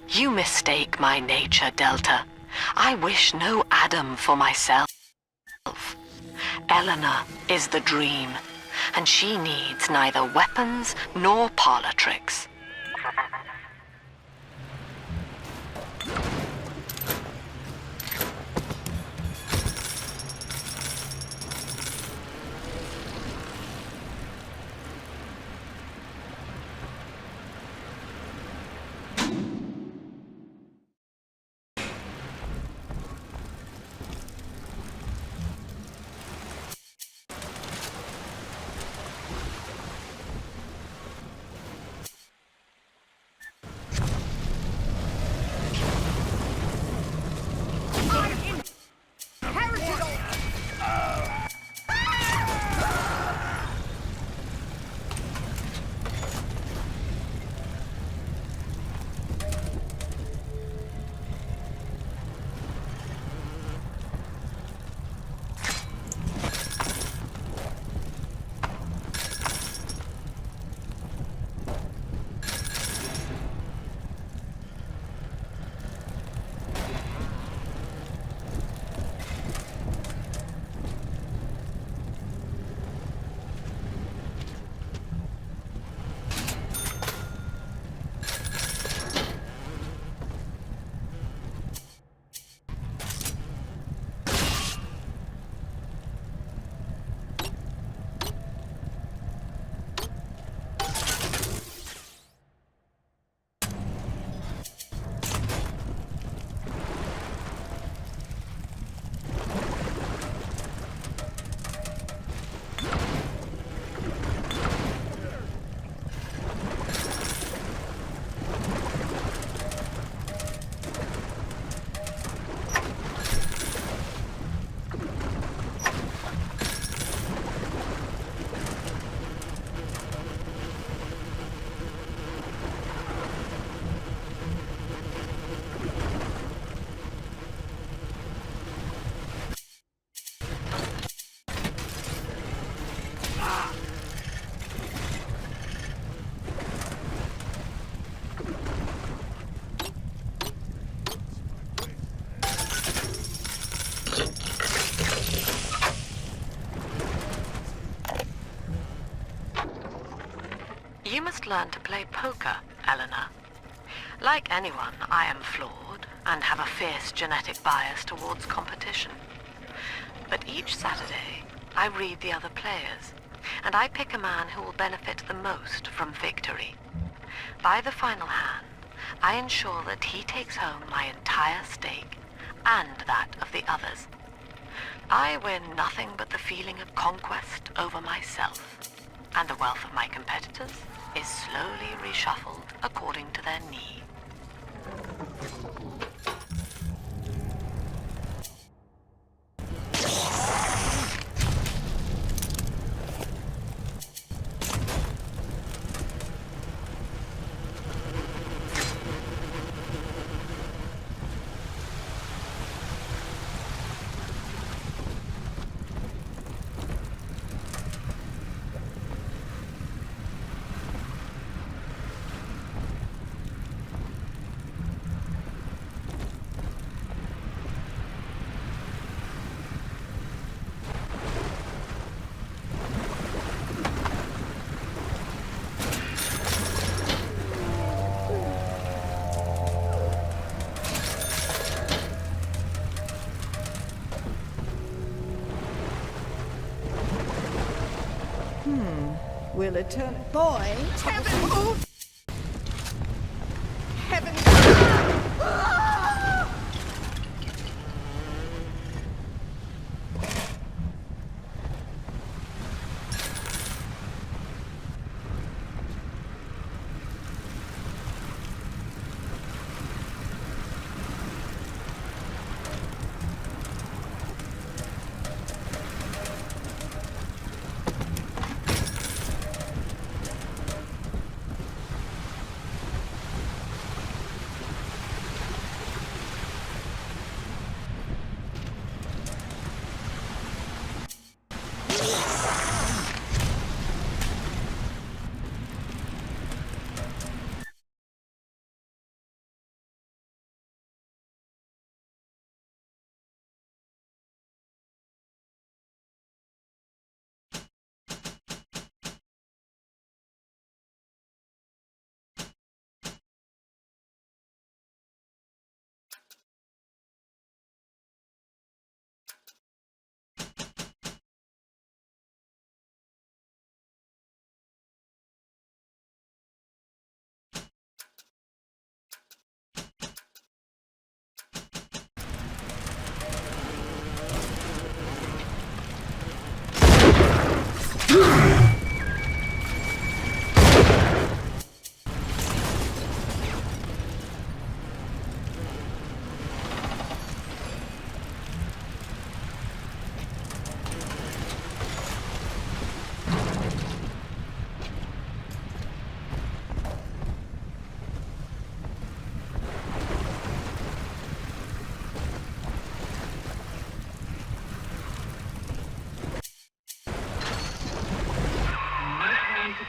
You mistake my nature, Delta. I wish no Adam for myself. Eleanor is the dream, and she needs neither weapons nor parlor tricks. must learn to play poker, Eleanor. Like anyone, I am flawed and have a fierce genetic bias towards competition. But each Saturday, I read the other players, and I pick a man who will benefit the most from victory. By the final hand, I ensure that he takes home my entire stake, and that of the others. I win nothing but the feeling of conquest over myself, and the wealth of my competitors is slowly reshuffled according to their need. Will it turn? Boy, heaven! Oh. Heaven!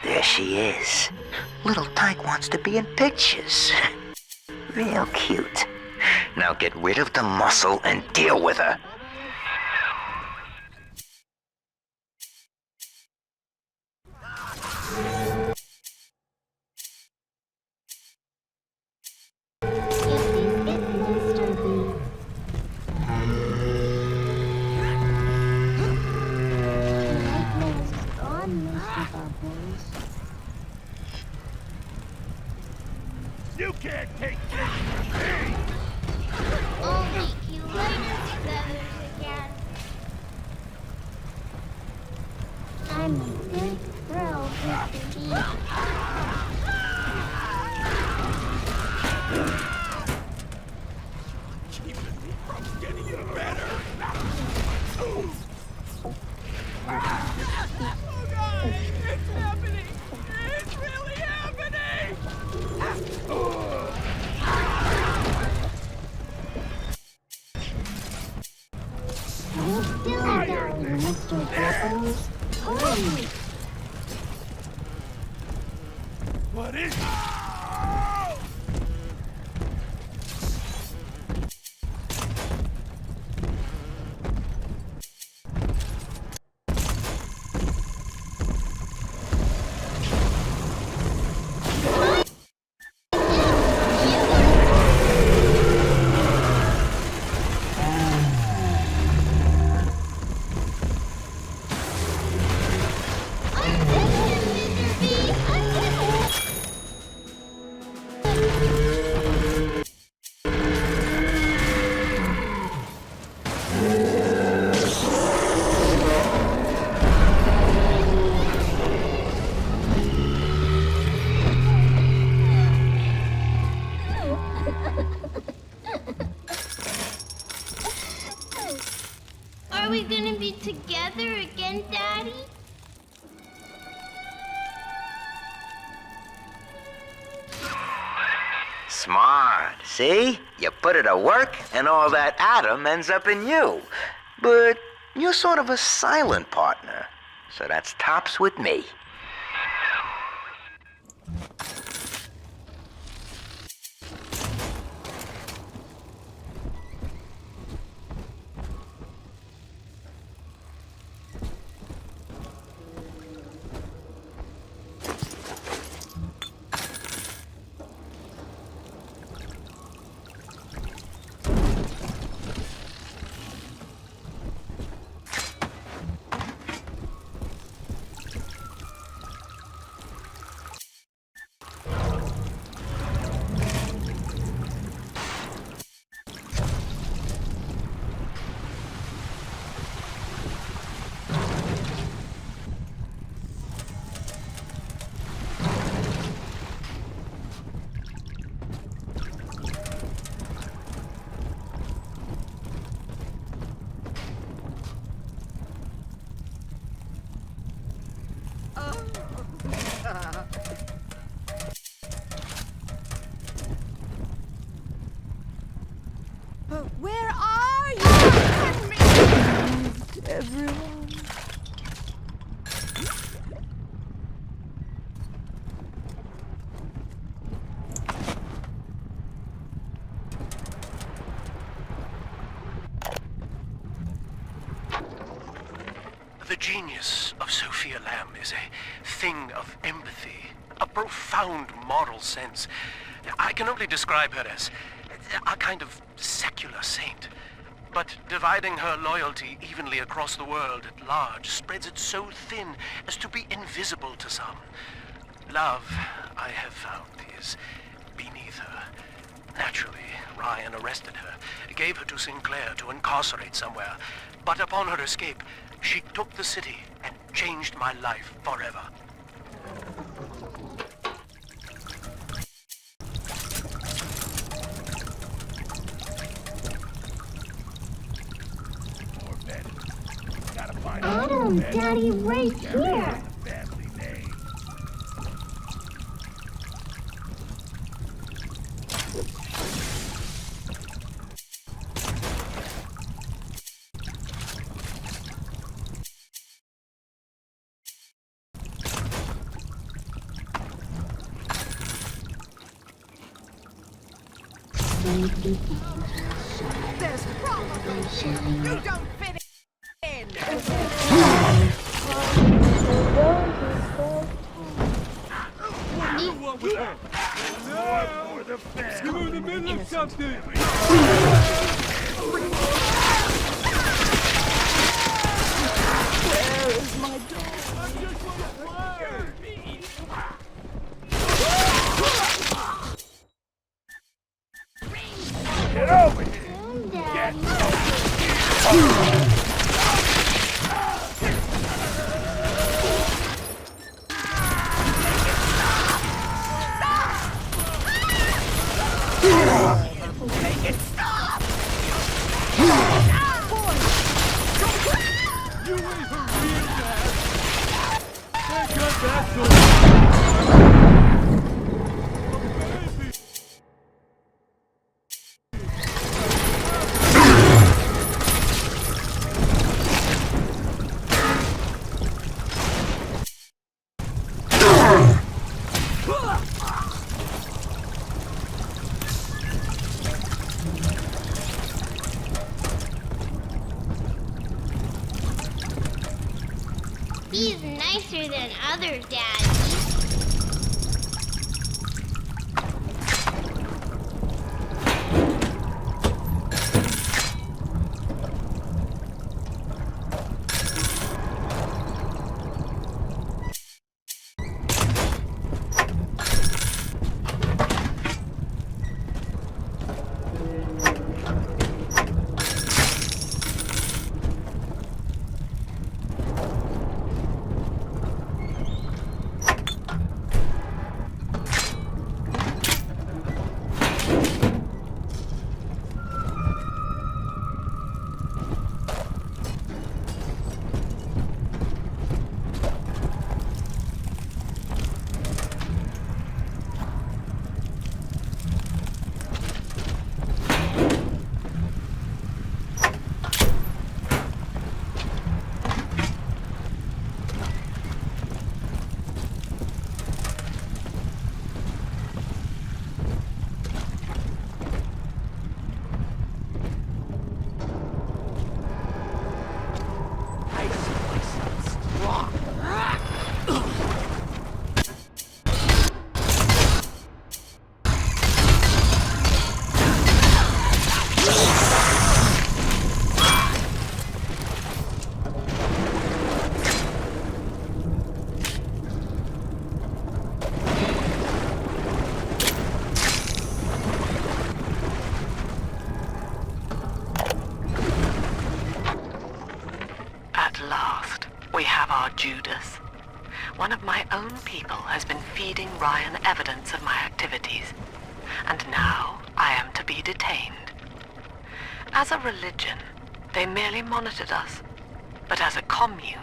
There she is. Little Tyke wants to be in pictures. Real cute. Now get rid of the muscle and deal with her. You can't take this from me! I'll make you white as feathers. Are we gonna be together again, Daddy? Smart. See? You put it to work, and all that atom ends up in you. But you're sort of a silent partner, so that's tops with me. Where are you? Everyone. The genius of Sophia Lamb is a thing of empathy, a profound moral sense. I can only describe her as a kind of secular saint. But dividing her loyalty evenly across the world at large spreads it so thin as to be invisible to some. Love, I have found, is beneath her. Naturally, Ryan arrested her, gave her to Sinclair to incarcerate somewhere. But upon her escape, she took the city and changed my life forever. Adam, Daddy, right here. There's problems. You don't fit in. You what with her? No! You're in the middle of something! Where is my dog? I just want to play! Get over here! Get over here! Make it stop! You ain't her real dad! They got that door! He's nicer than other daddies. Judas. One of my own people has been feeding Ryan evidence of my activities, and now I am to be detained. As a religion, they merely monitored us, but as a commune,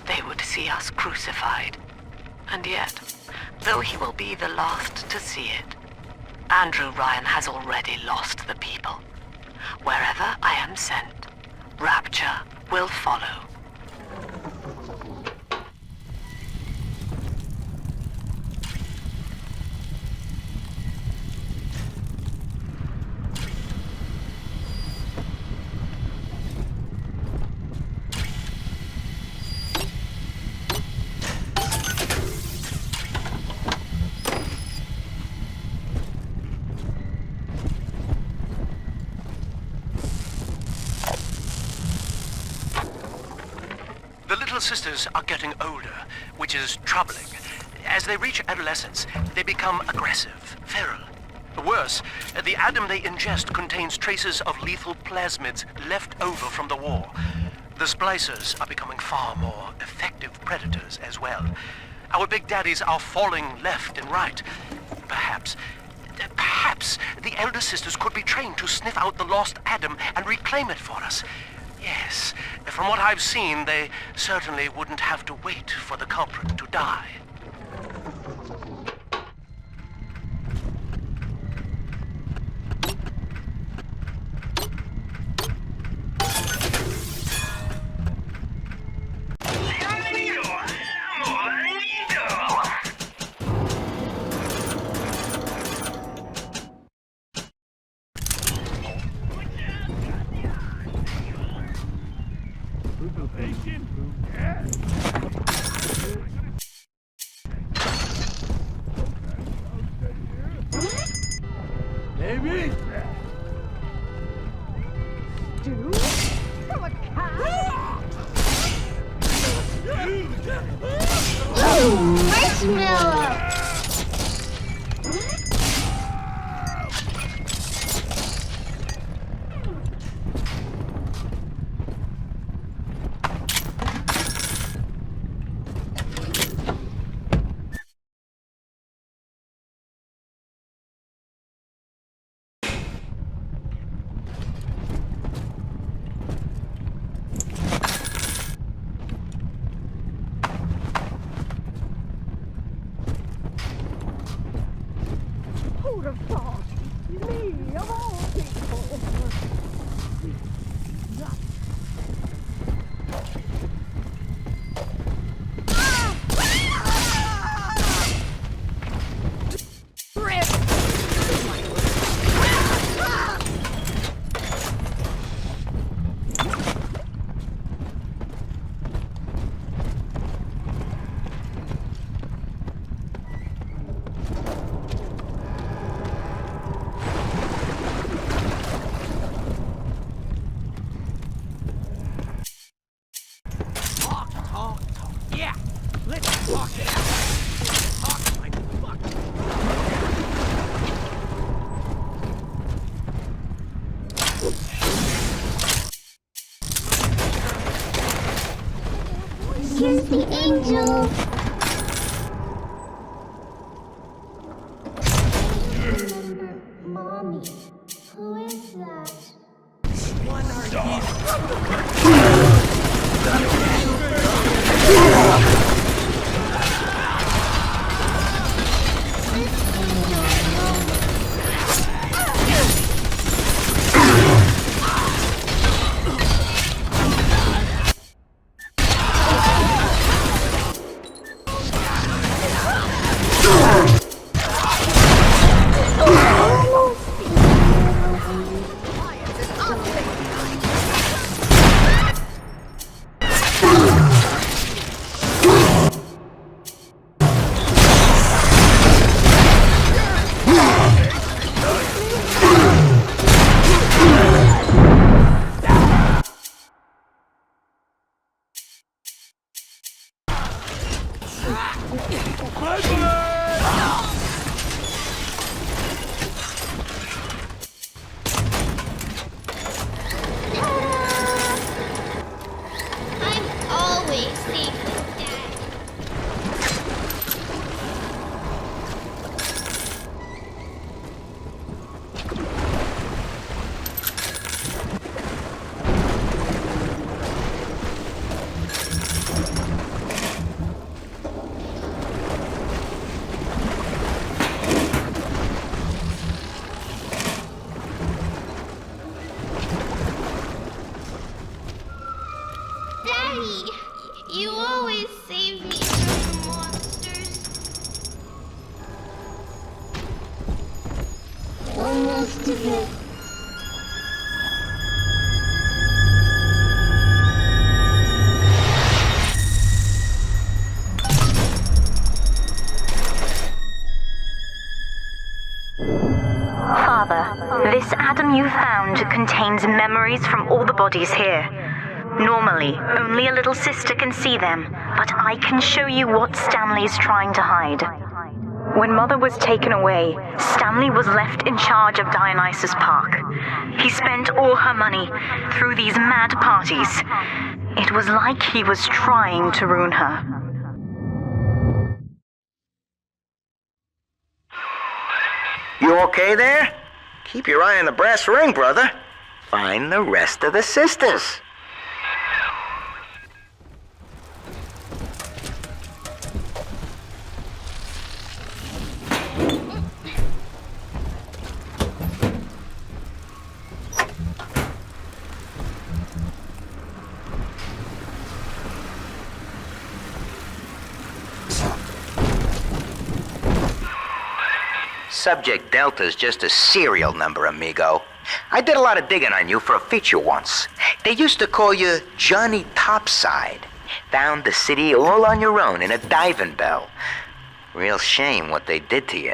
they would see us crucified. And yet, though he will be the last to see it, Andrew Ryan has already lost the people. Wherever I am sent, Rapture will follow. Sisters are getting older, which is troubling. As they reach adolescence, they become aggressive, feral. Worse, the Adam they ingest contains traces of lethal plasmids left over from the war. The splicers are becoming far more effective predators as well. Our big daddies are falling left and right. Perhaps the elder sisters could be trained to sniff out the lost Adam and reclaim it for us. Yes, from what I've seen, they certainly wouldn't have to wait for the culprit to die. Maybe? Stew? From a cow? Ooh, marshmallow! Who'd have thought? Me, of all people. Yeah, let's talk it out. Talk like fuck. Here's the angel. Remember, Mommy. Who is that? One are bed contains memories from all the bodies here. Normally, only a little sister can see them, but I can show you what Stanley's trying to hide. When Mother was taken away, Stanley was left in charge of Dionysus Park. He spent all her money through these mad parties. It was like he was trying to ruin her. You okay there? Keep your eye on the brass ring, brother. Find the rest of the sisters. Subject Delta's just a serial number, amigo. I did a lot of digging on you for a feature once. They used to call you Johnny Topside. Found the city all on your own in a diving bell. Real shame what they did to you.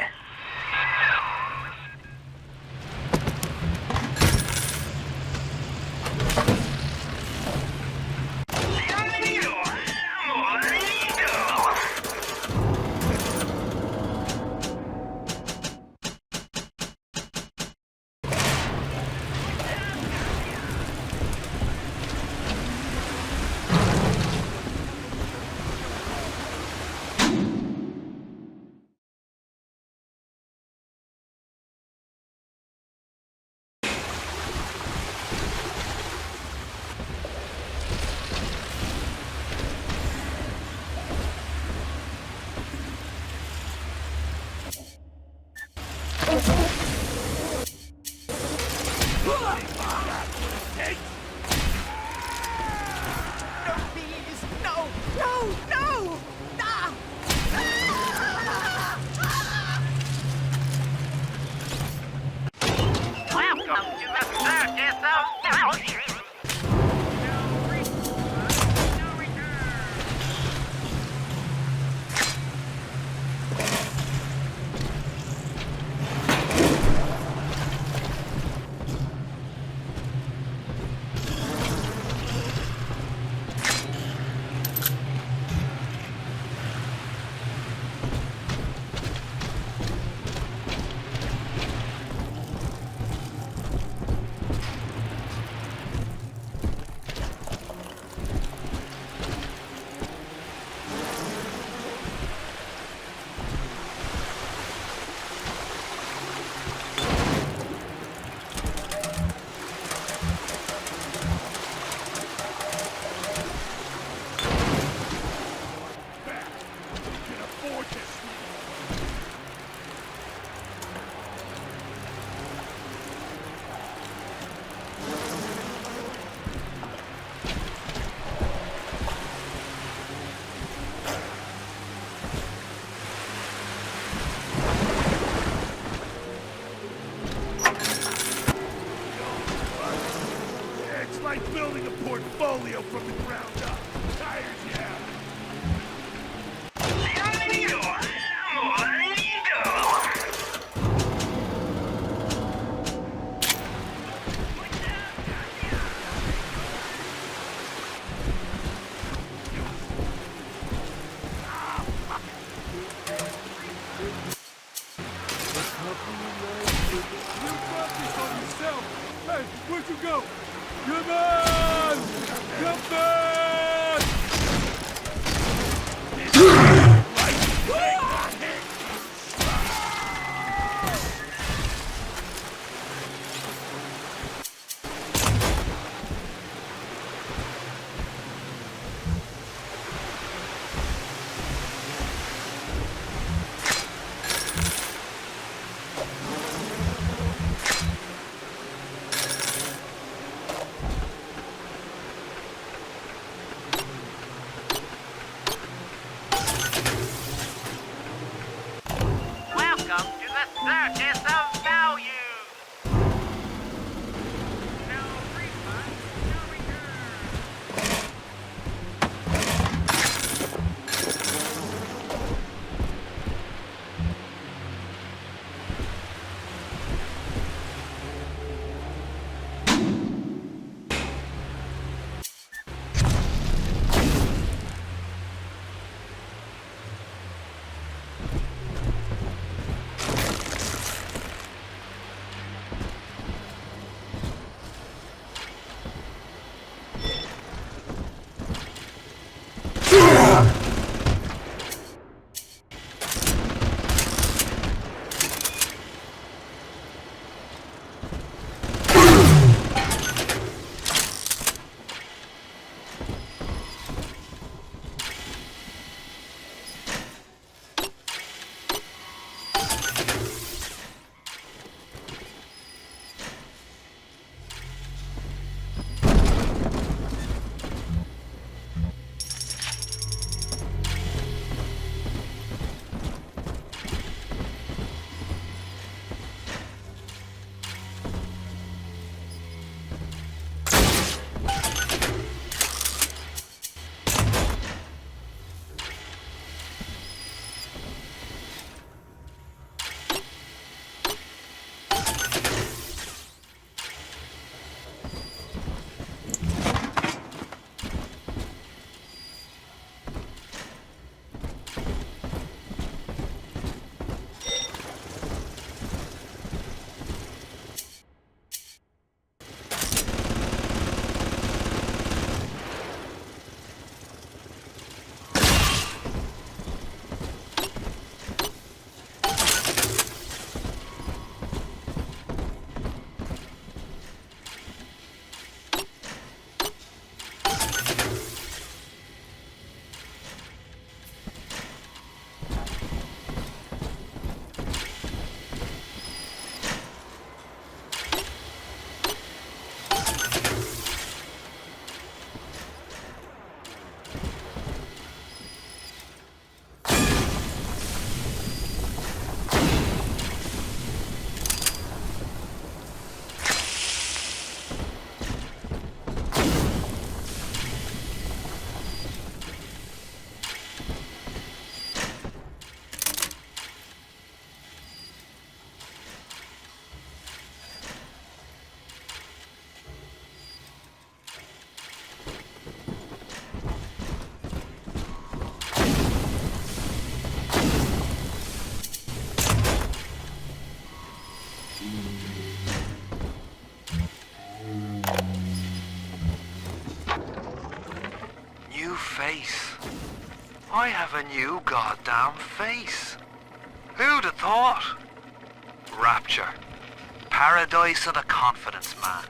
like building a portfolio from the ground up. Tires you out. Hey, where'd you go? Come on! Come back! face. I have a new goddamn face. Who'd have thought? Rapture. Paradise of the confidence man.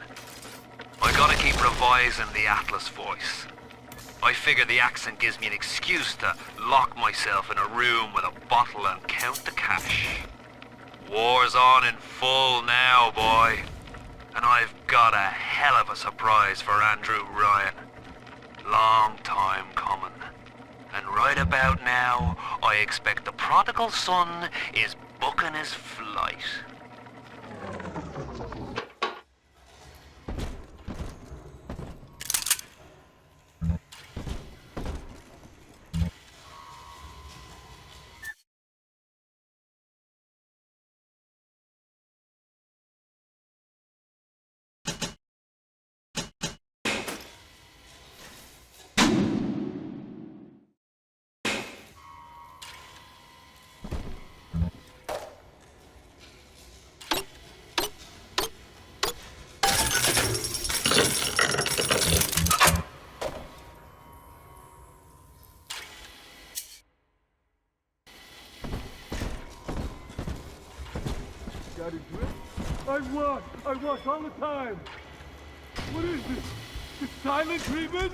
I gotta keep revising the Atlas voice. I figure the accent gives me an excuse to lock myself in a room with a bottle and count the cash. War's on in full now, boy. And I've got a hell of a surprise for Andrew Ryan. Long time coming. And right about now, I expect the prodigal son is booking his flight. Got into it? I watch all the time. What is this? The silent treatment?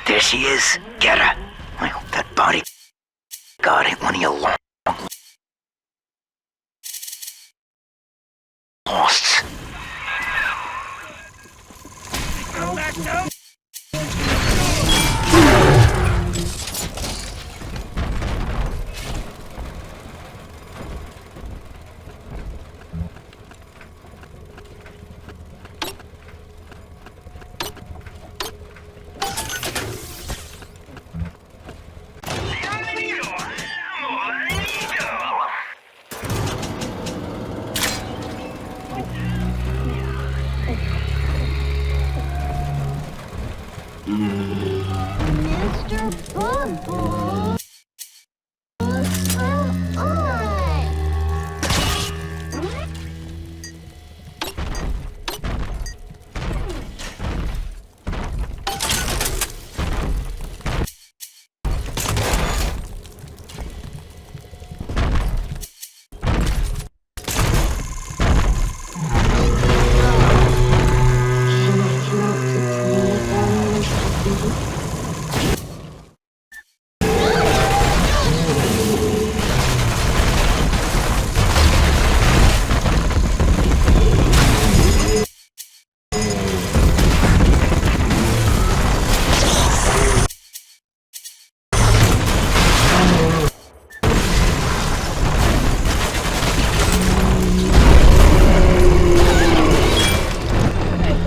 There she is. Get her. I hope that body guard ain't one of your long losts. Go back down. Mr. Bubble.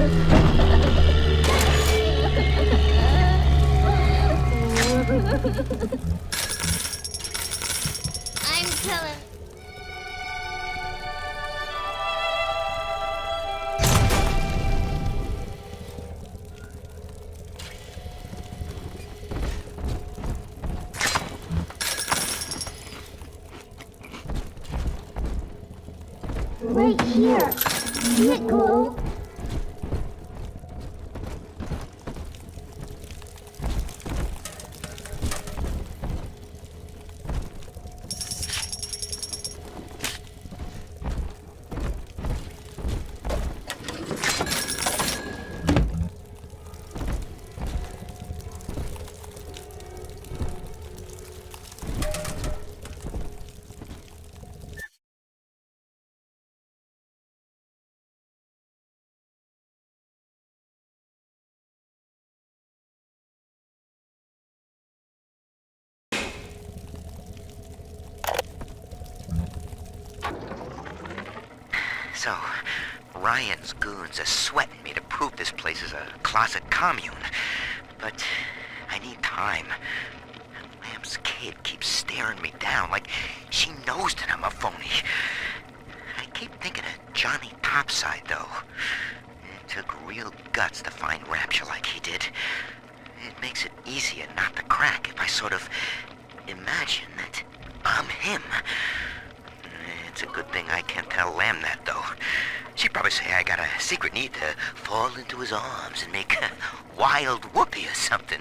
I'm telling. Right here. See it glow? So, Ryan's goons are sweating me to prove this place is a closet commune. But I need time. Lamb's kid keeps staring me down like she knows that I'm a phony. I keep thinking of Johnny Topside, though. It took real guts to find Rapture like he did. It makes it easier not to crack if I sort of imagine that I'm him. It's a good thing I can't tell Lamb that, though. She'd probably say I got a secret need to fall into his arms and make a wild whoopee or something.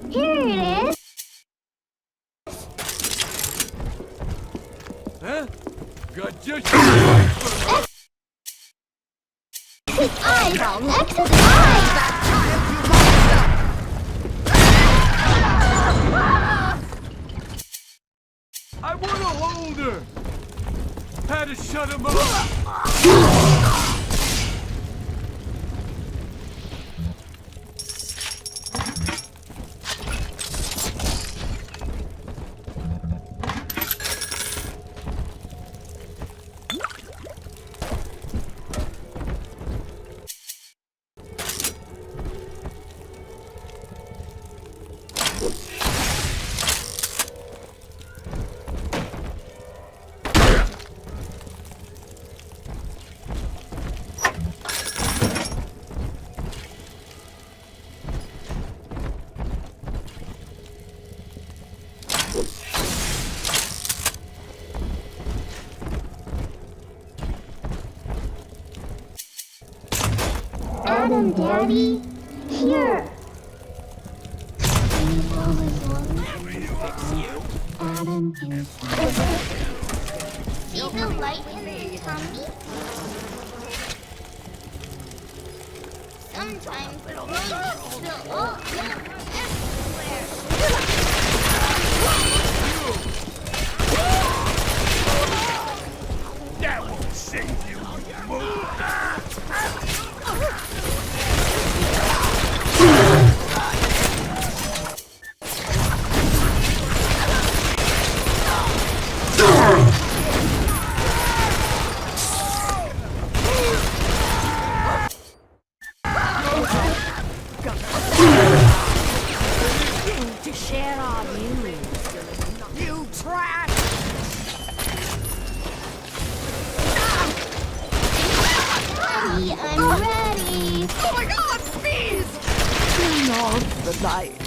Here it is. Huh? Got just Exit eyes! Exit eyes! I want to hold her. Had to shut him up. Adam, Daddy, here. Adam inside. See the light in the tummy? Sometimes the light is still all That won't save you. To share our news. You trash! Daddy, I'm ready. Oh my God, please! Turn off the lights.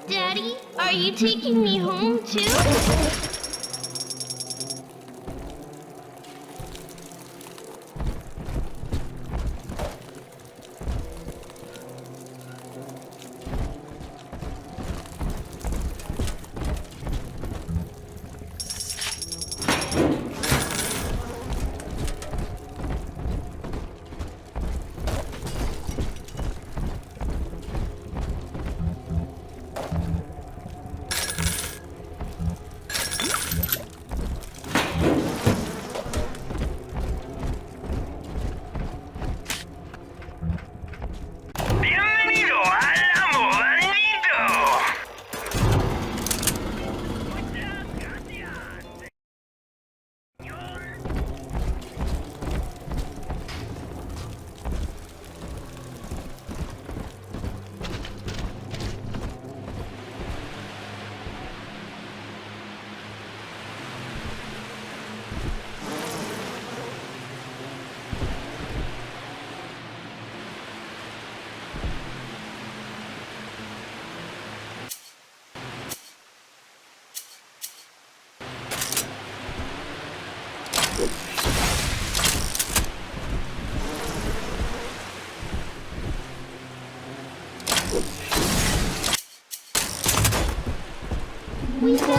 Daddy, are you taking me home too?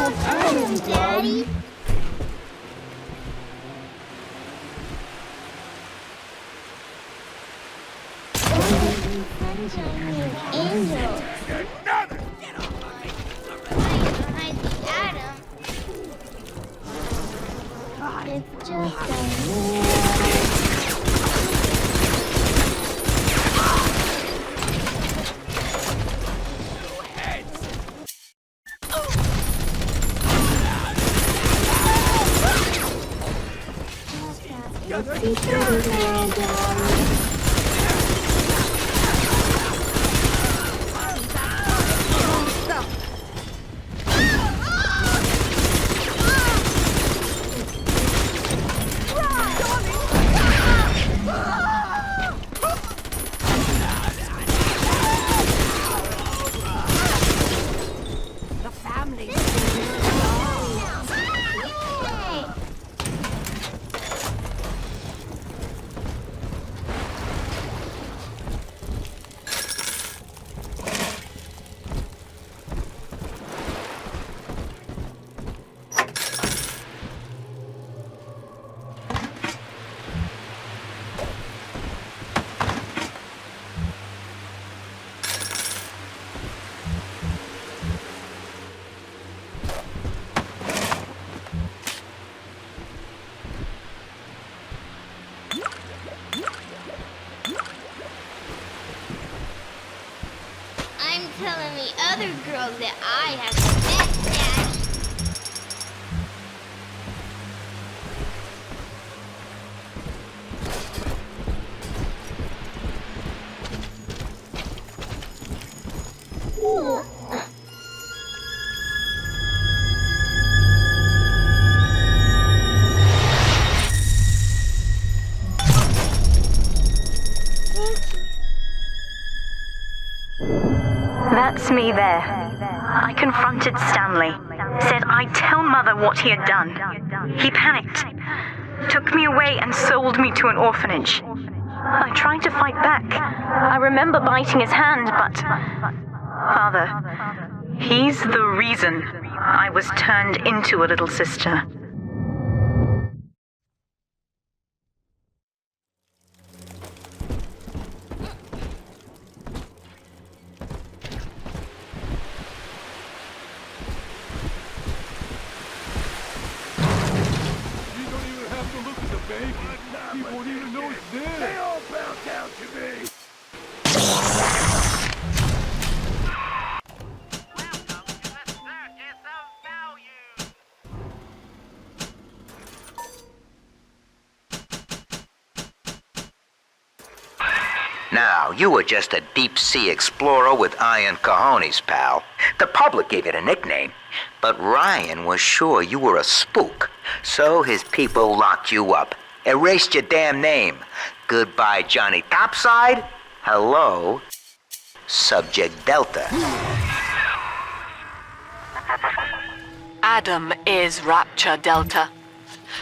Don't hurt him, Daddy. Sunshine and angels. Another! I Adam. It's just a The family. I'm telling the other girls that I have the best daddy. That's me there. I confronted Stanley. Said I'd tell Mother what he had done. He panicked. Took me away and sold me to an orphanage. I tried to fight back. I remember biting his hand, but... Father, he's the reason I was turned into a little sister. He won't even know it's there. They all bow down to me. Now, you were just a deep-sea explorer with iron cojones, pal. The public gave it a nickname, but Ryan was sure you were a spook, so his people locked you up, erased your damn name. Goodbye, Johnny Topside. Hello, Subject Delta. Adam is Rapture Delta.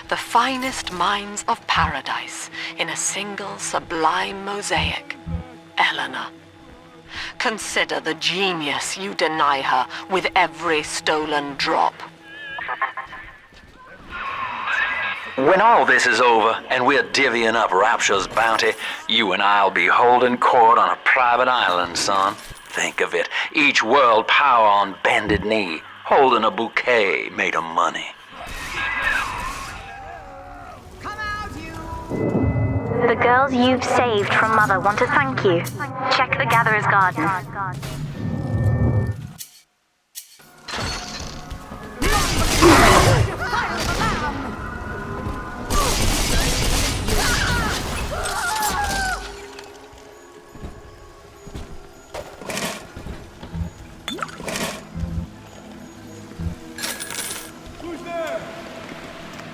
The finest minds of paradise in a single sublime mosaic. Eleanor. Consider the genius you deny her with every stolen drop. When all this is over and we're divvying up Rapture's bounty, you and I'll be holding court on a private island, son. Think of it. Each world power on bended knee, holding a bouquet made of money. The girls you've saved from Mother want to thank you. Check the Gatherer's Garden. Who's there?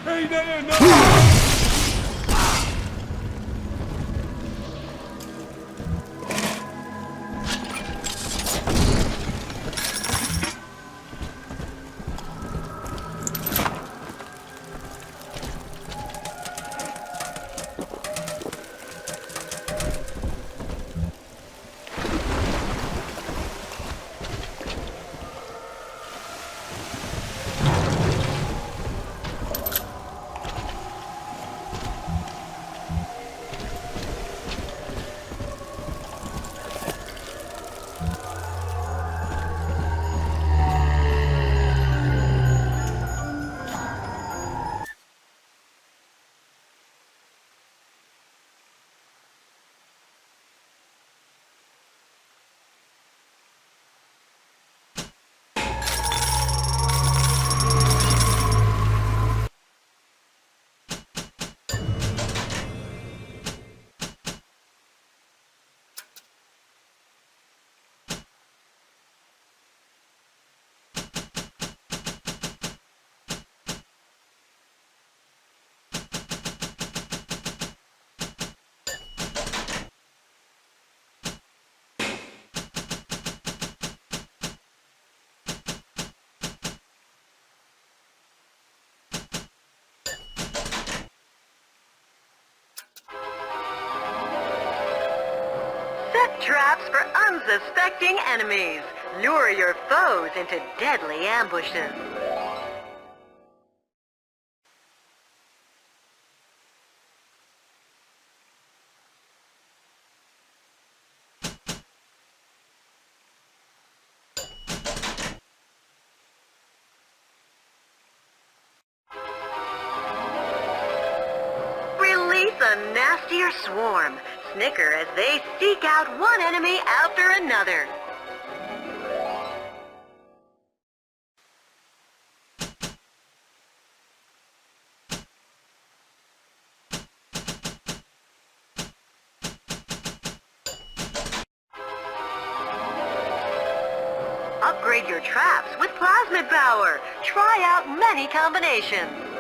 Hey there, no! Set traps for unsuspecting enemies. Lure your foes into deadly ambushes. Release a nastier swarm. Snicker as they seek out one enemy after another. Upgrade your traps with plasmid power. Try out many combinations.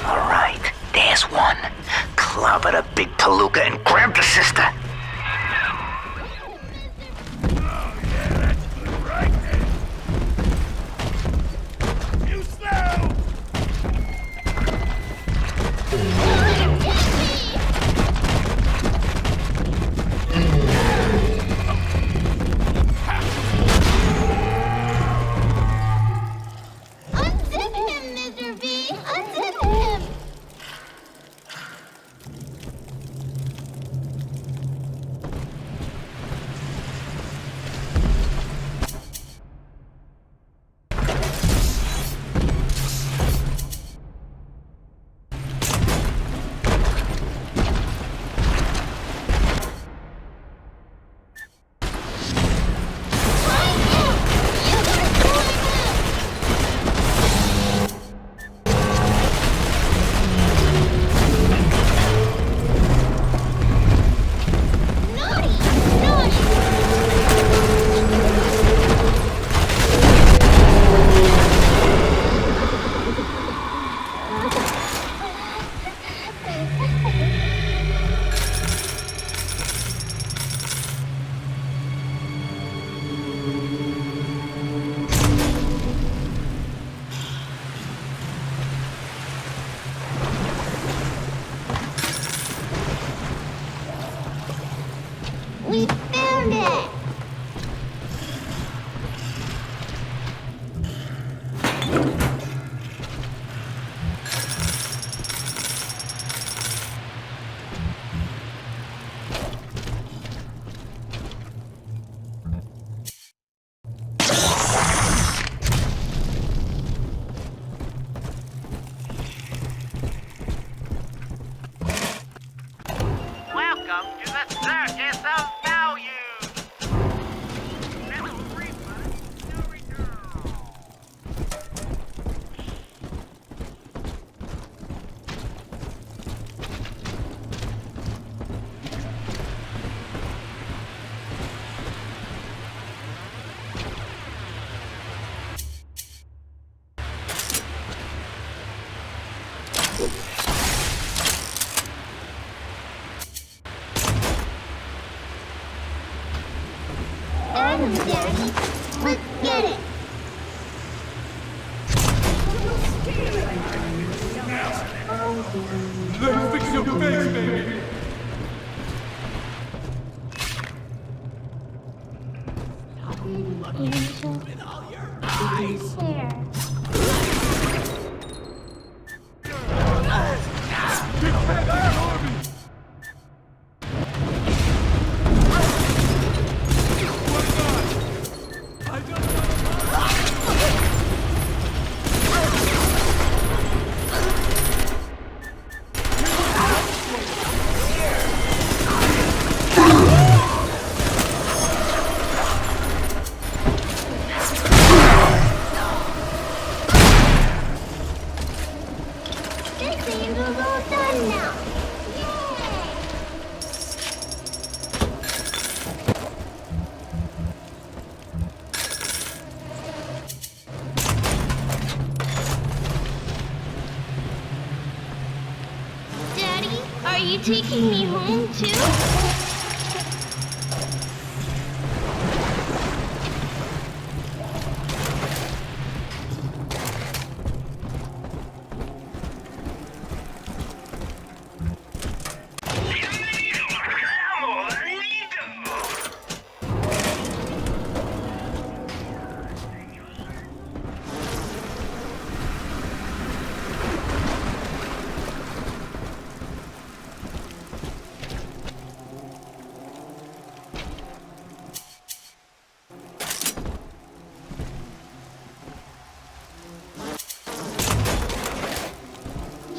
Alright, there's one. Clobber the big palooka and grab the sister. Unzip him, Mr. V! Unzip him! We found it! Welcome to the circus of value. Adam, Daddy. Let's get it. Let's fix your face, baby. Angel. Here. This angel's all done now. Yay! Daddy, are you taking me home too?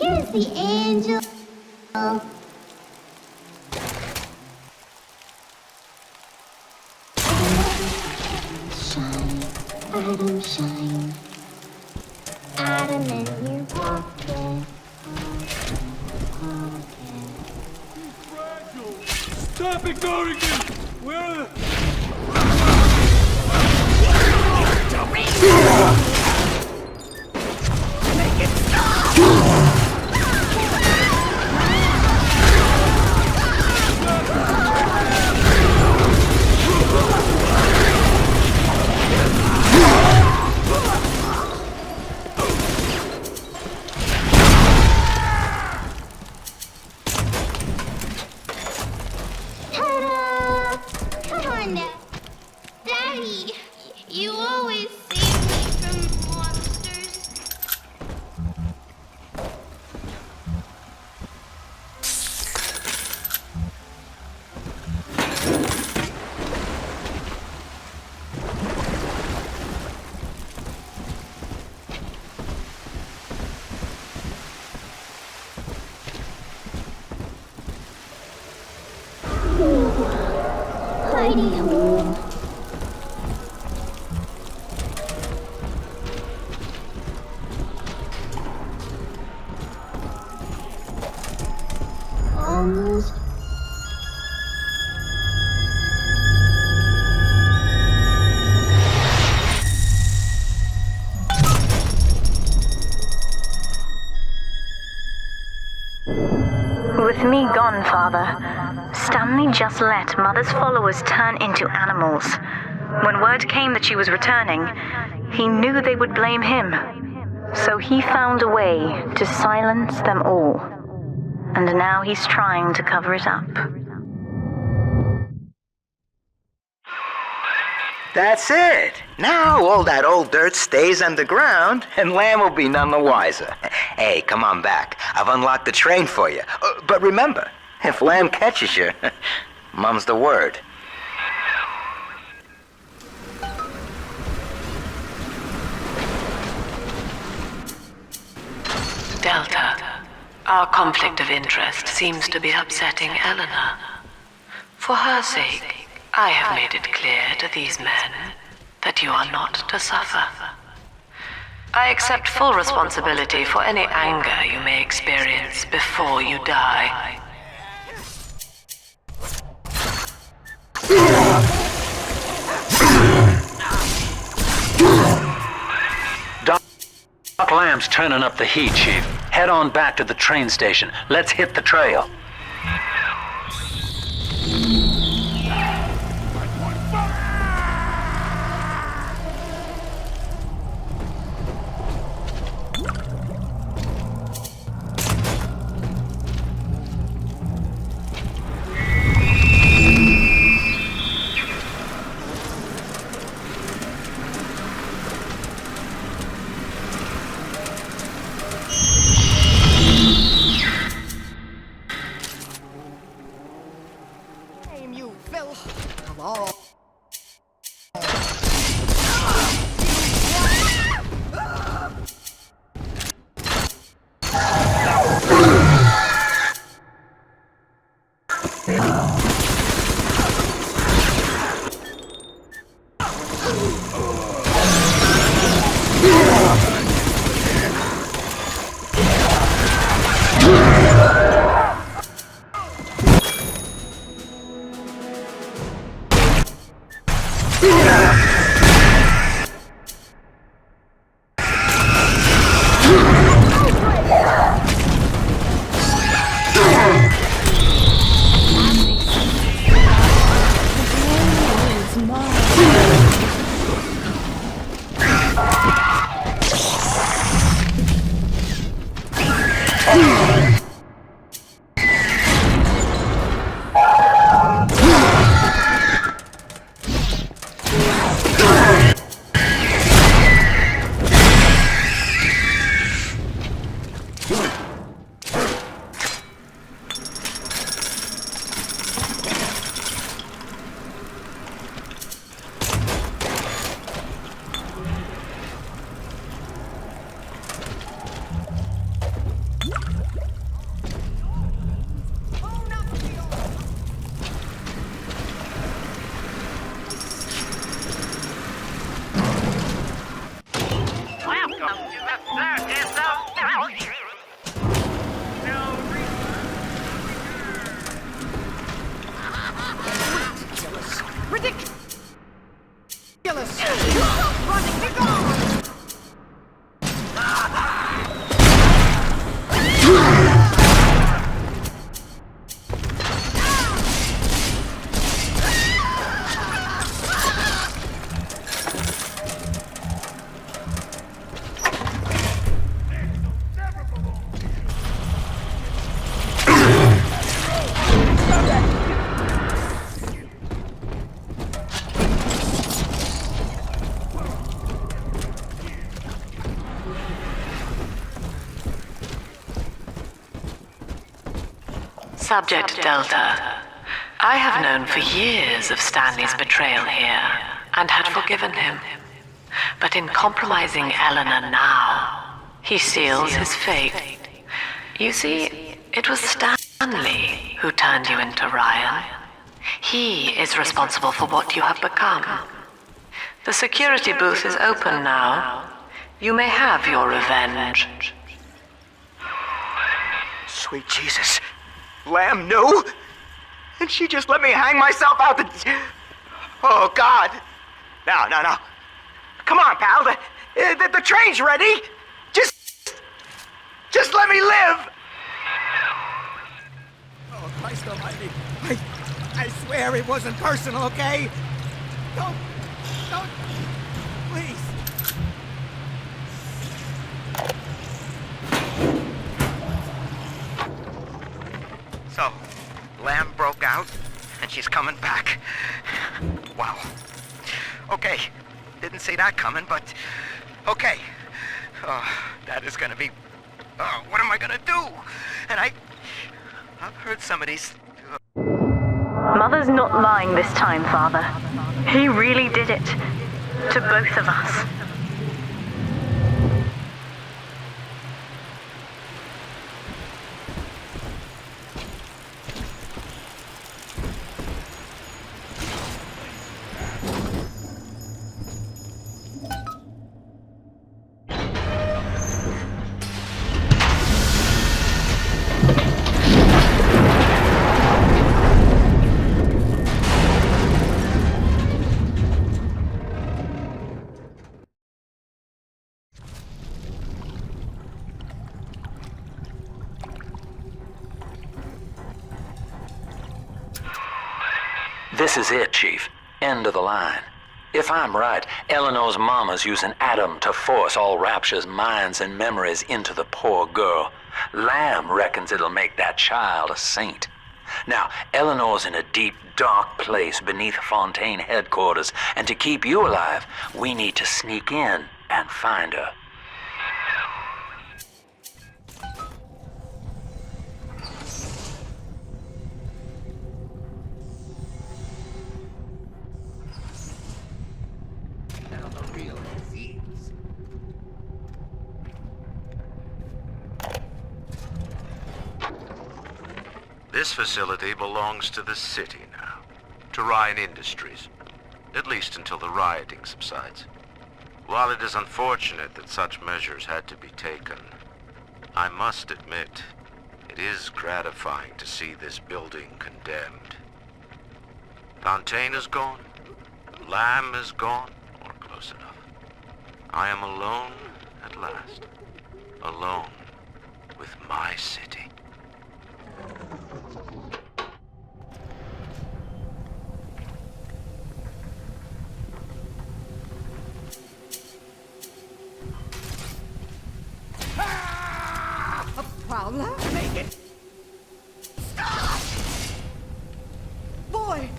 Here's the angel. Shine, Adam, shine. Adam in your pocket. Stop ignoring me! Where are the... Make it stop! Ta-da! Come on now. Daddy, you always save me from monsters. Hidey hole. Almost. With me gone, Father, Stanley just let Mother's followers turn into animals. When word came that she was returning, he knew they would blame him. So he found a way to silence them all. And now he's trying to cover it up. That's it. Now all that old dirt stays underground, and Lamb will be none the wiser. Hey, come on back. I've unlocked the train for you. But remember, if Lamb catches you, mum's the word. Delta, our conflict of interest seems to be upsetting Eleanor. For her sake, I have made it clear to these men that you are not to suffer. I accept full responsibility for any anger you may experience before you die. Doc Lamb's turning up the heat, Chief. head on back to the train station. Let's hit the trail. Subject Delta, I have known for years of Stanley's betrayal here, and had forgiven him. But in compromising Eleanor now, he seals his fate. You see, it was Stanley who turned you into Ryan. He is responsible for what you have become. The security booth is open now. You may have your revenge. Sweet Jesus. Lamb knew? And she just let me hang myself out the... Oh, God. No. Come on, pal. The train's ready. Just let me live. Oh, Christ almighty. I swear it wasn't personal, okay? Don't, please. So, Lamb broke out, and she's coming back. Wow. Okay, didn't see that coming, but okay. That is gonna be... what am I gonna do? And I've heard some of these... Mother's not lying this time, Father. He really did it. To both of us. This is it, Chief. End of the line. If I'm right, Eleanor's mama's using Adam to force all Rapture's minds and memories into the poor girl. Lamb reckons it'll make that child a saint. Now, Eleanor's in a deep, dark place beneath Fontaine headquarters, and to keep you alive, we need to sneak in and find her. This facility belongs to the city now, to Ryan Industries, at least until the rioting subsides. While it is unfortunate that such measures had to be taken, I must admit, it is gratifying to see this building condemned. Fontaine is gone, Lamb is gone, or close enough. I am alone at last, alone with my city. Prowler, make it stop! Boy!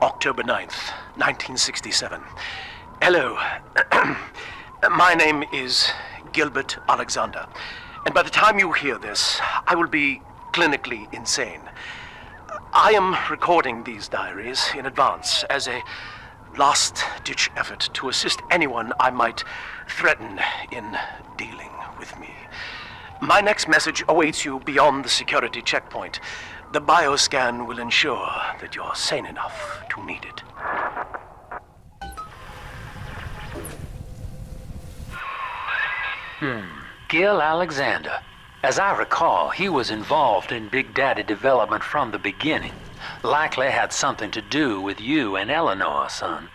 October 9th, 1967. Hello. My name is Gilbert Alexander, and by the time you hear this, I will be clinically insane. I am recording these diaries in advance as a last-ditch effort to assist anyone I might threaten in dealing with me. My next message awaits you beyond the security checkpoint. The bioscan will ensure that you're sane enough to need it. Gil Alexander. As I recall, he was involved in Big Daddy development from the beginning. Likely had something to do with you and Eleanor, son.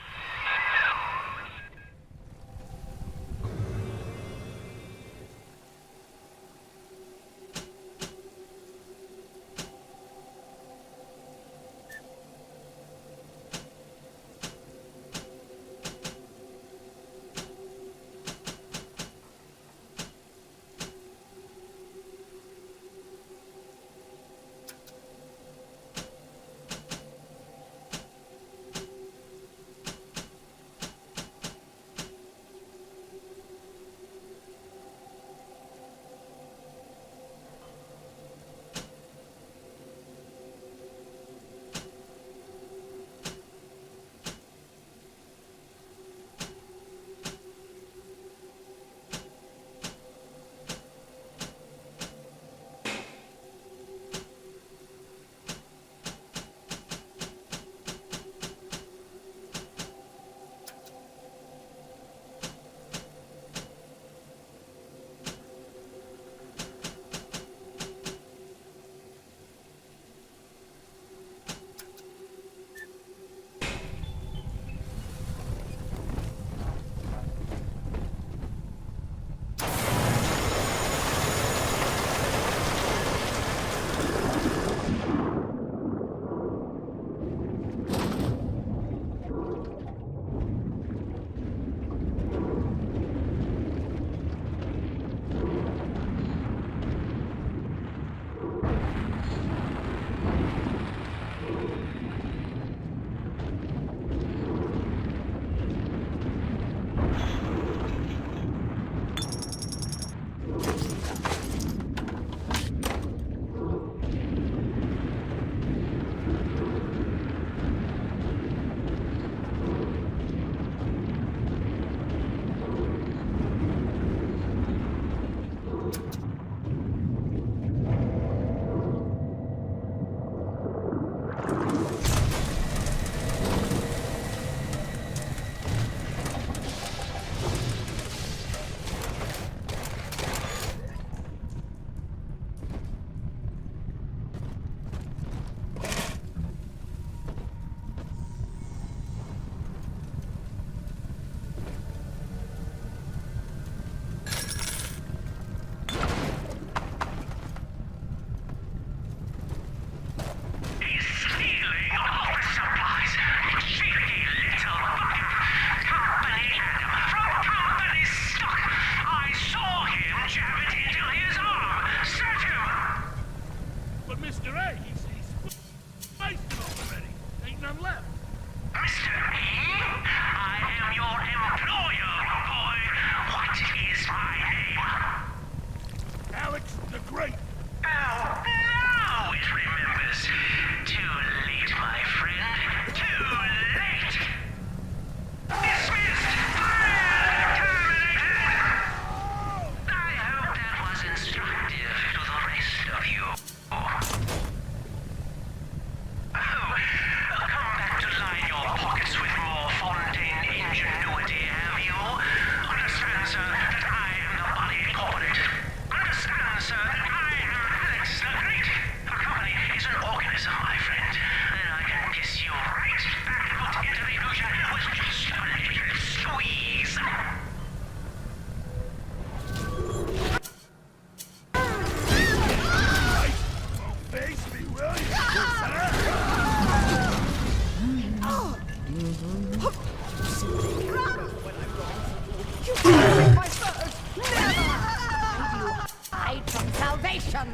annihilation!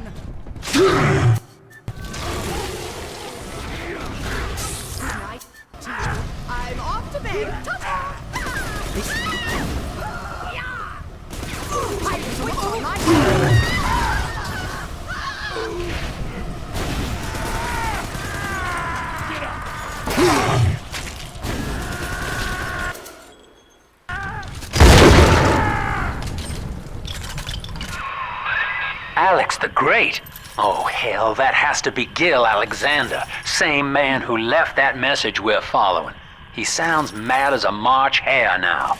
Night to you. I'm off to bed. Ta-ta! I switch on my Alex the Great? Oh, hell, that has to be Gil Alexander, same man who left that message we're following. He sounds mad as a March hare now.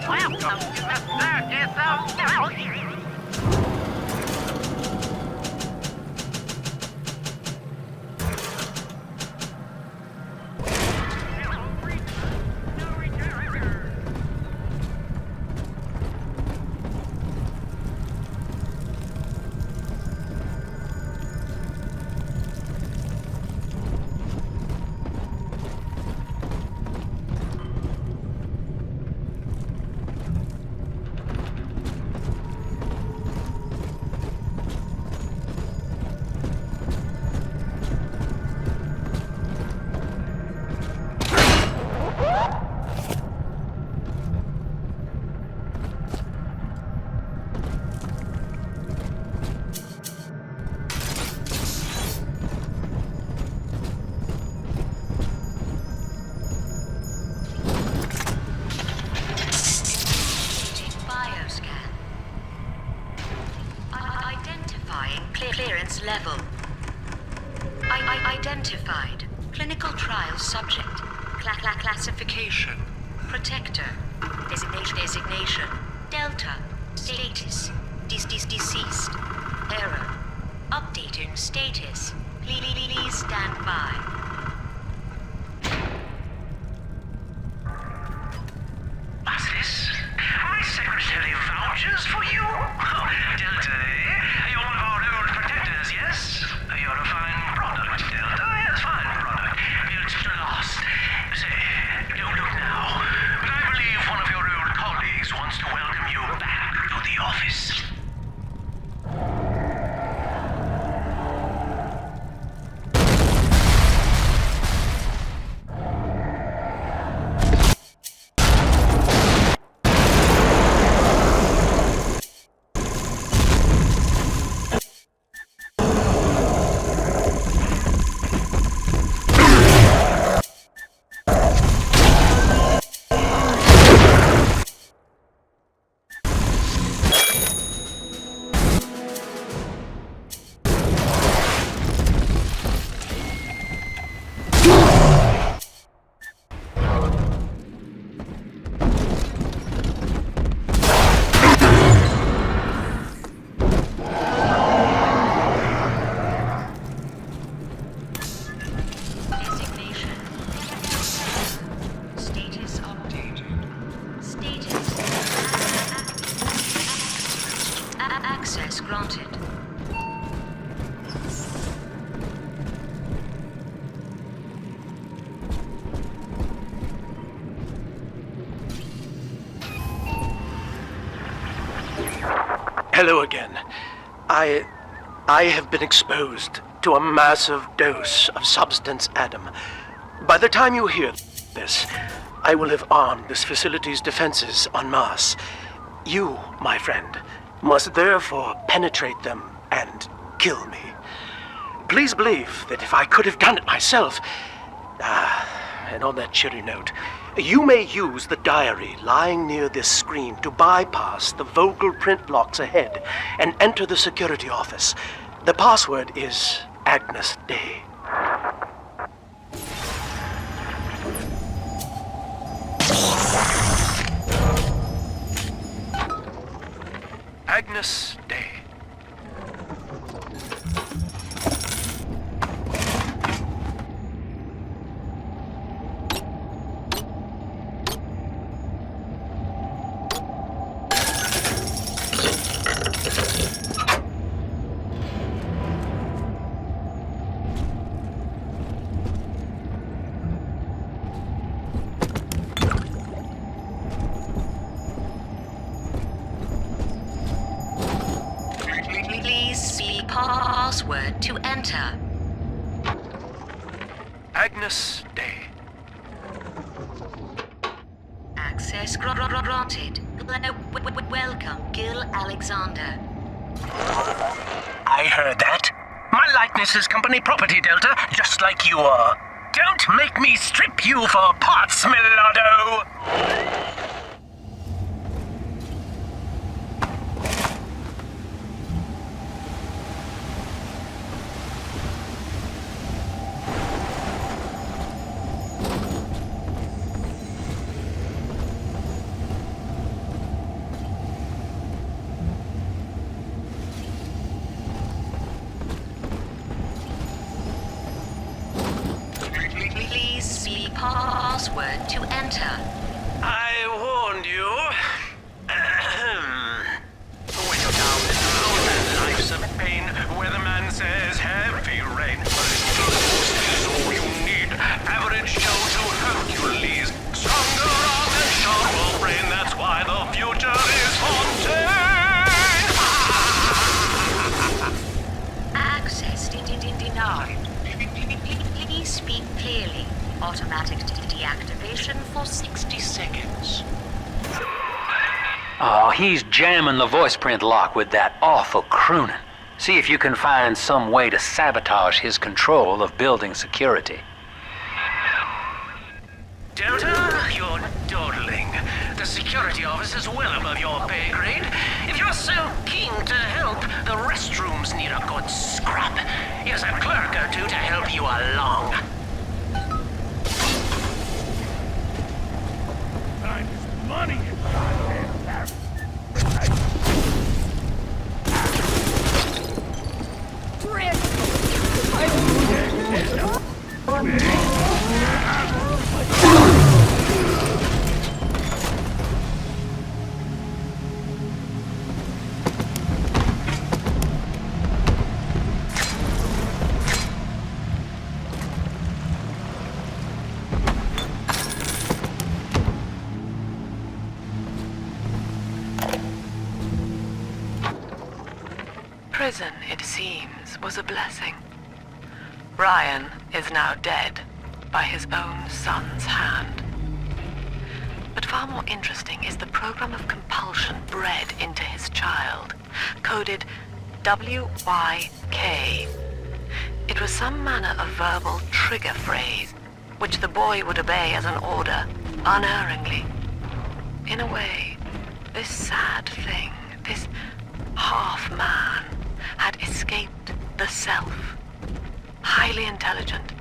Welcome to the circus of Delta. Clearance level. Identified. Clinical trial subject. Classification. Protector. Designation. Delta. Status. Deceased. Error. Updating status. Please stand by. What's this? My secretary vouchers for you? Oh, Delta, eh? You're one of our old protectors, yes? You're a fine product, Delta. Yes, fine product. Built to last. Say, don't look now, but I believe one of your old colleagues wants to welcome you back to the office. Access granted. Hello again. I have been exposed to a massive dose of substance Adam. By the time you hear this, I will have armed this facility's defenses en masse. You, my friend, must therefore penetrate them and kill me. Please believe that if I could have done it myself, and on that cheery note, you may use the diary lying near this screen to bypass the Vogel print locks ahead and enter the security office. The password is Agnes Day. Agnes Day. Please see password to enter. Agnes Day. Access granted. Welcome, Gil Alexander. I heard that. My likeness is company property, Delta, just like you are. Don't make me strip you for parts, Millardo! Please see password to enter. I warned you. When you're down and out and life's a pain, weatherman says heavy rain. But is all you need. Average Joe to Hercules. Stronger arm and sharper brain. That's why the future is haunted. Access denied. Please speak clearly. Automatic deactivation for 60 seconds. Oh, he's jamming the voice print lock with that awful crooning. See if you can find some way to sabotage his control of building security. Delta, you're dawdling. The security office is well above your pay grade. If you're so keen to help, the restrooms need a good scrub. Here's a clerk or two to help you along. Time is money, you goddamn Prison, it seems, was a blessing. Ryan is now dead by his own son's hand. But far more interesting is the program of compulsion bred into his child, coded WYK. It was some manner of verbal trigger phrase, which the boy would obey as an order, unerringly. In a way, this sad thing, this half-man, had escaped the self. Highly intelligent,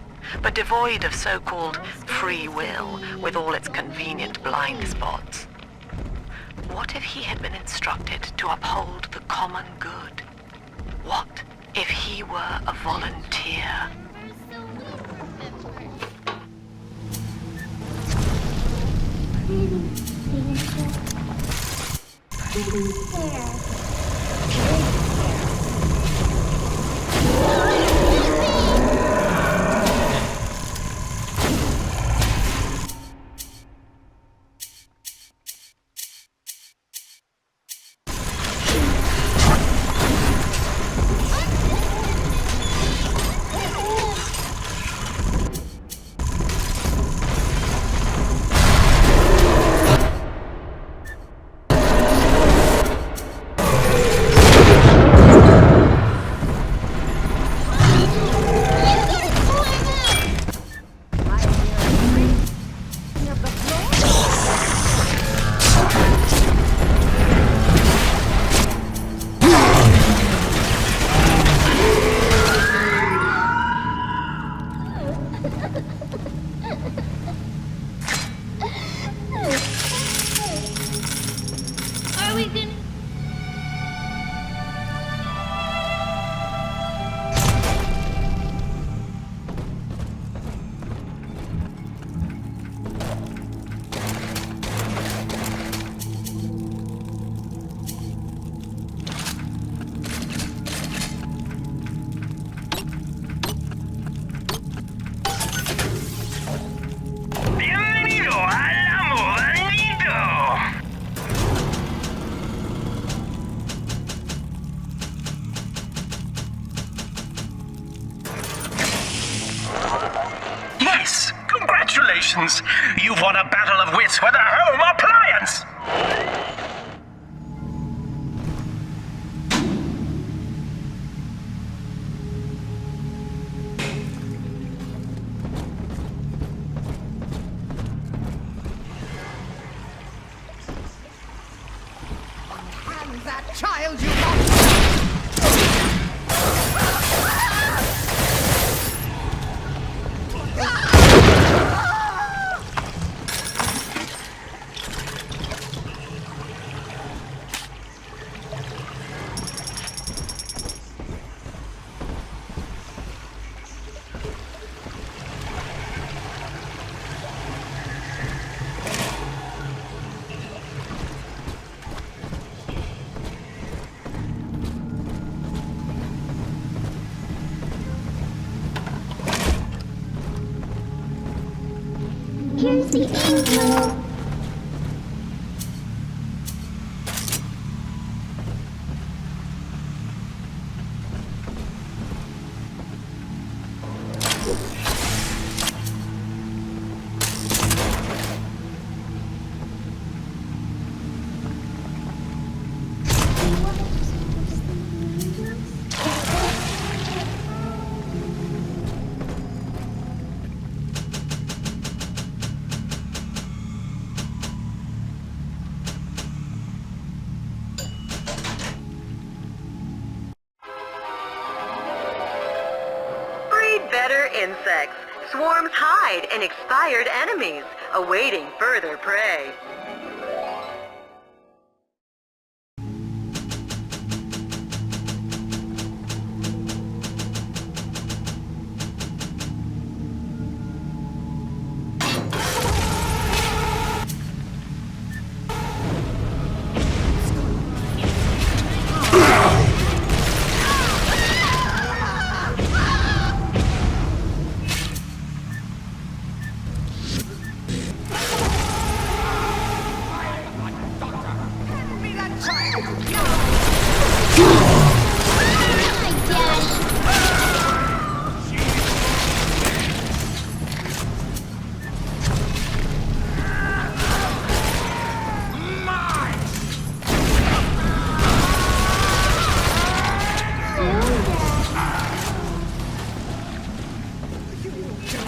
but devoid of so-called free will with all its convenient blind spots. What if he had been instructed to uphold the common good? What if he were a volunteer? Congratulations! You've won a battle of wits with a home appliance! And that child you lost! Here's the angel. Breed better insects. Swarms hide in expired enemies, awaiting further prey.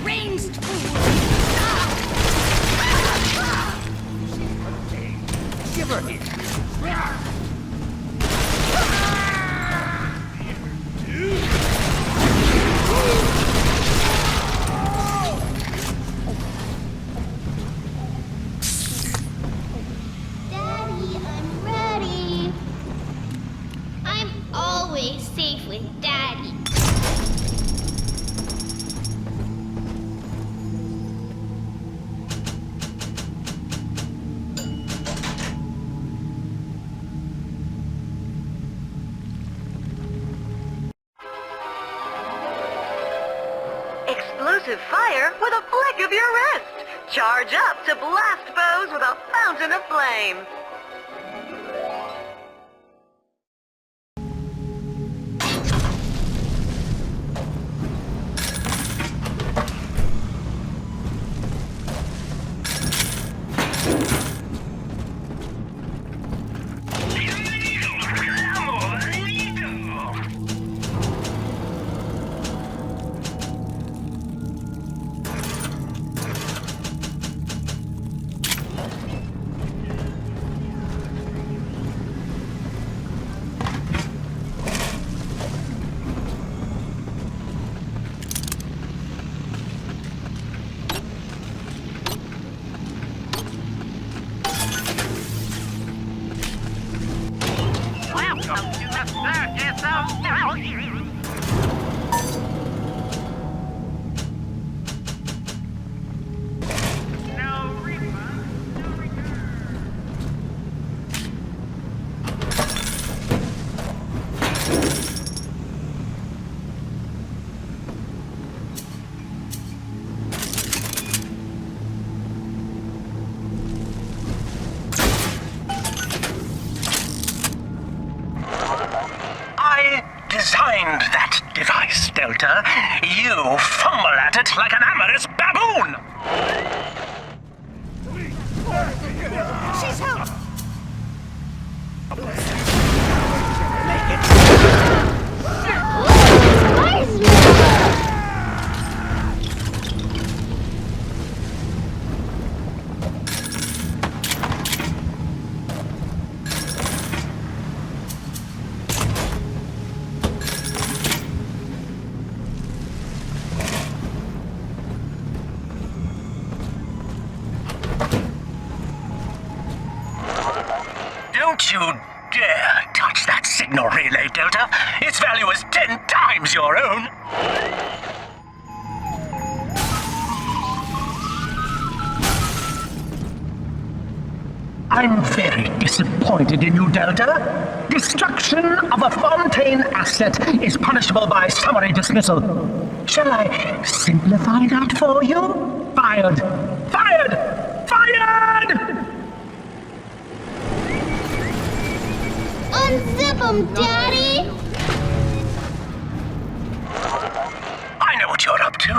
Deranged fool! Give her here. Daddy, I'm ready. I'm always safe with Daddy. Explosive fire with a flick of your wrist. Charge up to blast foes with a fountain of flame. Welcome to the circus of value. No refund, no return. I designed that device, Delta. You fumble at it like an amorous baboon! Don't you dare touch that signal relay, Delta. Its value is 10 times your own. I'm very disappointed in you, Delta. Destruction of a Fontaine asset is punishable by summary dismissal. Shall I simplify that for you? Fired! Fired! Fired! Unzip him, Daddy! I know what you're up to.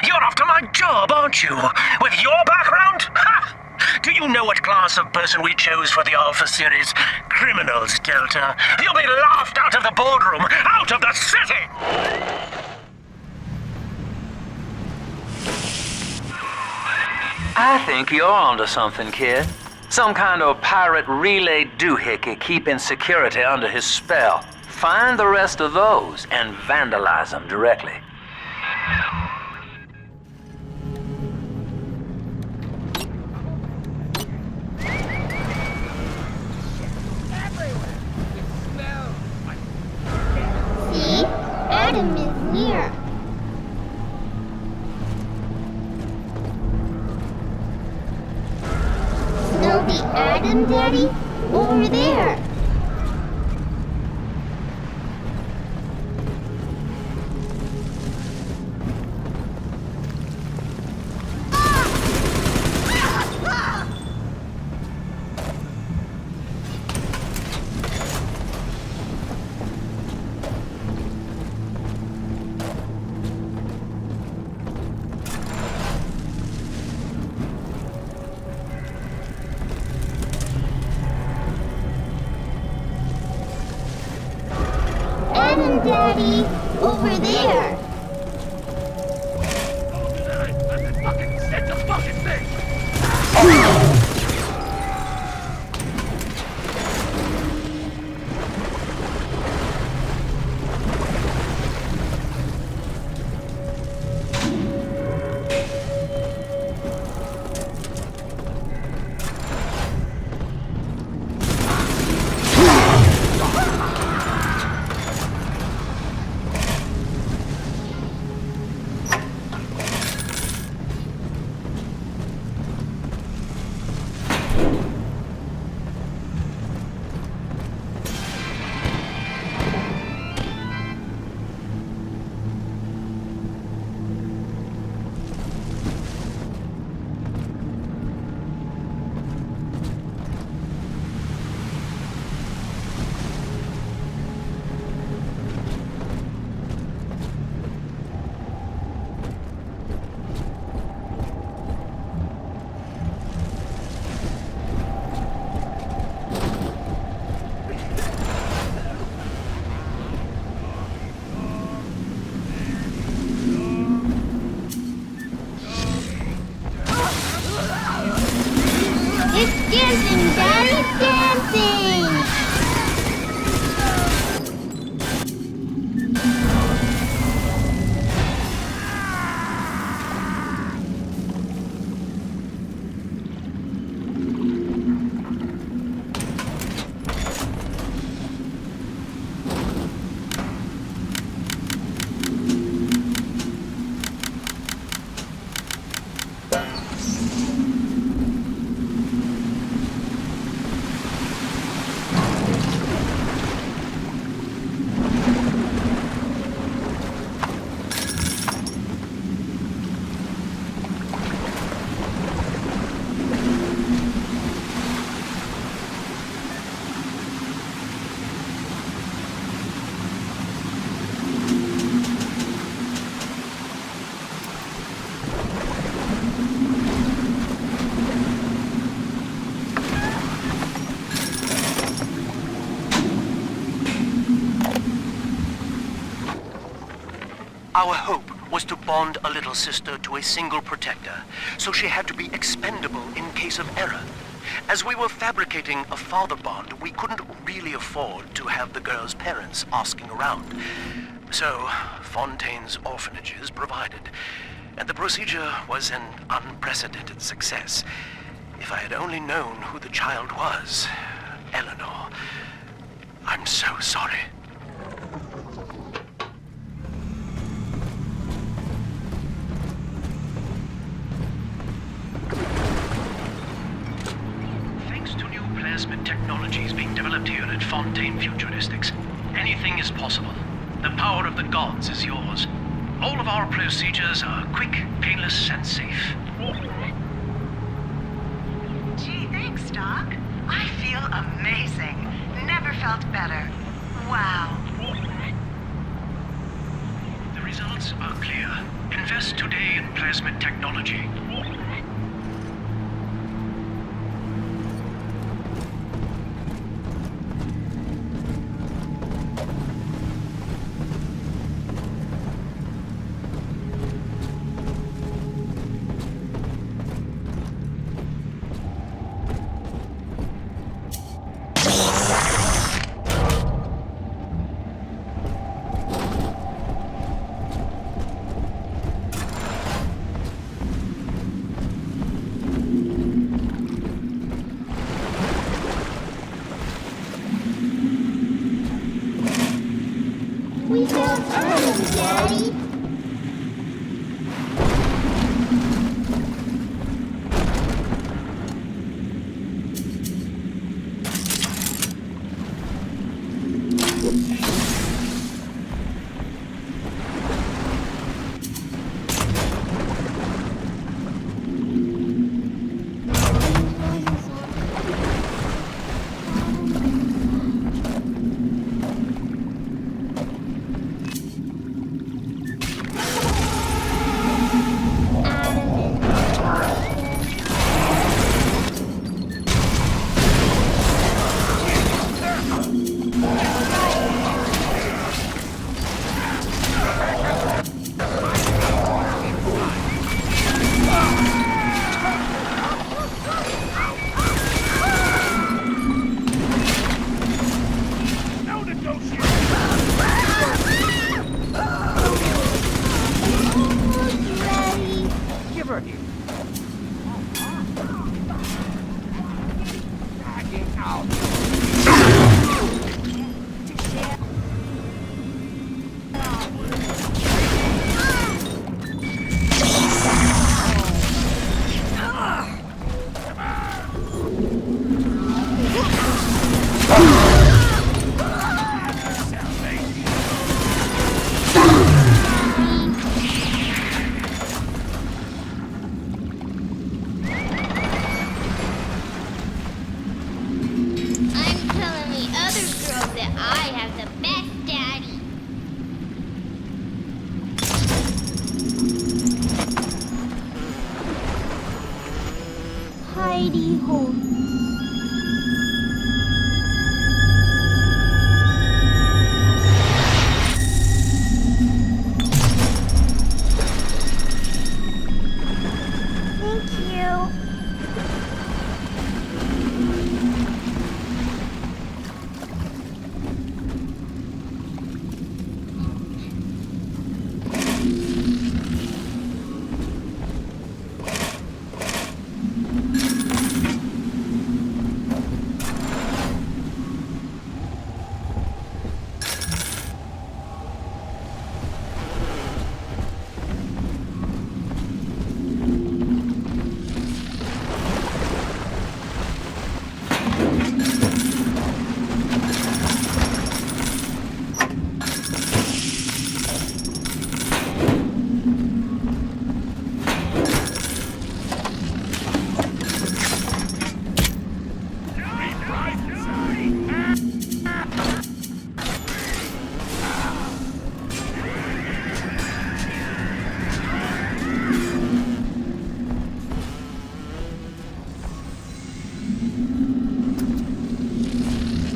You're after my job, aren't you? With your background? Ha! Do you know what class of person we chose for the Alpha series? Criminals, Delta. You'll be laughed out of the boardroom, out of the city! I think you're onto something, kid. Some kind of pirate relay doohickey keeping security under his spell. Find the rest of those and vandalize them directly. See? Adam is near. Smell the Adam, Daddy? Over there. Adam, Daddy, over there. Fucking set the fucking thing! It's dancing, Daddy, dancing! Our hope was to bond a little sister to a single protector, so she had to be expendable in case of error. As we were fabricating a father bond, we couldn't really afford to have the girl's parents asking around. So, Fontaine's orphanages provided, and the procedure was an unprecedented success. If I had only known who the child was, Eleanor. I'm so sorry. Thanks to new plasmid technologies being developed here at Fontaine Futuristics, anything is possible. The power of the gods is yours. All of our procedures are quick, painless, and safe. Gee, thanks, Doc. I feel amazing. Never felt better. Wow. The results are clear. Invest today in plasmid technology. We don't hurt him, Daddy. Heidi Ho. Thank you.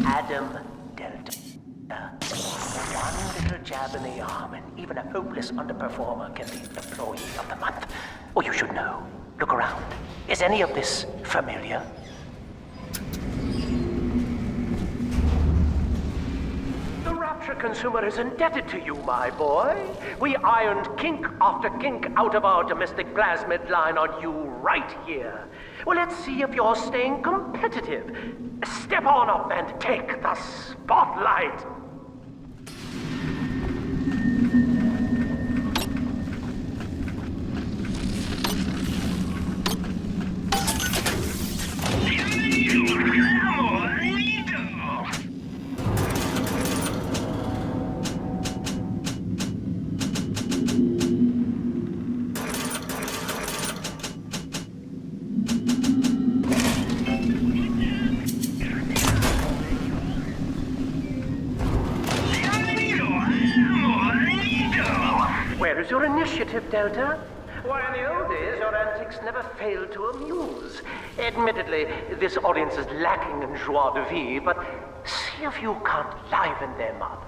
Adam Delta. One little jab in the arm, and even a hopeless underperformer can be Employee of the Month. Or you should know. Look around. Is any of this familiar? The Rapture Consumer is indebted to you, my boy. We ironed kink after kink out of our domestic plasmid line on you right here. Well, let's see if you're staying competitive. Step on up and take the spotlight. Where is your initiative, Delta? Why, in the old days, your antics never failed to amuse. Admittedly, this audience is lacking in joie de vivre, but see if you can't liven them up.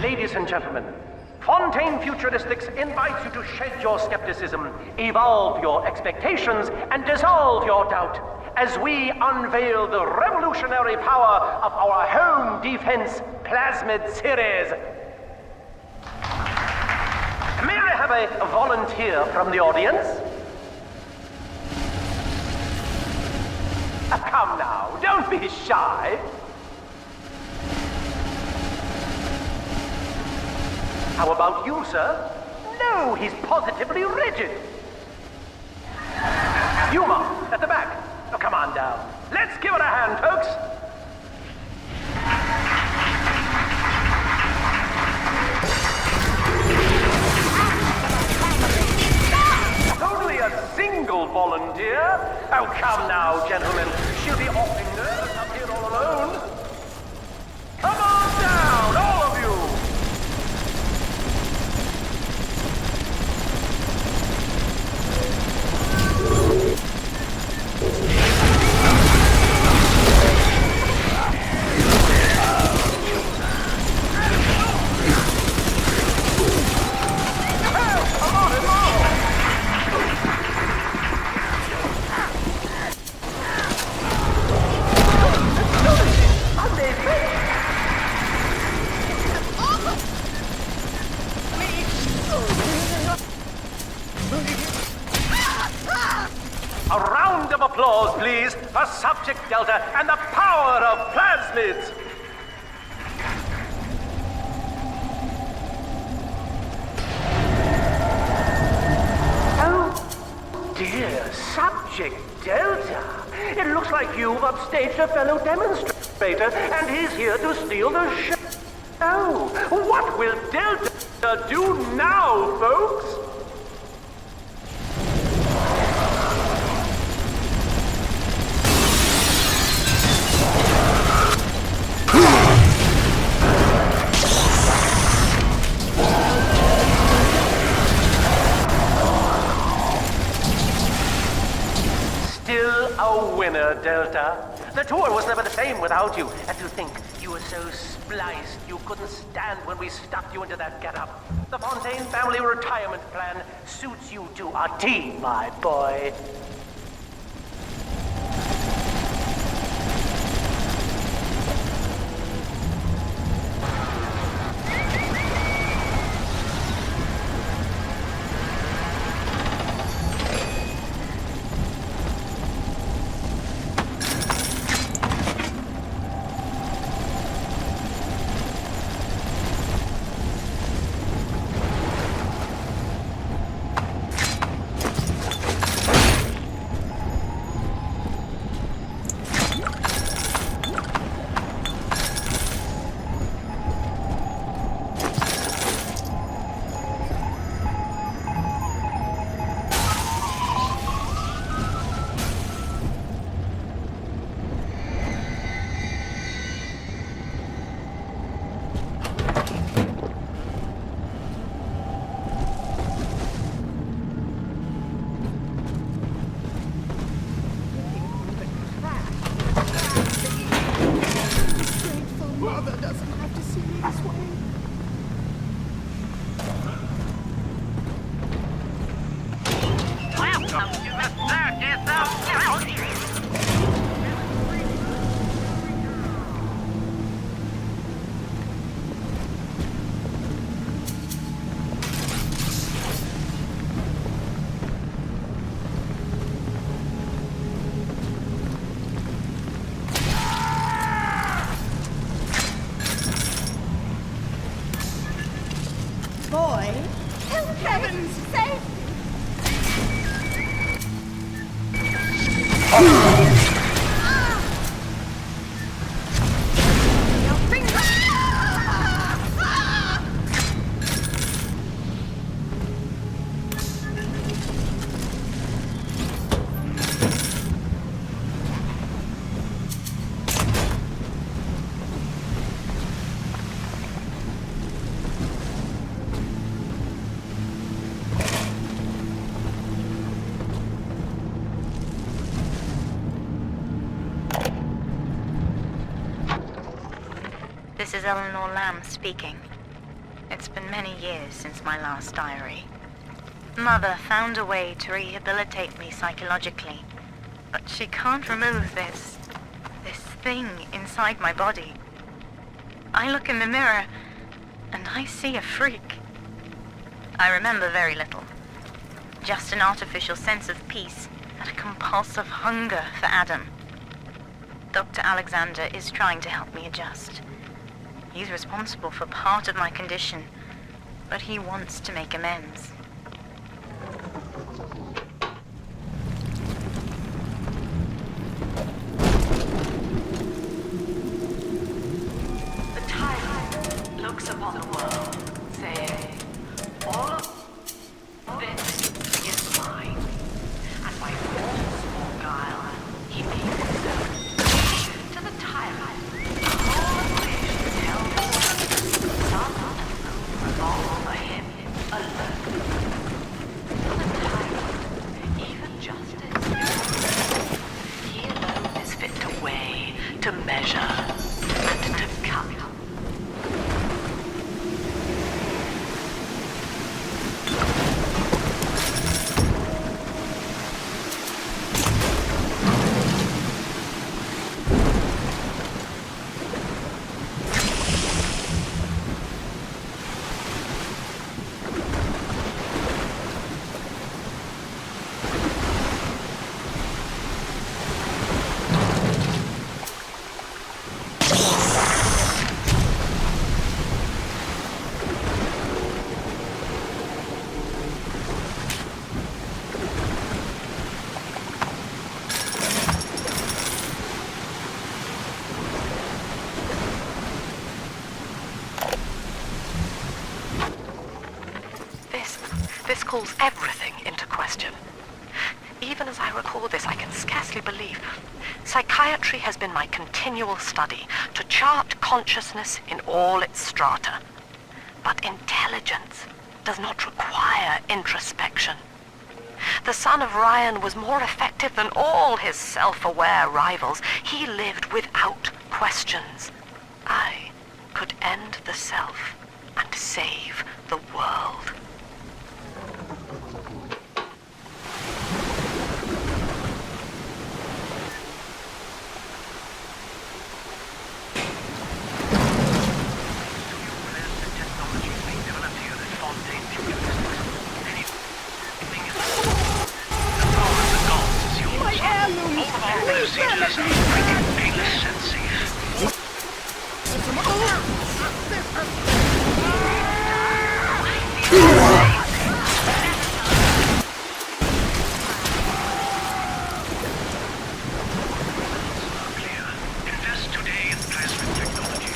Ladies and gentlemen, Fontaine Futuristics invites you to shed your skepticism, evolve your expectations, and dissolve your doubt as we unveil the revolutionary power of our home defense plasmid series. May I have a volunteer from the audience? Come now, don't be shy. How about you, sir? No, he's positively rigid. Yuma, at the back. Oh, come on down. Let's give it a hand, folks. Only a single volunteer? Oh, come now, gentlemen. She'll be awfully nervous up here all alone. Come on down, all of you. A round of applause, please, for Subject Delta and the power of plasmids. Oh, dear, Subject Delta. It looks like you've upstaged a fellow demonstrator, and he's here to steal the show. What will Delta do now, folks? Still a winner, Delta. The tour was never the same without you. And to think you were so spliced you couldn't stand when we stuffed you into that getup. The Fontaine family retirement plan suits you to a T, my boy. This is Eleanor Lamb speaking. It's been many years since my last diary. Mother found a way to rehabilitate me psychologically, but she can't remove this thing inside my body. I look in the mirror, and I see a freak. I remember very little. Just an artificial sense of peace and a compulsive hunger for Adam. Dr. Alexander is trying to help me adjust. He's responsible for part of my condition, but he wants to make amends. The tyrant looks upon the world, saying, all of this is mine, and by force or guile, he makes it so. To the tyrant, the whole creation is held in sun and moon revolve for him alone. To the tyrant, even justice, he alone is fit to weigh, to measure, and to cut. This calls everything into question. Even as I record this, I can scarcely believe. Psychiatry has been my continual study to chart consciousness in all its strata. But intelligence does not require introspection. The son of Ryan was more effective than all his self-aware rivals. He lived without questions. I could end the self and save the world. Procedures are quick, painless, and safe. Invest today in plasmid technology.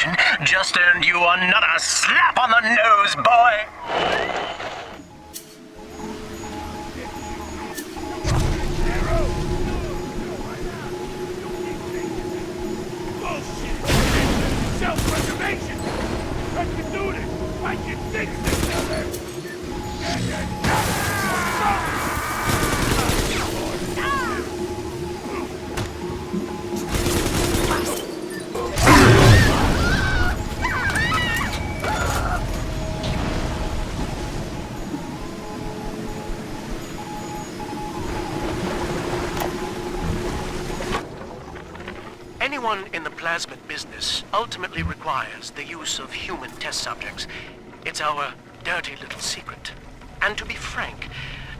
station just earned you another slap on the nose, boy! Self-preservation! I can do this! I can fix this! Anyone in the plasmid business ultimately requires the use of human test subjects. It's our dirty little secret. And to be frank,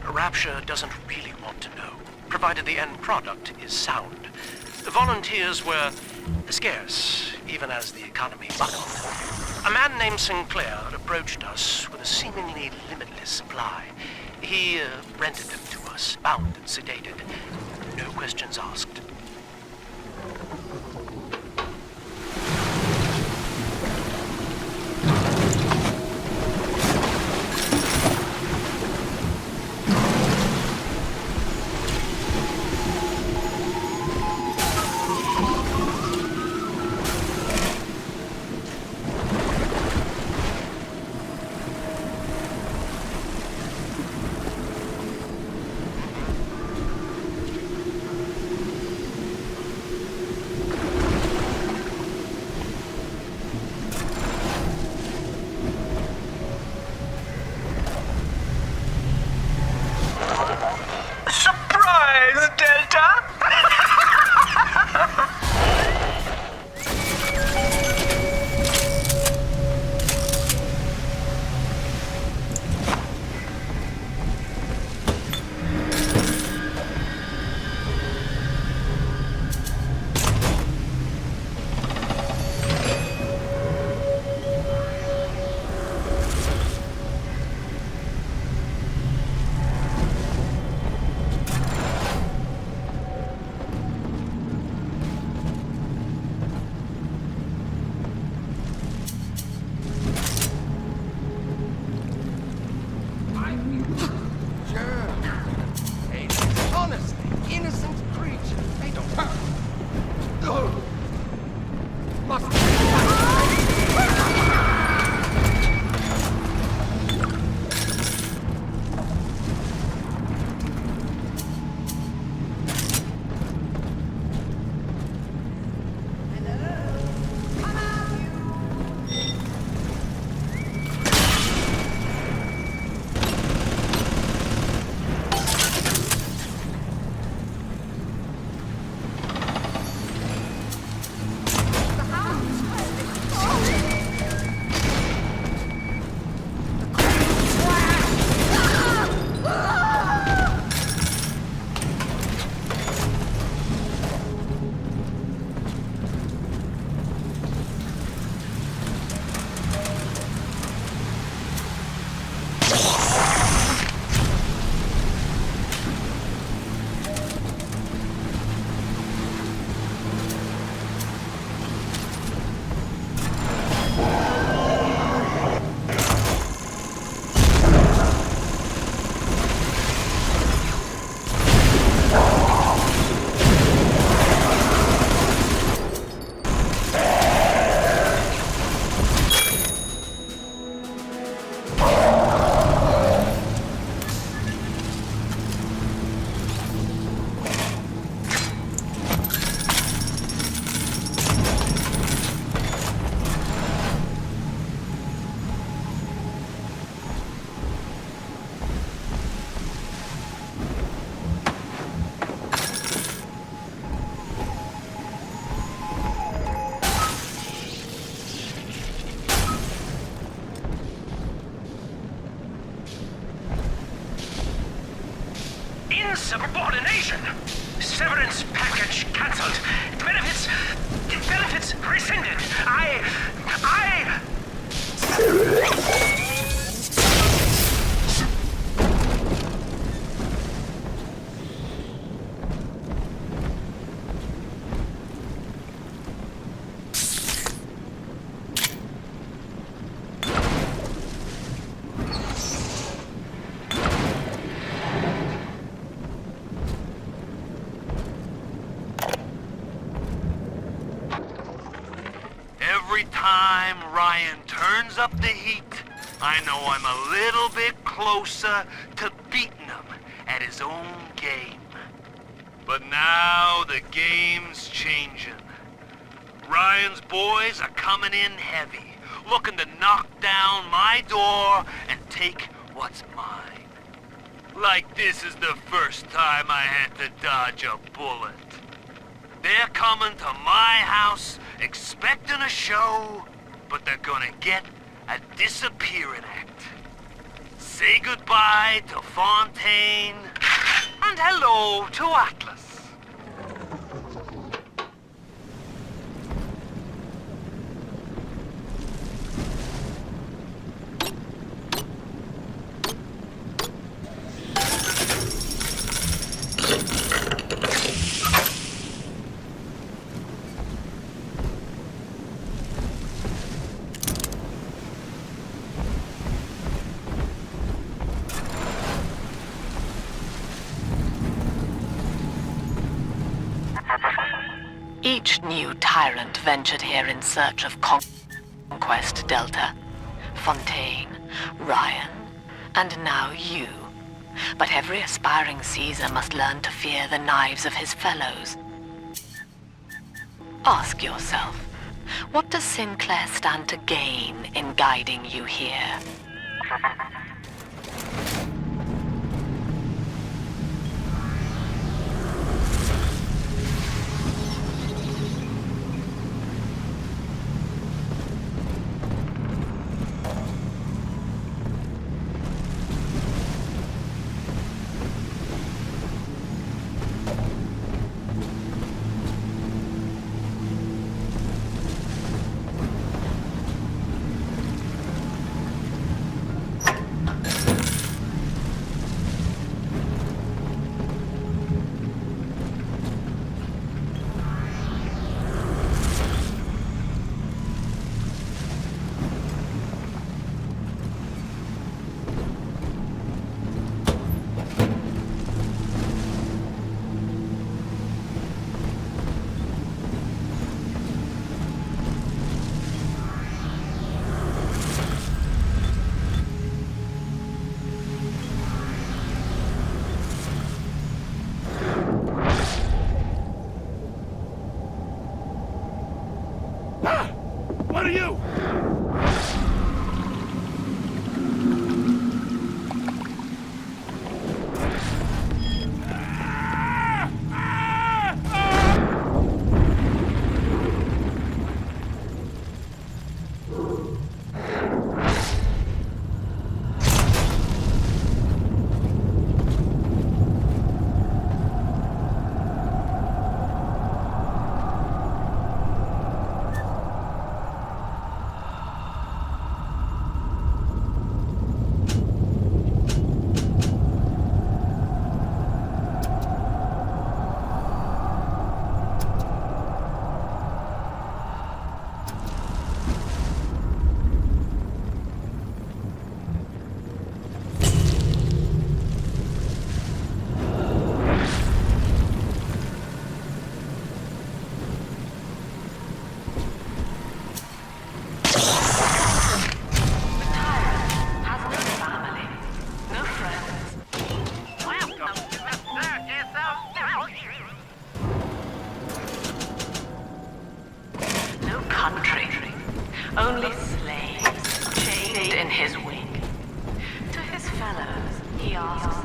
Rapture doesn't really want to know, provided the end product is sound. Volunteers were scarce, even as the economy buckled. A man named Sinclair approached us with a seemingly limitless supply. He rented them to us, bound and sedated. No questions asked. Insubordination! Severance package cancelled. Benefits rescinded. Every time Ryan turns up the heat, I know I'm a little bit closer to beating him at his own game. But now the game's changing. Ryan's boys are coming in heavy, looking to knock down my door and take what's mine. Like this is the first time I had to dodge a bullet. They're coming to my house expecting a show, but they're gonna get a disappearing act. Say goodbye to Fontaine, and hello to Atlas. Each new tyrant ventured here in search of conquest, Delta. Fontaine, Ryan, and now you. But every aspiring Caesar must learn to fear the knives of his fellows. Ask yourself, what does Sinclair stand to gain in guiding you here? What are you? Only slaves, chained in his wake. To his fellows, he asks,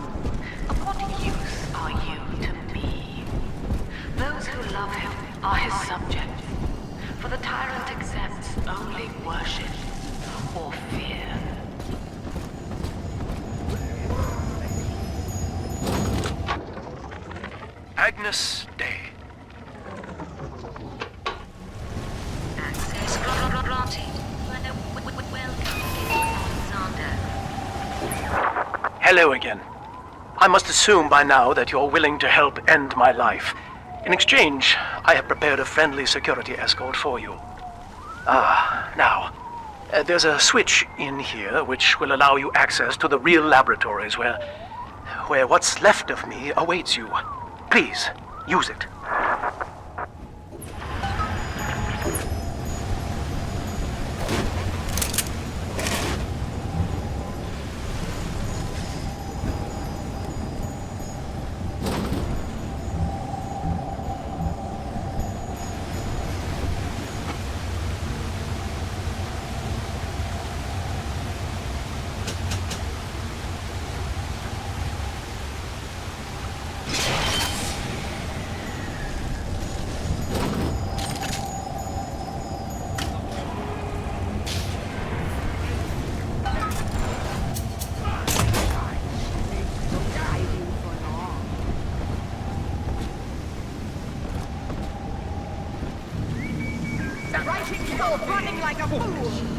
of what use are you to me? Those who love him are his subjects, for the tyrant accepts only worship or fear. Agnes Day. Access granted. Hello again. I must assume by now that you're willing to help end my life. In exchange, I have prepared a friendly security escort for you. Now, there's a switch in here which will allow you access to the real laboratories where what's left of me awaits you. Please, use it. Stop running like a fool!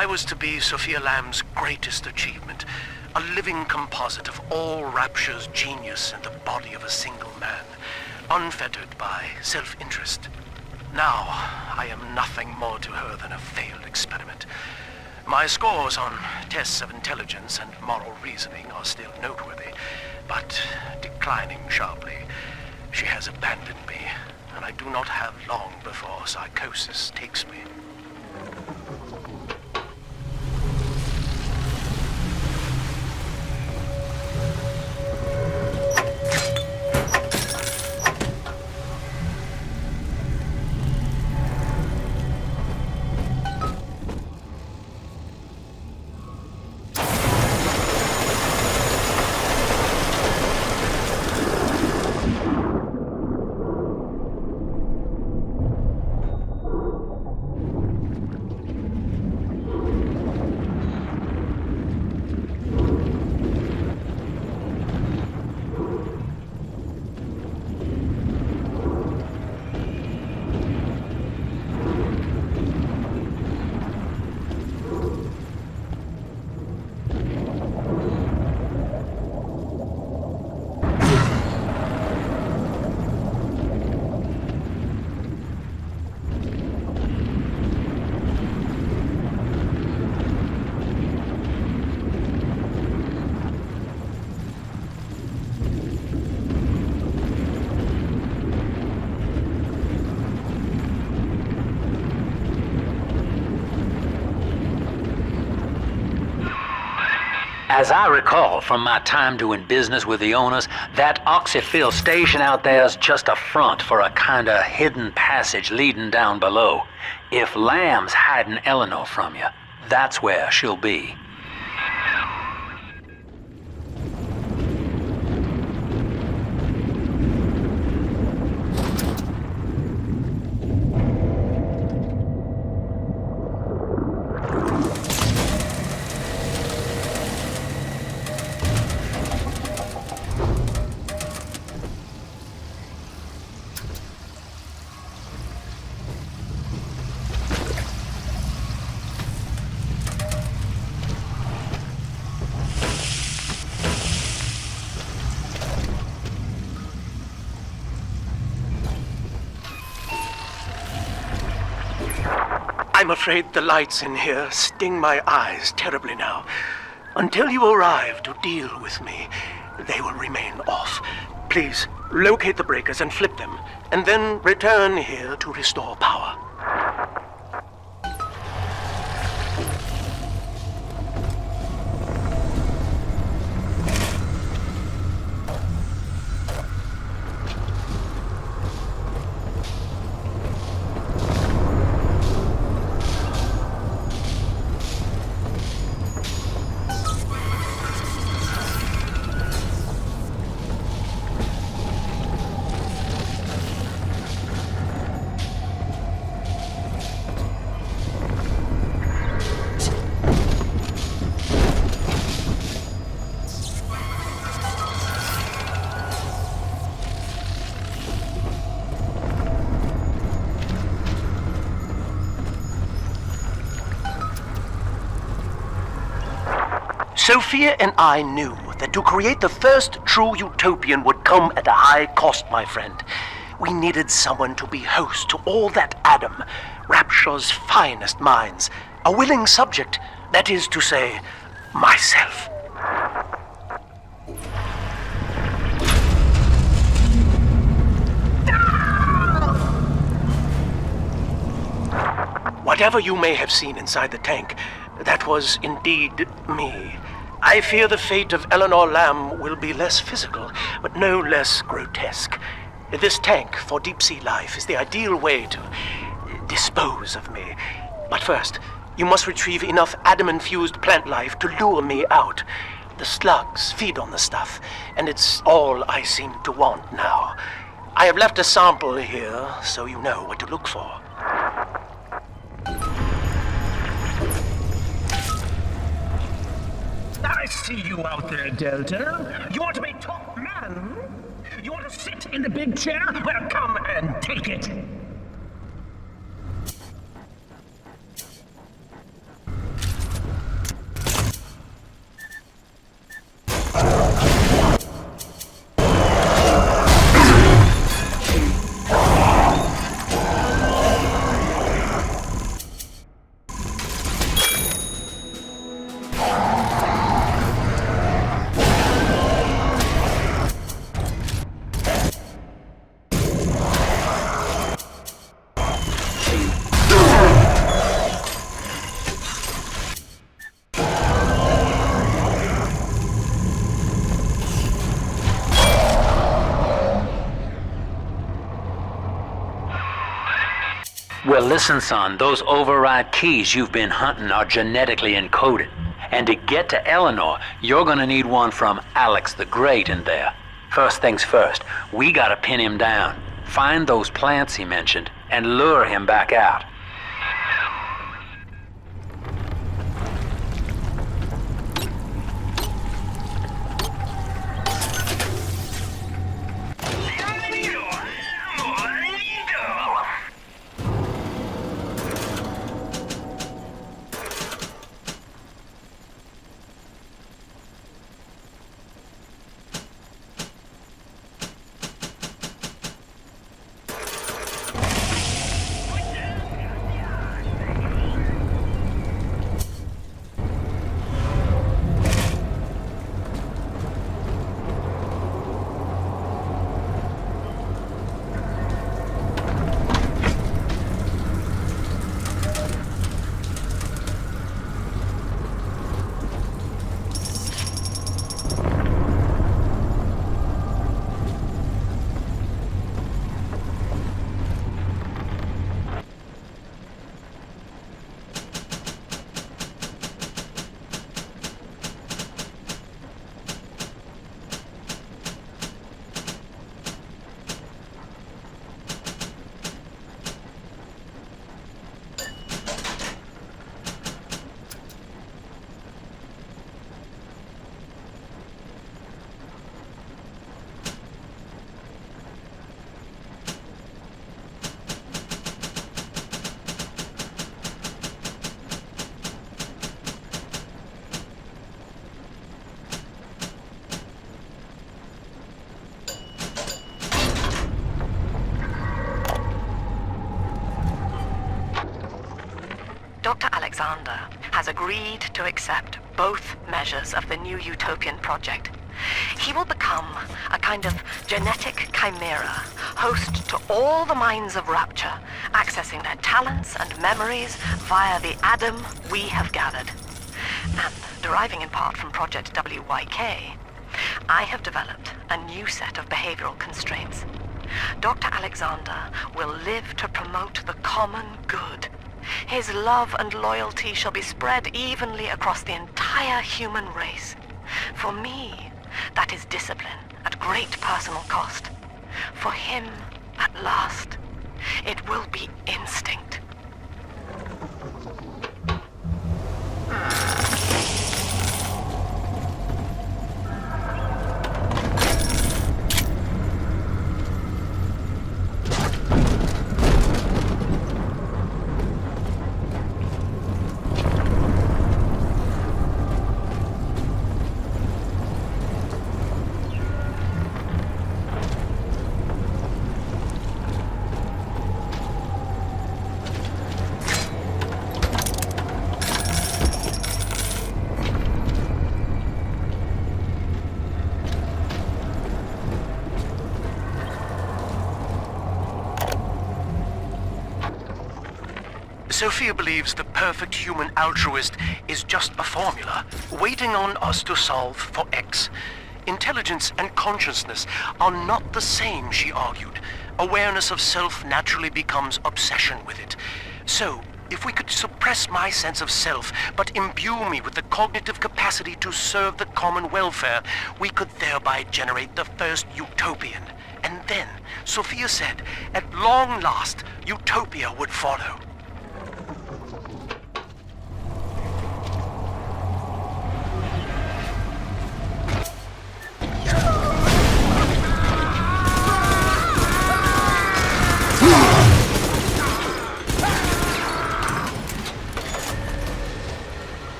I was to be Sophia Lamb's greatest achievement, a living composite of all Rapture's genius in the body of a single man, unfettered by self-interest. Now, I am nothing more to her than a failed experiment. My scores on tests of intelligence and moral reasoning are still noteworthy, but declining sharply. She has abandoned me, and I do not have long before psychosis takes me. As I recall from my time doing business with the owners, that oxyfill station out there's just a front for a kinda hidden passage leading down below. If Lamb's hiding Eleanor from you, that's where she'll be. I'm afraid the lights in here sting my eyes terribly now. Until you arrive to deal with me, they will remain off. Please, locate the breakers and flip them, and then return here to restore power. Sophia and I knew that to create the first true utopian would come at a high cost, my friend. We needed someone to be host to all that Adam, Rapture's finest minds, a willing subject, that is to say, myself. Whatever you may have seen inside the tank, that was indeed me. I fear the fate of Eleanor Lamb will be less physical, but no less grotesque. This tank for deep-sea life is the ideal way to dispose of me. But first, you must retrieve enough Adam-infused plant life to lure me out. The slugs feed on the stuff, and it's all I seem to want now. I have left a sample here, so you know what to look for. I see you out there, Delta. You want to be top man? You want to sit in the big chair? Well, come and take it. Well, listen, son, those override keys you've been hunting are genetically encoded. And to get to Eleanor, you're gonna need one from Alex the Great in there. First things first, we gotta pin him down. Find those plants he mentioned, and lure him back out. Dr. Alexander has agreed to accept both measures of the new utopian project. He will become a kind of genetic chimera, host to all the minds of Rapture, accessing their talents and memories via the Adam we have gathered. And deriving in part from Project WYK, I have developed a new set of behavioral constraints. Dr. Alexander will live to promote the common good. His love and loyalty shall be spread evenly across the entire human race. For me, that is discipline at great personal cost. For him, at last, it will be instinct. Sophia believes the perfect human altruist is just a formula, waiting on us to solve for X. Intelligence and consciousness are not the same, she argued. Awareness of self naturally becomes obsession with it. So, if we could suppress my sense of self, but imbue me with the cognitive capacity to serve the common welfare, we could thereby generate the first utopian. And then, Sophia said, at long last, utopia would follow.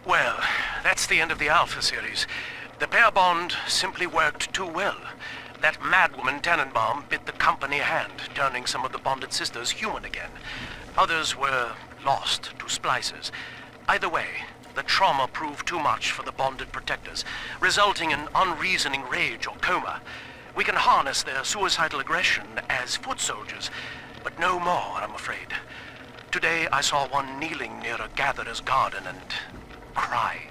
Well, that's the end of the Alpha series. The pair bond simply worked too well. That madwoman Tannenbaum bit the company hand, turning some of the bonded sisters human again. Others were lost to splicers. Either way, the trauma proved too much for the bonded protectors, resulting in unreasoning rage or coma. We can harness their suicidal aggression as foot soldiers, but no more, I'm afraid. Today I saw one kneeling near a gatherer's garden and crying.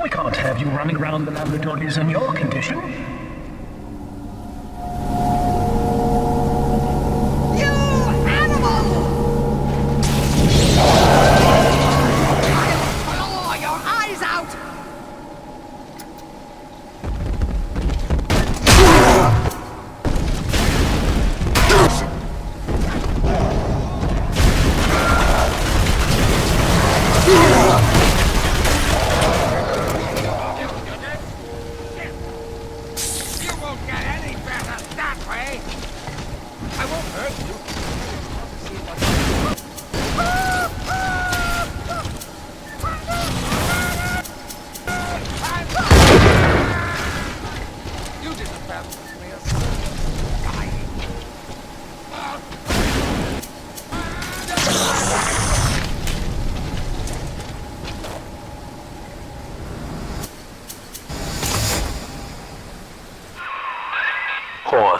We can't have you running around the laboratories in your condition. You animal! I'll claw your eyes out!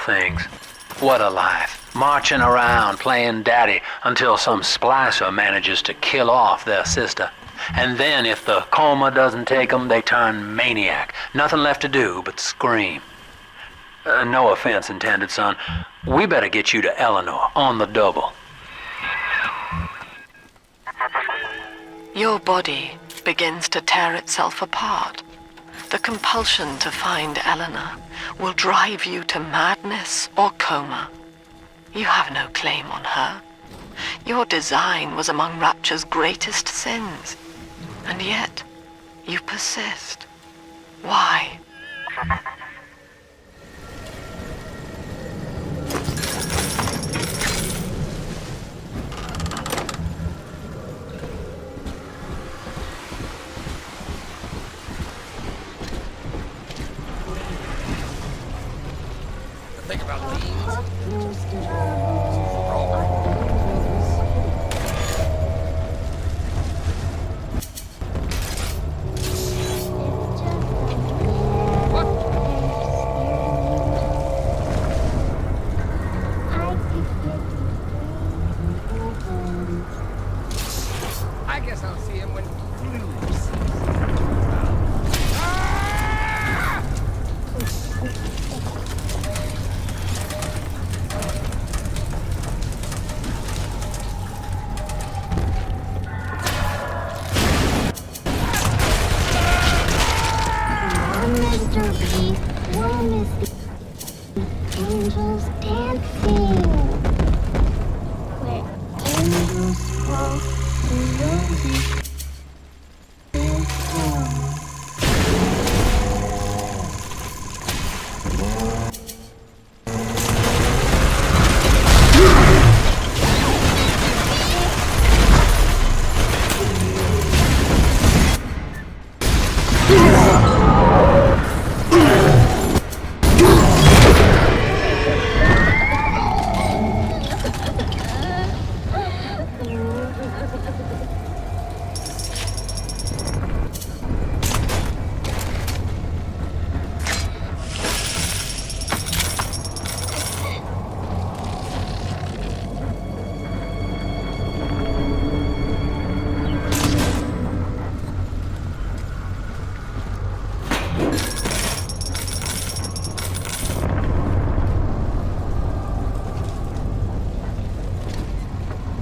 things. What a life. Marching around, playing daddy, until some splicer manages to kill off their sister. And then if the coma doesn't take them, they turn maniac. Nothing left to do but scream. No offense intended, son. We better get you to Eleanor, on the double. Your body begins to tear itself apart. The compulsion to find Eleanor will drive you to madness or coma. You have no claim on her. Your design was among Rapture's greatest sins. And yet, you persist. Why? Think about these. I guess I'll see him when Blue sees Mr. B, when is the angels dancing? Where angels walk and roses dance home.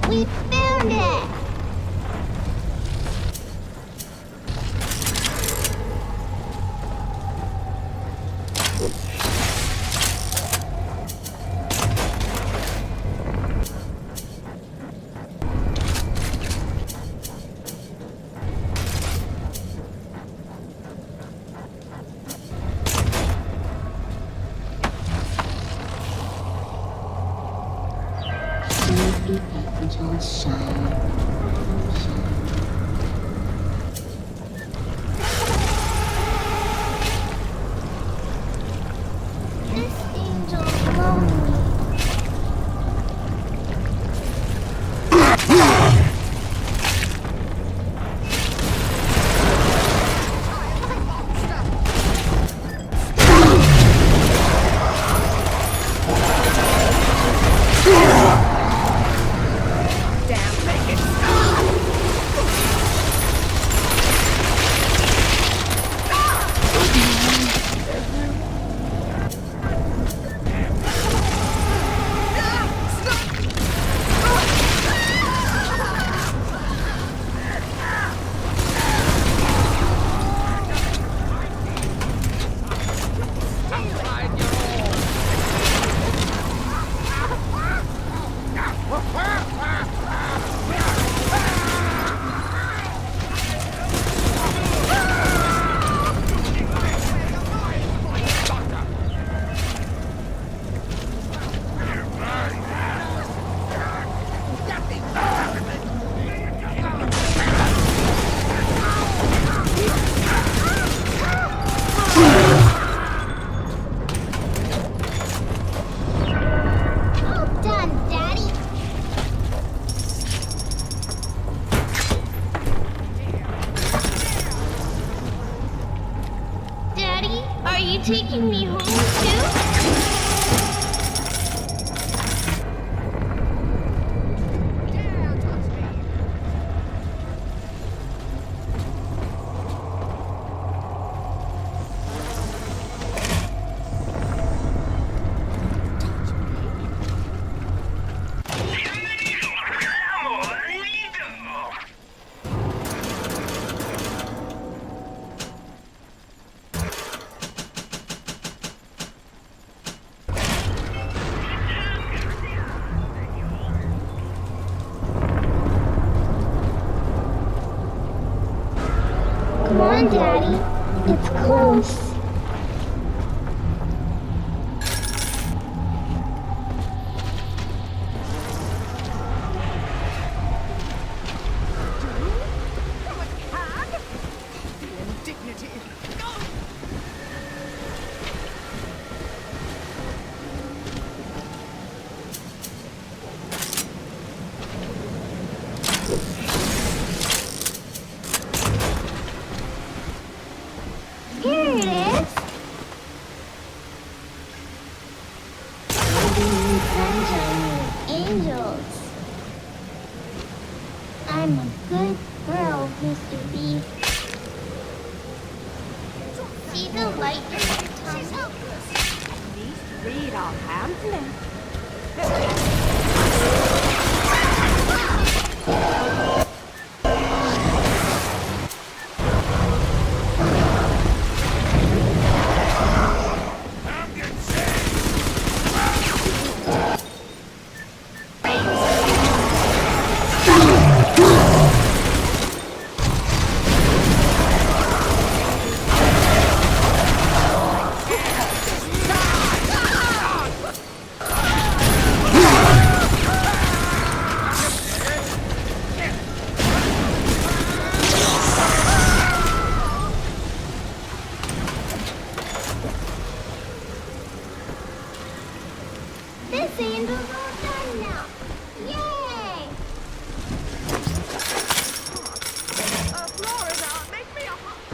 We found it! The angels shine. This angel's lonely. Taking me home too? on, Daddy. It's close. Here it is. Sunshine, angels. I'm a good girl, Mr. B. See the light in my tongue? These read our pamphlet. This angel's all done now. Yay! Florida, make me a hot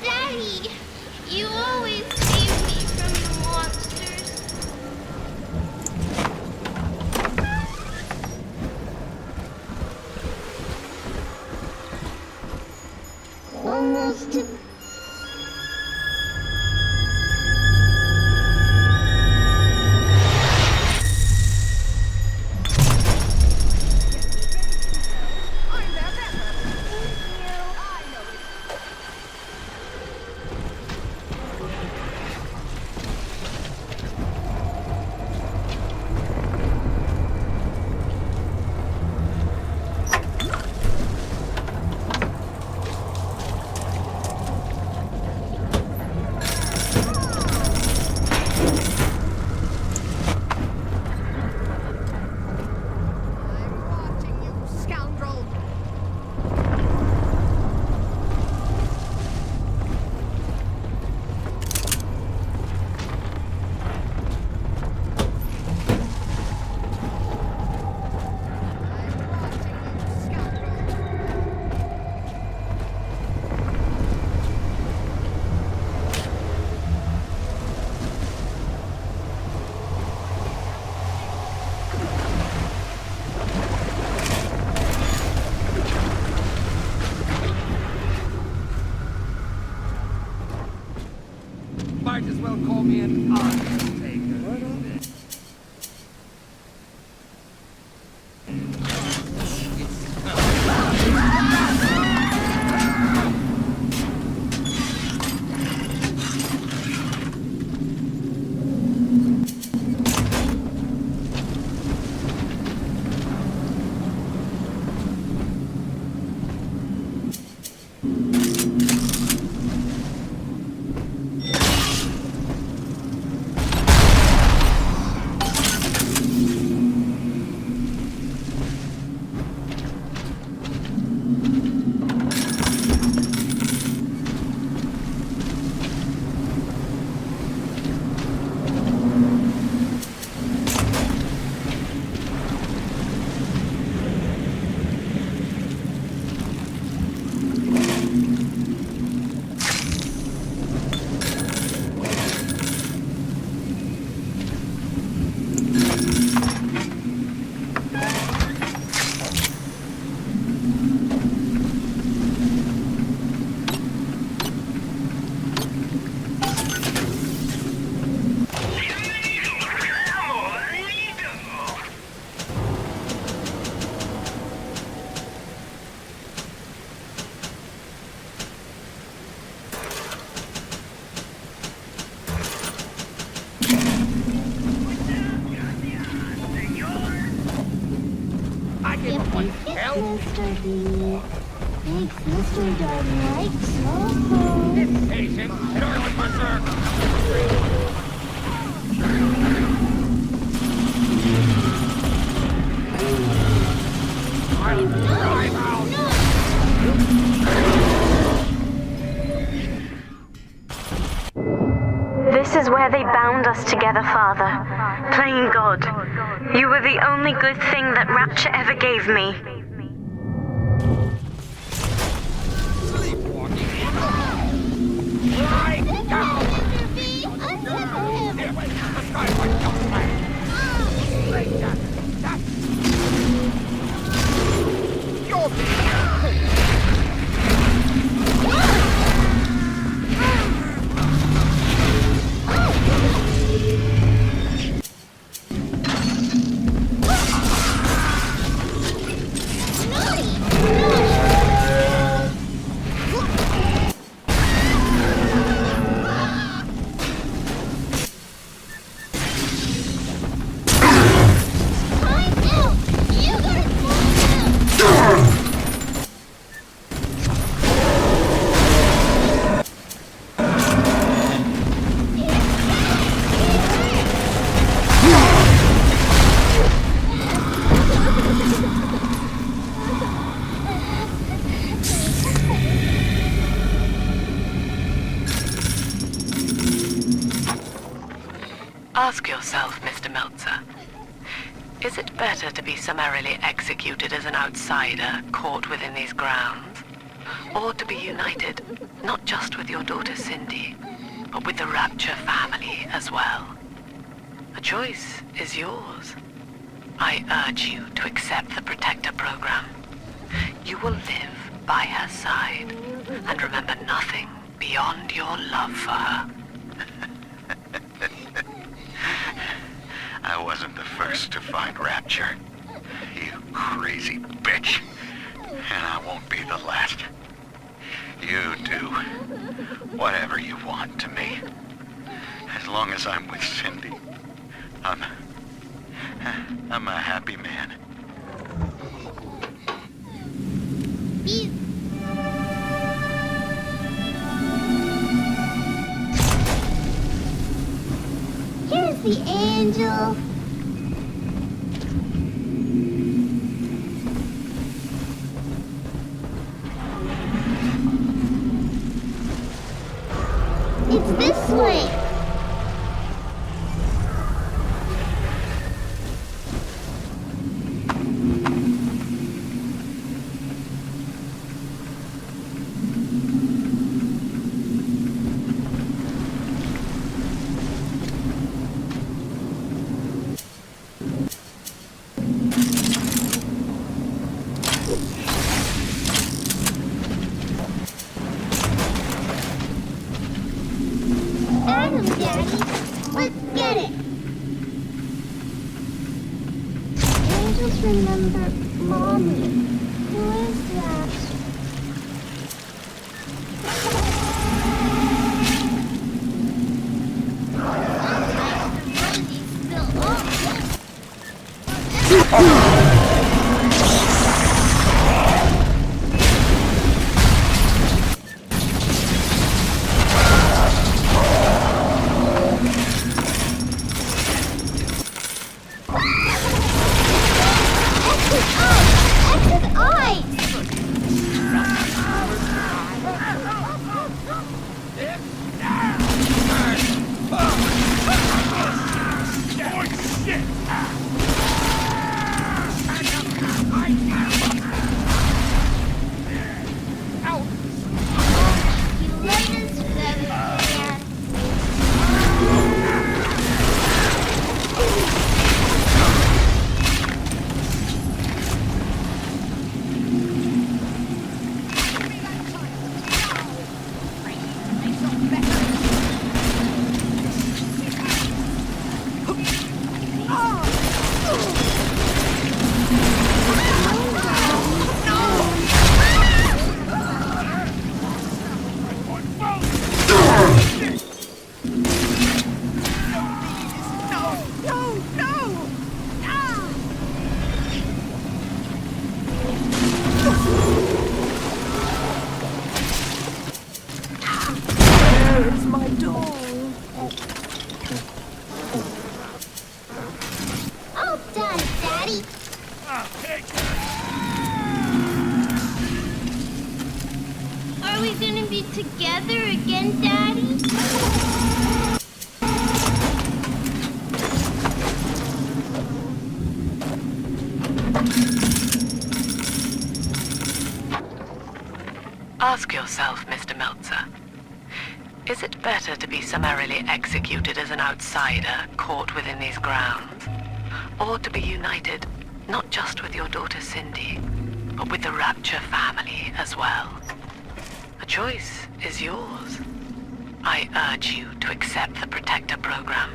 Daddy, you always save me from the monsters. Almost to... scoundrel. Might as well call me an undertaker. After the big sister done like so. Impatient, turn berserk. I'm out. This is where they bound us together, Father. Playing God. You were the only good thing that Rapture ever gave me. Ask yourself, Mr. Meltzer, is it better to be summarily executed as an outsider caught within these grounds, or to be united not just with your daughter Cindy, but with the Rapture family as well? The choice is yours. I urge you to accept the Protector program. You will live by her side and remember nothing beyond your love for her. I wasn't the first to find Rapture, you crazy bitch. And I won't be the last. You do whatever you want to me. As long as I'm with Cindy, I'm a happy man. Here's the angel. It's this way. Adam, Daddy, let's get it. Angels remember Mommy. Who is that? Exit be together again, Daddy? Ask yourself, Mr. Meltzer. Is it better to be summarily executed as an outsider caught within these grounds? Or to be united not just with your daughter Cindy, but with the Rapture family as well? The choice is yours. I urge you to accept the Protector program.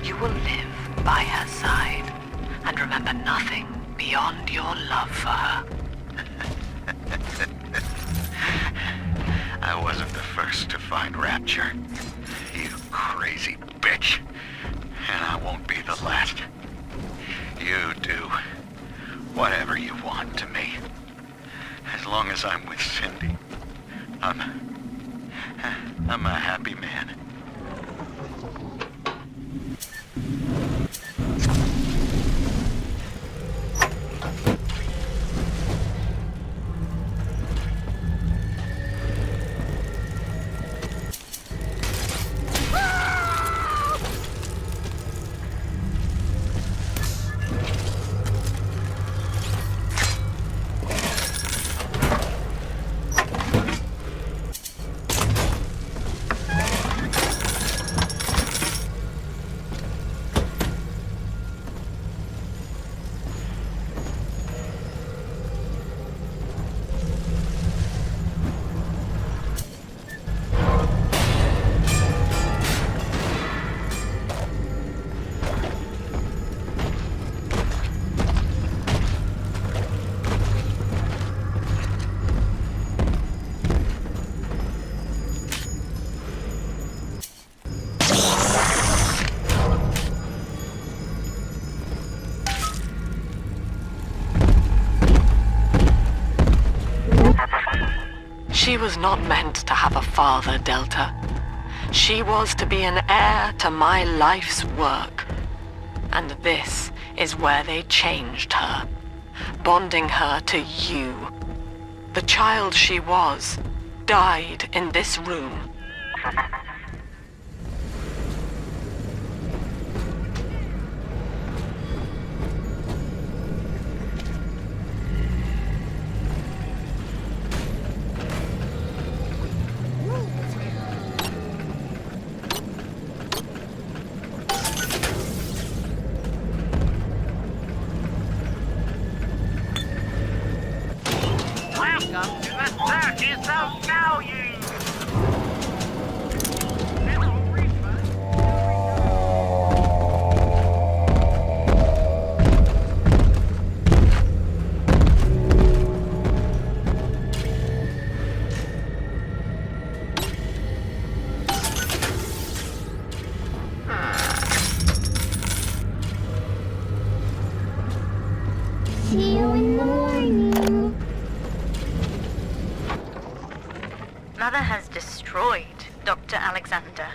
You will live by her side and remember nothing beyond your love for her. I wasn't the first to find Rapture, you crazy bitch. And I won't be the last. You do whatever you want to me. As long as I'm with Cindy, I'm a happy man. She was not meant to have a father, Delta. She was to be an heir to my life's work. And this is where they changed her, bonding her to you. The child she was died in this room. Welcome to the circus of value! See you in the morning. Mother has destroyed Dr. Alexander.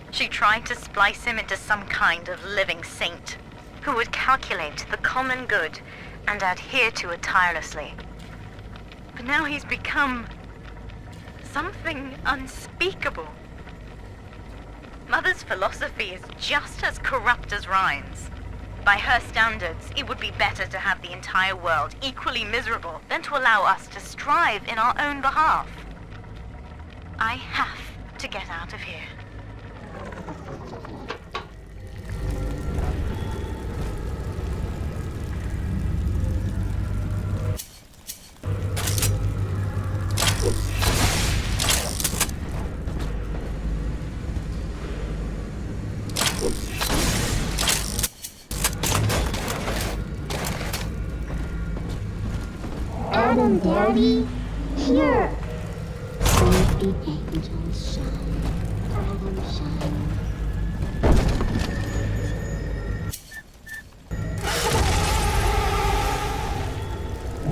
She tried to splice him into some kind of living saint who would calculate the common good and adhere to it tirelessly. But now he's become something unspeakable. Mother's philosophy is just as corrupt as Ryan's. By her standards, it would be better to have the entire world equally miserable than to allow us to strive in our own behalf. I have to get out of here. Adam, Daddy, here. Let the angels shine. Adam, shine.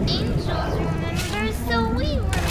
Angels remember, so we remember.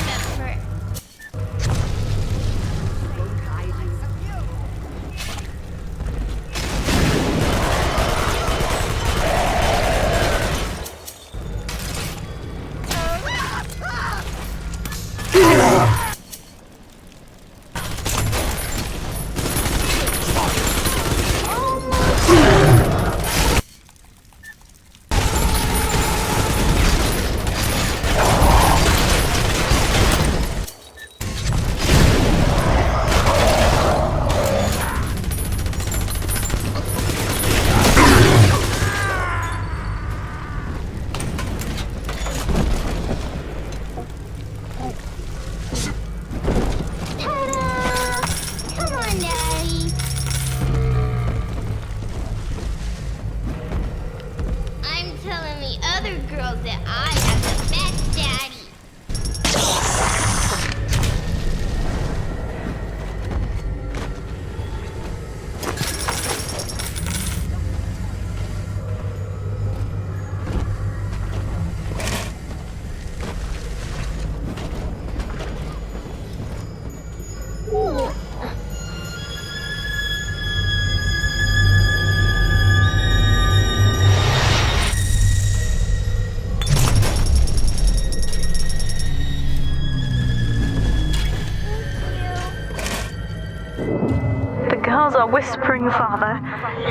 are whispering, Father.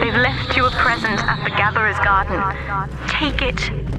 They've left you a present at the Gatherer's Garden. Take it.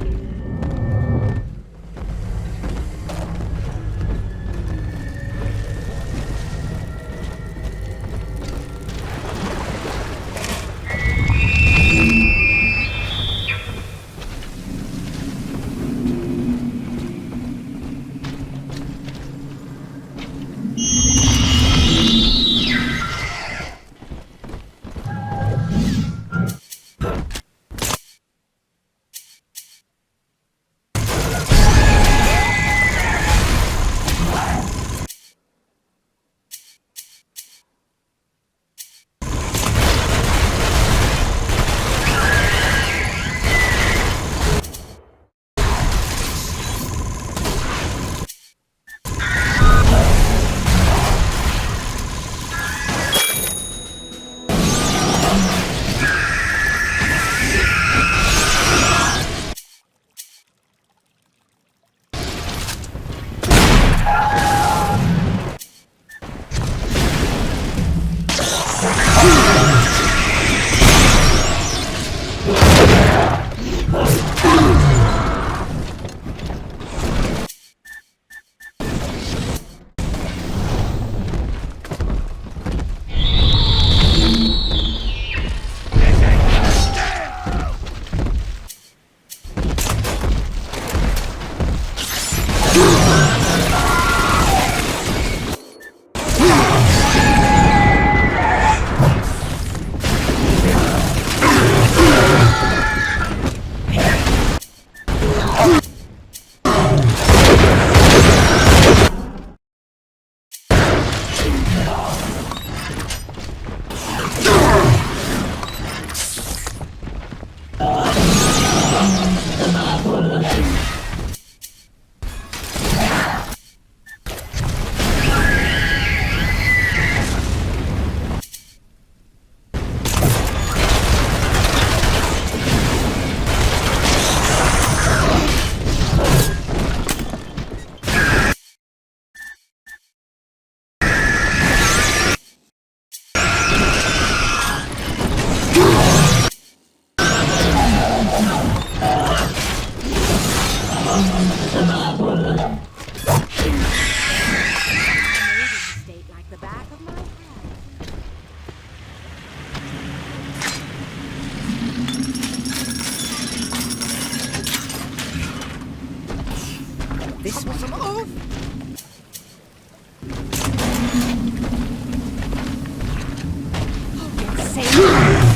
This was a move! Oh, insane!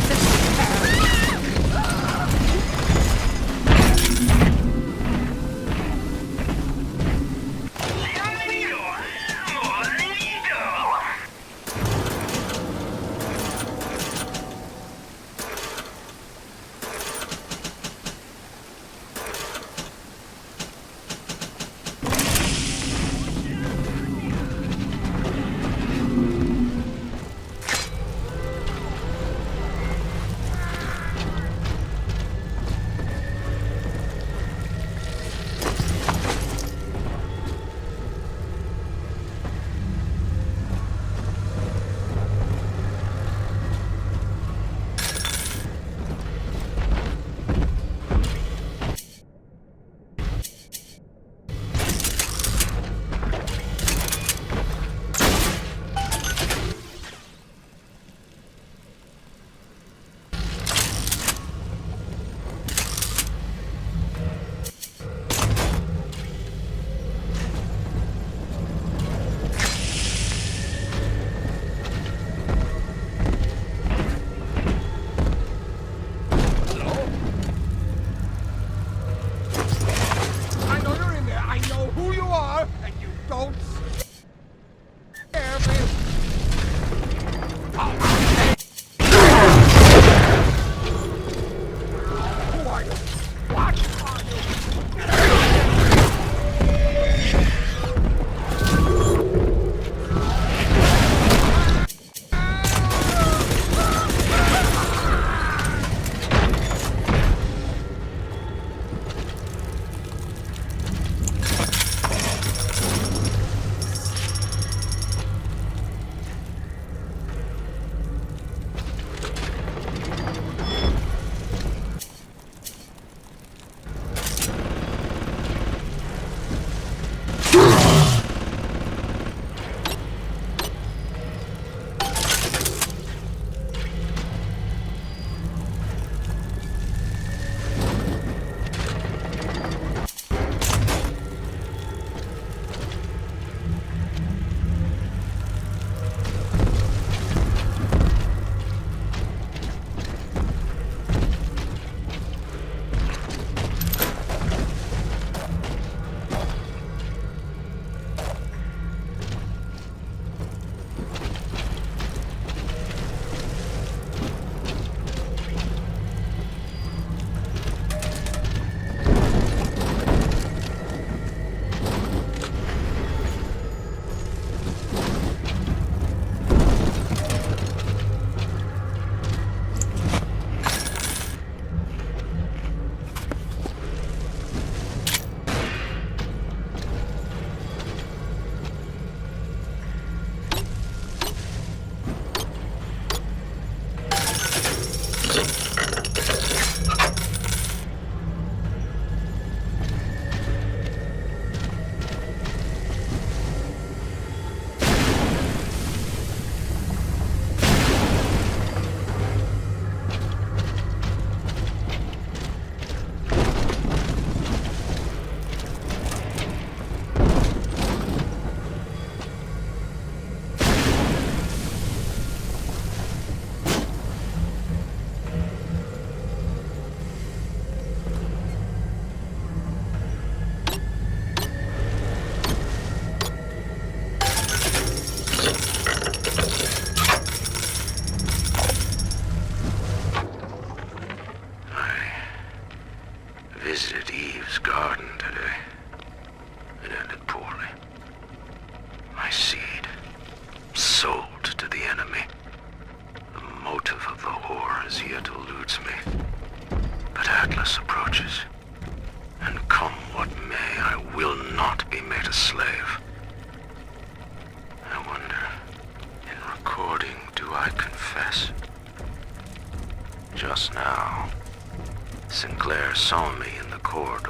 there saw me in the corridor,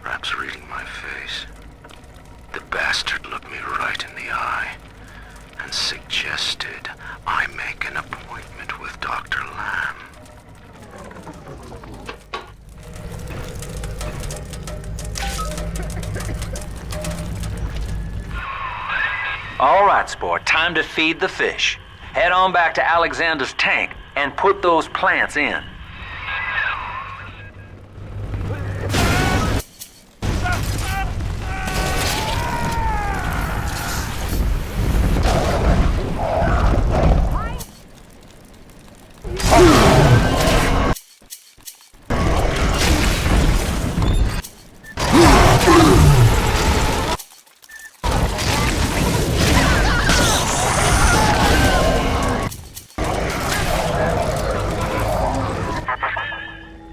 perhaps reading my face. The bastard looked me right in the eye and suggested I make an appointment with Dr. Lamb. All right, sport, time to feed the fish. Head on back to Alexander's tank and put those plants in.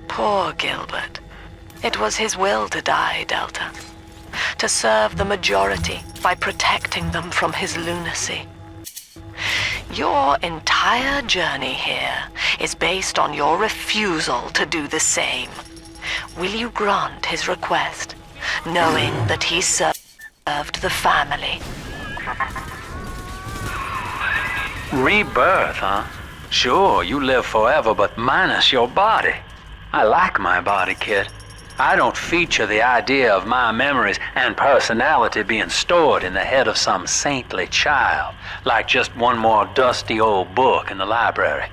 Poor Gilbert. It was his will to die, Delta. To serve the majority by protecting them from his lunacy. Your entire journey here is based on your refusal to do the same. Will you grant his request, knowing that he served the family? Rebirth, huh? Sure, you live forever, but minus your body. I like my body, kid. I don't feature the idea of my memories and personality being stored in the head of some saintly child, like just one more dusty old book in the library.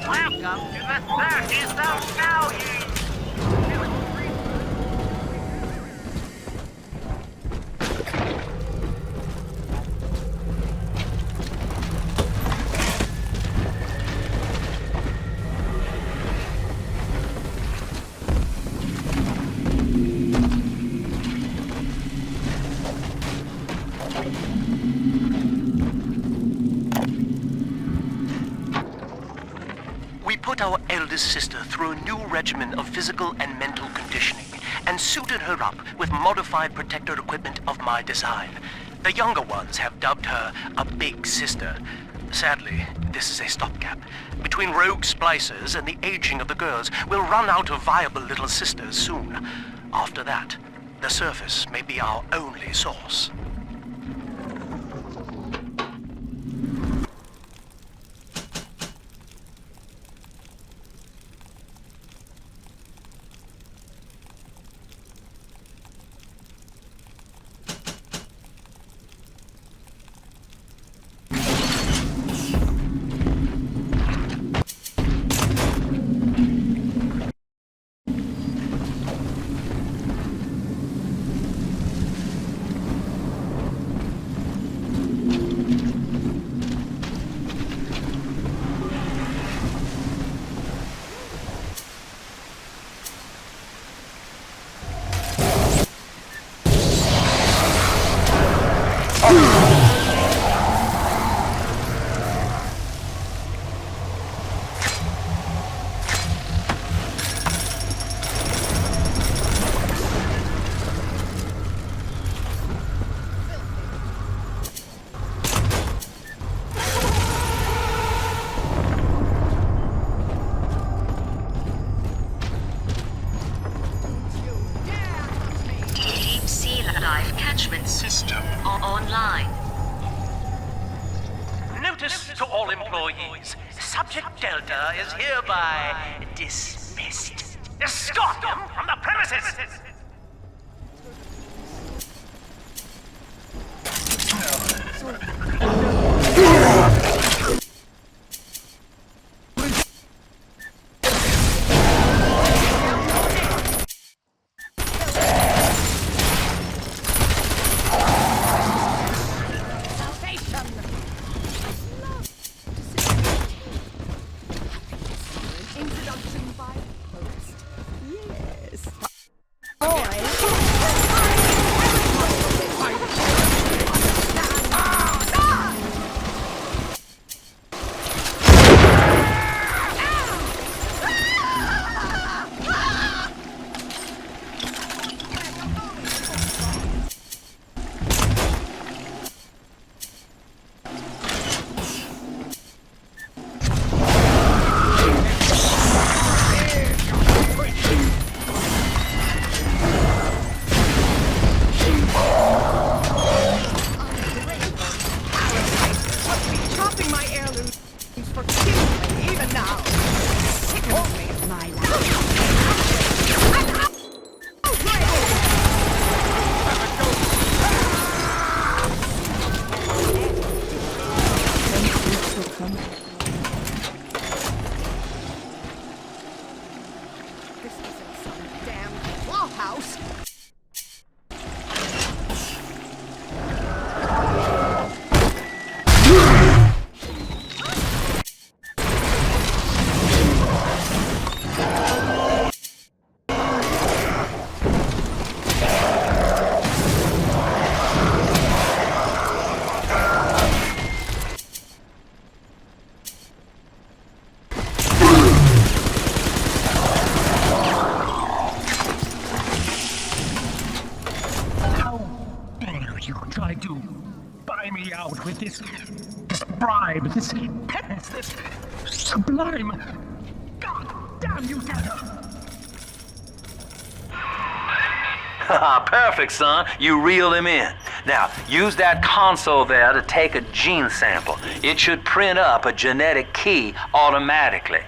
Welcome to the circus of value. Put our eldest sister through a new regimen of physical and mental conditioning and suited her up with modified protector equipment of my design. The younger ones have dubbed her a big sister. Sadly, this is a stopgap. Between rogue splicers and the aging of the girls, we'll run out of viable little sisters soon. After that, the surface may be our only source. System online. Notice to all employees. Subject Delta is hereby dismissed. Escort him from the premises! house. Tried to buy me out with this bribe, this penance, this sublime. God damn you, Delta! Perfect, son. You reeled him in. Now, use that console there to take a gene sample. It should print up a genetic key automatically.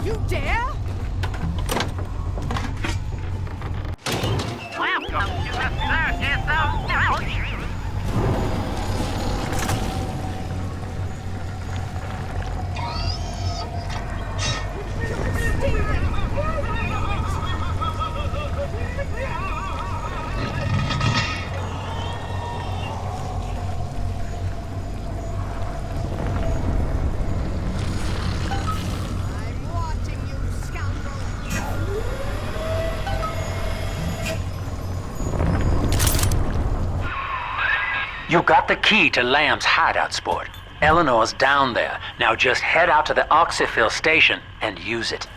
You dare? Welcome to the circus of doubt. You got the key to Lamb's hideout, sport. Eleanor's down there. Now just head out to the oxyfill station and use it.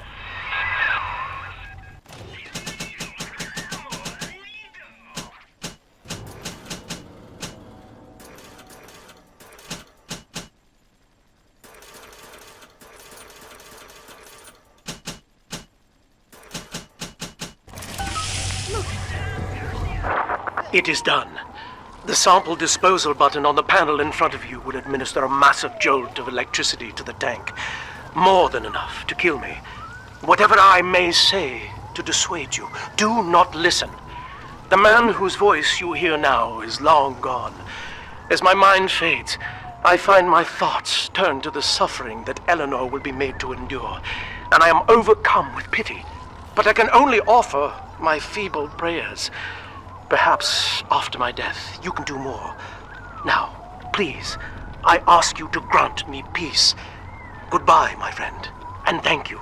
It is done. The sample disposal button on the panel in front of you will administer a massive jolt of electricity to the tank. More than enough to kill me. Whatever I may say to dissuade you, do not listen. The man whose voice you hear now is long gone. As my mind fades, I find my thoughts turn to the suffering that Eleanor will be made to endure, and I am overcome with pity. But I can only offer my feeble prayers. Perhaps after my death, you can do more. Now, please, I ask you to grant me peace. Goodbye, my friend, and thank you.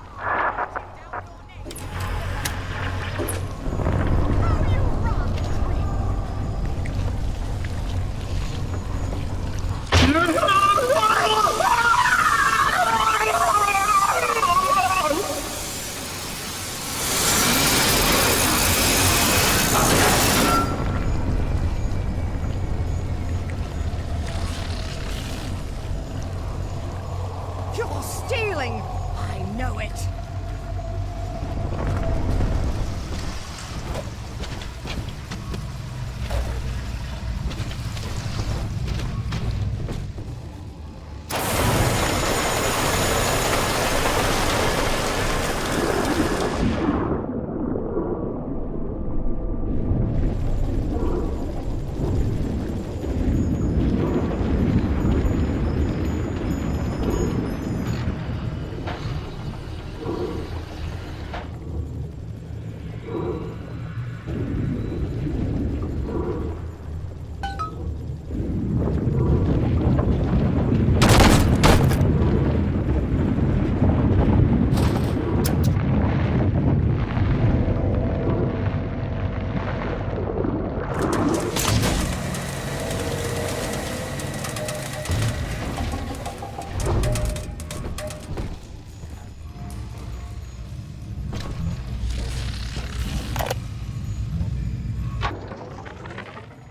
You're stealing! I know it!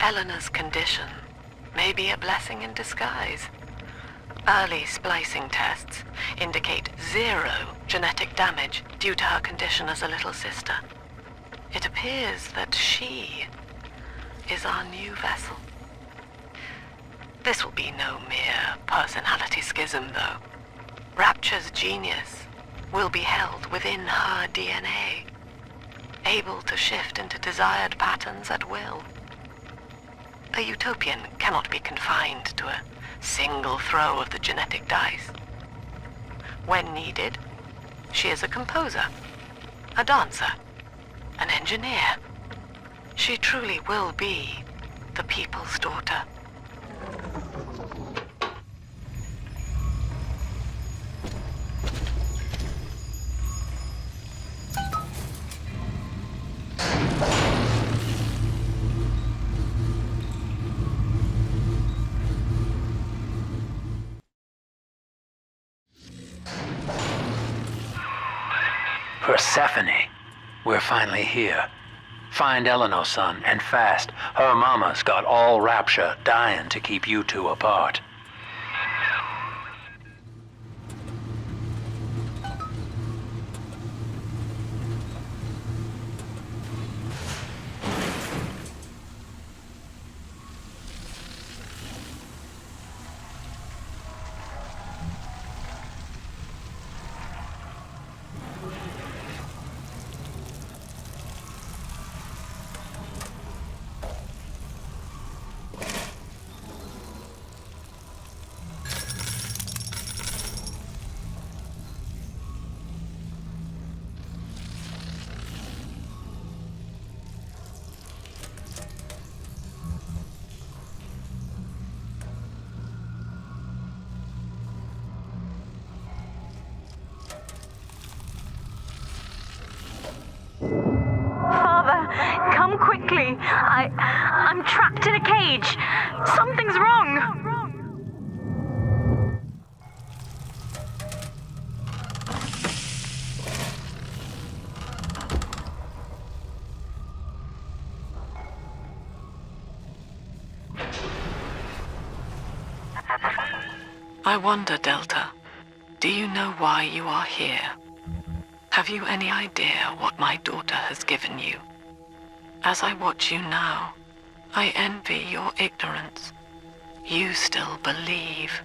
Eleanor's condition may be a blessing in disguise. Early splicing tests indicate 0 genetic damage due to her condition as a little sister. It appears that she is our new vessel. This will be no mere personality schism, though. Rapture's genius will be held within her DNA, able to shift into desired patterns at will. A utopian cannot be confined to a single throw of the genetic dice. When needed, she is a composer, a dancer, an engineer. She truly will be the people's daughter. Persephone, we're finally here. Find Eleanor, son, and fast. Her mama's got all Rapture dying to keep you two apart. Father, come quickly. I'm trapped in a cage. Something's wrong. I wonder, Delta, do you know why you are here? Have you any idea what my daughter has given you? As I watch you now, I envy your ignorance. You still believe.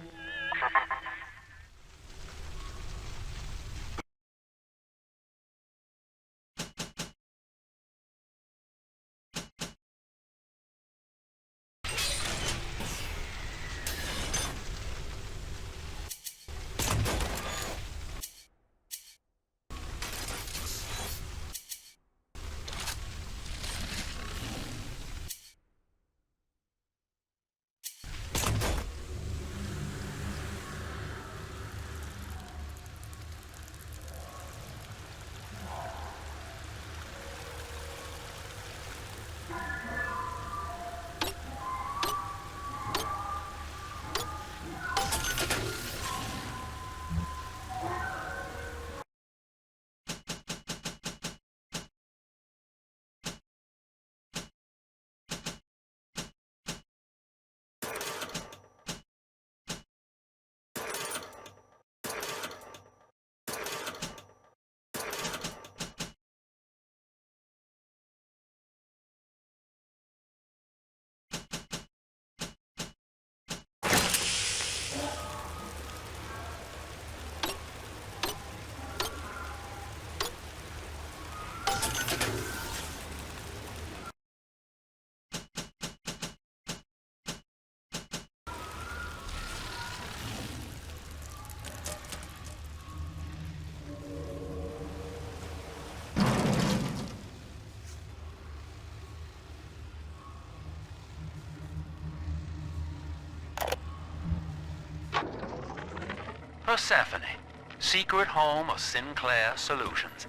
Persephone, secret home of Sinclair Solutions.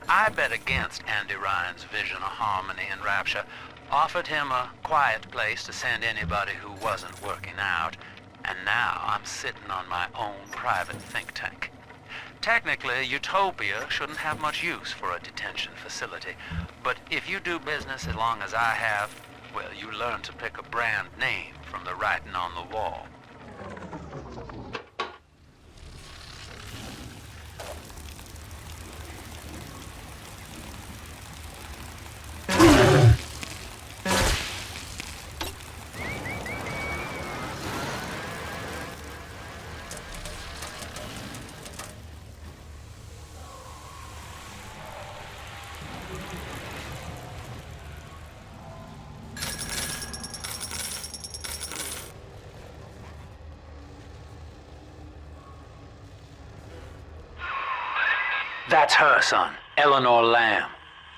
I bet against Andy Ryan's vision of harmony and rapture, offered him a quiet place to send anybody who wasn't working out, and now I'm sitting on my own private think tank. Technically, Utopia shouldn't have much use for a detention facility, but if you do business as long as I have, well, you learn to pick a brand name from the writing on the wall. That's her, son, Eleanor Lamb.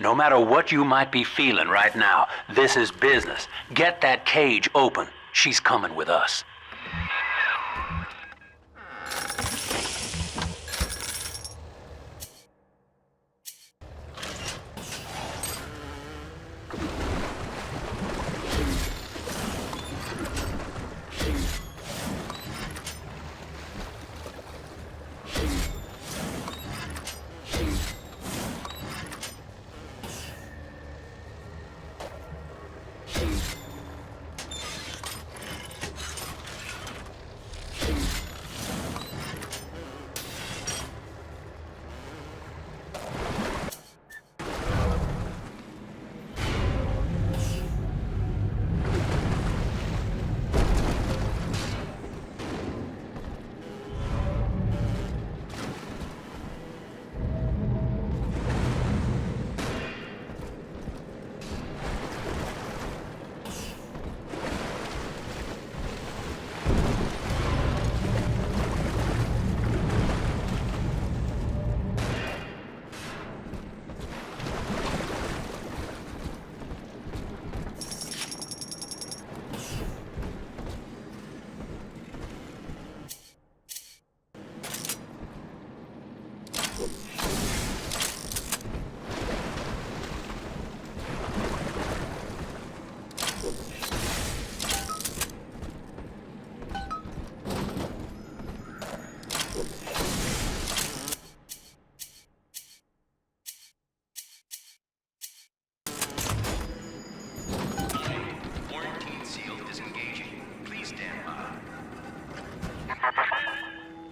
No matter what you might be feeling right now, this is business. Get that cage open. She's coming with us.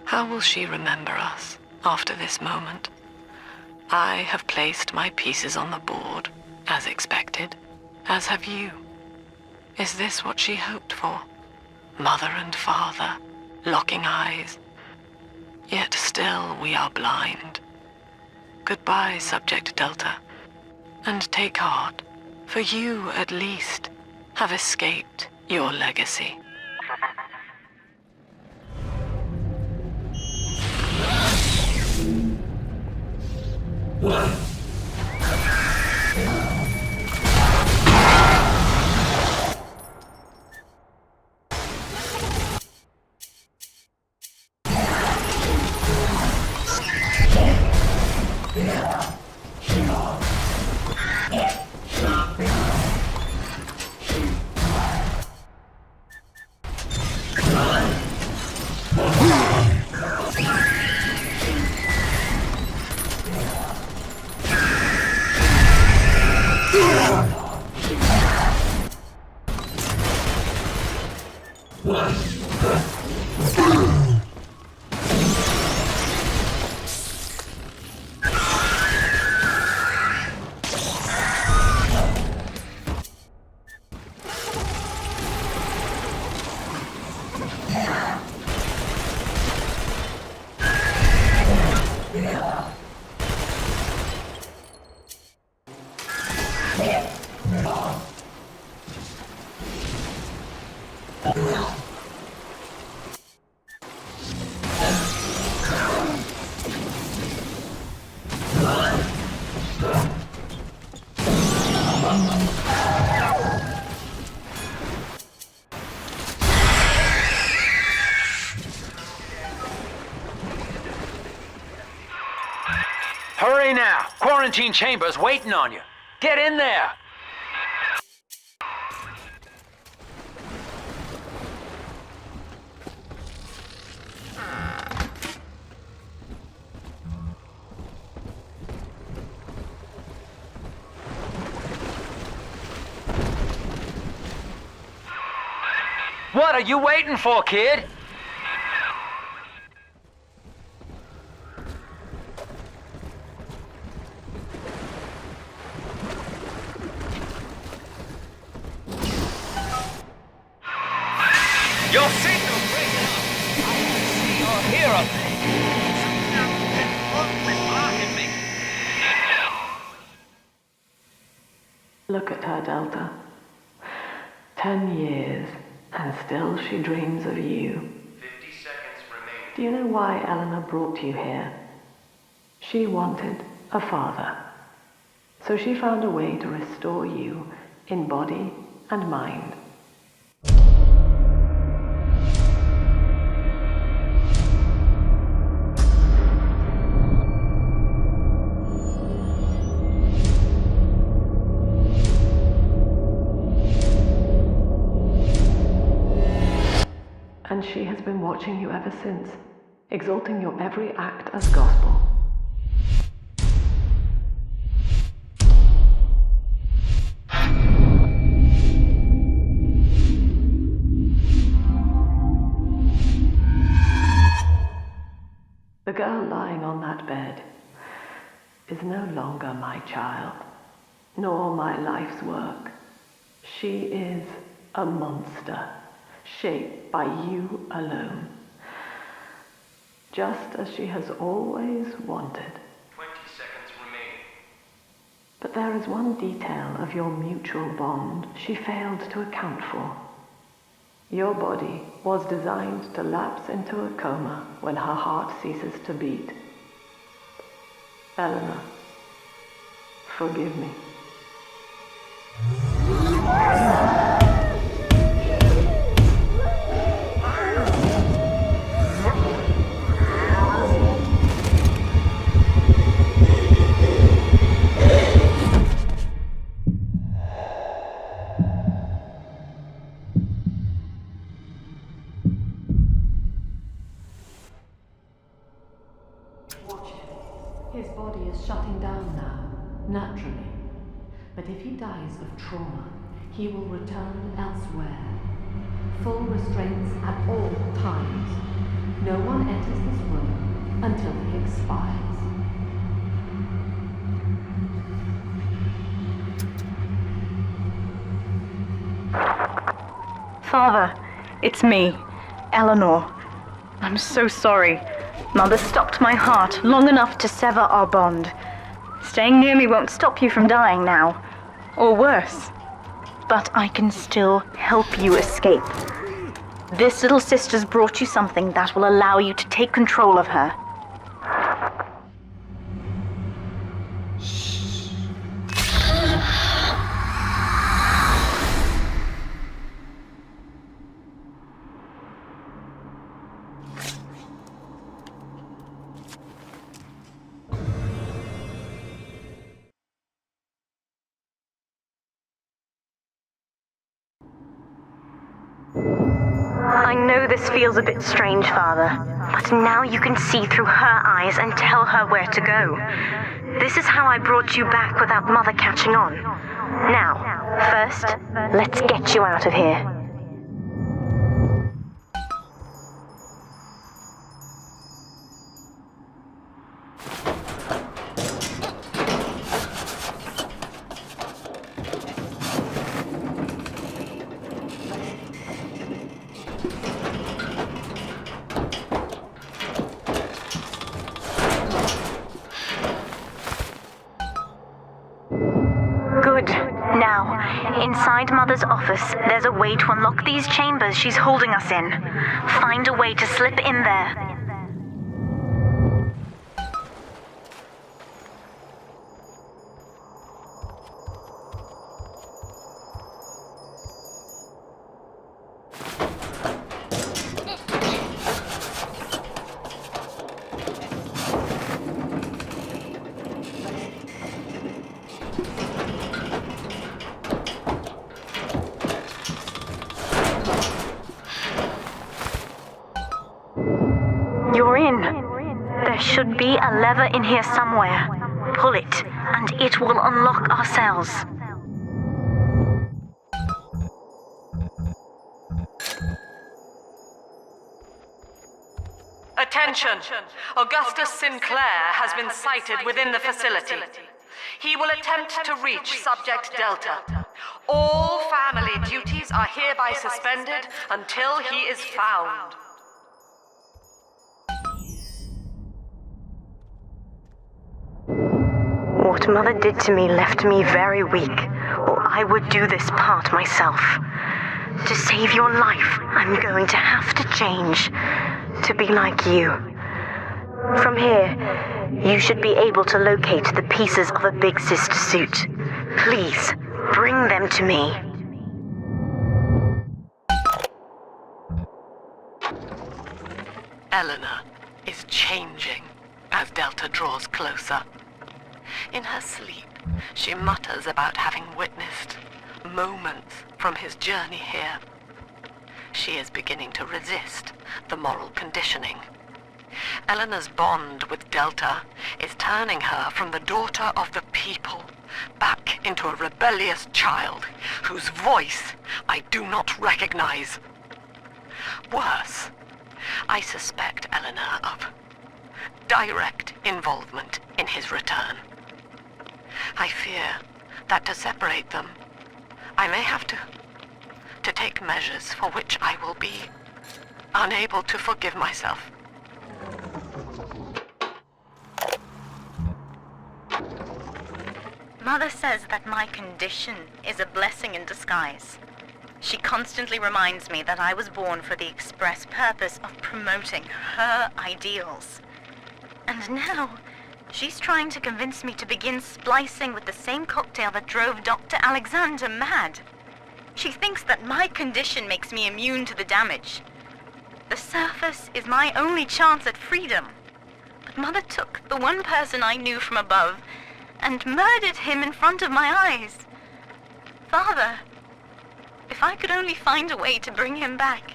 How will she remember us after this moment? I have placed my pieces on the board, as expected, as have you. Is this what she hoped for? Mother and father, locking eyes. Yet still we are blind. Goodbye, Subject Delta. And take heart, for you, at least, have escaped your legacy. Hurry now! Quarantine chamber's waiting on you. Get in there! What are you waiting for, kid? Your signal breaking up. I can see or hear a thing. Look at her, Delta. 10 years, and still she dreams of you. 50 seconds remaining. Do you know why Eleanor brought you here? She wanted a father. So she found a way to restore you in body and mind. And she has been watching you ever since, exalting your every act as gospel. The girl lying on that bed is no longer my child, nor my life's work. She is a monster, shaped by you alone, just as she has always wanted. 20 seconds remaining. But there is one detail of your mutual bond she failed to account for. Your body was designed to lapse into a coma when her heart ceases to beat. Eleanor, forgive me. His body is shutting down now, naturally. But if he dies of trauma, he will return elsewhere. Full restraints at all times. No one enters this room until he expires. Father, it's me, Eleanor. I'm so sorry. Mother stopped my heart long enough to sever our bond. Staying near me won't stop you from dying now. Or worse. But I can still help you escape. This little sister's brought you something that will allow you to take control of her. I know this feels a bit strange, Father, but now you can see through her eyes and tell her where to go. This is how I brought you back without Mother catching on. Now, first, let's get you out of here. Inside Mother's office, there's a way to unlock these chambers she's holding us in. Find a way to slip in there. You're in. There should be a lever in here somewhere. Pull it, and it will unlock our cells. Attention! Augustus Sinclair has been sighted within the facility. He will attempt to reach Subject Delta. All family duties are hereby suspended until he is found. What Mother did to me left me very weak, or I would do this part myself. To save your life, I'm going to have to change, to be like you. From here, you should be able to locate the pieces of a Big Sister suit. Please, bring them to me. Eleanor is changing as Delta draws closer. In her sleep, she mutters about having witnessed moments from his journey here. She is beginning to resist the moral conditioning. Eleanor's bond with Delta is turning her from the daughter of the people back into a rebellious child whose voice I do not recognize. Worse, I suspect Eleanor of direct involvement in his return. I fear that to separate them, I may have to take measures for which I will be unable to forgive myself. Mother says that my condition is a blessing in disguise. She constantly reminds me that I was born for the express purpose of promoting her ideals. And now, she's trying to convince me to begin splicing with the same cocktail that drove Dr. Alexander mad. She thinks that my condition makes me immune to the damage. The surface is my only chance at freedom. But Mother took the one person I knew from above and murdered him in front of my eyes. Father, if I could only find a way to bring him back.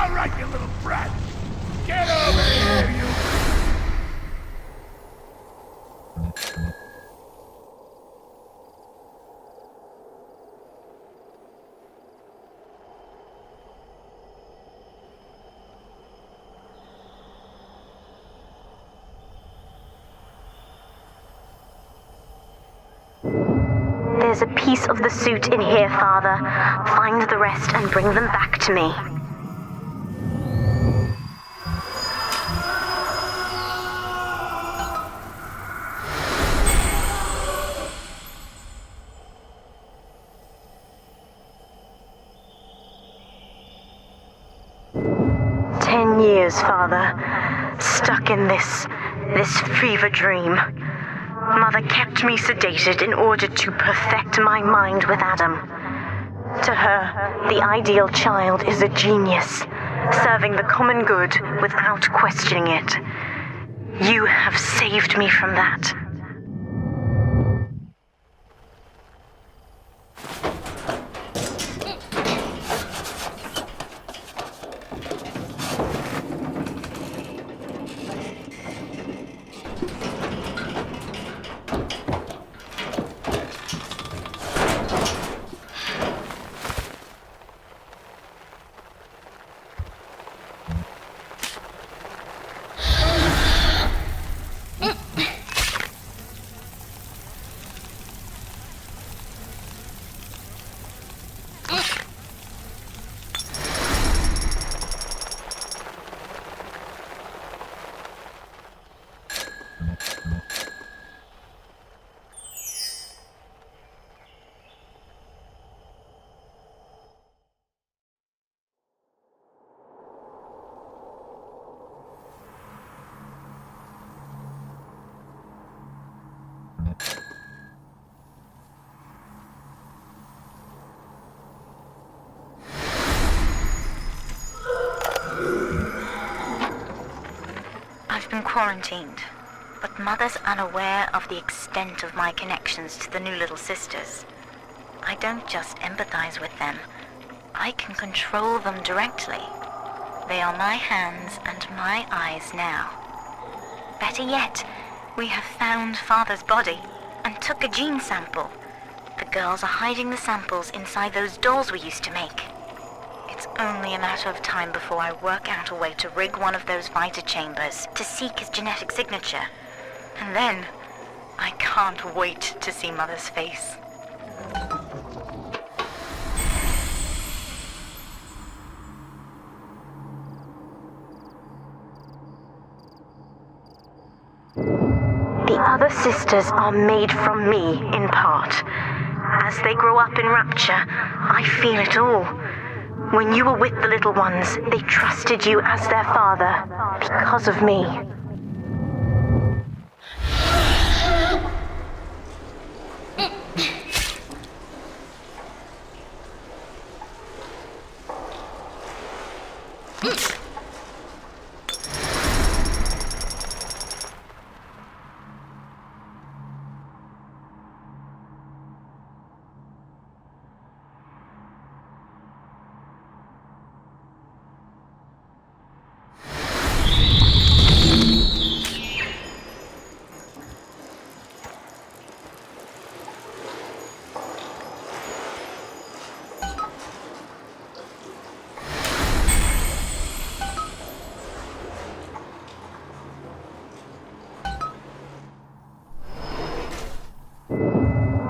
All right, you little brat! Get over here, you... There's a piece of the suit in here, Father. Find the rest and bring them back to me. Father, stuck in this fever dream. Mother kept me sedated in order to perfect my mind with Adam. To her, the ideal child is a genius, serving the common good without questioning it. You have saved me from that. I've been quarantined, but Mother's unaware of the extent of my connections to the new little sisters. I don't just empathize with them, I can control them directly. They are my hands and my eyes now. Better yet, we have found Father's body and took a gene sample. The girls are hiding the samples inside those dolls we used to make. only a matter of time before I work out a way to rig one of those Vita chambers to seek his genetic signature. And then, I can't wait to see Mother's face. The other sisters are made from me, in part. As they grow up in Rapture, I feel it all. When you were with the little ones, they trusted you as their father, because of me.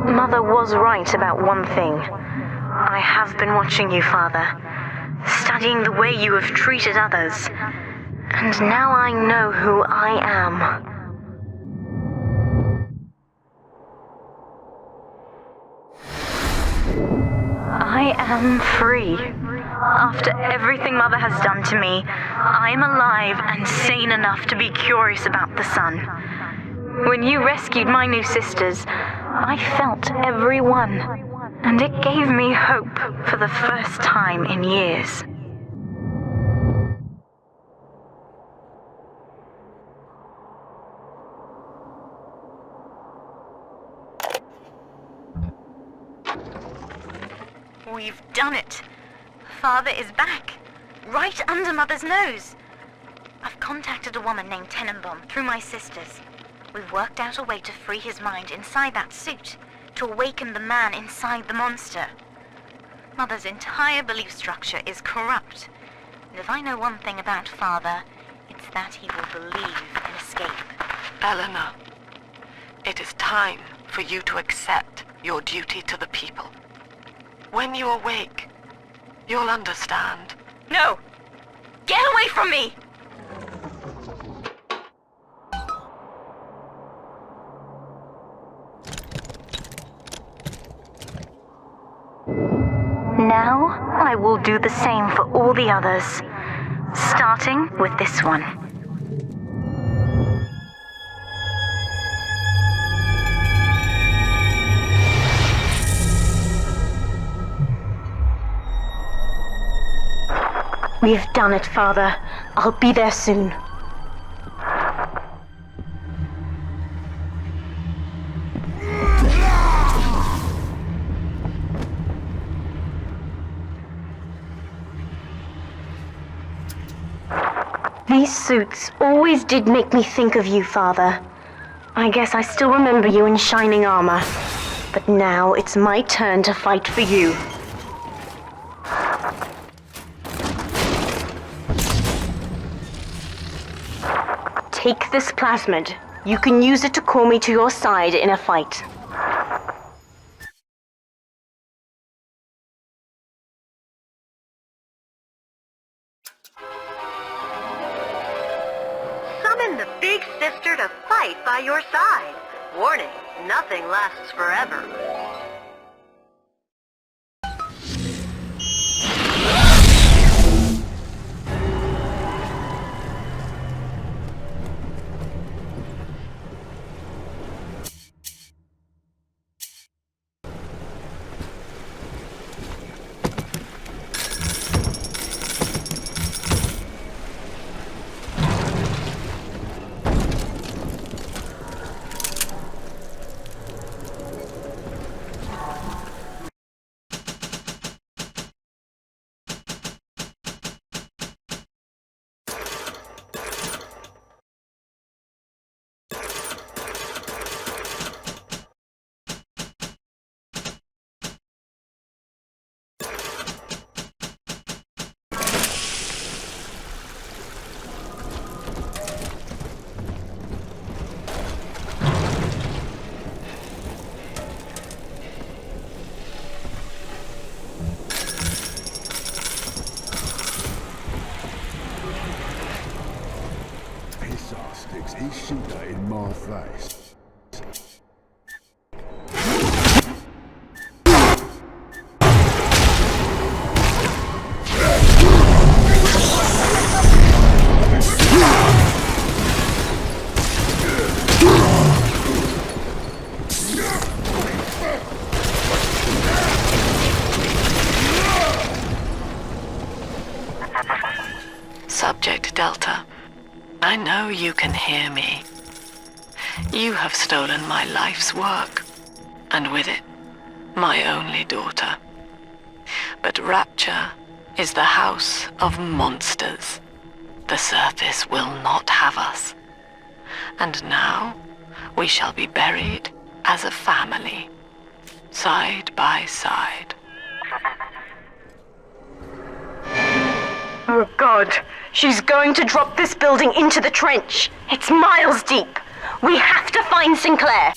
Mother was right about one thing. I have been watching you, Father, studying the way you have treated others, and now I know who I am. I am free. After everything Mother has done to me, I am alive and sane enough to be curious about the sun. When you rescued my new sisters, I felt every one, and it gave me hope for the first time in years. We've done it. Father is back, right under Mother's nose. I've contacted a woman named Tenenbaum through my sisters. We've worked out a way to free his mind inside that suit, to awaken the man inside the monster. Mother's entire belief structure is corrupt. And if I know one thing about Father, it's that he will believe in escape. Eleanor, it is time for you to accept your duty to the people. When you awake, you'll understand. No! Get away from me! Now, I will do the same for all the others, starting with this one. We've done it, Father. I'll be there soon. These suits always did make me think of you, Father. I guess I still remember you in shining armor. But now it's my turn to fight for you. Take this plasmid. You can use it to call me to your side in a fight. Summon the big sister to fight by your side. Warning, nothing lasts forever. my face. Subject Delta, I know you can hear me. You have stolen my life's work, and with it, my only daughter. But Rapture is the house of monsters. The surface will not have us. And now, we shall be buried as a family, side by side. Oh God, she's going to drop this building into the trench. It's miles deep. We have to find Sinclair.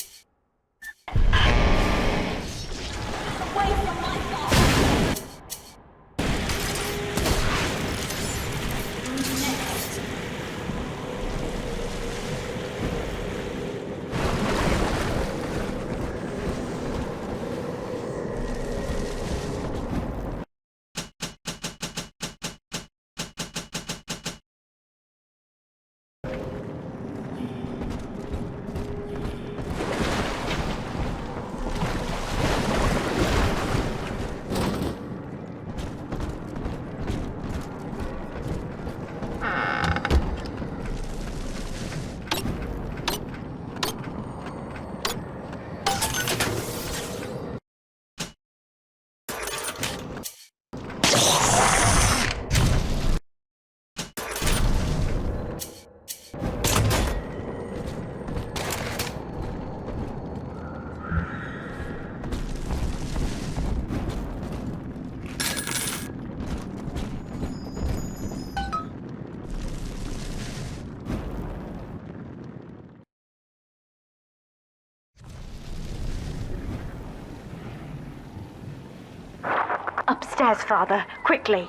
Upstairs, Father, quickly.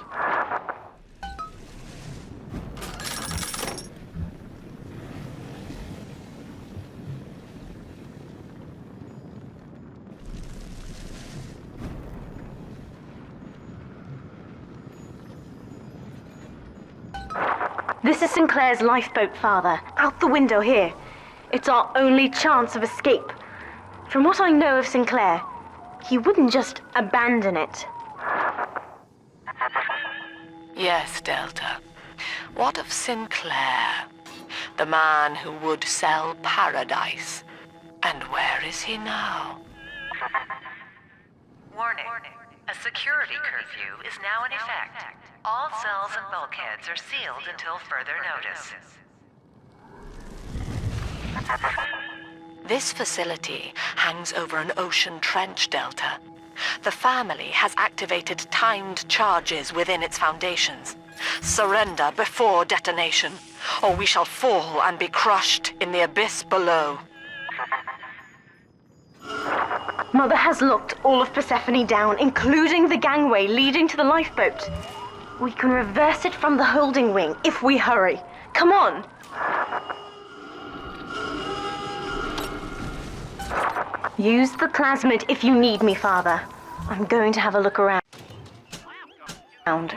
This is Sinclair's lifeboat, Father. Out the window here. It's our only chance of escape. From what I know of Sinclair, he wouldn't just abandon it. Yes, Delta. What of Sinclair? The man who would sell paradise. And where is he now? Warning. A security curfew is now in effect. All cells and bulkheads are sealed until further notice. This facility hangs over an ocean trench, Delta. The family has activated timed charges within its foundations. Surrender before detonation, or we shall fall and be crushed in the abyss below. Mother has locked all of Persephone down, including the gangway leading to the lifeboat. We can reverse it from the holding wing if we hurry. Come on! Use the plasmid if you need me, Father. I'm going to have a look around. Down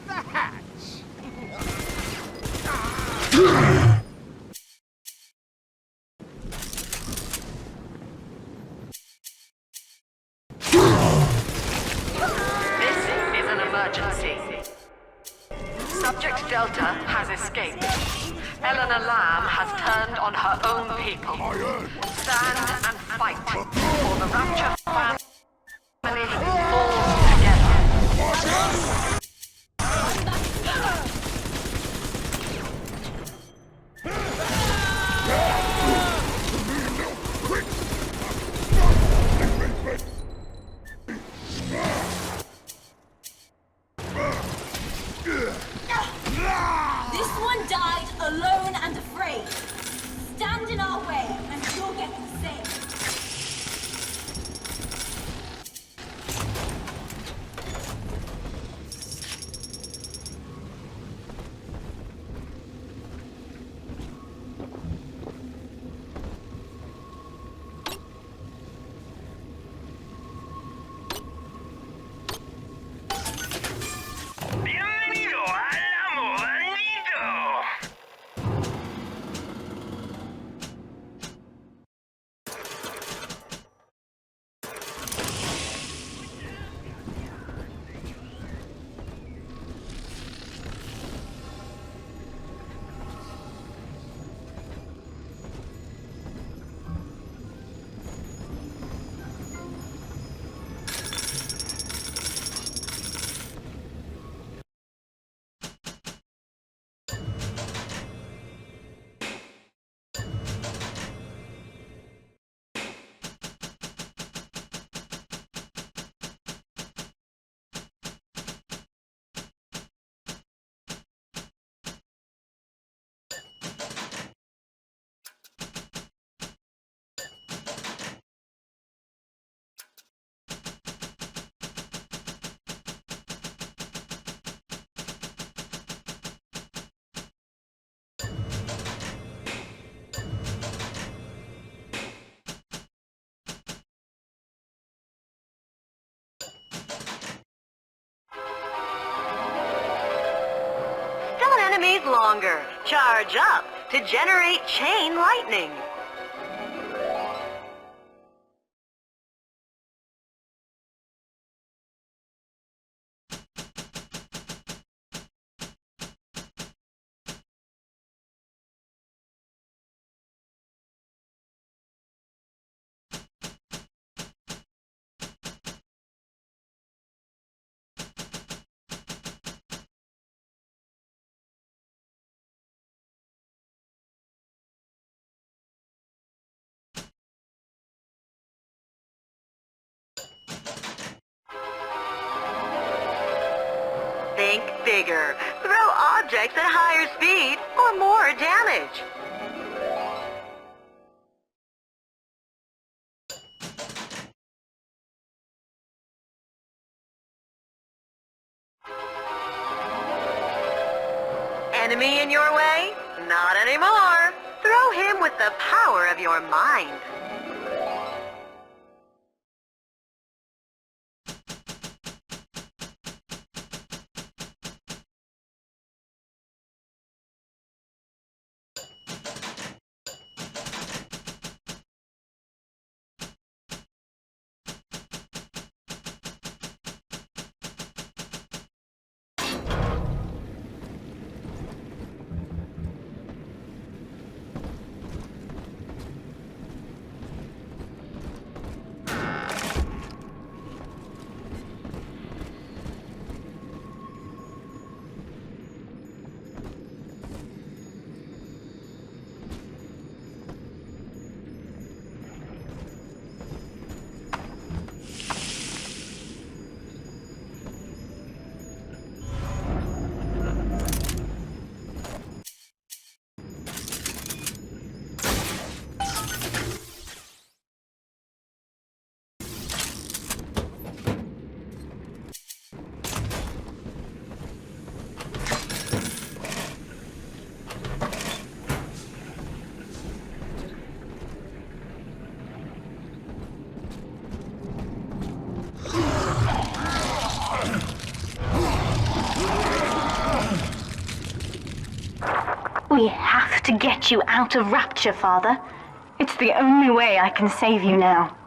the hatch! This is an emergency. Subject Delta has escaped. Eleanor Lamb has turned on her own people. Stand and fight, or the Rapture family falls together. This one died alone and afraid. Stand in our way, and you'll get the same. take longer. Charge up to generate chain lightning. Think bigger. Throw objects at higher speed or more damage. Enemy in your way? Not anymore. Throw him with the power of your mind. We have to get you out of Rapture, Father. It's the only way I can save you now.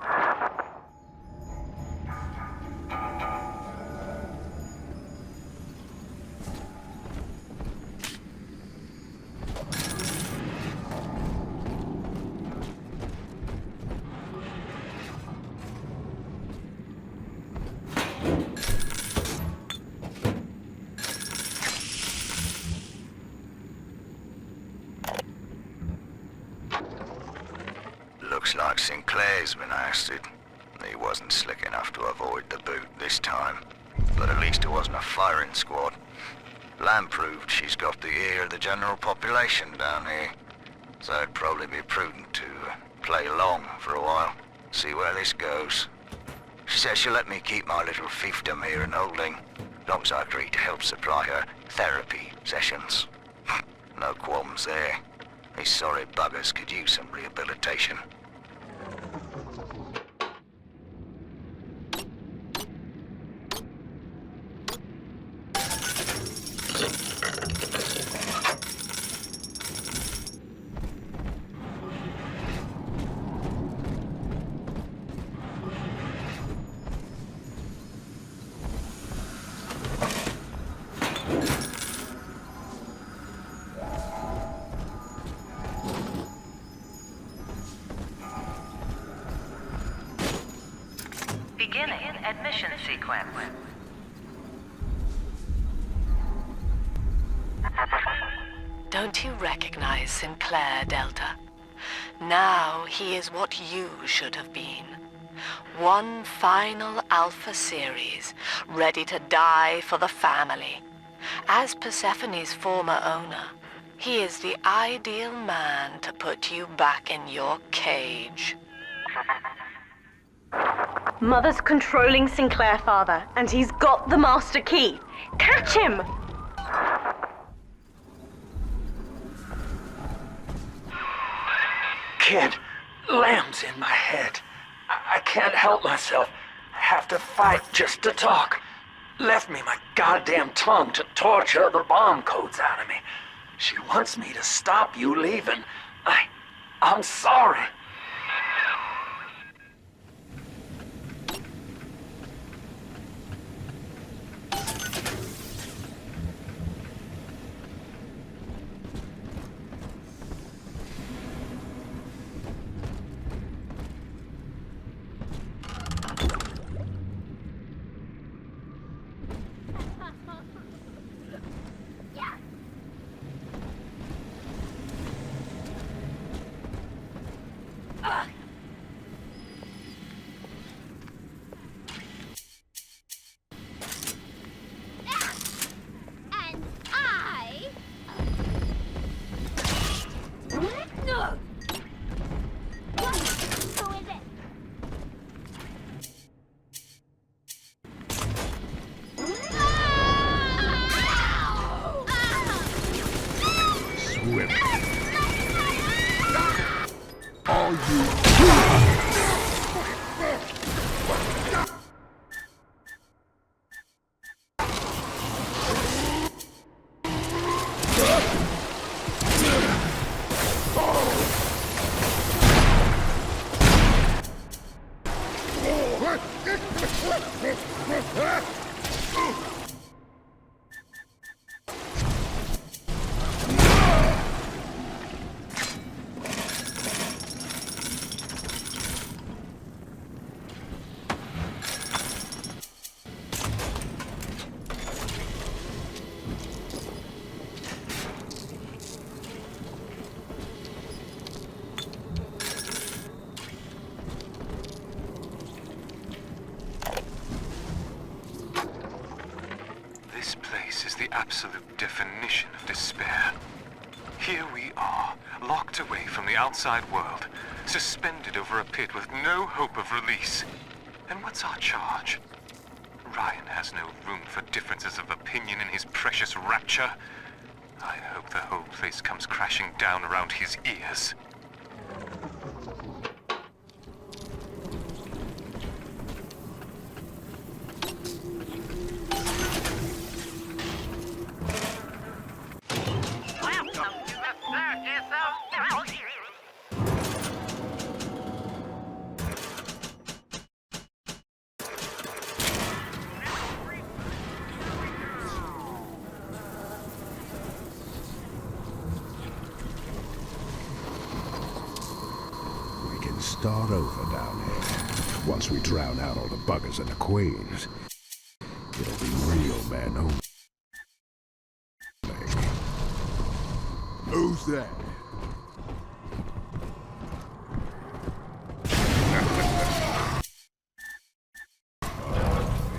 Looks like Sinclair's been ousted. He wasn't slick enough to avoid the boot this time. But at least it wasn't a firing squad. Lamb proved she's got the ear of the general population down here. So it'd probably be prudent to play along for a while. See where this goes. She says she'll let me keep my little fiefdom here in holding. As long as I agree to help supply her therapy sessions. No qualms there. These sorry buggers could use some rehabilitation. Beginning admission sequence. Don't you recognize Sinclair, Delta? Now he is what you should have been. One final Alpha series, ready to die for the family. As Persephone's former owner, he is the ideal man to put you back in your cage. Mother's controlling Sinclair, Father, and he's got the master key. Catch him! Kid, Lamb's in my head. I can't help myself. I have to fight just to talk. Left me my goddamn tongue to torture the bomb codes out of me. She wants me to stop you leaving. I'm sorry. And I... No! Who is it? Swim. Are you... This place is the absolute definition of despair. Here we are, locked away from the outside world, suspended over a pit with no hope of release. And what's our charge? Ryan has no room for differences of opinion in his precious rapture. I hope the whole place comes crashing down around his ears. Start over down here. Once we drown out all the buggers and the queens, it'll be real men only. Who's that?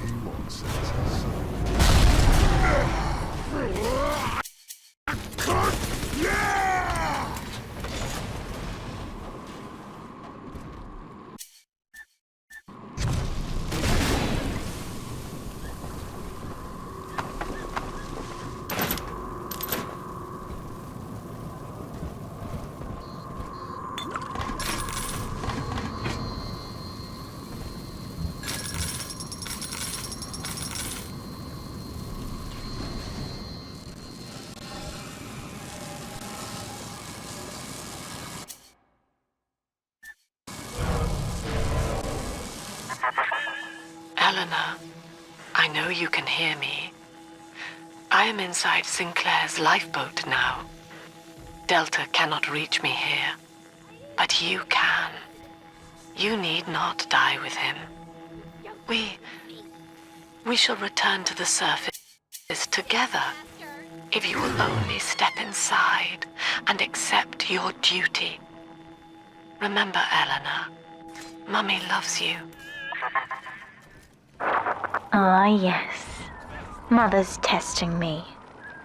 He wants us. Eleanor, I know you can hear me. I am inside Sinclair's lifeboat now. Delta cannot reach me here, but you can. You need not die with him. We shall return to the surface together, if you will only step inside and accept your duty. Remember, Eleanor, Mummy loves you. Ah, yes. Mother's testing me.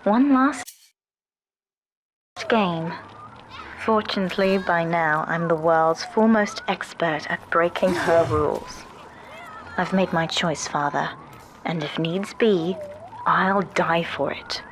One last game. Fortunately, by now, I'm the world's foremost expert at breaking her rules. I've made my choice, Father, and if needs be, I'll die for it.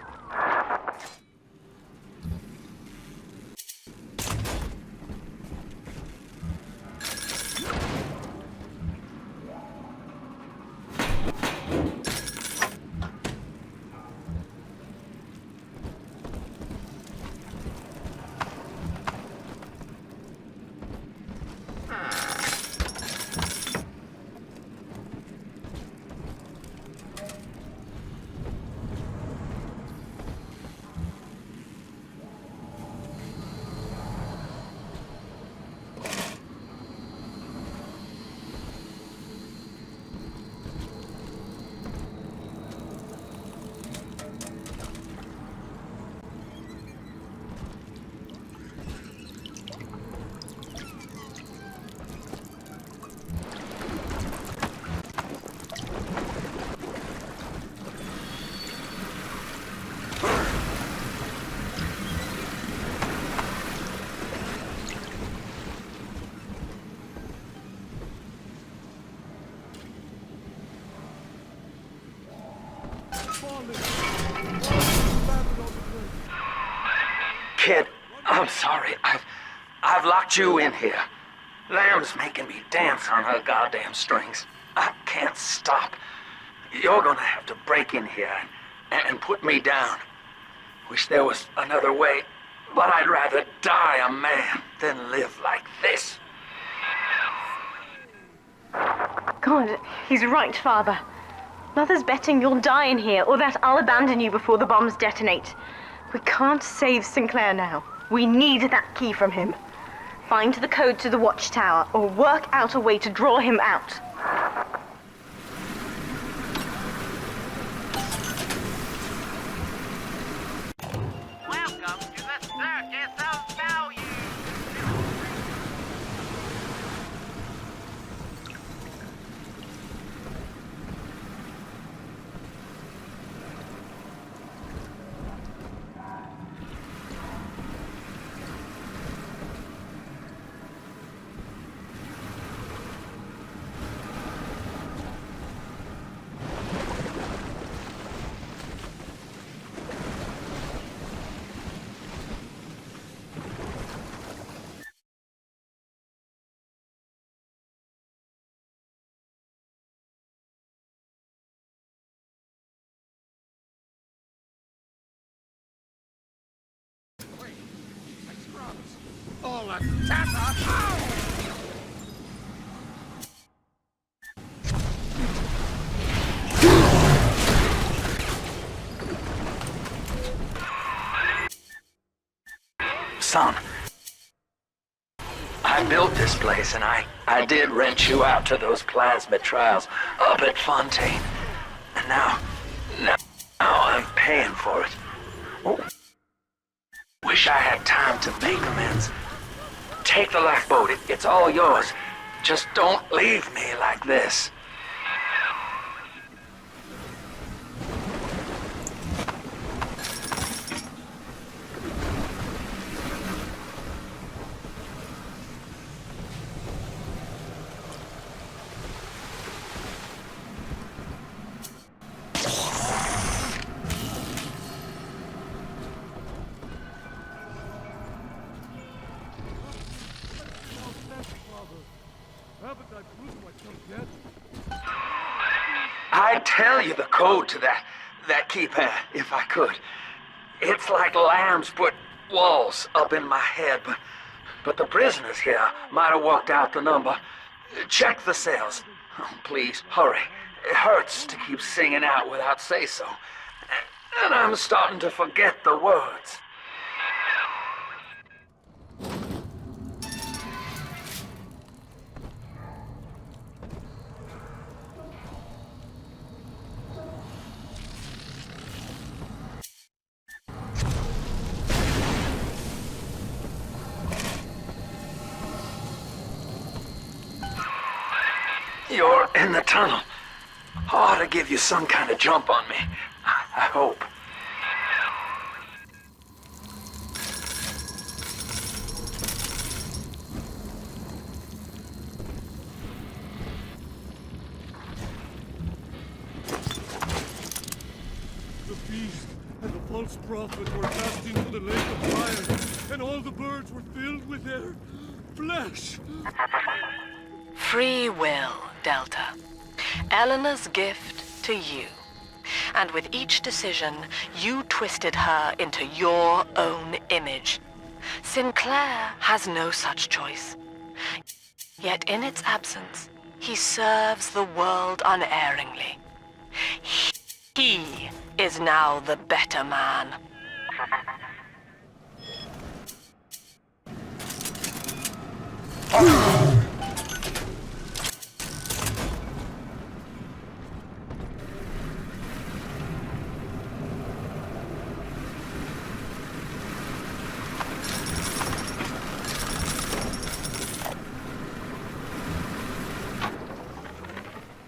Kid, I'm sorry. I've locked you in here. Lamb's making me dance on her goddamn strings. I can't stop. You're gonna have to break in here and put me down. Wish there was another way, but I'd rather die a man than live like this. God, he's right, Father. Mother's betting you'll die in here, or that I'll abandon you before the bombs detonate. We can't save Sinclair now. We need that key from him. Find the code to the watchtower, or work out a way to draw him out. Welcome to the circus of value. All attack! Son, I built this place and I did rent you out to those plasmid trials up at Fontaine. And now I'm paying for it. Oh. Wish I had time to make amends. Take the lifeboat, it's all yours. Just don't leave me like this. I'd tell you the code to that keypad, if I could. It's like Lamb's put walls up in my head, but the prisoners here might have walked out the number. Check the cells. Oh, please, hurry. It hurts to keep singing out without say-so. And I'm starting to forget the words. You're in the tunnel. Ought to give you some kind of jump on me. I hope. The beast and the false prophet were cast into the lake of fire, and all the birds were filled with their flesh. Free will, Delta. Eleanor's gift to you. And with each decision, you twisted her into your own image. Sinclair has no such choice. Yet in its absence, he serves the world unerringly. He is now the better man.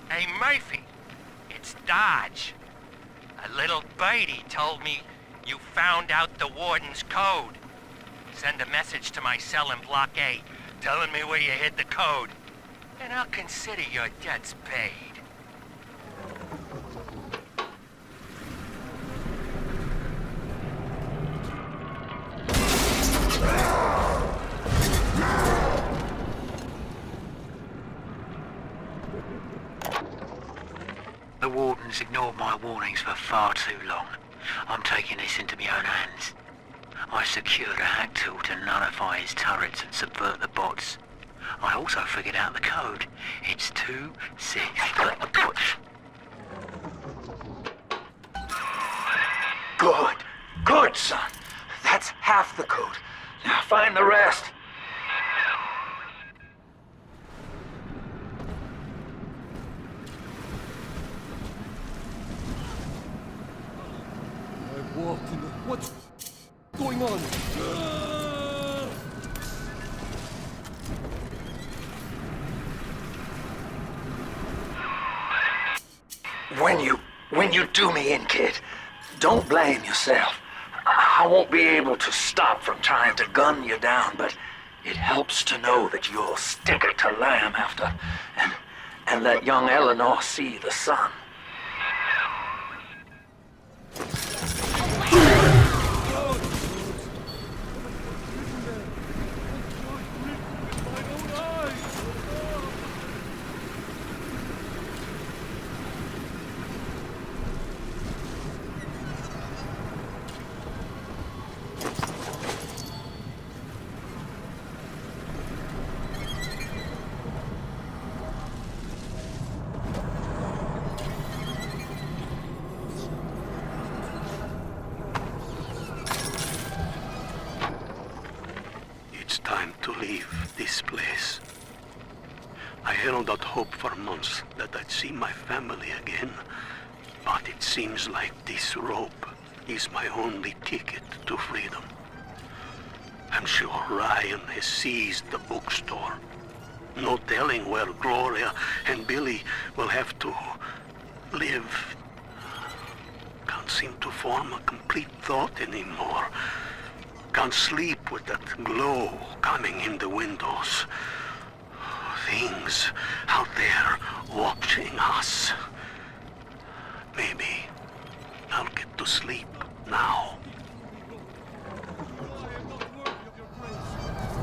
Hey, Murphy, it's Dodge. A little birdie told me you found out the warden's code. Send a message to my cell in Block A, telling me where you hid the code, and I'll consider your debts paid. Ryan's ignored my warnings for far too long. I'm taking this into my own hands. I secured a hack tool to nullify his turrets and subvert the bots. I also figured out the code. It's 2-6. Good. Good, son. That's half the code. Now find the rest. I walked in the... What's going on? When you do me in, kid, don't blame yourself. I won't be able to stop from trying to gun you down, but it helps to know that you'll stick it to Lamb after and let young Eleanor see the sun. It's time to leave this place. I held out hope for months that I'd see my family again, but it seems like this rope is my only ticket to freedom. I'm sure Ryan has seized the bookstore. No telling where Gloria and Billy will have to live. Can't seem to form a complete thought anymore. Can't sleep with that glow coming in the windows. Things out there watching us. Maybe I'll get to sleep now.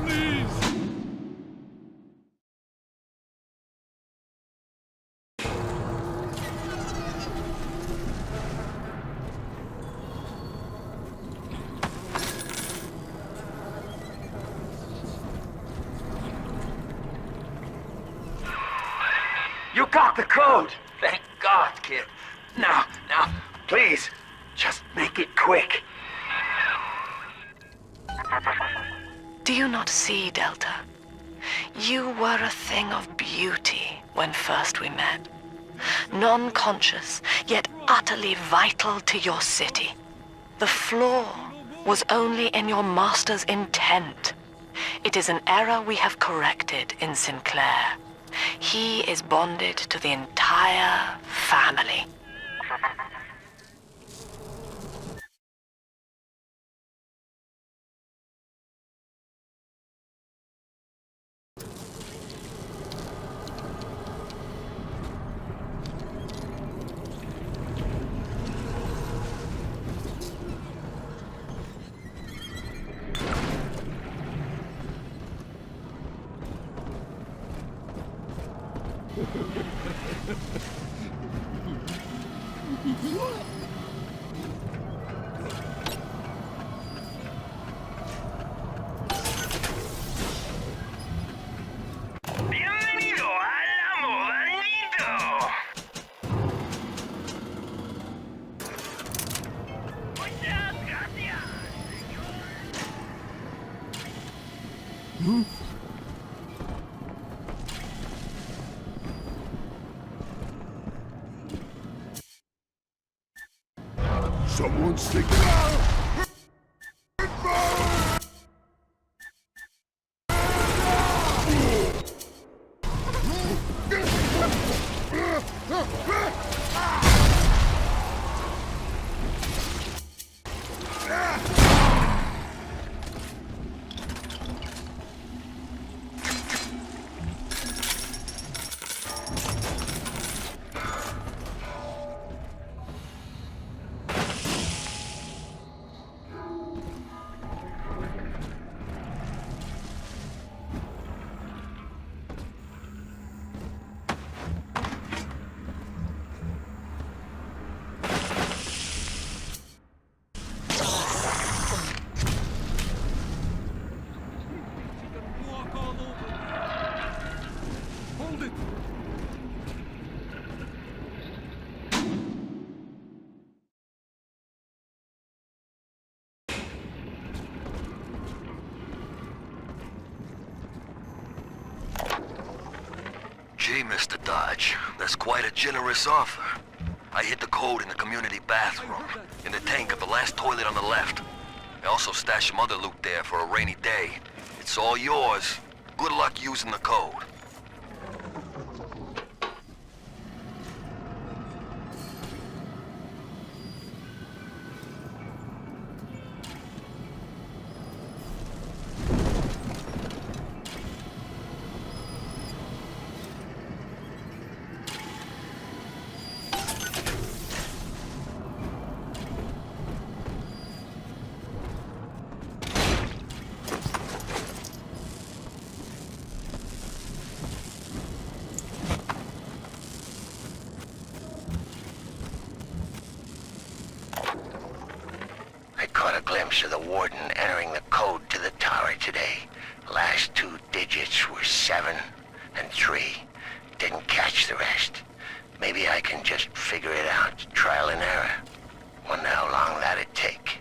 Please! You got the code! Thank God, kid. Now, please, just make it quick. Do you not see, Delta? You were a thing of beauty when first we met. Non-conscious, yet utterly vital to your city. The flaw was only in your master's intent. It is an error we have corrected in Sinclair. He is bonded to the entire family. Bienvenido a la Modanito. Muchas gracias. Someone's sticking out! Hey, Mr. Dodge. That's quite a generous offer. I hid the code in the community bathroom, in the tank of the last toilet on the left. I also stashed some other loot there for a rainy day. It's all yours. Good luck using the code. glimpse of the warden entering the code to the tower today. Last two digits were 7 and 3. Didn't catch the rest. Maybe I can just figure it out, trial and error. Wonder how long that'd take.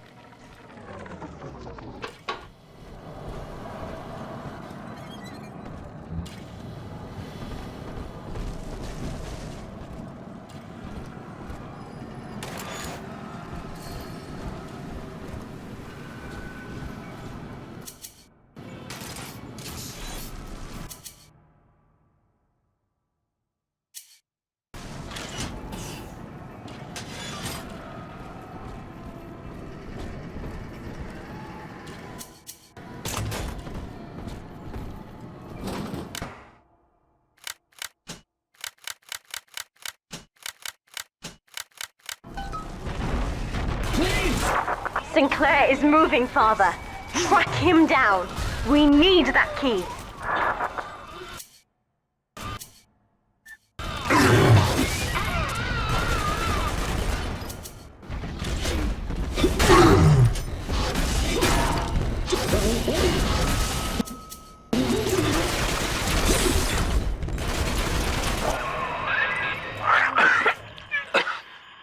Sinclair is moving, Father. Track him down. We need that key.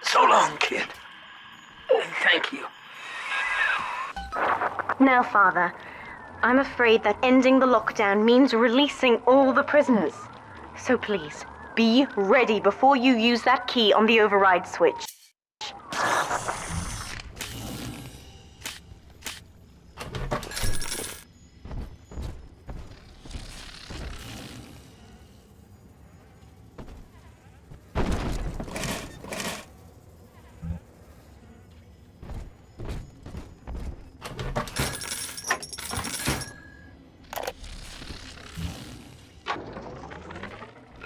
So long, kid. Thank you. Now, Father, I'm afraid that ending the lockdown means releasing all the prisoners. So please, be ready before you use that key on the override switch.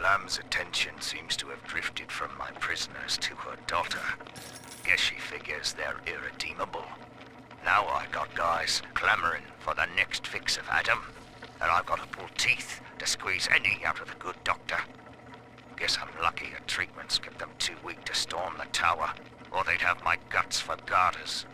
Lamb's attention seems to have drifted from my prisoners to her daughter. Guess she figures they're irredeemable. Now I got guys clamoring for the next fix of Adam, and I've got to pull teeth to squeeze any out of the good doctor. Guess I'm lucky her treatments kept them too weak to storm the tower, or they'd have my guts for garters.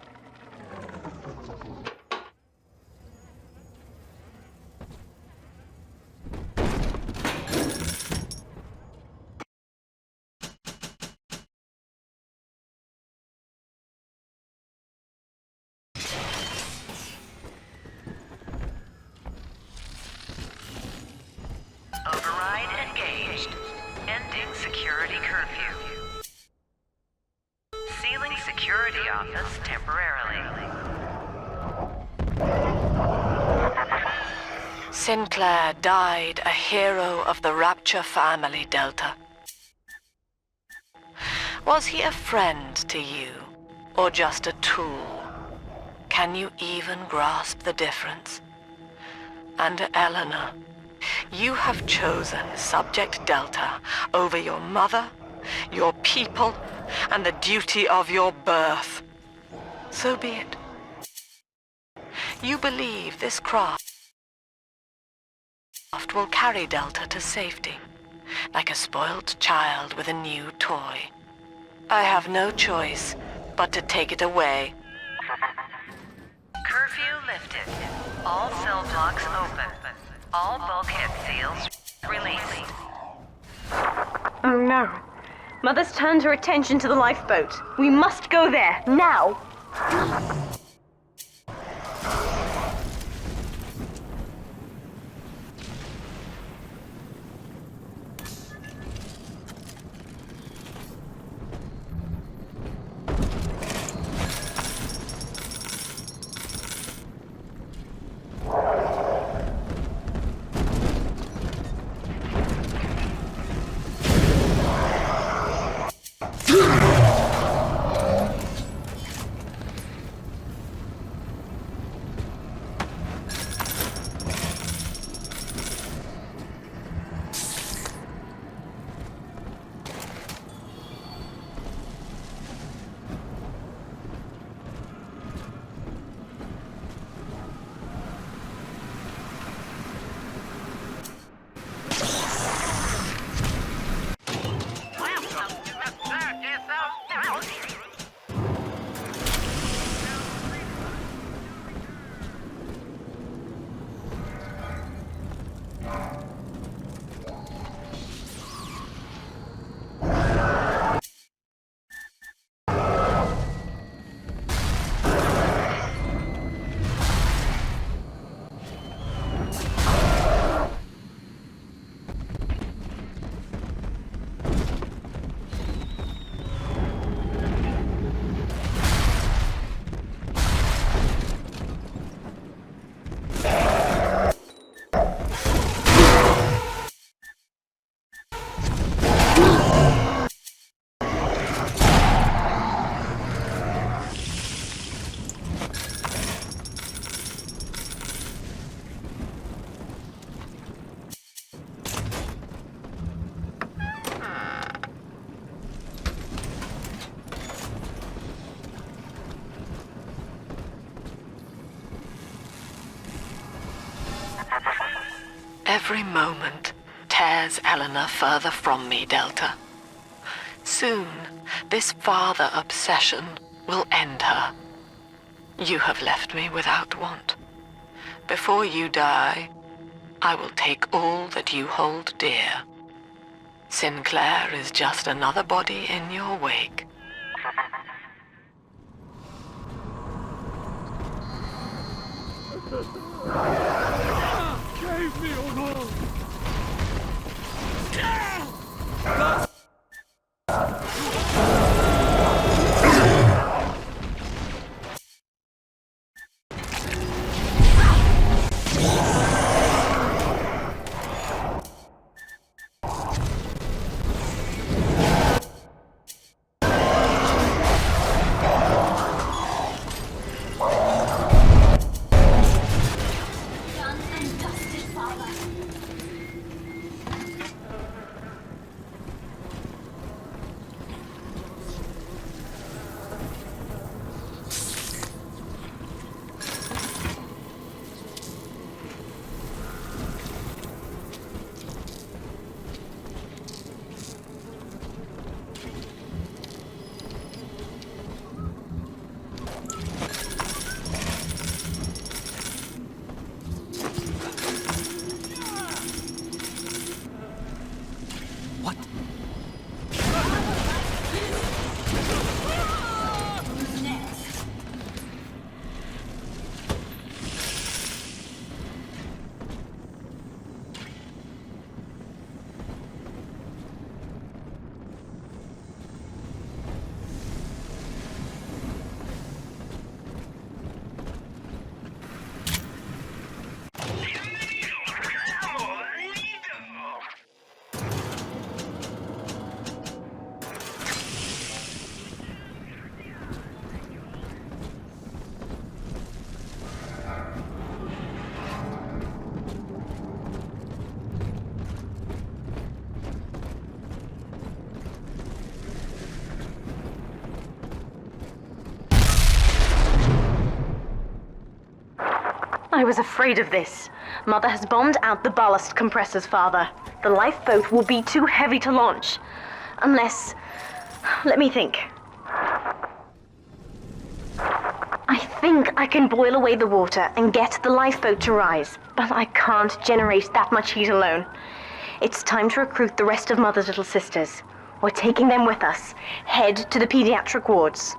Override engaged. Ending security curfew. Sealing security office temporarily. Sinclair died a hero of the Rapture family, Delta. Was he a friend to you, or just a tool? Can you even grasp the difference? And Eleanor, you have chosen Subject Delta over your mother, your people, and the duty of your birth. So be it. You believe this craft will carry Delta to safety, like a spoilt child with a new toy. I have no choice but to take it away. Curfew lifted. All cell blocks open. All bulkhead seals released. Oh no. Mother's turned her attention to the lifeboat. We must go there, now! Every moment tears Eleanor further from me, Delta. Soon, this father obsession will end her. You have left me without want. Before you die, I will take all that you hold dear. Sinclair is just another body in your wake. Save me, oh no! Done and dusted, Father. I was afraid of this. Mother has bombed out the ballast compressors, Father. The lifeboat will be too heavy to launch. Unless... let me think. I think I can boil away the water and get the lifeboat to rise, but I can't generate that much heat alone. It's time to recruit the rest of Mother's little sisters. We're taking them with us. Head to the pediatric wards.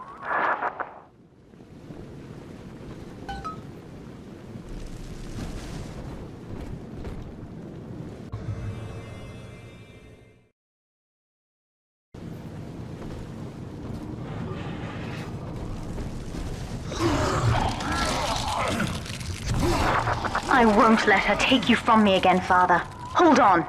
I won't let her take you from me again, Father. Hold on.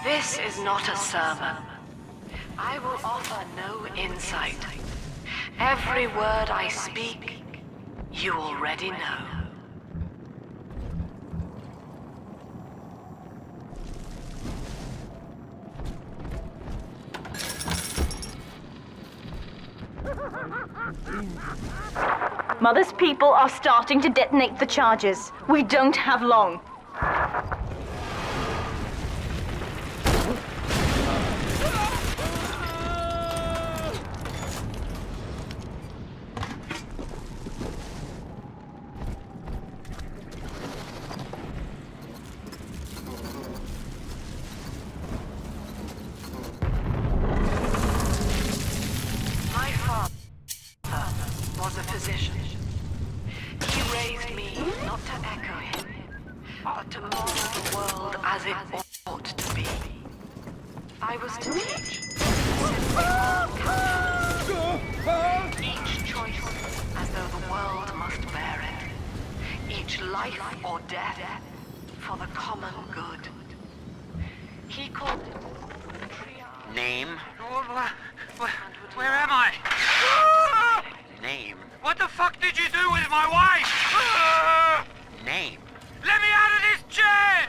This is not a sermon. I will offer no insight. Every word I speak, you already know. Mother's people are starting to detonate the charges. We don't have long. but to model the world as it ought to be. I was to teach simply all counts. Each choice as though the world must bear it. Each life or death for the common good. He called it Name? Where am I? Name? What the fuck did you do with my wife? Name? Let me out of this chair!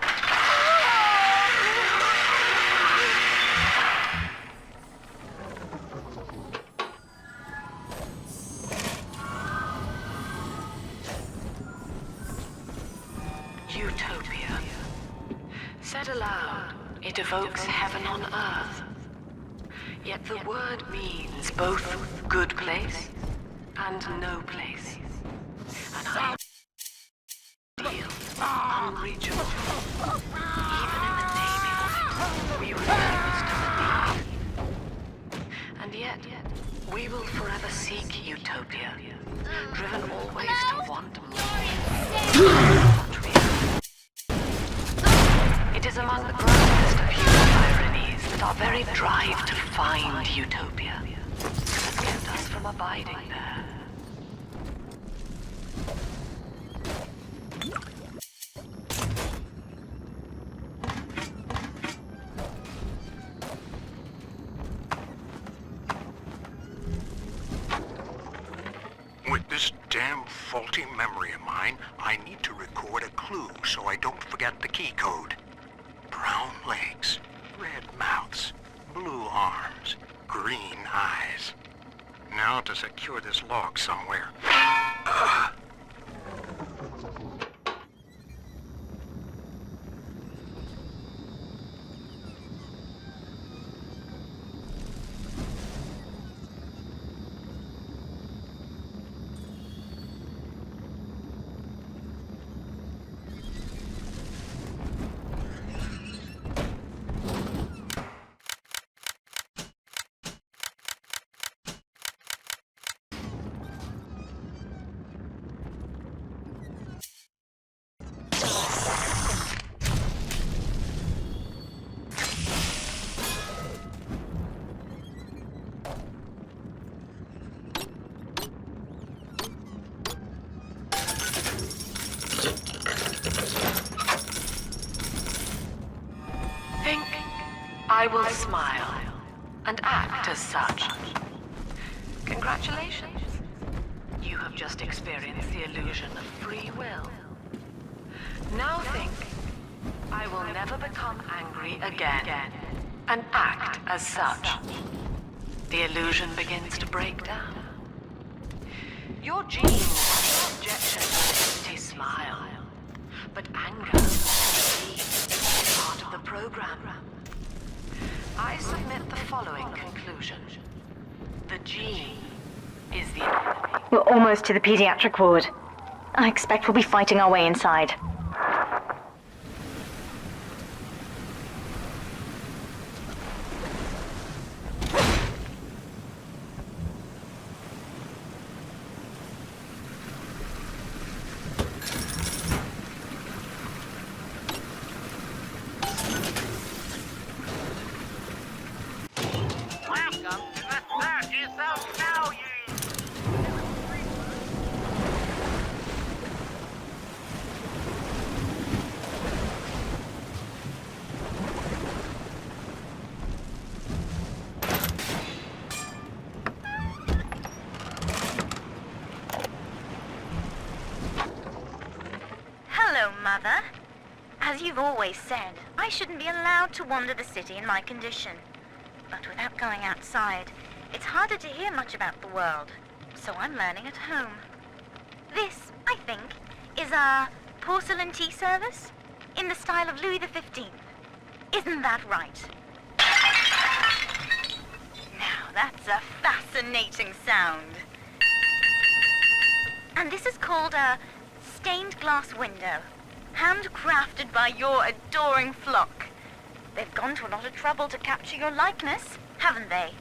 Utopia. Said aloud, it evokes heaven on earth. Yet the word means both good place and no place. An ideal, unreachable. Even in the naming of it, we refuse to believe. And yet, we will forever seek utopia, driven always to want more. It is among the grandest of human ironies that our very drive to find utopia has kept us from abiding there. With this damn faulty memory of mine, I need to record a clue so I don't forget the key code. Brown legs, red mouths, blue arms, green eyes. Now to secure this log somewhere. I will smile and act as such. Congratulations. You have just experienced the illusion of free will. Now think, I will never become angry again and act as such. The illusion begins to break down. Your genes objection to an empty smile, but anger is part of the program. I submit the following conclusion. The gene is the enemy. We're almost to the pediatric ward. I expect we'll be fighting our way inside. Mother. As you've always said, I shouldn't be allowed to wander the city in my condition. But without going outside, it's harder to hear much about the world, so I'm learning at home. This, I think, is a porcelain tea service in the style of Louis XV. Isn't that right? Now, that's a fascinating sound. And this is called a stained glass window, handcrafted by your adoring flock. They've gone to a lot of trouble to capture your likeness, haven't they?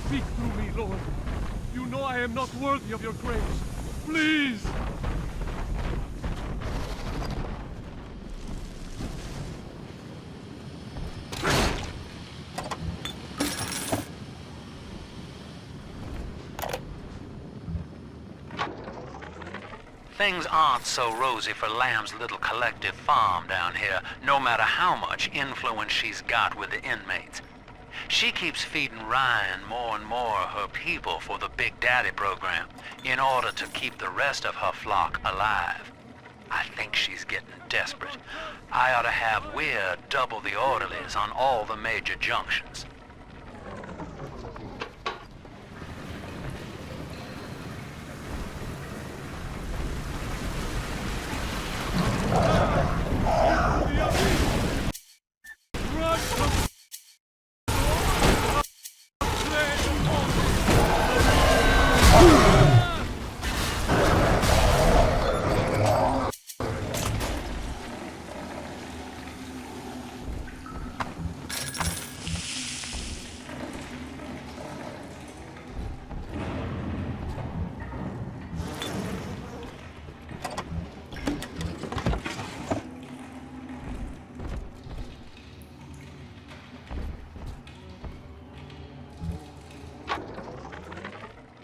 Speak through me, Lord. You know I am not worthy of your grace. Please! Things aren't so rosy for Lamb's little collective farm down here, no matter how much influence she's got with the inmates. She keeps feeding Ryan more and more of her people for the Big Daddy program in order to keep the rest of her flock alive. I think she's getting desperate. I ought to have Weir double the orderlies on all the major junctions.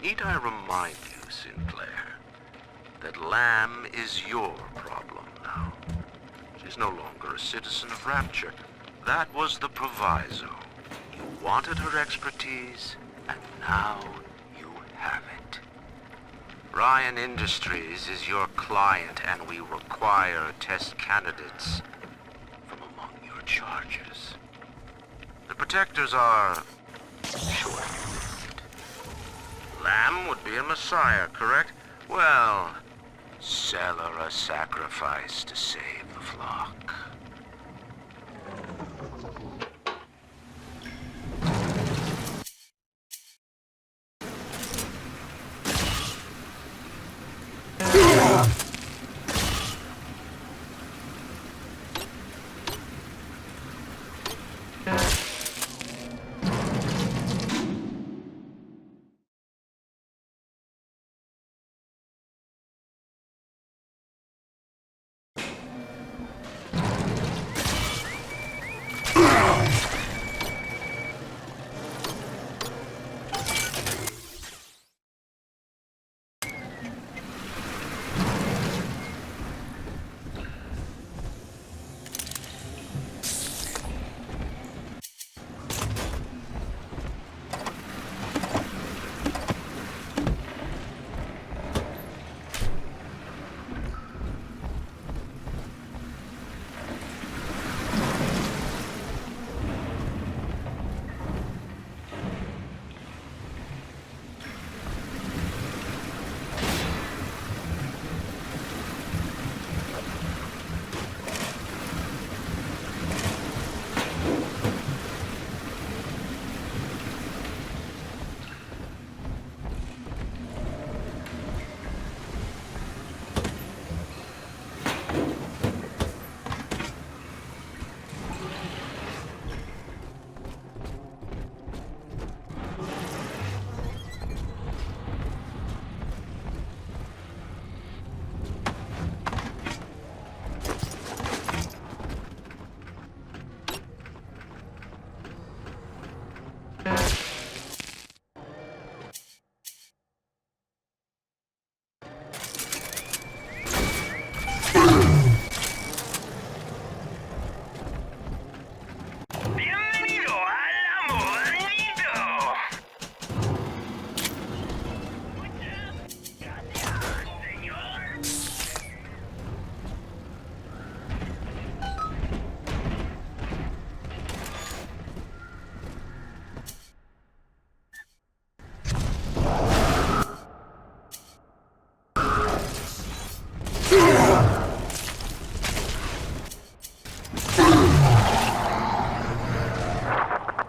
Need I remind you, Sinclair, that Lamb is your problem now? She's no longer a citizen of Rapture. That was the proviso. You wanted her expertise, and now you have it. Ryan Industries is your client, and we require test candidates from among your charges. The protectors are short-lived. Lamb would be a messiah, correct? Well, sell her a sacrifice to save the flock.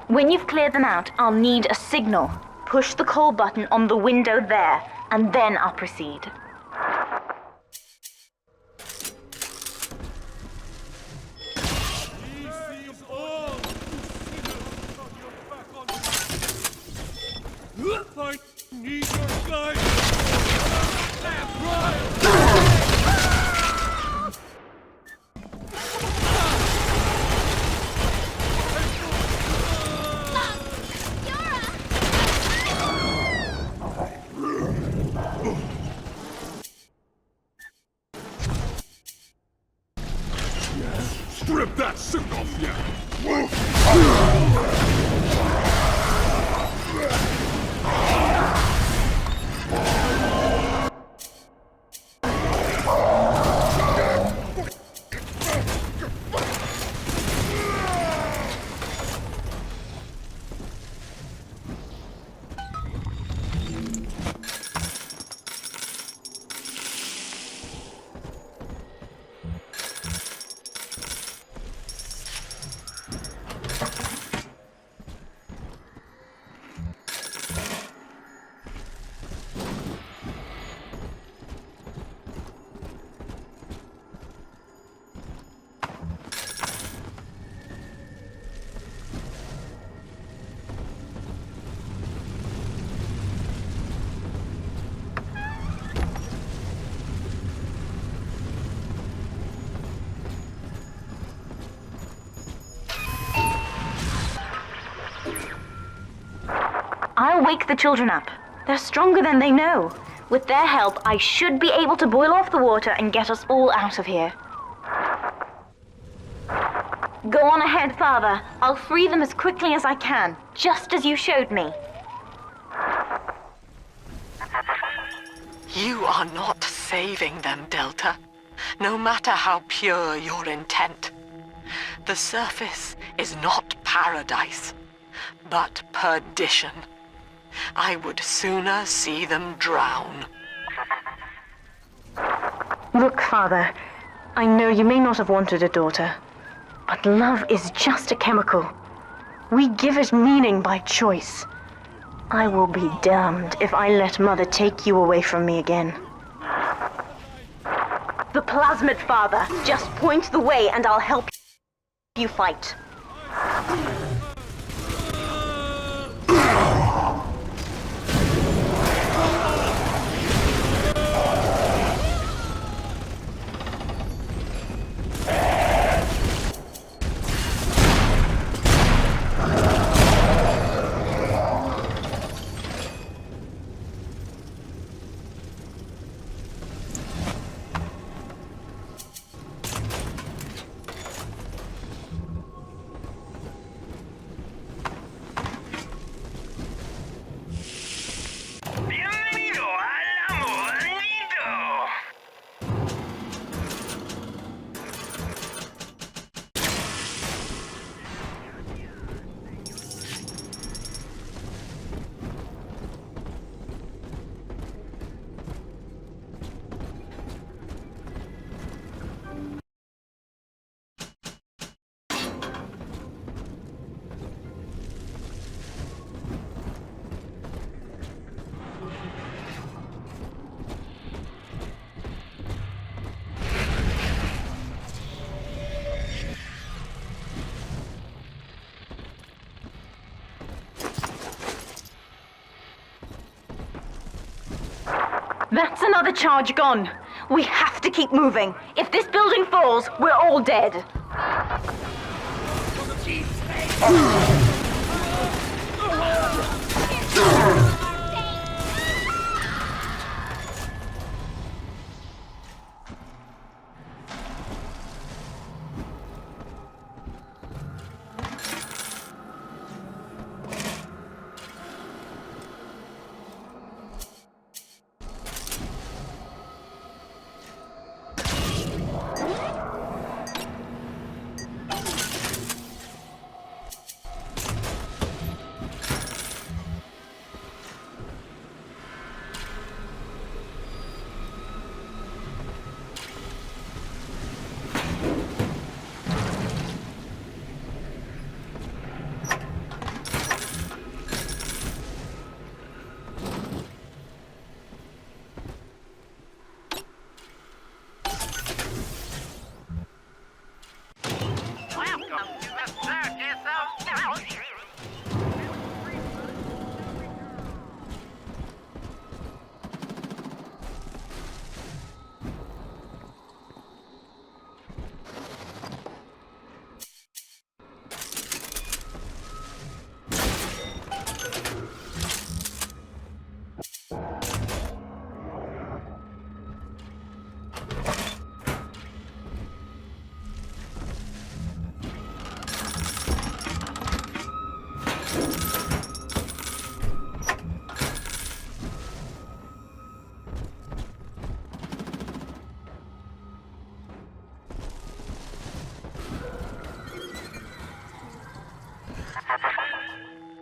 When you've cleared them out, I'll need a signal. Push the call button on the window there, and then I'll proceed. need your guidance. Strip that suit off, yeah! I'll wake the children up. They're stronger than they know. With their help, I should be able to boil off the water and get us all out of here. Go on ahead, Father. I'll free them as quickly as I can, just as you showed me. You are not saving them, Delta. No matter how pure your intent. The surface is not paradise, but perdition. I would sooner see them drown. Look, Father, I know you may not have wanted a daughter, but love is just a chemical. We give it meaning by choice. I will be damned if I let Mother take you away from me again. The plasmid, Father. Just point the way and I'll help you fight. That's another charge gone. We have to keep moving. If this building falls, we're all dead.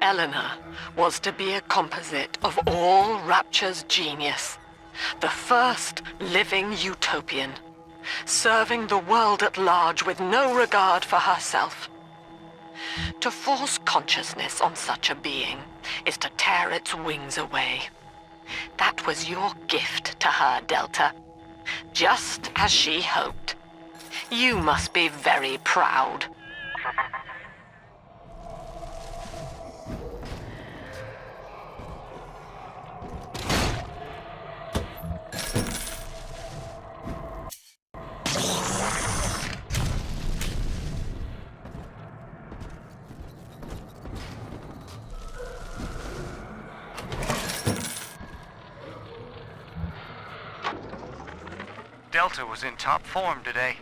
Eleanor was to be a composite of all Rapture's genius. The first living utopian, serving the world at large with no regard for herself. To force consciousness on such a being is to tear its wings away. That was your gift to her, Delta. Just as she hoped. You must be very proud. Delta was in top form today.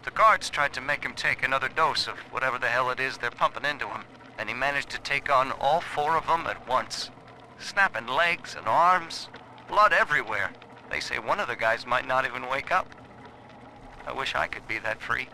The guards tried to make him take another dose of whatever the hell it is they're pumping into him, and he managed to take on all 4 of them at once. Snapping legs and arms, blood everywhere. They say one of the guys might not even wake up. I wish I could be that free.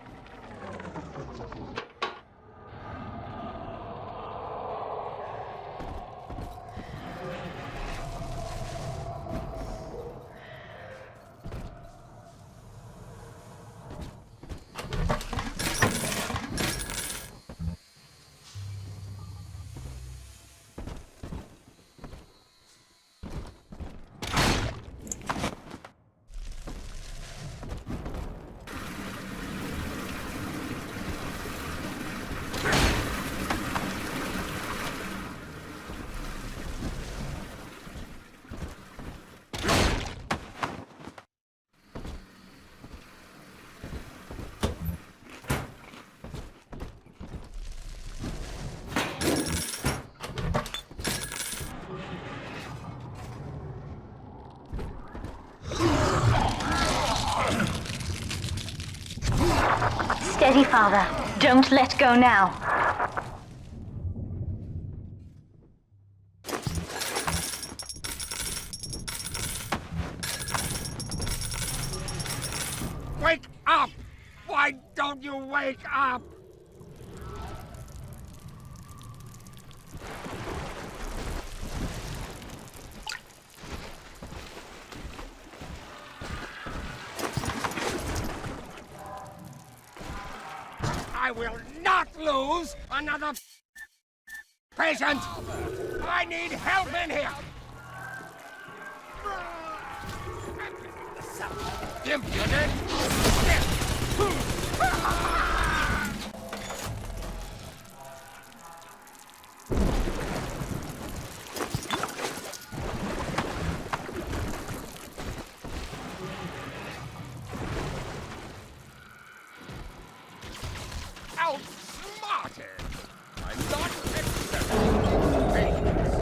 Steady, Father. Don't let go now. Wake up! Why don't you wake up? I will not lose another patient. I need help in here. Impudent. Outsmarted. I'm not accepting patience.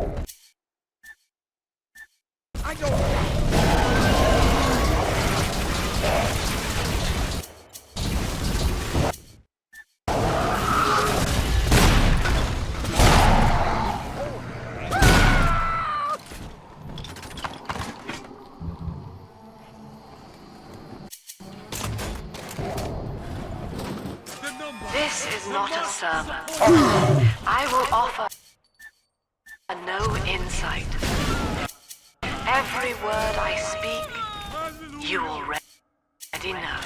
I don't. This is not a sermon. I will offer no insight. Every word I speak, you already know.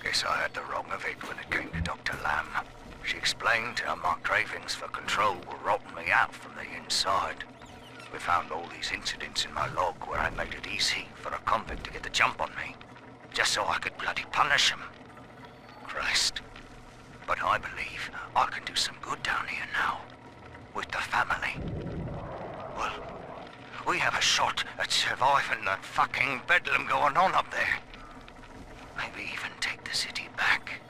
Guess I had the wrong of it when it came to Dr. Lamb. She explained how my cravings for control were rotting me out from the inside. We found all these incidents in my log where I made it easy for a convict to get the jump on me, just so I could bloody punish him. Christ. But I believe I can do some good down here now, with the family. Well, we have a shot at surviving that fucking bedlam going on up there. Maybe even take the city back.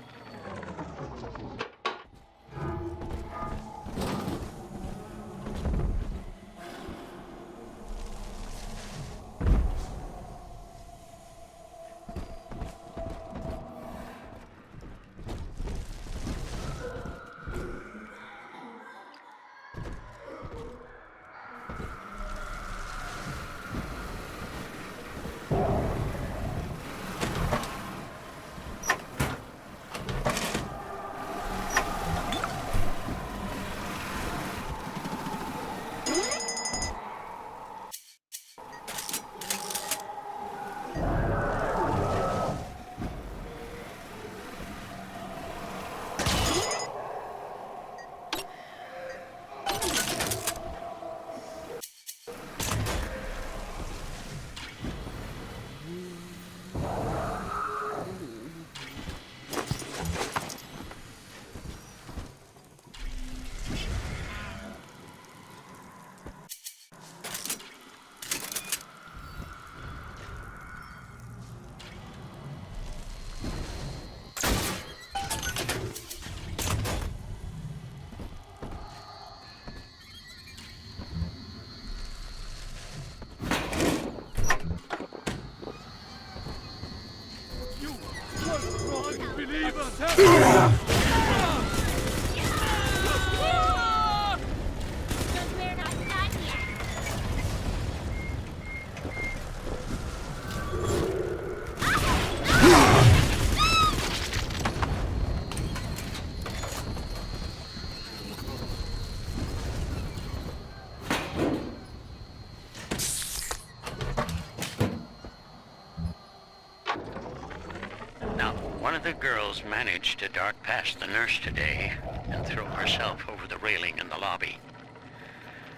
The girls managed to dart past the nurse today and throw herself over the railing in the lobby.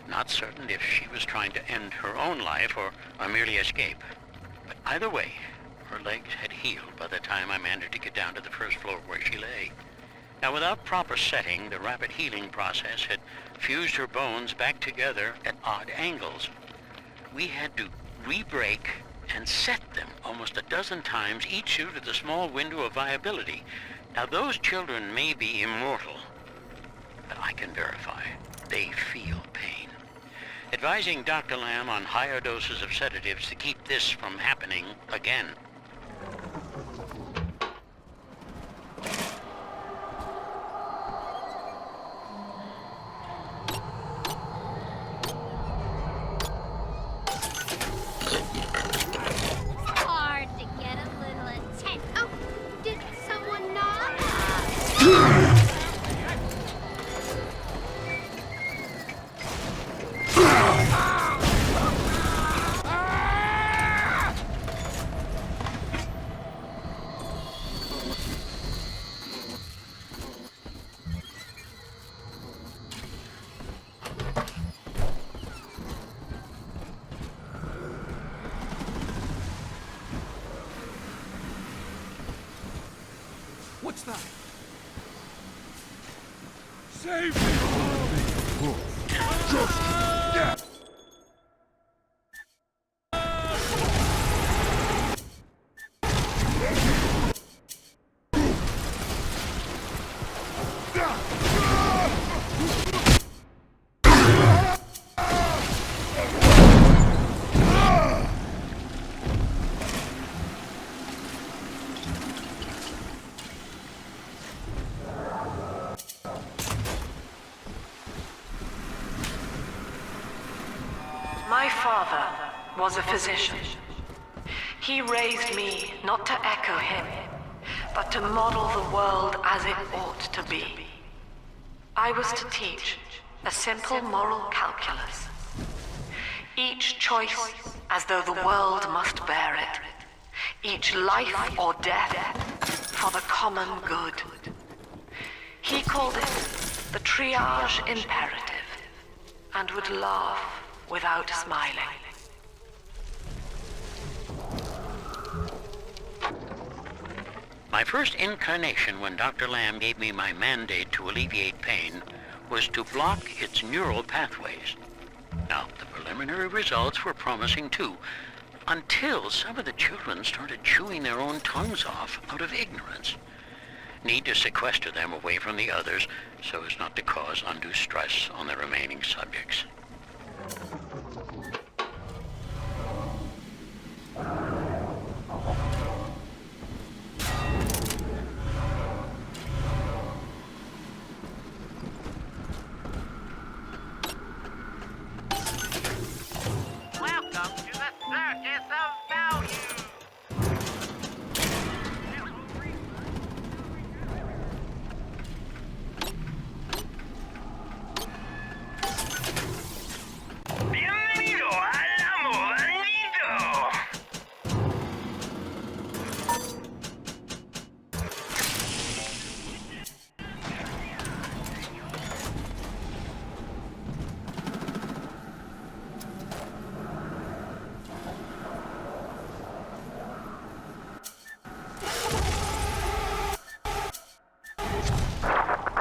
Not certain if she was trying to end her own life or merely escape. But either way, her legs had healed by the time I managed to get down to the first floor where she lay. Now, without proper setting, the rapid healing process had fused her bones back together at odd angles. We had to re-break and set them almost a dozen times, each due to the small window of viability. Now, those children may be immortal, but I can verify they feel pain. Advising Dr. Lamb on higher doses of sedatives to keep this from happening again. What's that? Save me! Just get! My father was a physician. He raised me not to echo him, but to model the world as it ought to be. I was to teach a simple moral calculus. Each choice as though the world must bear it. Each life or death for the common good. He called it the triage imperative, and would laugh without smiling. My first incarnation when Dr. Lamb gave me my mandate to alleviate pain was to block its neural pathways. Now, the preliminary results were promising too, until some of the children started chewing their own tongues off out of ignorance. Need to sequester them away from the others so as not to cause undue stress on the remaining subjects. Welcome to the Circus of Value! Bienvenido al amor nido!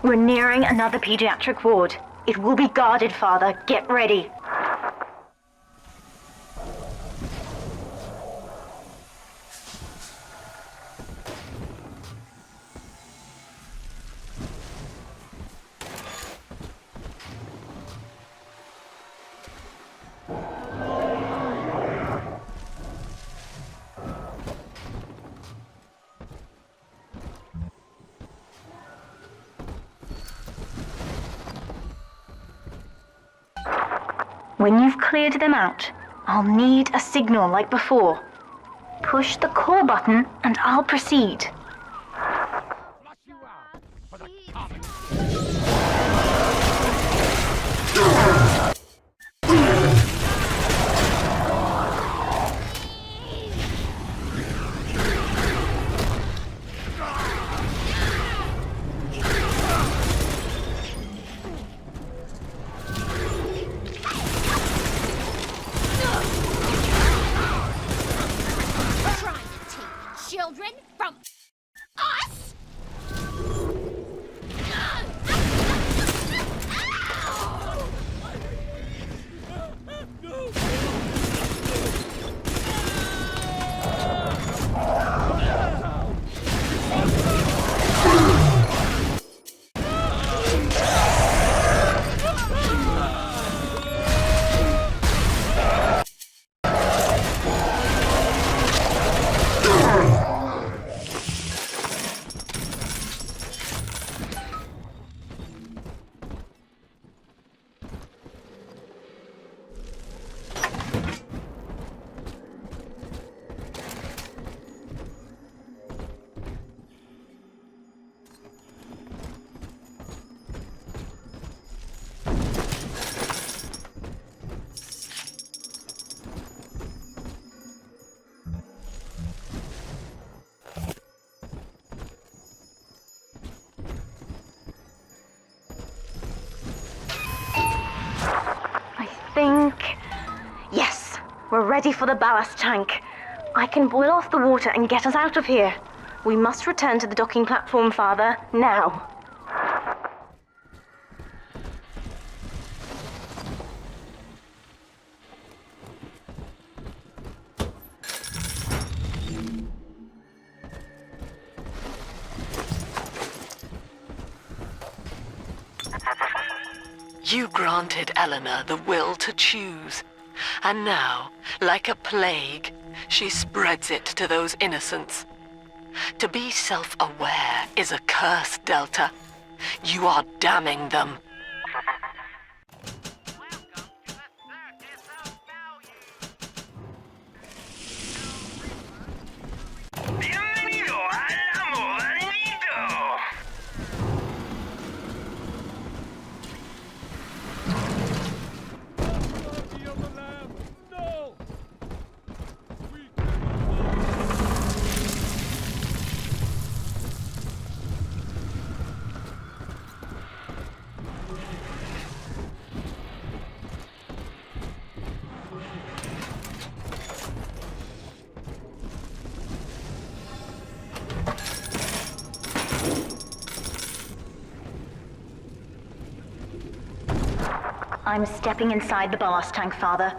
We're nearing another pediatric ward. It will be guarded, Father. Get ready. When you've cleared them out, I'll need a signal like before. Push the core button and I'll proceed. Children from us? Yes, we're ready for the ballast tank. I can boil off the water and get us out of here. We must return to the docking platform, Father, now. You granted Eleanor the will to choose, and now, like a plague, she spreads it to those innocents. To be self-aware is a curse, Delta. You are damning them. Bienvenido al amor nido! I'm stepping inside the ballast tank, Father.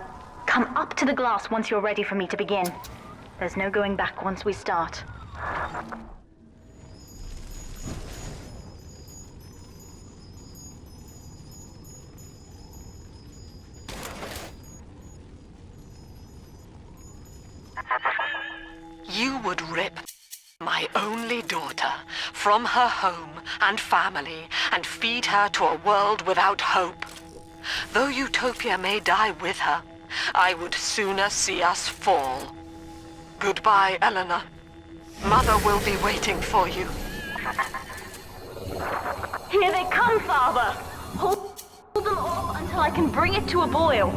Come up to the glass once you're ready for me to begin. There's no going back once we start. You would rip my only daughter from her home and family and feed her to a world without hope. Though Utopia may die with her, I would sooner see us fall. Goodbye, Eleanor. Mother will be waiting for you. Here they come, Father! Hold them off until I can bring it to a boil.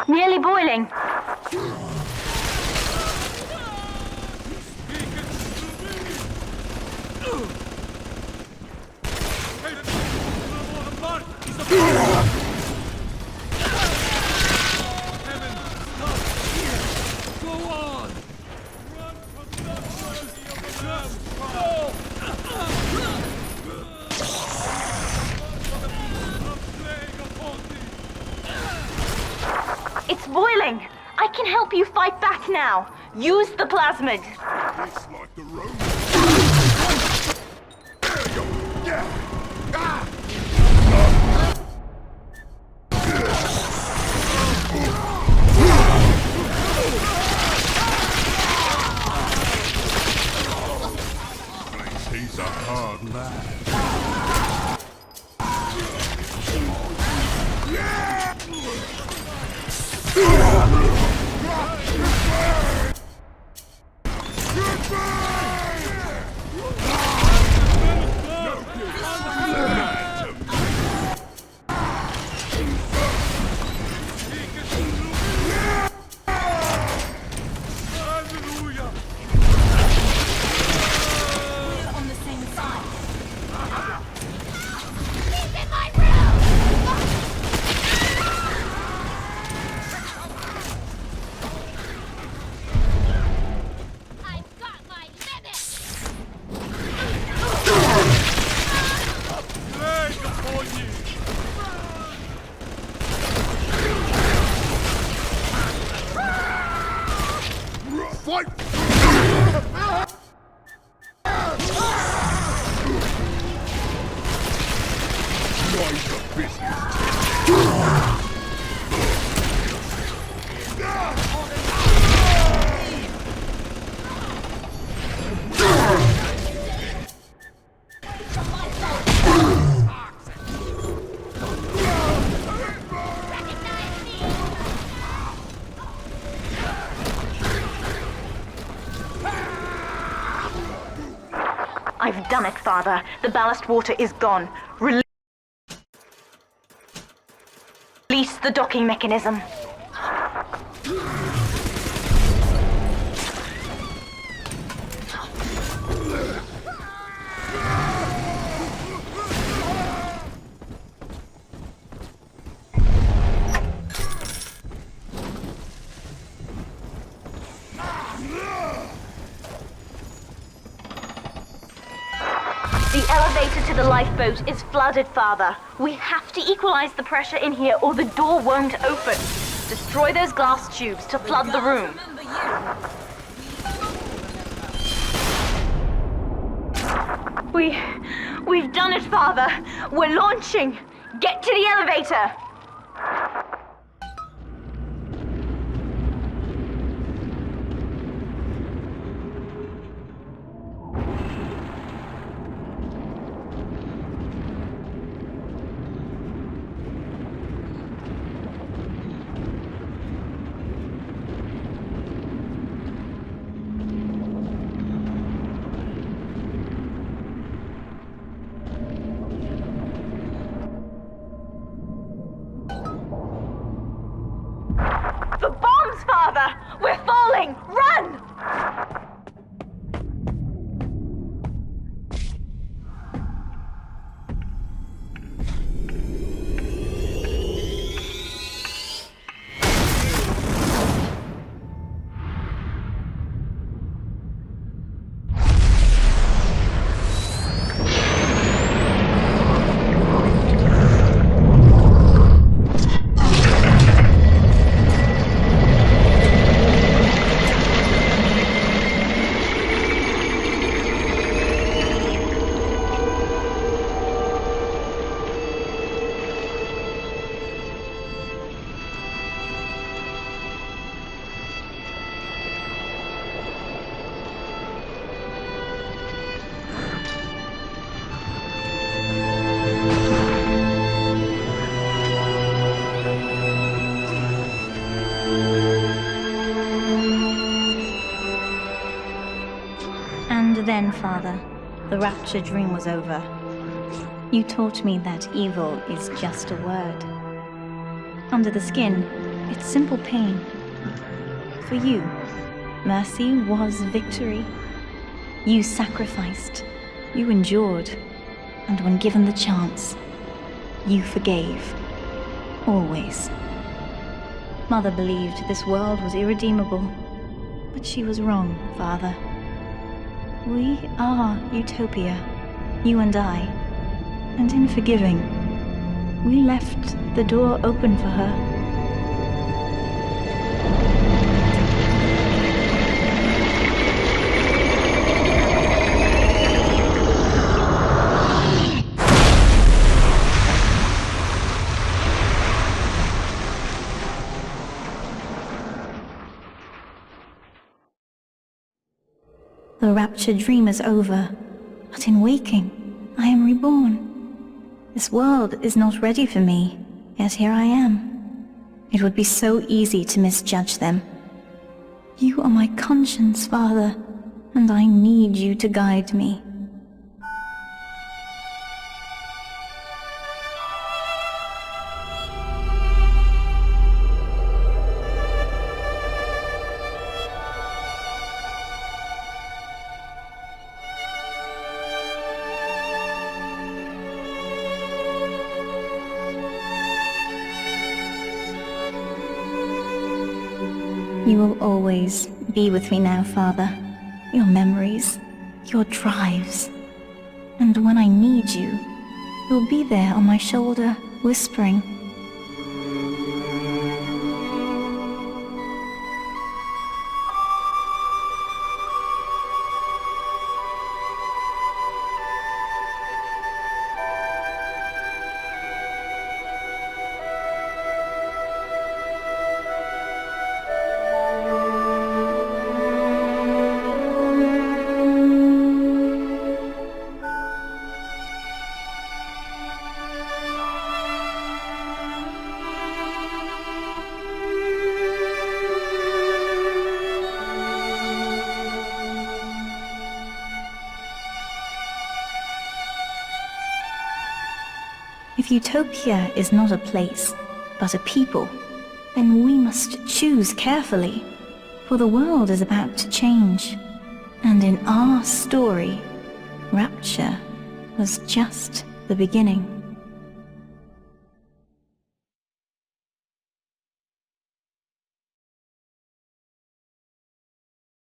Nearly boiling. It's boiling! I can help you fight back now! Use the plasmid! It's like the Romans. He's a hard lad. I've done it, Father. The ballast water is gone. Release the docking mechanism. The elevator to the lifeboat is flooded, Father. We have to equalize the pressure in here or the door won't open. Destroy those glass tubes to flood the room. We've done it, Father. We're launching. Get to the elevator. then, Father, the rapture dream was over. You taught me that evil is just a word. Under the skin, it's simple pain. For you, mercy was victory. You sacrificed, you endured, and when given the chance, you forgave. Always. Mother believed this world was irredeemable, but she was wrong, Father. We are Utopia, you and I, and in forgiving, we left the door open for her. The rapture dream is over, but in waking, I am reborn. This world is not ready for me, yet here I am. It would be so easy to misjudge them. You are my conscience, Father, and I need you to guide me. You will always be with me now, Father. Your memories, your drives. And when I need you, you'll be there on my shoulder, whispering. If Utopia is not a place, but a people, then we must choose carefully, for the world is about to change. And in our story, Rapture was just the beginning.